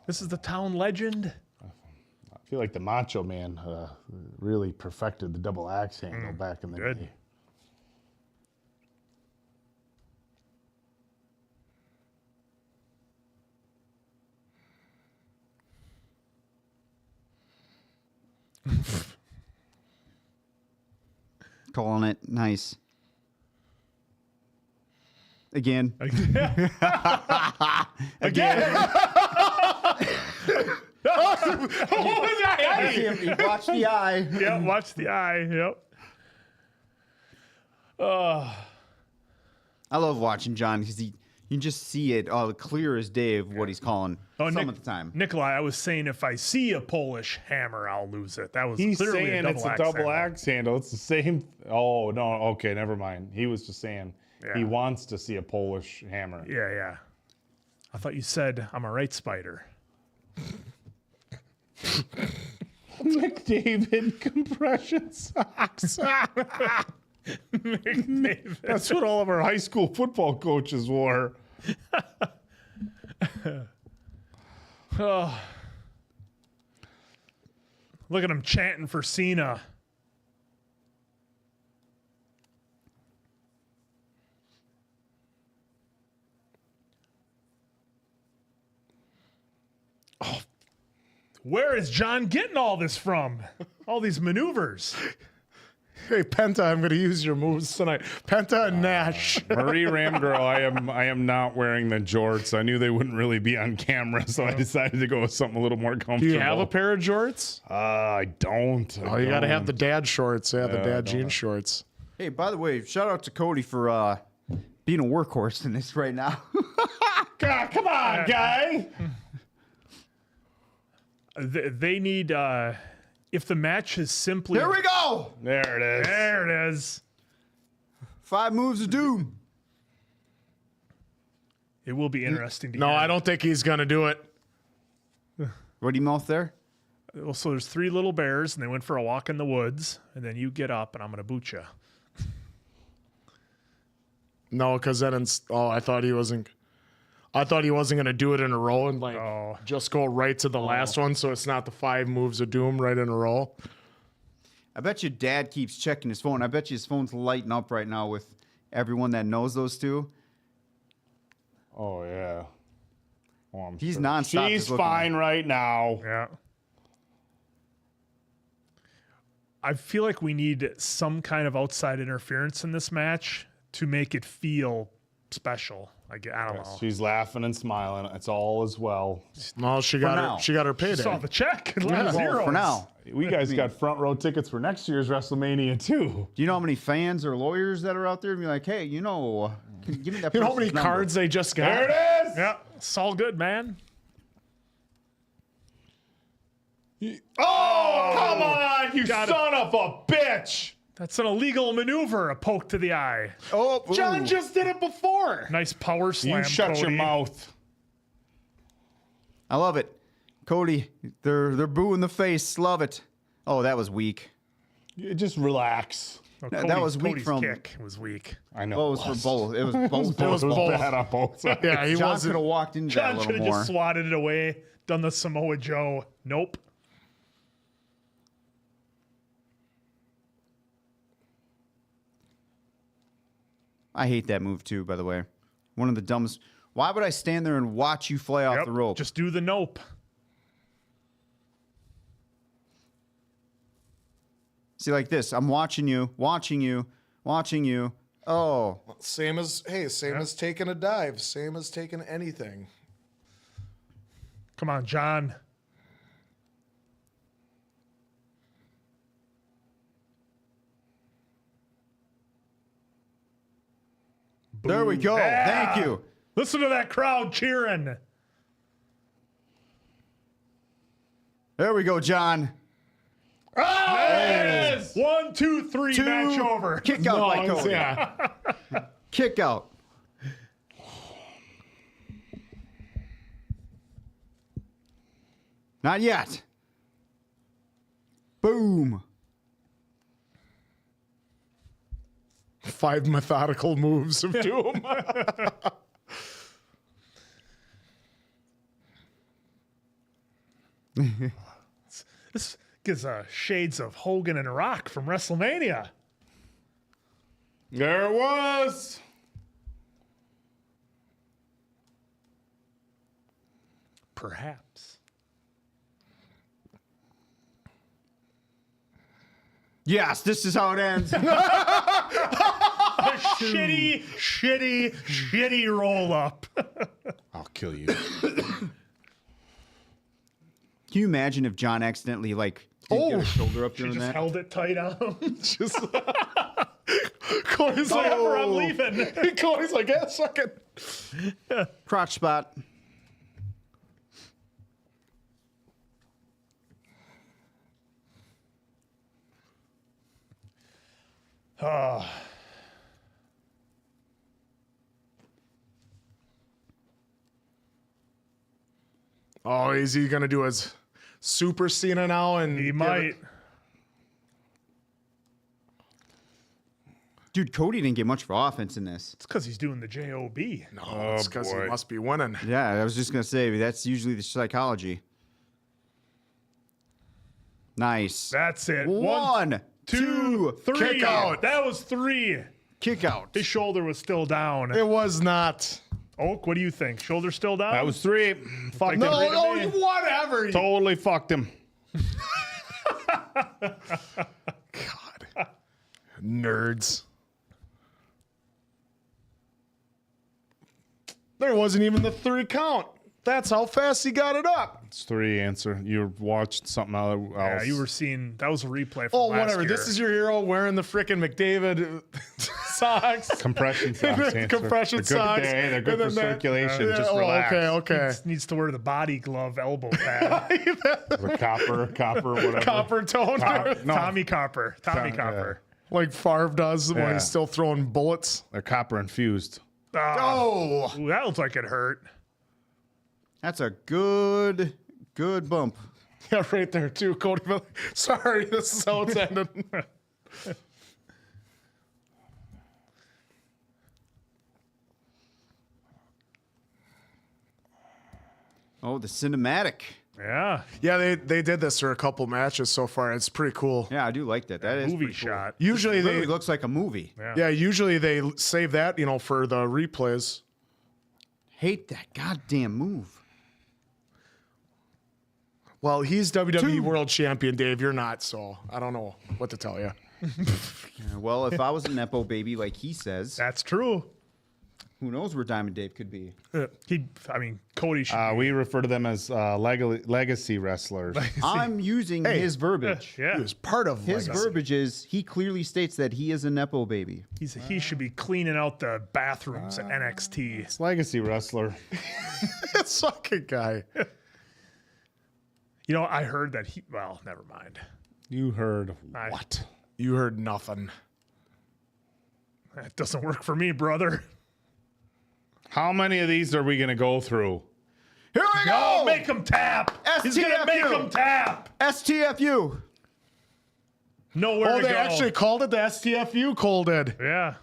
D: This is the town legend.
F: I feel like the Macho Man really perfected the double axe handle back in the
D: good.
F: day.
C: Calling it nice. Again.
D: Again.
C: You watch the eye.
D: Yeah, watch the eye. Yep.
C: I love watching John because you can just see it clear as day of what he's calling some of the time.
D: Nikolai, I was saying if I see a Polish hammer, I'll lose it. That was
F: He's
D: clearly
F: saying it's a double axe handle. It's the same. Oh, no. Okay, never mind. He was just saying he wants to see a Polish hammer.
D: Yeah, yeah. I thought you said I'm a right spider.
F: McDavid compression socks.
D: McDavid.
F: That's what all of our high school football coaches wore.
D: Oh. Look at him chanting for Cena. Oh, where is John getting all this from? All these maneuvers.
E: Hey, Penta, I'm going to use your moves tonight. Penta and Nash.
F: Marie Ramgirl, I am not wearing the jorts. I knew they wouldn't really be on camera, so I decided to go with something a little more comfortable.
E: Do you have a pair of jorts?
F: I don't.
E: Oh, you got to have the dad shorts. Yeah, the dad jean shorts.
C: Hey, by the way, shout out to Cody for being a workhorse in this right now.
F: God, come on, guy.
D: They need, if the match is simply...
C: Here we go.
F: There it is.
D: There it is.
C: 5 moves of doom.
D: It will be interesting to
E: No,
D: hear.
E: I don't think he's going to do it.
C: What do you mouth there?
D: Well, so there's 3 little bears, and they went for a walk in the woods, and then you get up, and I'm going to boot you.
E: No, because then I thought he wasn't going to do it in a row and just go right to the last one, so it's not the 5 moves of doom right in a row.
C: I bet your dad keeps checking his phone. I bet you his phone's lighting up right now with everyone that knows those two.
F: Oh, yeah. Oh, I'm
C: He's
F: sure.
C: nonstop.
F: She's
C: just looking
F: fine right now.
D: Yeah. I feel like we need some kind of outside interference in this match to make it feel special. I don't know.
F: She's laughing and smiling. It's all as well.
E: No, she got her payday.
D: Saw the check and let
C: Well,
D: zeros.
C: for now.
F: We guys got front row tickets for next year's WrestleMania too.
C: Do you know how many fans or lawyers that are out there and be like, hey, can you give me that
E: You know how many
C: person's number?
E: cards they just got?
F: There it is.
D: Yeah, it's all good, man.
F: Oh, come on, you
D: Got it.
F: son of a bitch!
D: That's an illegal maneuver, a poke to the eye.
C: Oh,
F: John just did it before.
D: Nice power slam,
F: You shut your
D: Cody.
F: mouth.
C: I love it. Cody, they're booing the face. Love it. Oh, that was weak.
F: You just relax.
D: Oh,
C: That was weak
D: Cody's
C: from-
D: kick was weak.
F: I know.
C: Oh, it was for both. It was both.
F: It was
E: both.
F: bad on both sides.
E: Yeah, he
C: John could
E: wasn't.
C: have walked into that
D: John
C: a
D: should
C: little
D: have
C: more.
D: just swatted it away, done the Samoa Joe. Nope.
C: I hate that move too, by the way. One of the dumbest. Why would I stand there and watch you fly off
D: Yep,
C: the rope?
D: just do the nope.
C: See, like this. I'm watching you, watching you, watching you. Oh,
E: Same as taking a dive. Same as taking anything.
D: Come on, John.
C: there we go.
D: Yeah.
C: Thank you.
D: Listen to that crowd cheering.
C: There we go, John.
D: There it is. 1, 2, 3,
C: Two.
D: match over.
C: Kick out by
E: No,
C: Cody.
E: yeah.
C: Kick out. Not yet. Boom.
E: 5 methodical moves of doom.
D: This gives shades of Hogan and Rock from WrestleMania.
F: There it was.
D: Perhaps.
C: Yes, this is how it ends.
D: Shitty roll up.
F: I'll kill you.
C: Can you imagine if John accidentally didn't get his shoulder up
D: She
C: during
D: just
C: that?
D: held it tight on him.
E: Just Cody's like,
D: Whatever, I'm leaving.
E: Cody's like, yeah, suck it.
C: Crotch spot.
E: Oh, is he gonna do his Super Cena now? And
D: He might.
C: Dude, Cody didn't get much for offense in this.
D: It's because he's doing the JOB.
E: No, it's because he must be winning.
C: Yeah, I was just going to say, that's usually the psychology. Nice.
D: That's it.
C: One, two,
D: three.
E: Kick out.
D: That was 3.
C: kick out.
D: His shoulder was still down.
E: It was not.
D: Oak, what do you think? Shoulder still down?
F: That was 3. Fuck
D: No,
F: him.
E: Oh, whatever.
F: Totally fucked him.
E: God. Nerds. There wasn't even the 3 count. That's how fast he got it up.
F: It's 3 answer. You watched something else.
D: Yeah, you were seeing that was a replay from
E: Oh,
D: last
E: whatever.
D: year.
E: This is your hero wearing the frickin' McDavid socks.
F: compression socks. answer.
E: Compression
F: They're good,
E: socks.
F: They're good for
E: And then that-
F: circulation.
E: Yeah,
F: Just
E: oh,
F: relax.
E: okay.
D: Needs to wear the body glove elbow pad.
F: The copper, whatever.
E: Copper tone.
F: No.
D: Tommy Copper. Tommy
F: Yeah.
D: Copper.
E: Like Favre does when
F: Yeah.
E: he's still throwing bullets.
F: They're copper infused.
E: Oh.
D: Ooh, that looks like it hurt.
C: That's a good bump.
E: Yeah, right there too, Cody. Sorry, this is how it's ended.
C: Oh, the cinematic.
D: Yeah.
E: Yeah, they did this for a couple matches so far. It's pretty cool.
C: Yeah, I do like that. That is
D: Movie
C: pretty cool.
D: shot.
E: Usually
C: It really
E: they
C: looks like a movie.
E: yeah, usually they save that, for the replays.
C: Hate that goddamn move.
E: Well, he's WWE World Champion, Dave. You're not, so I don't know what to tell you.
C: Yeah, well, if I was a Nepo baby, like he says,
D: That's true.
C: who knows where Diamond Dave could be?
D: Cody should.
F: We refer to them as legacy wrestlers.
C: I'm using his verbiage.
D: Yeah.
E: He was part of
C: His
E: Legacy.
C: verbiage is he clearly states that he is a Nepo baby.
D: He should be cleaning out the bathrooms at NXT.
F: It's legacy wrestler.
E: Sucking guy.
D: I heard that well, never mind.
F: You heard
D: I-
F: what?
E: You heard nothing.
D: That doesn't work for me, brother.
F: How many of these are we going to go through?
C: Here we
D: No,
C: go!
D: make him tap. He's going to make
C: STFU.
D: him tap.
C: STFU.
D: Nowhere
E: Oh,
D: to
E: they
D: go.
E: actually called it the STFU. Cole did.
D: Yeah.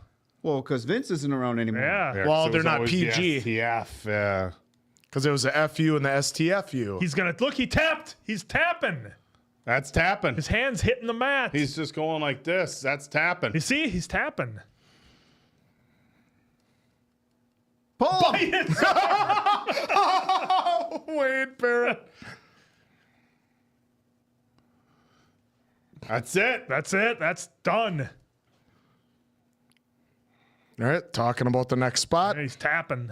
C: Well, because Vince isn't around anymore.
D: Yeah.
F: Yeah,
E: Well,
F: 'cause it
E: they're
F: was
E: not
F: always the
E: PG.
F: STF, yeah.
E: Because it was the FU and the STFU.
D: He's going to look. He tapped. He's tapping.
F: That's tapping.
D: His hand's hitting the mat.
F: He's just going like this. That's tapping.
D: You see? He's tapping.
C: Pull!
E: Wade Barrett.
F: That's it.
D: That's it. That's done.
E: All right, talking about the next spot.
D: He's tapping.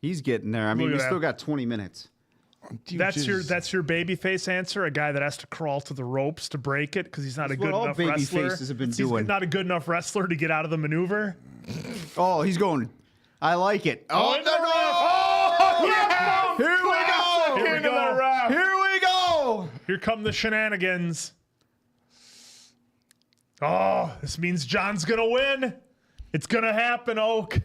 C: He's getting there. I mean,
D: Look
C: we
D: at
C: still
D: that.
C: got 20 minutes.
D: That's your babyface answer. A guy that has to crawl to the ropes to break it because he's not a
C: That's
D: good
C: what all
D: enough
C: baby
D: wrestler.
C: faces have been
D: He's
C: doing.
D: not a good enough wrestler to get out of the maneuver.
C: Oh, he's going. I like it. Oh,
D: in the
C: no!
D: ref.
C: Here we go!
D: Here we go.
C: Here we go!
D: Here come the shenanigans. Oh, this means John's gonna win. It's gonna happen, Oak.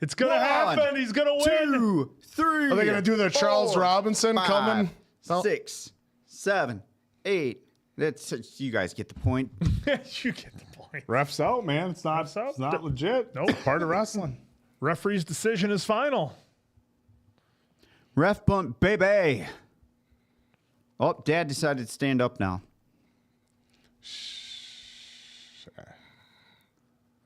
D: It's gonna happen. He's gonna win.
C: 2, 3.
E: Are they going to do the Charles
C: 4,
E: Robinson
C: 5,
E: coming? No.
C: 6, 7, 8. That's you guys get the point.
D: You get the point.
F: Ref's out, man. It's not.
D: Ref's out.
F: It's not legit.
D: Nope.
F: Part of wrestling.
D: Referee's decision is final.
C: Ref bump, baby. Oh, Dad decided to stand up now.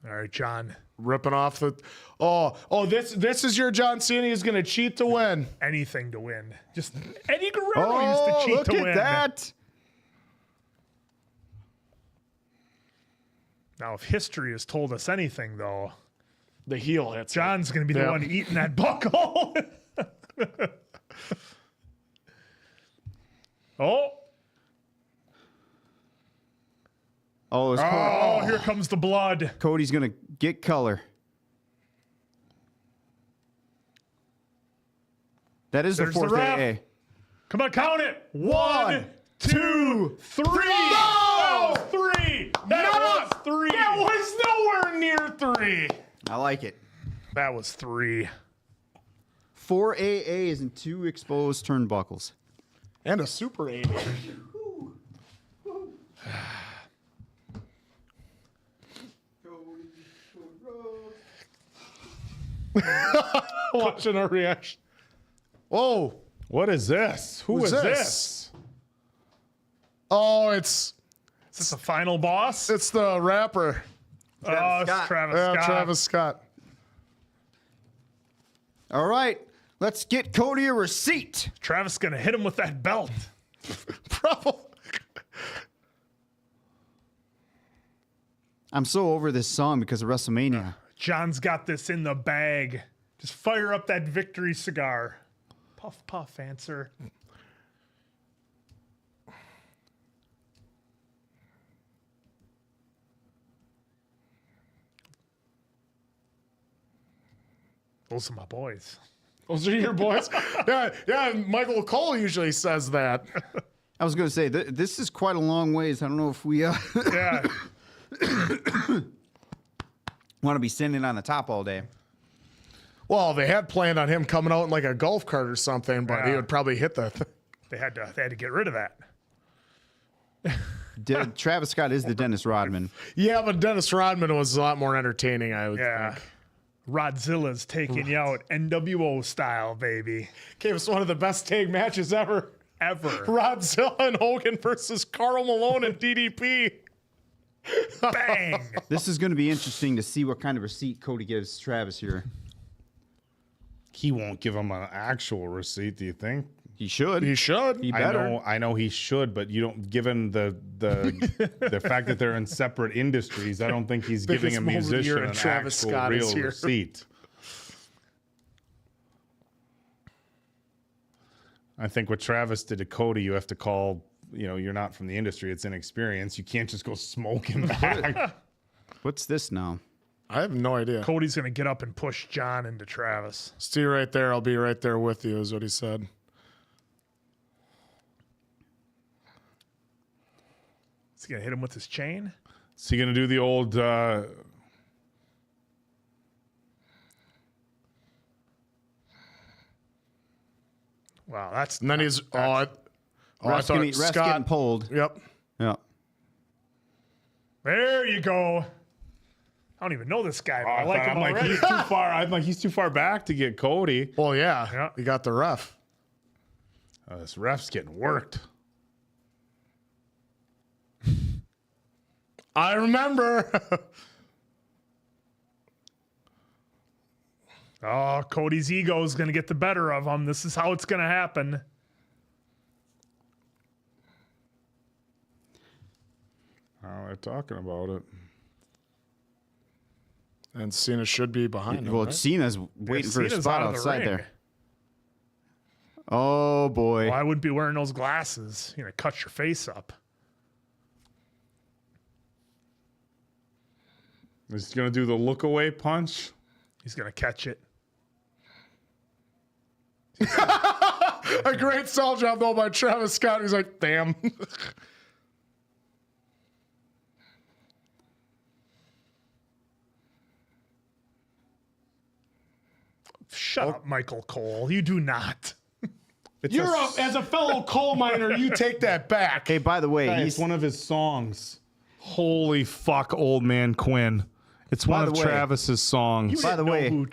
D: All right, John.
E: Ripping off the. Oh, this is your John Cena. He's going to cheat to win.
D: Anything to win. Just Eddie Guerrero used to cheat
C: look
D: to
C: at
D: win.
C: that.
D: Now, if history has told us anything, though,
E: The heel hits.
D: John's going to be the
E: Yeah.
D: one eating that buckle. Oh,
C: Oh,
D: here comes the blood.
C: Cody's going to get color. That is
D: There's
C: the
D: the
C: fourth
D: ref.
C: AA.
D: Come on, count it. 1,
C: 1,
D: 2, 3.
E: No!
D: That was 3. That was 3.
E: That was nowhere near 3.
C: I like it.
D: That was 3.
C: 4 AAs and 2 exposed turnbuckles.
E: And a Super 8. Watching our reaction. Whoa.
F: What is this? Who
E: Who's
F: is
E: this?
F: this?
E: Oh, it's
D: Is this the final boss?
E: the rapper.
D: It's
C: Scott.
D: Travis
E: Yeah,
D: Scott.
E: Travis Scott.
C: All right, let's get Cody a receipt.
D: Travis gonna hit him with that belt.
E: Probably.
C: I'm so over this song because of WrestleMania.
D: John's got this in the bag. Just fire up that victory cigar. Puff, puff, answer. Those are my boys.
E: Those are your boys. yeah. Michael Cole usually says that.
C: I was going to say, this is quite a long ways. I don't know if we
D: Yeah.
C: want to be sitting on the top all day.
E: Well, they had planned on him coming out in like a golf cart or something, but he
D: Yeah.
E: would probably hit the.
D: They had to get rid of that.
C: Travis Scott is the Dennis Rodman.
E: Yeah, but Dennis Rodman was a lot more entertaining, I would
D: Yeah.
E: think.
D: Rodzilla's taking you out NWO style, baby.
E: Gave us one of the best tag matches ever.
D: Ever.
E: Rodzilla and Hogan versus Karl Malone and DDP.
D: Bang.
C: This is going to be interesting to see what kind of receipt Cody gives Travis here.
F: He won't give him an actual receipt, do you think?
C: He should.
E: He should.
C: He better.
F: I know he should, but you don't. Given the the fact that they're in separate industries, I don't think he's
E: Biggest
F: giving a
E: moment of the
F: musician
E: year,
F: an
E: and Travis
F: actual
E: Scott is
F: real
E: here.
F: receipt. I think what Travis did to Cody, you have to call. You know, you're not from the industry; it's inexperience. You can't just go smoke him back.
C: What's this now?
E: I have no idea.
D: Cody's going to get up and push John into Travis.
E: Stay right there. I'll be right there with you, is what he said.
D: Is he going to hit him with his chain?
F: Is he gonna do the old?
D: Wow, that's
E: And then he's. I
C: Ref's
E: thought
C: getting
E: Scott.
C: pulled.
E: Yep.
C: Yeah.
D: there you go. I don't even know this guy, but I like him
F: I'm like
D: already.
F: he's too far. I'm like he's too far back to get Cody.
E: Well, yeah.
D: Yeah.
E: You got the ref.
F: This ref's getting worked.
E: I remember.
D: Oh, Cody's ego is going to get the better of him. This is how it's going to happen.
F: Oh, they're talking about it.
E: And Cena should be behind him.
C: Well,
E: right?
C: Cena's waiting for his
D: Cena's
C: spot
D: out of the
C: outside
D: ring.
C: there. Oh, boy.
D: Well, I wouldn't be wearing those glasses. You're going to cut your face up.
F: Is he gonna do the look away punch?
D: He's going to catch it.
E: A great sell job, though, by Travis Scott. He's like, damn.
D: Shut up, Michael Cole. You do not.
E: As a fellow coal miner, you take that back.
C: Hey, by the way,
F: Hey,
C: he's
F: it's one of his songs. Holy fuck, Old Man Quinn. It's one
C: By
F: of
C: the way-
F: Travis's songs.
C: By the
D: Know
C: way,
D: who-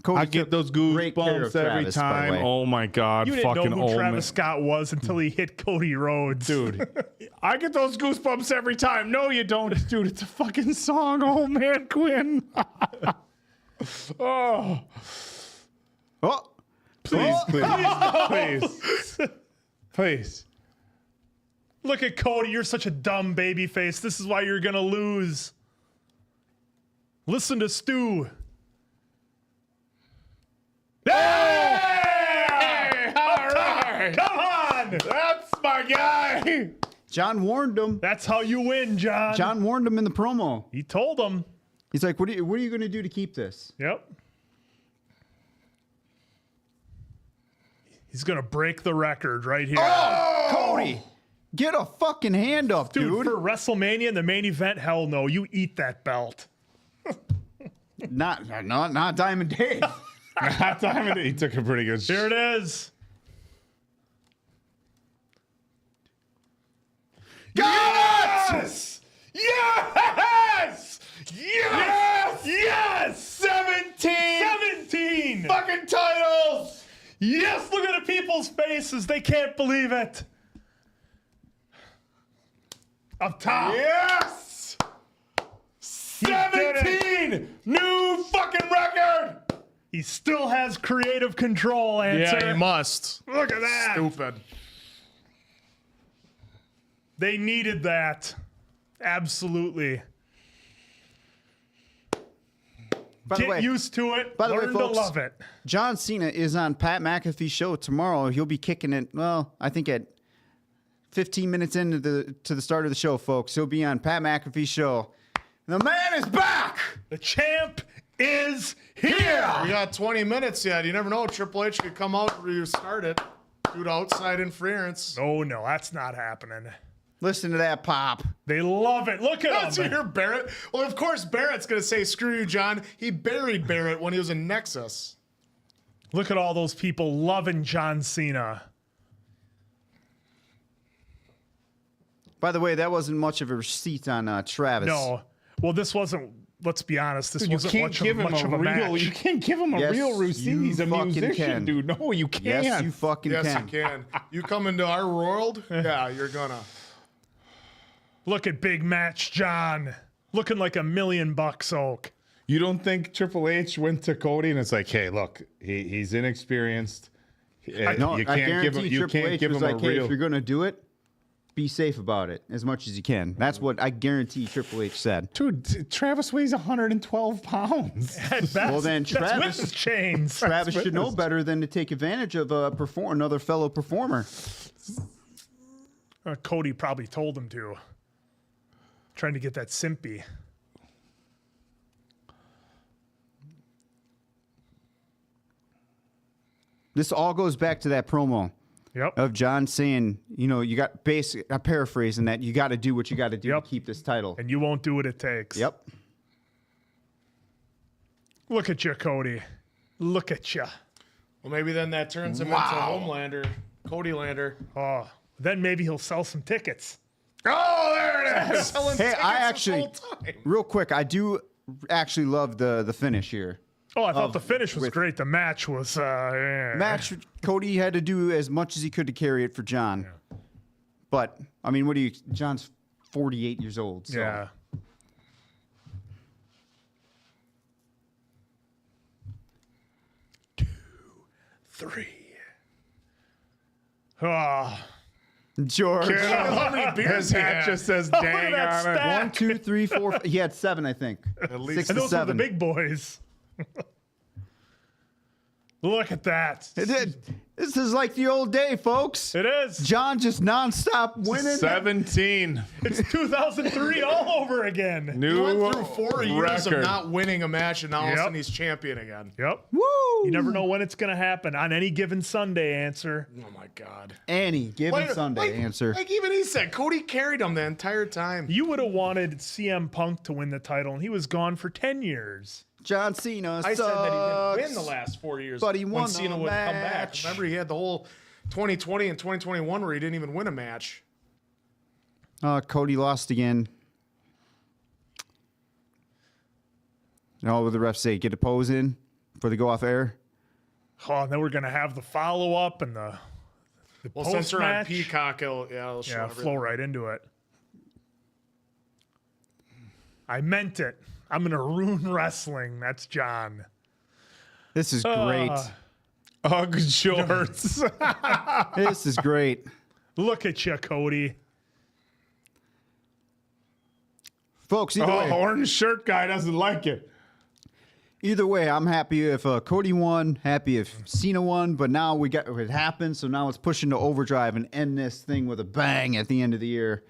C: Cody
F: I get
C: took
F: those
C: great care
F: goosebumps
C: of
F: every
C: Travis, by the
F: time.
C: way.
F: Oh my god,
D: you didn't know
F: fucking
D: who
F: old
D: Travis
F: man.
D: Scott was until he hit Cody Rhodes.
F: Dude, I get those goosebumps every time. No, you don't, dude. It's a fucking song, Old Man Quinn. Oh,
C: Oh,
F: please, please, please.
D: Look at Cody. You're such a dumb baby face. This is why you're going to lose. Listen to Stu.
F: Hey! All right.
D: Come on.
F: That's my guy.
C: John warned him.
D: That's how you win, John.
C: John warned him in the promo.
D: He told him.
C: He's like, what are you going to do to keep this?
D: Yep. He's going to break the record right here.
C: Cody, get a fucking hand up,
D: Dude,
C: dude.
D: for WrestleMania in the main event, hell no. You eat that belt.
C: Not Diamond Dave.
F: That time he took a pretty good
D: Here it is.
F: Yes! Yes! Yes! Yes! 17! fucking titles!
D: Yes, look at the people's faces. They can't believe it. Up top.
F: Yes!
D: did it.
F: 17! New fucking record!
D: He still has creative control, Answer.
E: Yeah, he must.
D: Look at that.
E: Stupid.
D: They needed that. Absolutely.
C: By the
D: Get
C: way,
D: used to it.
C: by the way,
D: Learn
C: folks,
D: to love it.
C: John Cena is on Pat McAfee's show tomorrow. He'll be kicking it. Well, I think at 15 minutes into the start of the show, folks. He'll be on Pat McAfee's show. The man is back.
D: The champ is here.
E: We got 20 minutes yet. You never know. Triple H could come out and restart it. Due to outside interference.
D: Oh, no, that's not happening.
C: Listen to that pop.
D: They love it. Look at
E: That's
D: him.
E: your Barrett. Well, of course, Barrett's going to say, screw you, John. He buried Barrett when he was in Nexus.
D: Look at all those people loving John Cena.
C: By the way, that wasn't much of a receipt on Travis.
D: No. Well, this wasn't, let's be honest, this
F: You
D: wasn't
F: can't
D: much
F: give him
D: of a
F: a real.
D: match.
F: You can't give him a
C: Yes,
F: real receipt.
C: you
F: He's a
C: fucking
F: musician,
C: can.
F: dude. No, you can't.
C: Yes, you fucking
E: Yes,
C: can.
E: you can. You come into our world, yeah, you're gonna.
D: Look at Big Match John. Looking like $1 million, Oak.
F: You don't think Triple H went to Cody and it's like, hey, look, he's inexperienced.
C: No,
F: you
C: I
F: can't give
C: guarantee
F: him. You
C: Triple
F: can't
C: H
F: give
C: was
F: him a
C: like, hey,
F: real.
C: if you're going to do it, be safe about it as much as you can. That's what I guarantee Triple H said.
F: Dude, Travis weighs 112 pounds.
D: At best,
C: Well, then
D: that's
C: Travis-
D: with his chains.
C: Travis should know better than to take advantage of another fellow performer.
D: Cody probably told him to. Trying to get that simpy.
C: This all goes back to that promo
D: Yep.
C: of John saying, you know, you got I'm paraphrasing that, you got to do what you got to do
D: Yep.
C: to keep this title.
D: And you won't do what it takes.
C: Yep.
D: Look at you, Cody. Look at you.
E: Well, maybe then that turns him into Homelander, Cody Lander.
D: Oh, then maybe he'll sell some tickets.
E: Oh, there it is. Selling
C: Hey,
E: tickets
C: I
E: this
C: actually,
E: whole time.
C: real quick, I do actually love the finish here.
D: Oh, I thought the finish was
C: with-
D: great. The match was
C: Match, Cody had to do as much as he could to carry it for John. But, I mean, John's 48 years old. So.
D: Yeah. Two, three. Ah.
C: George.
E: How many beers
F: His
E: he
F: hat
E: had?
F: just says
D: Look
F: dang
D: at that
F: on it.
D: stack.
C: 1, 2, 3, 4. He had 7, I think. At
E: least.
C: 6
D: And
C: to
D: those were the
C: 7.
D: big boys. Look at that.
C: This is like the old day, folks.
D: It is.
C: John just nonstop winning.
F: 17.
D: It's 2003 all over again.
E: He
F: New
E: went through 4 years of
F: record.
E: not winning a match, and now all of a
D: Yep.
E: sudden he's champion again.
D: Yep.
C: Woo!
D: You never know when it's going to happen on any given Sunday, Answer.
E: Oh my God.
C: Any given Sunday answer.
E: Like even he said, Cody carried him the entire time.
D: You would have wanted CM Punk to win the title, and he was gone for 10 years.
C: John Cena
E: I said that he didn't win
C: sucks.
E: the last 4 years,
C: But he
E: when
C: won
E: Cena
C: the
E: would come back.
C: match.
E: Remember, he had the whole 2020 and 2021 where he didn't even win a match.
C: Cody lost again. No, what the refs say? Get a pose in before they go off air.
D: Oh, and then we're going to have the follow-up and the
E: Well, since they're on
D: post-match.
E: Peacock, it'll show
D: Yeah,
E: everything.
D: flow right into it. I meant it. I'm going to ruin wrestling. That's John.
C: This is great.
F: Ugg shorts.
C: This is great.
D: Look at you, Cody.
C: Folks, either way.
F: Orange shirt guy doesn't like it.
C: Either way, I'm happy if Cody won, happy if Cena won, but now it happened, so now let's push into overdrive and end this thing with a bang at the end of the year.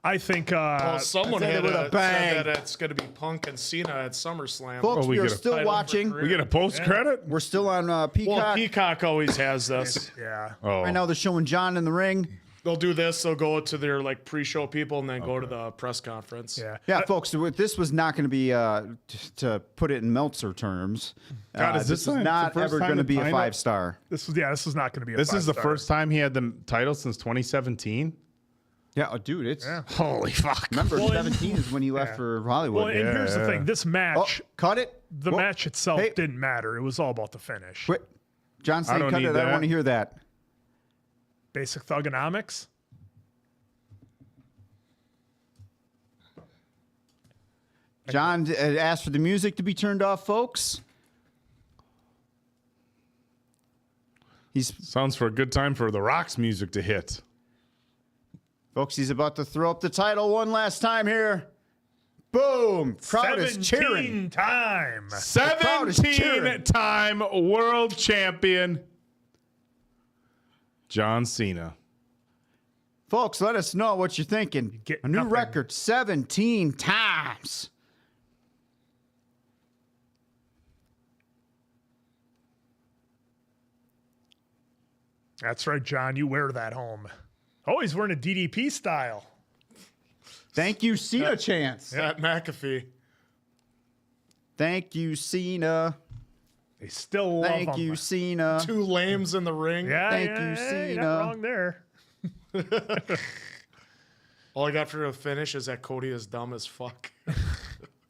D: I think
E: Well, someone
C: I said
E: had
C: it with a bang.
E: said that it's going to be Punk and Cena at SummerSlam.
C: Folks,
F: we
C: we are
F: get a
C: still
E: title for
C: watching.
E: career.
F: We get a post credit?
C: We're still on Peacock.
E: Well, Peacock always has this.
D: yeah.
F: Oh.
C: Right now they're showing John in the ring.
E: They'll do this. They'll go to their like pre-show people and then go to the press conference.
D: Yeah.
C: Yeah, folks, this was not going to be, to put it in Meltzer terms,
F: God, is this
C: is
F: the
C: not
F: first
C: ever
F: time
C: going to
F: the
C: be a
F: title-
C: 5-star.
D: This is not going to be a
F: This is the
D: 5-star.
F: first time he had the title since 2017.
C: Yeah, dude, it's...
F: Holy fuck.
C: Remember,
D: Well,
C: 17 is when he left for Hollywood.
D: Well, and here's the thing. This
C: Oh,
D: match,
C: cut it.
D: The match itself didn't matter. It was all about the finish.
C: Quit. John
F: I
C: said
F: don't
C: cut
F: need
C: it. I don't
F: that.
C: want to hear that.
D: Basic thugonomics.
C: John asked for the music to be turned off, folks.
F: Sounds for a good time for The Rock's music to hit.
C: Folks, he's about to throw up the title one last time here. Boom! Crowd is cheering.
D: 17-time.
C: crowd is cheering.
F: 17-time world champion John Cena.
C: Folks, let us know what you're thinking.
D: get
C: A new
D: nothing.
C: record, 17 times.
D: That's right, John. You wear that home. Oh, he's wearing a DDP style.
C: Thank you, Cena Chance.
E: Pat McAfee.
C: Thank you, Cena.
D: They still love
C: Thank
D: him.
C: you, Cena.
E: 2 lames in the ring.
D: Yeah,
C: Thank
D: yeah,
C: you,
D: yeah, you're
C: Cena.
D: not wrong there.
E: All I got for the finish is that Cody is dumb as fuck.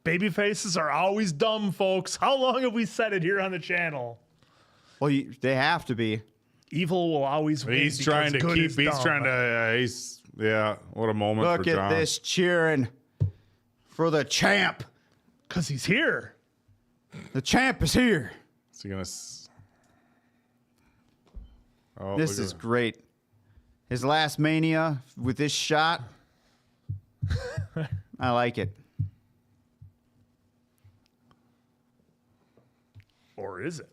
D: Baby faces are always dumb, folks. How long have we said it here on the channel?
C: Well, they have to be.
D: Evil will always win.
F: He's
D: because
F: trying to
D: good
F: keep.
D: is
F: He's
D: dumb.
F: trying to. Yeah. What a moment
C: Look
F: for
C: at
F: John.
C: this cheering for the champ.
D: Because he's here.
C: The champ is here.
F: Is he gonna? Oh,
C: This
F: look at
C: is
F: that.
C: great. His last Mania with this shot. I like it.
D: Or is it?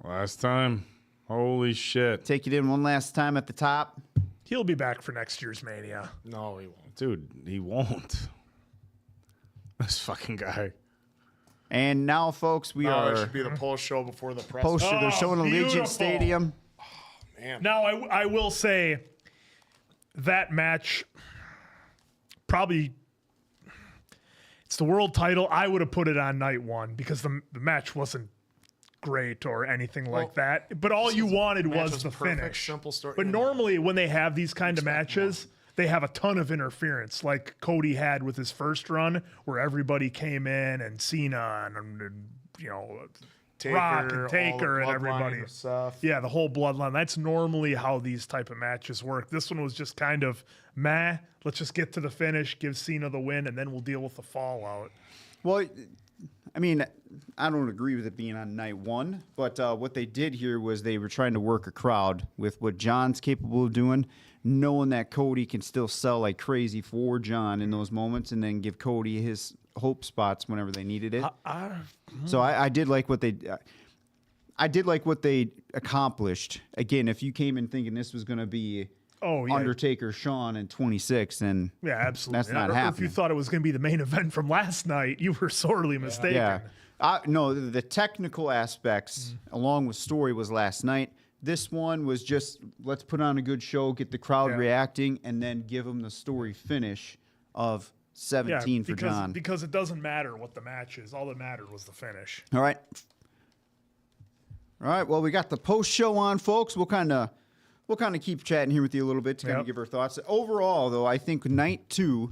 F: Last time. Holy shit,
C: Take it in one last time at the top.
D: He'll be back for next year's Mania.
E: No, he won't.
F: dude. He won't. This fucking guy.
C: And now, folks, we
E: No, it
C: are
E: should be the post show before the press.
C: posted. They're
D: Oh,
C: showing
D: beautiful.
C: Allegiant Stadium.
E: Man.
D: Now, I will say that match probably it's the world title. I would have put it on night one because the match wasn't great or anything like that. But all you wanted
E: match
D: was
E: was
D: the
E: perfect,
D: finish.
E: simple story.
D: But normally when they have these kind of matches, they have a ton of interference, like Cody had with his first run, where everybody came in and Cena and you know. Rock and
E: all the
D: Taker and
E: bloodline
D: everybody.
E: stuff.
D: Yeah, the whole bloodline. That's normally how these type of matches work. This one was just kind of meh. Let's just get to the finish, give Cena the win, and then we'll deal with the fallout.
C: Well, I mean, I don't agree with it being on night one, but what they did here was they were trying to work a crowd with what John's capable of doing, knowing that Cody can still sell like crazy for John in those moments, and then give Cody his hope spots whenever they needed it. So I did like what they. I did like what they accomplished. Again, if you came in thinking this was going to be Undertaker, Shawn, and 26, then
D: Yeah, absolutely.
C: That's not
D: If
C: happening.
D: you thought it was going to be the main event from last night, you were sorely mistaken.
C: yeah. No, the technical aspects along with story was last night. This one was just let's put on a good show, get the crowd reacting, and then give them the story finish of 17 for John.
D: Because it doesn't matter what the match is. All that mattered was the finish.
C: All right. All right. Well, we got the post show on, folks. We'll kind of keep chatting here with you a little bit to kind of give our thoughts. Overall, though, I think night 2,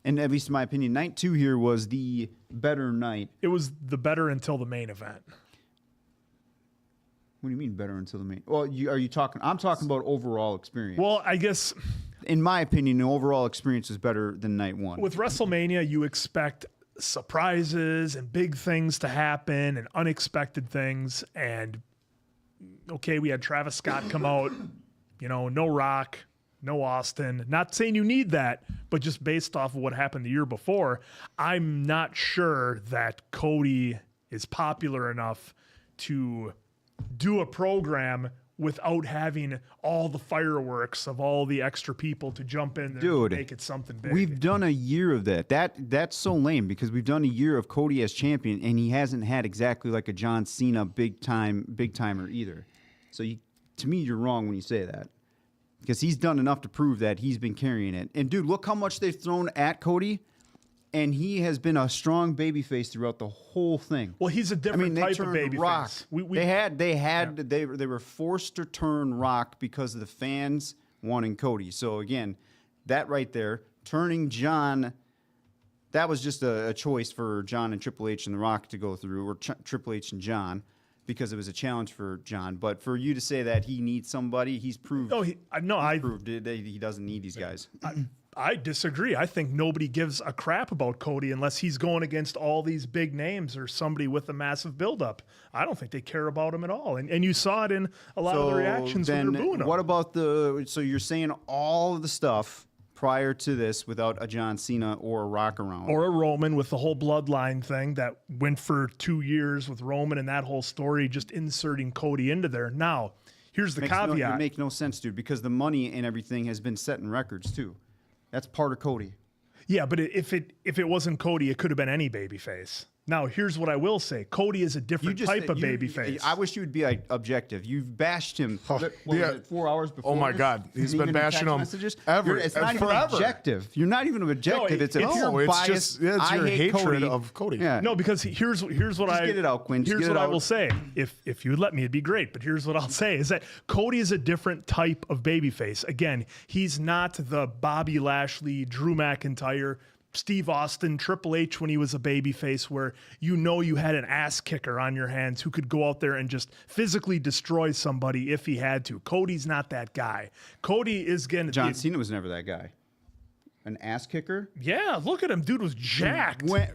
C: and at least in my opinion, night 2 here was the better night.
D: It was the better until the main event.
C: What do you mean better until the main? Well, are you talking? I'm talking about overall experience.
D: Well, I guess
C: In my opinion, the overall experience is better than night 1.
D: with WrestleMania, you expect surprises and big things to happen and unexpected things. And okay, we had Travis Scott come out, no Rock, no Austin. Not saying you need that, but just based off of what happened the year before, I'm not sure that Cody is popular enough to do a program without having all the fireworks of all the extra people to jump in there
C: Dude,
D: and make it something big.
C: We've done a year of that. That's so lame because we've done a year of Cody as champion, and he hasn't had exactly like a John Cena big timer either. So to me, you're wrong when you say that because he's done enough to prove that he's been carrying it. And dude, look how much they've thrown at Cody, and he has been a strong babyface throughout the whole thing.
D: Well, he's a different
C: they
D: type of
C: turned
D: baby
C: Rock.
D: face.
C: They were forced to turn Rock because of the fans wanting Cody. So again, that right there, turning John that was just a choice for John and Triple H and The Rock to go through, or Triple H and John, because it was a challenge for John. But for you to say that he needs somebody, he's proved.
D: I
C: proved it, that he doesn't need these guys.
D: I disagree. I think nobody gives a crap about Cody unless he's going against all these big names or somebody with a massive buildup. I don't think they care about him at all. And you saw it in a lot of the reactions when they're booing him.
C: What about so you're saying all of the stuff prior to this without a John Cena or a Rock around?
D: Or a Roman with the whole bloodline thing that went for 2 years with Roman and that whole story, just inserting Cody into there. Now, here's the caveat.
C: It makes no sense, dude, because the money and everything has been set in records, too. That's part of Cody.
D: Yeah, but if it wasn't Cody, it could have been any babyface. Now, here's what I will say. Cody is a different type of babyface.
C: I wish you would be objective. You've bashed him 4 hours before.
E: Oh, my God. He's been bashing him
C: It's not
E: forever.
C: even objective. You're not even objective.
D: No,
C: it's your bias.
E: It's your hatred
C: Cody.
E: of Cody.
C: Yeah.
D: No, because here's what
C: get it out, Quinn.
D: Here's what I will say. If you would let me, it'd be great. But here's what I'll say is that Cody is a different type of babyface. Again, he's not the Bobby Lashley, Drew McIntyre, Steve Austin, Triple H when he was a babyface, where you had an ass kicker on your hands who could go out there and just physically destroy somebody if he had to. Cody's not that guy. Cody is getting
C: John Cena was never that guy. An ass kicker?
D: Yeah, look at him. Dude was jacked. When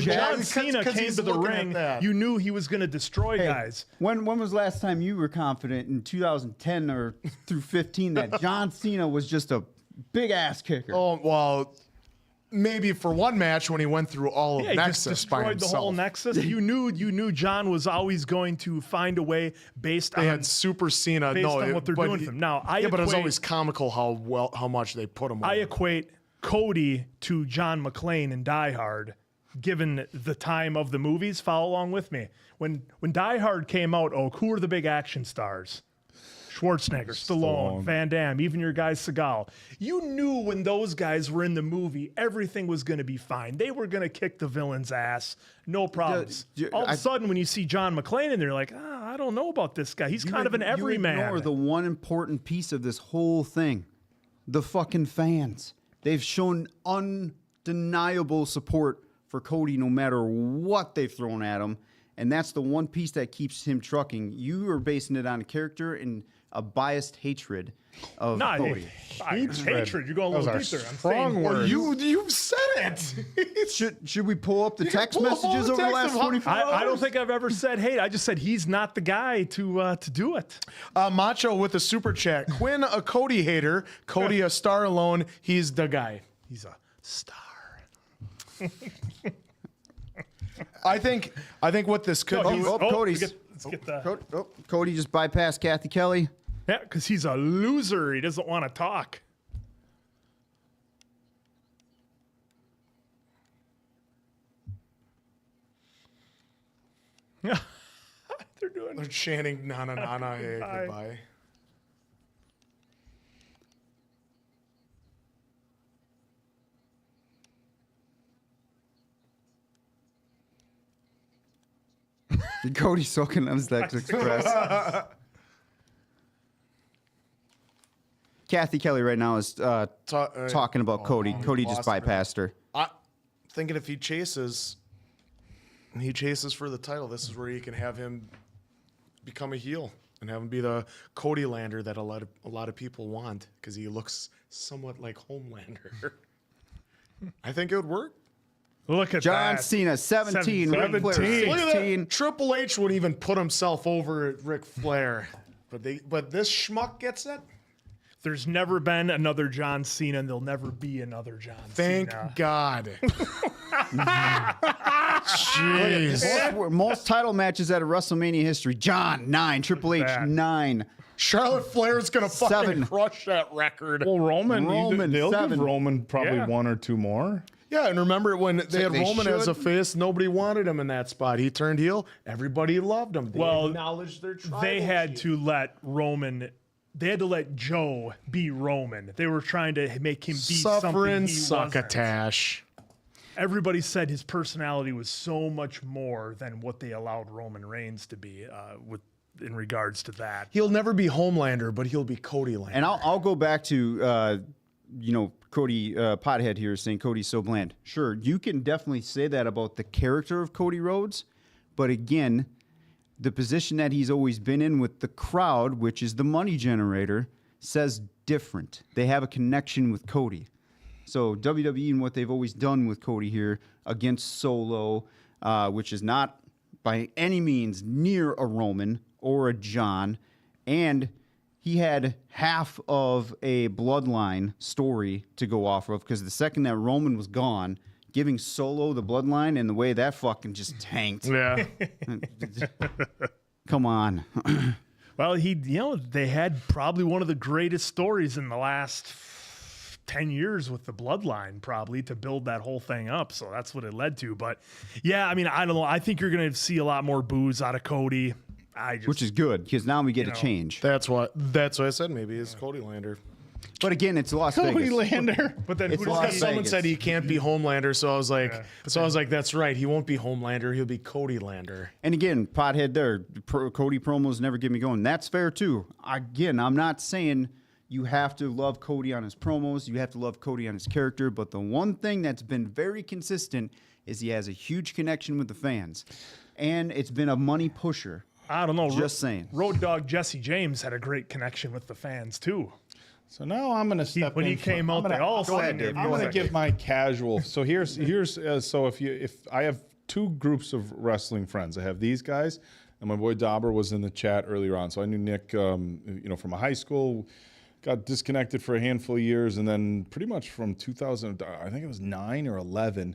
C: jacked.
D: John Cena came to the ring, you knew he was going to destroy guys.
C: When was the last time you were confident in 2010 or through 15 that John Cena was just a big ass kicker?
E: Oh, well, maybe for one match when he went through all of
D: He
E: Nexus
D: just
E: by
D: destroyed
E: himself.
D: the whole Nexus. You knew John was always going to find a way based
E: They
D: on
E: had Super Cena.
D: based on what they're doing with him. Now,
E: but it was always comical how much they put him.
D: I
E: over.
D: equate Cody to John McClane in Die Hard, given the time of the movies. Follow along with me. When Die Hard came out, who were the big action stars? Schwarzenegger, Stallone, Van Damme, even your guy Seagal. You knew when those guys were in the movie, everything was going to be fine. They were going to kick the villain's ass, no problems. All of a sudden, when you see John McClane in there, you're like, I don't know about this guy. He's kind of an everyman.
C: You ignore the one important piece of this whole thing: the fucking fans. They've shown undeniable support for Cody, no matter what they've thrown at him, and that's the one piece that keeps him trucking. You are basing it on a character and a biased hatred of Cody.
D: Hatred. You're going a little deeper. I'm
F: strong
D: saying,
F: words.
E: You said it.
C: Should we pull up the text messages over the last 24 hours?
D: I don't think I've ever said hate. I just said he's not the guy to do it.
E: Macho with a super chat. Quinn, a Cody hater. Cody, a star alone. He's the guy.
D: He's a star.
E: I think what this could do.
C: Cody's. Cody just bypassed Kathy Kelly.
D: Yeah, because he's a loser. He doesn't want to talk.
E: They're chanting na na na na. Hey, goodbye.
C: Cody's soaking on his Lex Express. Kathy Kelly right now is talking about Cody. Cody just bypassed her.
E: Thinking if he chases for the title, this is where you can have him become a heel and have him be the Cody Lander that a lot of people want, because he looks somewhat like Homelander. I think it would work.
D: Look at
C: John
D: that.
C: Cena, 17. Ric Flair,
D: 17.
E: Look at
C: 16.
E: that. Triple H wouldn't even put himself over at Ric Flair, but this schmuck gets it.
D: There's never been another John Cena, and there'll never be another John
E: Thank
D: Cena.
E: God. Jeez.
C: Most title matches out of WrestleMania history. John, 9. Triple H, 9.
E: Charlotte Flair's gonna fucking
C: 7.
E: crush that record.
F: Well, Roman, they'll
C: 7.
F: give Roman probably
D: Yeah.
F: 1 or 2 more.
E: Yeah, and remember when they had
C: they
E: Roman as a
C: should.
E: face, nobody wanted him in that spot. He turned heel. Everybody loved him. They acknowledged their tribal
D: They had
E: chief.
D: to let Roman. They had to let Joe be Roman. They were trying to make him be something
E: Suffering
D: he wasn't.
E: succotash.
D: Everybody said his personality was so much more than what they allowed Roman Reigns to be in regards to that.
E: He'll never be Homelander, but he'll be Cody Lander.
C: And I'll go back to Cody Pothead here is saying Cody's so bland. Sure, you can definitely say that about the character of Cody Rhodes, but again, the position that he's always been in with the crowd, which is the money generator, says different. They have a connection with Cody. So WWE and what they've always done with Cody here against Solo, which is not by any means near a Roman or a John, and he had half of a bloodline story to go off of, because the second that Roman was gone, giving Solo the bloodline and the way that fucking just tanked.
D: Yeah.
C: Come on.
D: Well, they had probably one of the greatest stories in the last 10 years with the bloodline, probably, to build that whole thing up. So that's what it led to. But yeah, I mean, I don't know. I think you're going to see a lot more boos out of Cody.
C: Which is good, because now we get a change.
E: That's what I said. Maybe it's Cody Lander.
C: But again, it's Las
F: Cody
C: Vegas.
F: Lander.
D: But then
C: It's
D: who does
C: Las
D: that?
C: Vegas.
E: Someone said he can't be Homelander, so I was like,
D: Yeah.
E: that's right. He won't be Homelander. He'll be Cody Lander.
C: And again, Pothead there, Cody promos never get me going. That's fair too. Again, I'm not saying you have to love Cody on his promos. You have to love Cody on his character. But the one thing that's been very consistent is he has a huge connection with the fans. And it's been a money pusher.
D: I don't know.
C: Just saying.
D: Road Dogg Jesse James had a great connection with the fans too.
F: So now I'm going to step
D: When
F: in.
D: he came out, they all sang their
F: I'm going to
D: music.
F: give my casual. So here's so if I have two groups of wrestling friends, I have these guys, and my boy Dauber was in the chat earlier on. So I knew Nick, from a high school, got disconnected for a handful of years, and then pretty much from 2000, I think it was 9 or 11.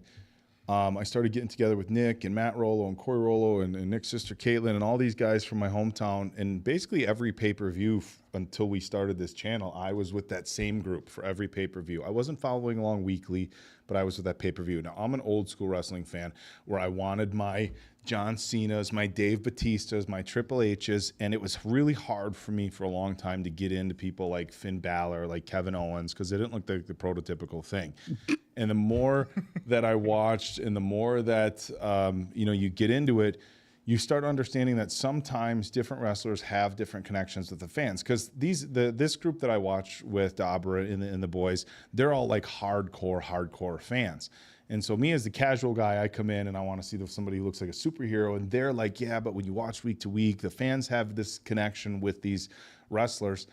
F: I started getting together with Nick and Matt Rollo and Corey Rollo and Nick's sister Caitlin and all these guys from my hometown. And basically every pay-per-view until we started this channel, I was with that same group for every pay-per-view. I wasn't following along weekly, but I was with that pay-per-view. Now, I'm an old school wrestling fan where I wanted my John Cena's, my Dave Batista's, my Triple H's, and it was really hard for me for a long time to get into people like Finn Balor, like Kevin Owens, because they didn't look like the prototypical thing. And the more that I watched and the more that, you get into it, you start understanding that sometimes different wrestlers have different connections with the fans. Because this group that I watch with Dabra and the boys, they're all like hardcore fans. And so me as the casual guy, I come in and I want to see somebody who looks like a superhero. And they're like, yeah, but when you watch week to week, the fans have this connection with these wrestlers.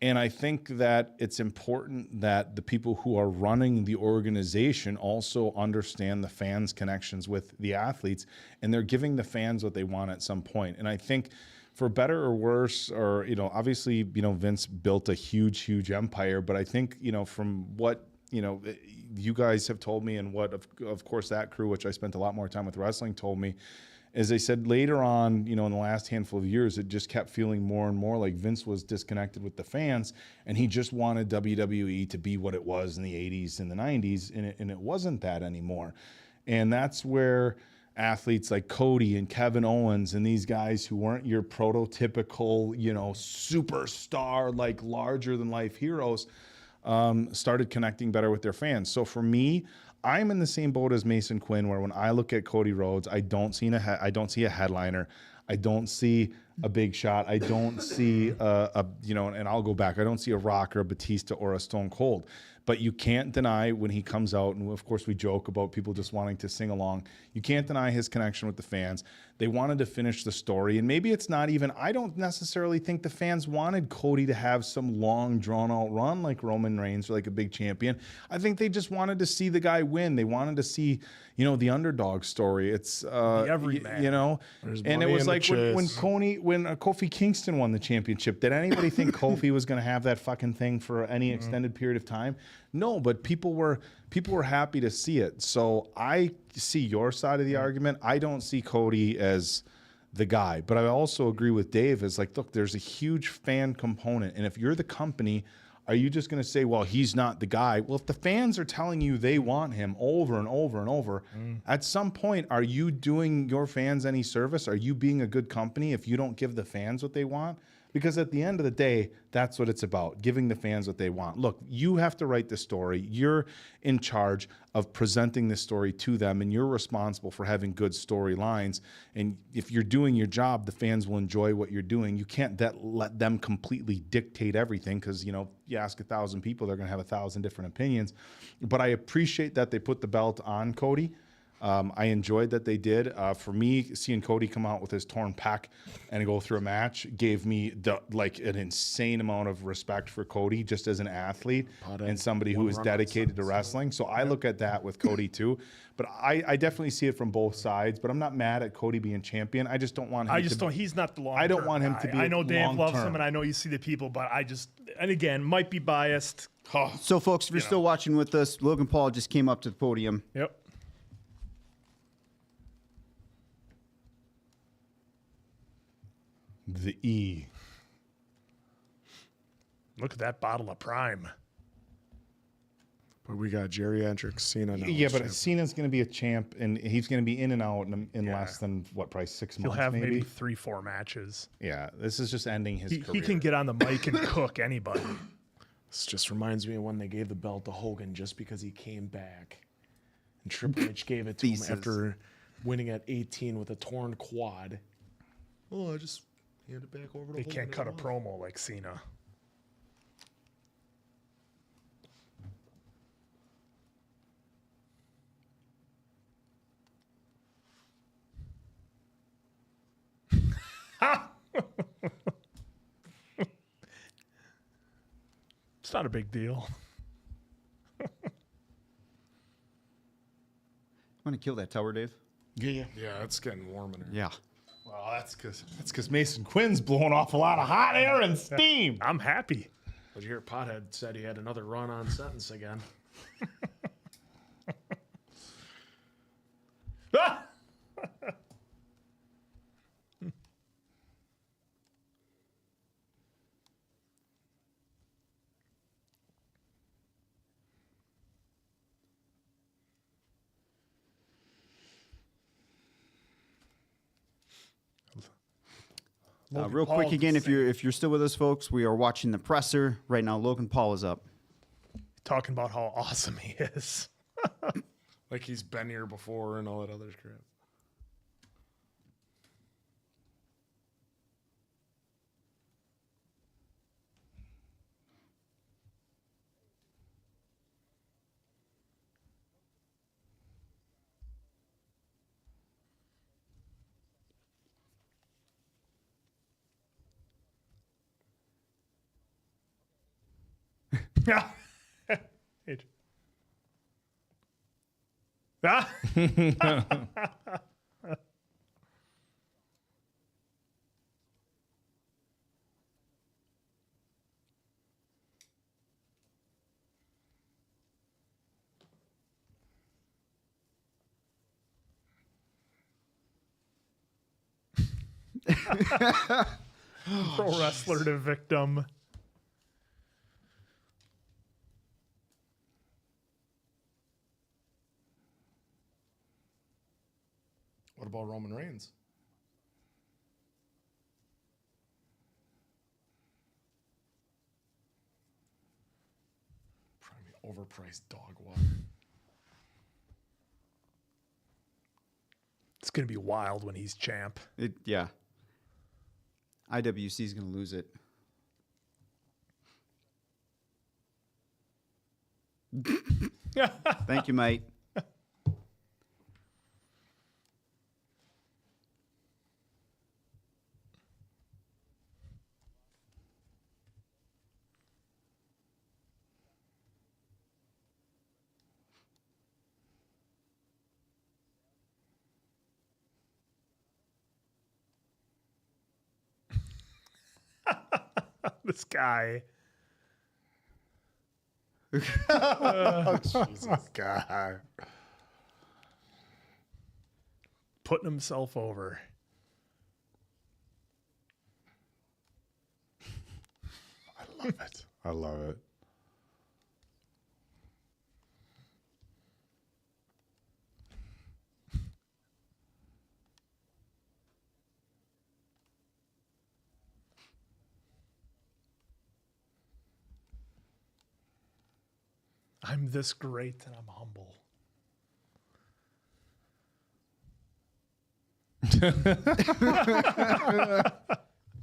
F: And I think that it's important that the people who are running the organization also understand the fans' connections with the athletes, and they're giving the fans what they want at some point. And I think for better or worse, or, obviously, Vince built a huge empire, but I think, from what, you guys have told me and what, of course, that crew, which I spent a lot more time with wrestling, told me, as they said later on, in the last handful of years, it just kept feeling more and more like Vince was disconnected with the fans, and he just wanted WWE to be what it was in the 80s and the 90s, and it wasn't that anymore. And that's where athletes like Cody and Kevin Owens and these guys who weren't your prototypical, superstar, like larger-than-life heroes, started connecting better with their fans. So for me, I'm in the same boat as Mason Quinn, where when I look at Cody Rhodes, I don't see a headliner, I don't see a big shot, I don't see and I'll go back, I don't see a Rock or a Batista or a Stone Cold. But you can't deny when he comes out, and of course we joke about people just wanting to sing along, you can't deny his connection with the fans. They wanted to finish the story, and maybe it's not even, I don't necessarily think the fans wanted Cody to have some long, drawn-out run like Roman Reigns or like a big champion. I think they just wanted to see the guy win. They wanted to see, the underdog story. It's,
D: the everyman.
F: And it was like when Kofi Kingston won the championship, did anybody think Kofi was going to have that fucking thing for any extended period of time? No, but people were happy to see it. So I see your side of the argument. I don't see Cody as the guy, but I also agree with Dave. Is like, look, there's a huge fan component, and if you're the company, are you just going to say, well, he's not the guy? Well, if the fans are telling you they want him over and over and over, at some point, are you doing your fans any service? Are you being a good company if you don't give the fans what they want? Because at the end of the day, that's what it's about, giving the fans what they want. Look, you have to write the story. You're in charge of presenting this story to them, and you're responsible for having good storylines. And if you're doing your job, the fans will enjoy what you're doing. You can't let them completely dictate everything because, you know, you ask 1,000 people, they're going to have 1,000 different opinions. But I appreciate that they put the belt on Cody. I enjoyed that they did. For me, seeing Cody come out with his torn pec and go through a match gave me an insane amount of respect for Cody just as an athlete and somebody who is dedicated to wrestling. So I look at that with Cody too. But I definitely see it from both sides. But I'm not mad at Cody being champion. I just don't want him.
D: He's not the long.
F: I don't want him to be.
D: I know Dave loves him, and I know you see the people, but and again, might be biased.
C: So, folks, if you're still watching with us, Logan Paul just came up to the podium.
D: Yep.
F: The E.
D: Look at that bottle of Prime.
E: But we got geriatric Cena now.
F: Yeah, but Cena's going to be a champ, and he's going to be in and out in less than, what, probably 6 months,
D: He'll have
F: maybe
D: 3-4 matches.
F: Yeah, this is just ending his career.
D: He can get on the mic and cook anybody.
E: This just reminds me of when they gave the belt to Hogan just because he came back. And Triple H gave it to him after winning at 18 with a torn quad. Oh, I just hand it back over to
D: They
E: Hogan.
D: can't cut a promo like Cena. It's not a big deal.
C: Want to kill that tower, Dave?
F: Yeah.
E: Yeah, it's getting warm in here.
C: Yeah.
F: Well, that's because Mason Quinn's blowing off a lot of hot air and steam.
D: I'm happy.
E: But you hear Pothead said he had another run-on sentence again.
C: Real quick again, if you're still with us, folks, we are watching the presser right now. Logan Paul is up.
D: Talking about how awesome he is.
E: Like he's been here before and all that other crap.
D: Yeah. Pro wrestler to victim.
E: What about Roman Reigns? Probably overpriced dog water.
D: It's going to be wild when he's champ.
C: Yeah. IWC is going to lose it. Thank you, mate.
D: This guy.
E: Jesus, God.
D: Putting himself over.
F: I love it. I love it.
D: I'm this great and I'm humble.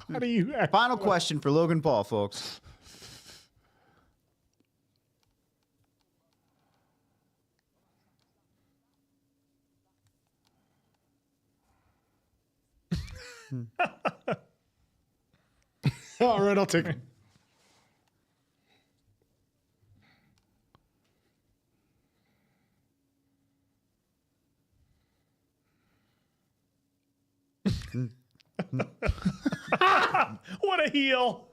D: How do you act?
C: Final question for Logan Paul, folks.
E: All right, I'll take it.
D: What a heel.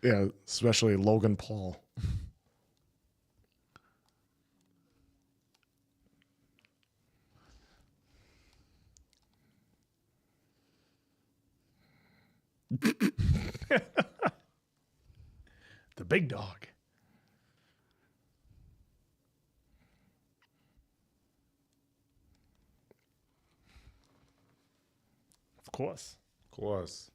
E: Yeah, especially Logan Paul.
D: The big dog. Of course.
F: Of course.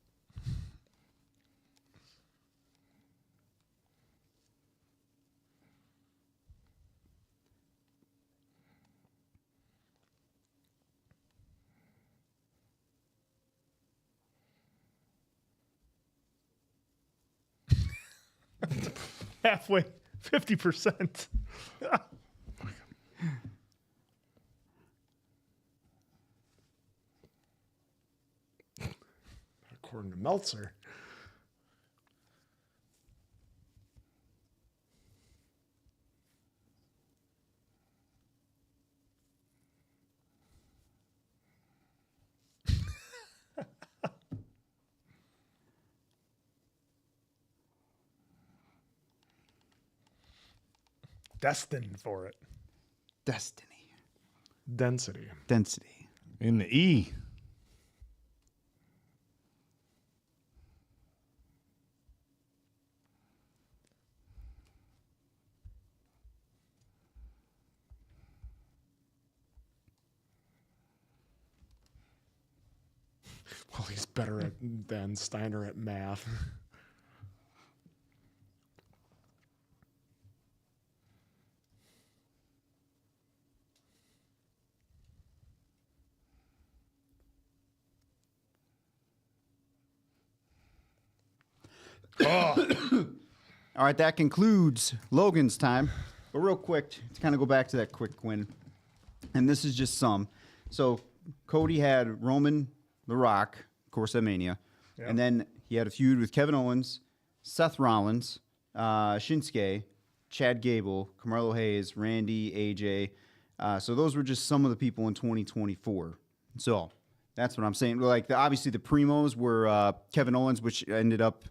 D: Halfway, 50%.
E: According to Meltzer.
D: Destined for it.
C: Destiny.
E: Density.
C: Density.
F: In the E.
E: Well, he's better than Steiner at math.
C: All right, that concludes Logan's time. But real quick, to kind of go back to that quick win, and this is just some. So Cody had Roman, The Rock, of course, at Mania.
D: Yep.
C: And then he had a feud with Kevin Owens, Seth Rollins, Shinsuke, Chad Gable, Carmelo Hayes, Randy, AJ. So those were just some of the people in 2024. So that's what I'm saying. Like, obviously, the primos were Kevin Owens, which ended up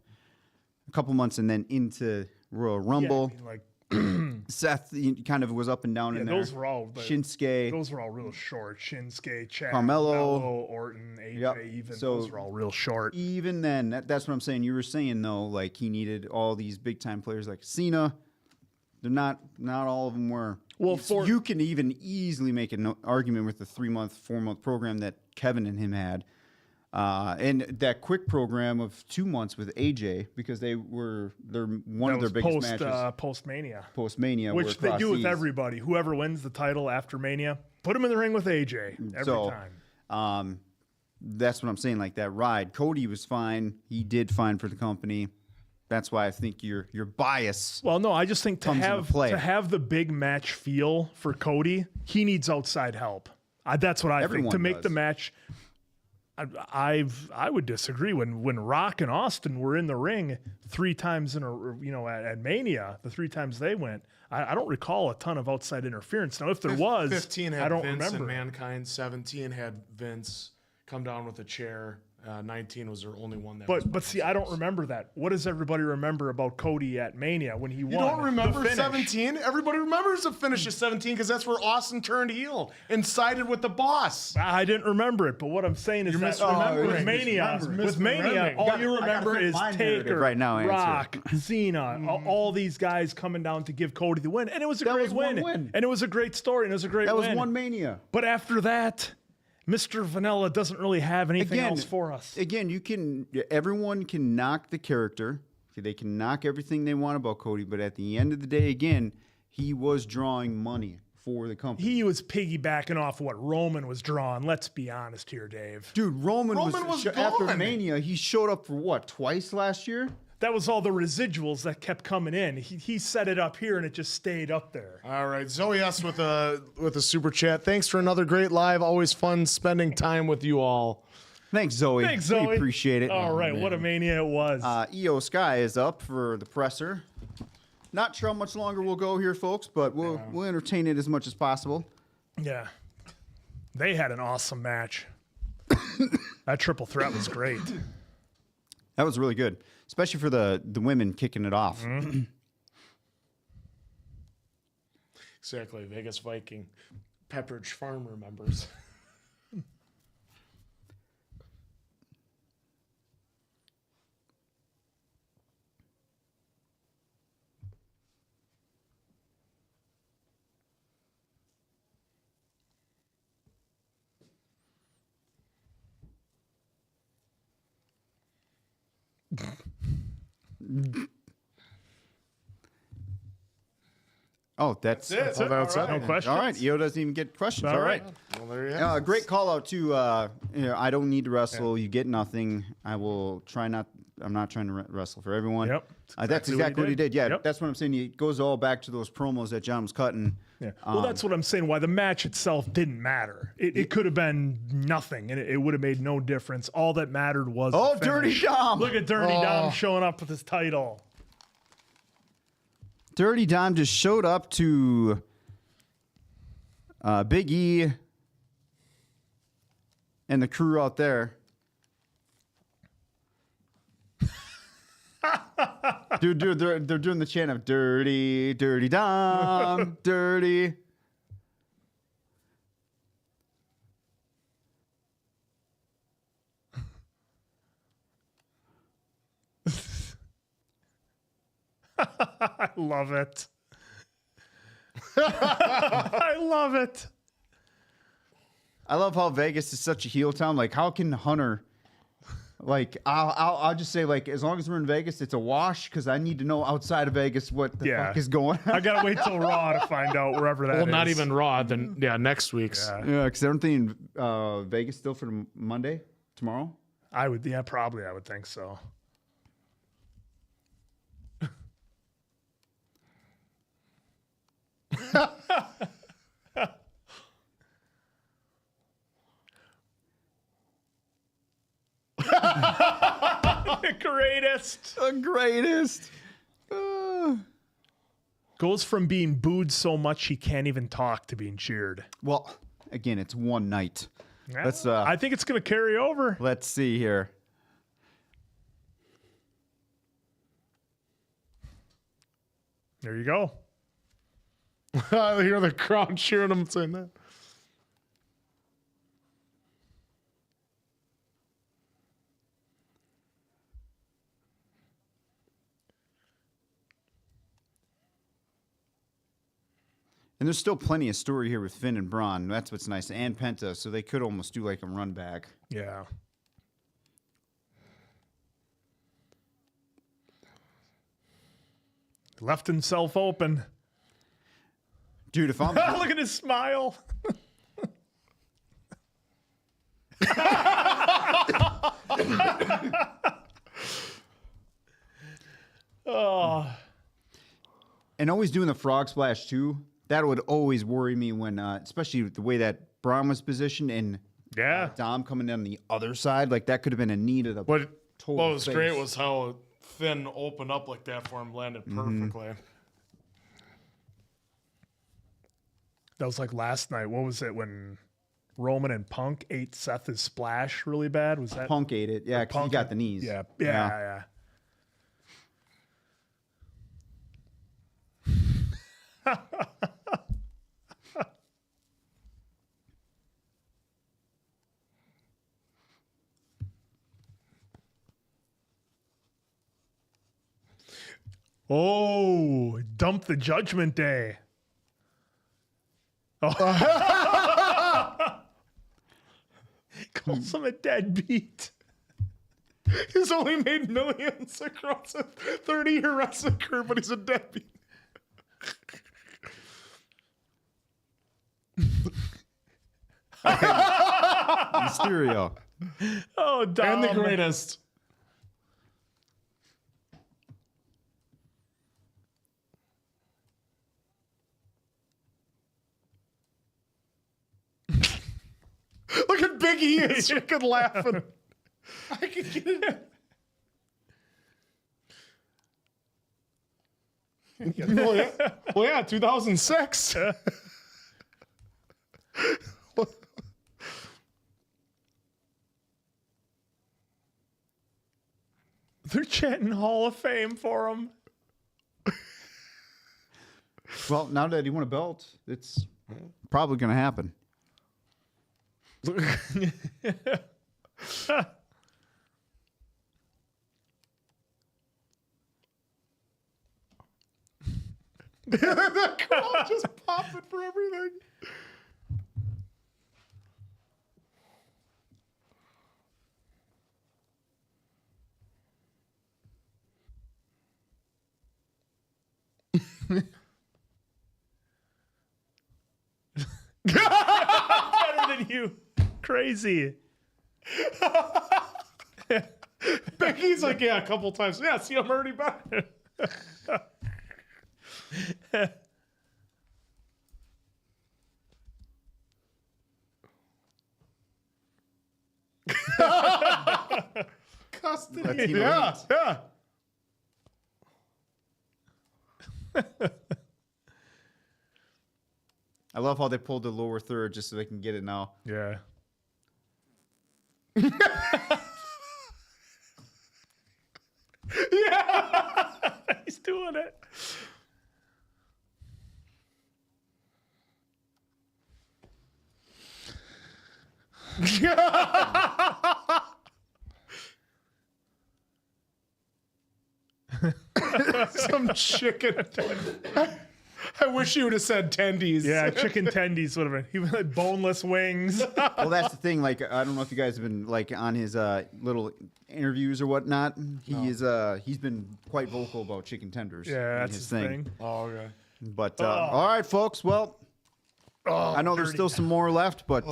C: a couple months and then into Royal Rumble.
D: Yeah, I mean, like,
C: Seth he kind of was up and down in there.
D: those were all
C: Shinsuke.
D: Those were all real short. Shinsuke, Chad,
C: Carmelo.
D: Orton, AJ,
C: Yep.
D: even
C: So
D: those were all real short.
C: Even then, that's what I'm saying. You were saying though, like he needed all these big time players like Cena. They're not all of them were.
D: Well,
C: You can even easily make an argument with the 3-month, 4-month program that Kevin and him had. And that quick program of 2 months with AJ because they're one of their biggest matches
D: Post Mania,
C: post Mania,
D: which they do with everybody. Whoever wins the title after Mania, put him in the ring with AJ every time.
C: That's what I'm saying. Like that ride, Cody was fine. He did fine for the company. That's why I think your bias.
D: Well, no, I just think to
C: comes into play.
D: have the big match feel for Cody, he needs outside help. That's what I think to make
C: does.
D: the match. I would disagree when Rock and Austin were in the ring 3 times in at Mania, the 3 times they went. I don't recall a ton of outside interference. Now, if there was,
E: 15 had
D: I don't
E: Vince
D: remember.
E: and Mankind. 17 had Vince come down with a chair. 19 was their only one that.
D: But see, I don't remember that. What does everybody remember about Cody at Mania when he won?
E: You don't remember
D: the finish?
E: 17? Everybody remembers the finish of 17 because that's where Austin turned heel and sided with the boss.
D: I didn't remember it, but what I'm saying is that with Mania, all you remember is Taker,
C: right now,
D: Rock, Cena, all these guys coming down to give Cody the win, and it was a great win, and it was a great story, and it was a great win.
C: That was one Mania.
D: But after that, Mr. Vanilla doesn't really have anything else for us.
C: Again, everyone can knock the character They can knock everything they want about Cody, but at the end of the day, again, he was drawing money for the company.
D: He was piggybacking off what Roman was drawing. Let's be honest here, Dave.
C: Dude, Roman was after
E: gone.
C: Mania, he showed up for what, twice last year?
D: That was all the residuals that kept coming in. He set it up here and it just stayed up there.
E: All right, Zoe S with a super chat. Thanks for another great live. Always fun spending time with you all.
C: Thanks, Zoe.
D: Thanks, Zoe.
C: We appreciate it.
D: All right, what a mania it was.
C: EO Sky is up for the presser. Not sure how much longer we'll go here, folks, but we'll entertain it as much as possible.
D: Yeah. They had an awesome match. That triple threat was great.
C: That was really good, especially for the women kicking it off.
E: Exactly, Vegas Viking, Pepperidge Farmer members.
C: Oh, that's it.
E: That's it.
D: No questions?
C: All right, EO doesn't even get questions.
D: All
C: All right.
E: Well, there you have it.
C: Great call out to I don't need to wrestle. You get nothing. I will try not. I'm not trying to wrestle for everyone.
D: Yep.
C: That's exactly what he did. Yeah,
D: Yep.
C: that's what I'm saying. It goes all back to those promos that John was cutting.
D: Yeah. Well, that's what I'm saying. Why the match itself didn't matter. It could have been nothing, and it would have made no difference. All that mattered was
C: Oh,
D: the finish.
C: Dirty Dom.
D: Look at Dirty Dom showing up with his title.
C: Dirty Dom just showed up to Big E and the crew out there. Dude, they're doing the chant of Dirty, Dirty Dom, Dirty.
D: I love it. I love it.
C: I love how Vegas is such a heel town. Like, how can Hunter? Like, I'll just say, like, as long as we're in Vegas, it's a wash because I need to know outside of Vegas what the fuck is going on.
D: I gotta wait till Raw to find out wherever that is.
E: Well, not even Raw. Then next week's.
C: Yeah, because I'm thinking Vegas still for Monday, tomorrow.
D: I would, probably. I would think so. The greatest.
C: The greatest.
D: Goes from being booed so much he can't even talk to being cheered.
C: Well, again, it's one night.
D: Yeah,
C: Let's
D: I think it's going to carry over.
C: let's see here.
D: There you go.
E: I hear the crowd cheering him saying that.
C: And there's still plenty of story here with Finn and Bron. That's what's nice. And Penta, so they could almost do like a run back.
D: Yeah. Left himself open.
C: Dude, if I'm
D: Look at his smile. Oh.
C: and always doing the frog splash too, that would always worry me when especially the way that Bron was positioned and
D: Yeah.
C: Dom coming down the other side, like that could have been a knee to the
E: What
C: total
E: was
C: face.
E: great was how Finn opened up like that for him, landed perfectly.
D: That was like last night. What was it when Roman and Punk ate Seth's splash really bad? Was that
C: Punk ate it. Yeah, because he
D: Punk?
C: got the knees.
D: Yeah. Yeah. Oh, dump the Judgment Day. Oh. Calls him a deadbeat.
E: He's only made millions across a 30-year wrestling career, but he's a deadbeat.
C: Mysterio.
D: Oh, Dom.
E: And the greatest. Look at Big E is freaking laughing. I can get it. Well, yeah, 2006.
D: They're chanting Hall of Fame for him.
C: Well, now that he won a belt, it's probably going to happen.
E: The crowd just popping for everything.
D: Better than you. Crazy.
E: Becky's like, yeah, a couple times. Yeah, see, I'm already back. Custody. Yeah, yeah.
C: I love how they pulled the lower third just so they can get it now.
D: Yeah.
E: Yeah.
D: He's doing it.
E: Some chicken. I wish you would have said tendies.
D: Yeah, chicken tendies, whatever. He had boneless wings.
C: Well, that's the thing. Like, I don't know if you guys have been like on his little interviews or whatnot. He's been quite vocal about chicken tenders.
D: Yeah, that's his thing.
E: Oh, okay.
C: But all right, folks. Well, I know there's still some more left, but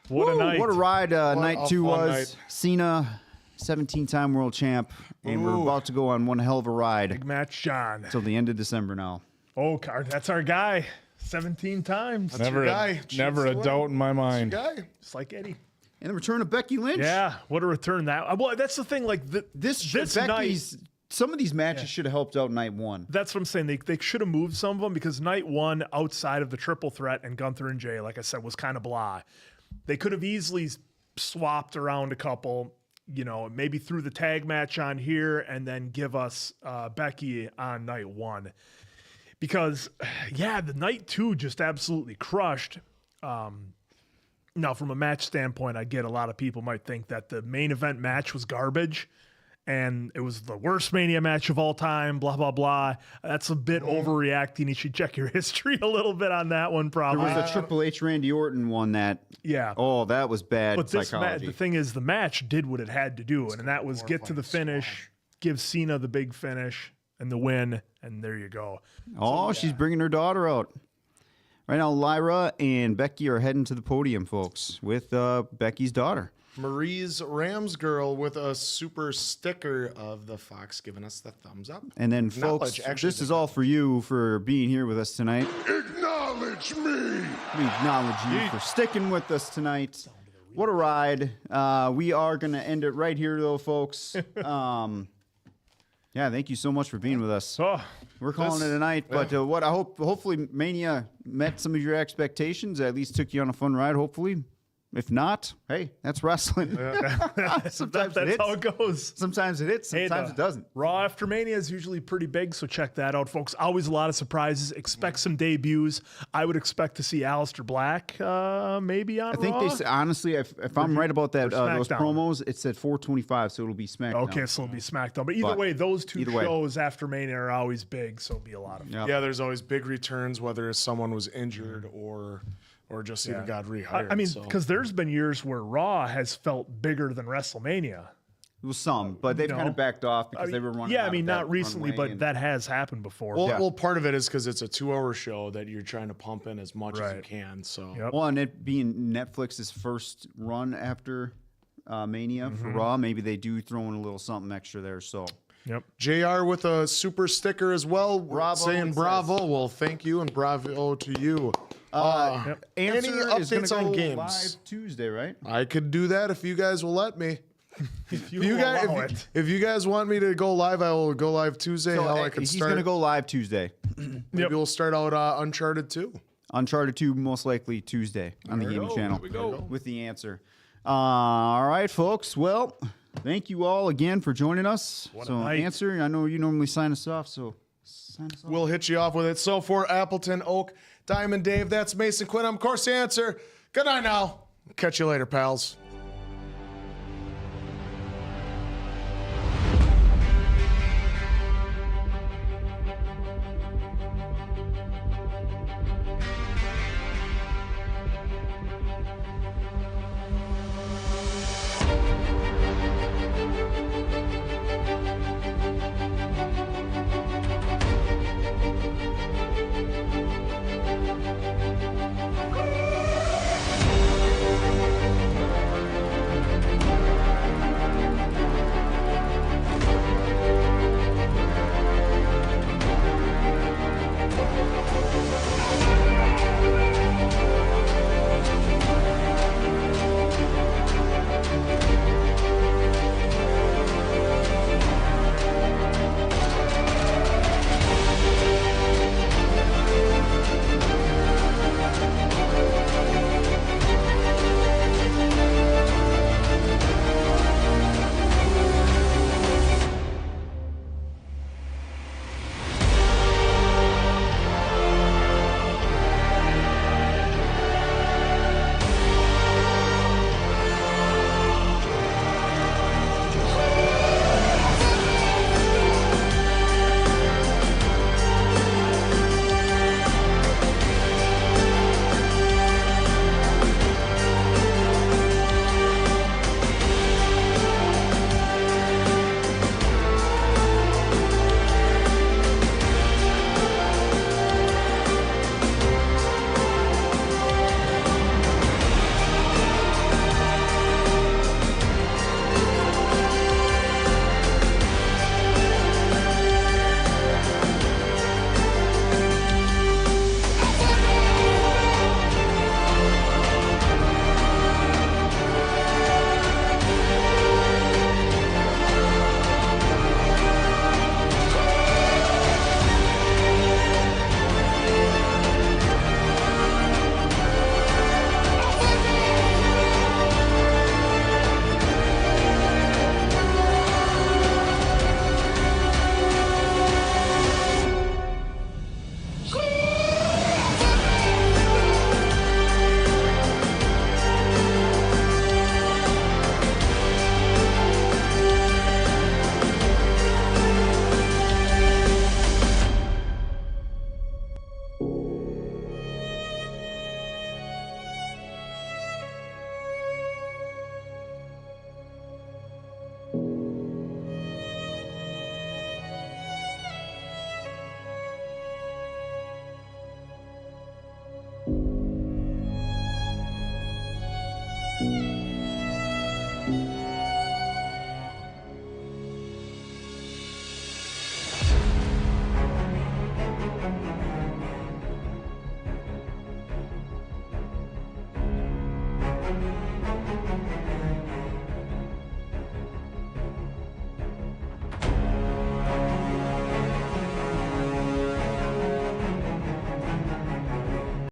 D: What a night.
C: what a ride night
E: a
C: 2
E: fun
C: was.
E: night.
C: Cena, 17-time world champ, and we're about to go on one hell of a ride
D: Big match, John.
C: till the end of December now.
D: Oh, that's our guy. 17 times.
F: Never,
E: your guy.
F: never a
E: Cheats
F: doubt in my mind.
E: Guy.
D: Just like Eddie.
C: And the return of Becky Lynch.
D: Yeah, what a return that. Well, that's the thing. Like this night,
C: some of these matches should have helped out night one.
D: that's what I'm saying. They should have moved some of them because night one, outside of the triple threat and Gunther and Jay, like I said, was kind of blah. They could have easily swapped around a couple. You know, maybe threw the tag match on here and then give us Becky on night one. Because, yeah, the night two just absolutely crushed. Now, from a match standpoint, I get a lot of people might think that the main event match was garbage and it was the worst Mania match of all time, blah, blah, blah. That's a bit overreacting. You should check your history a little bit on that one,
C: There
D: probably.
C: was a Triple H Randy Orton one that,
D: Yeah.
C: oh, that was bad
D: But this
C: psychology.
D: the thing is, the match did what it had to do, and that was get to the finish, give Cena the big finish and the win, and there you go.
C: Oh, she's bringing her daughter out. Right now, Lyra and Becky are heading to the podium, folks, with Becky's daughter.
E: Marie's Rams girl with a super sticker of the Fox giving us the thumbs up.
C: And then,
E: Knowledge,
C: folks,
E: actually,
C: this is all for you for being here with us tonight.
B: Acknowledge me.
C: We acknowledge you for sticking with us tonight. What a ride. We are going to end it right here, though, folks. Yeah, thank you so much for being with us.
D: Oh,
C: We're calling it a night, but hopefully Mania met some of your expectations. At least took you on a fun ride, hopefully. If not, hey, that's wrestling. Sometimes
D: that's
C: it hits.
D: how it goes.
C: Sometimes it hits, sometimes it doesn't.
D: Raw after Mania is usually pretty big, so check that out, folks. Always a lot of surprises. Expect some debuts. I would expect to see Aleister Black maybe on
C: I think
D: Raw.
C: honestly, if I'm right about that, those
D: SmackDown.
C: promos, it said 425, so it'll be SmackDown.
D: Okay, so it'll be SmackDown. But either
C: But
D: way, those two
C: either way.
D: shows after Mania are always big, so it'll be a lot of fun.
C: Yep.
E: Yeah, there's always big returns, whether someone was injured or just even got rehired.
D: I mean,
E: so.
D: because there's been years where Raw has felt bigger than WrestleMania.
C: was some, but they've kind of backed off because they were running.
D: Yeah,
C: out
D: I mean,
C: of that
D: not recently,
C: runway
D: but that has happened before.
E: Well, part of it is because it's a 2-hour show that you're trying to pump in as much as you can. So,
C: Well, and it being Netflix's first run after Mania for Raw, maybe they do throw in a little something extra there. So,
E: JR with a super sticker as well,
C: Bravo,
E: saying
C: it
E: bravo.
C: says.
E: Well, thank you and bravo to you.
C: Answer
E: Any
C: is gonna
E: updates on
C: go
E: games?
C: live Tuesday, right?
E: I could do that if you guys will let me.
D: if you
E: If you guys want me to go live, I will go live Tuesday.
C: So,
E: How I can
C: he's
E: start.
C: going to go live Tuesday.
E: Maybe we'll start out Uncharted 2.
C: Uncharted 2, most likely Tuesday on the gaming channel with the answer. All right, folks. Well, thank you all again for joining us. So, answer, I know you normally sign us off, so sign us off.
E: We'll hit you off with it. So for Appleton, Oak, Diamond Dave, that's Mason Quinn. I'm of course the answer. Good night now. Catch you later, pals.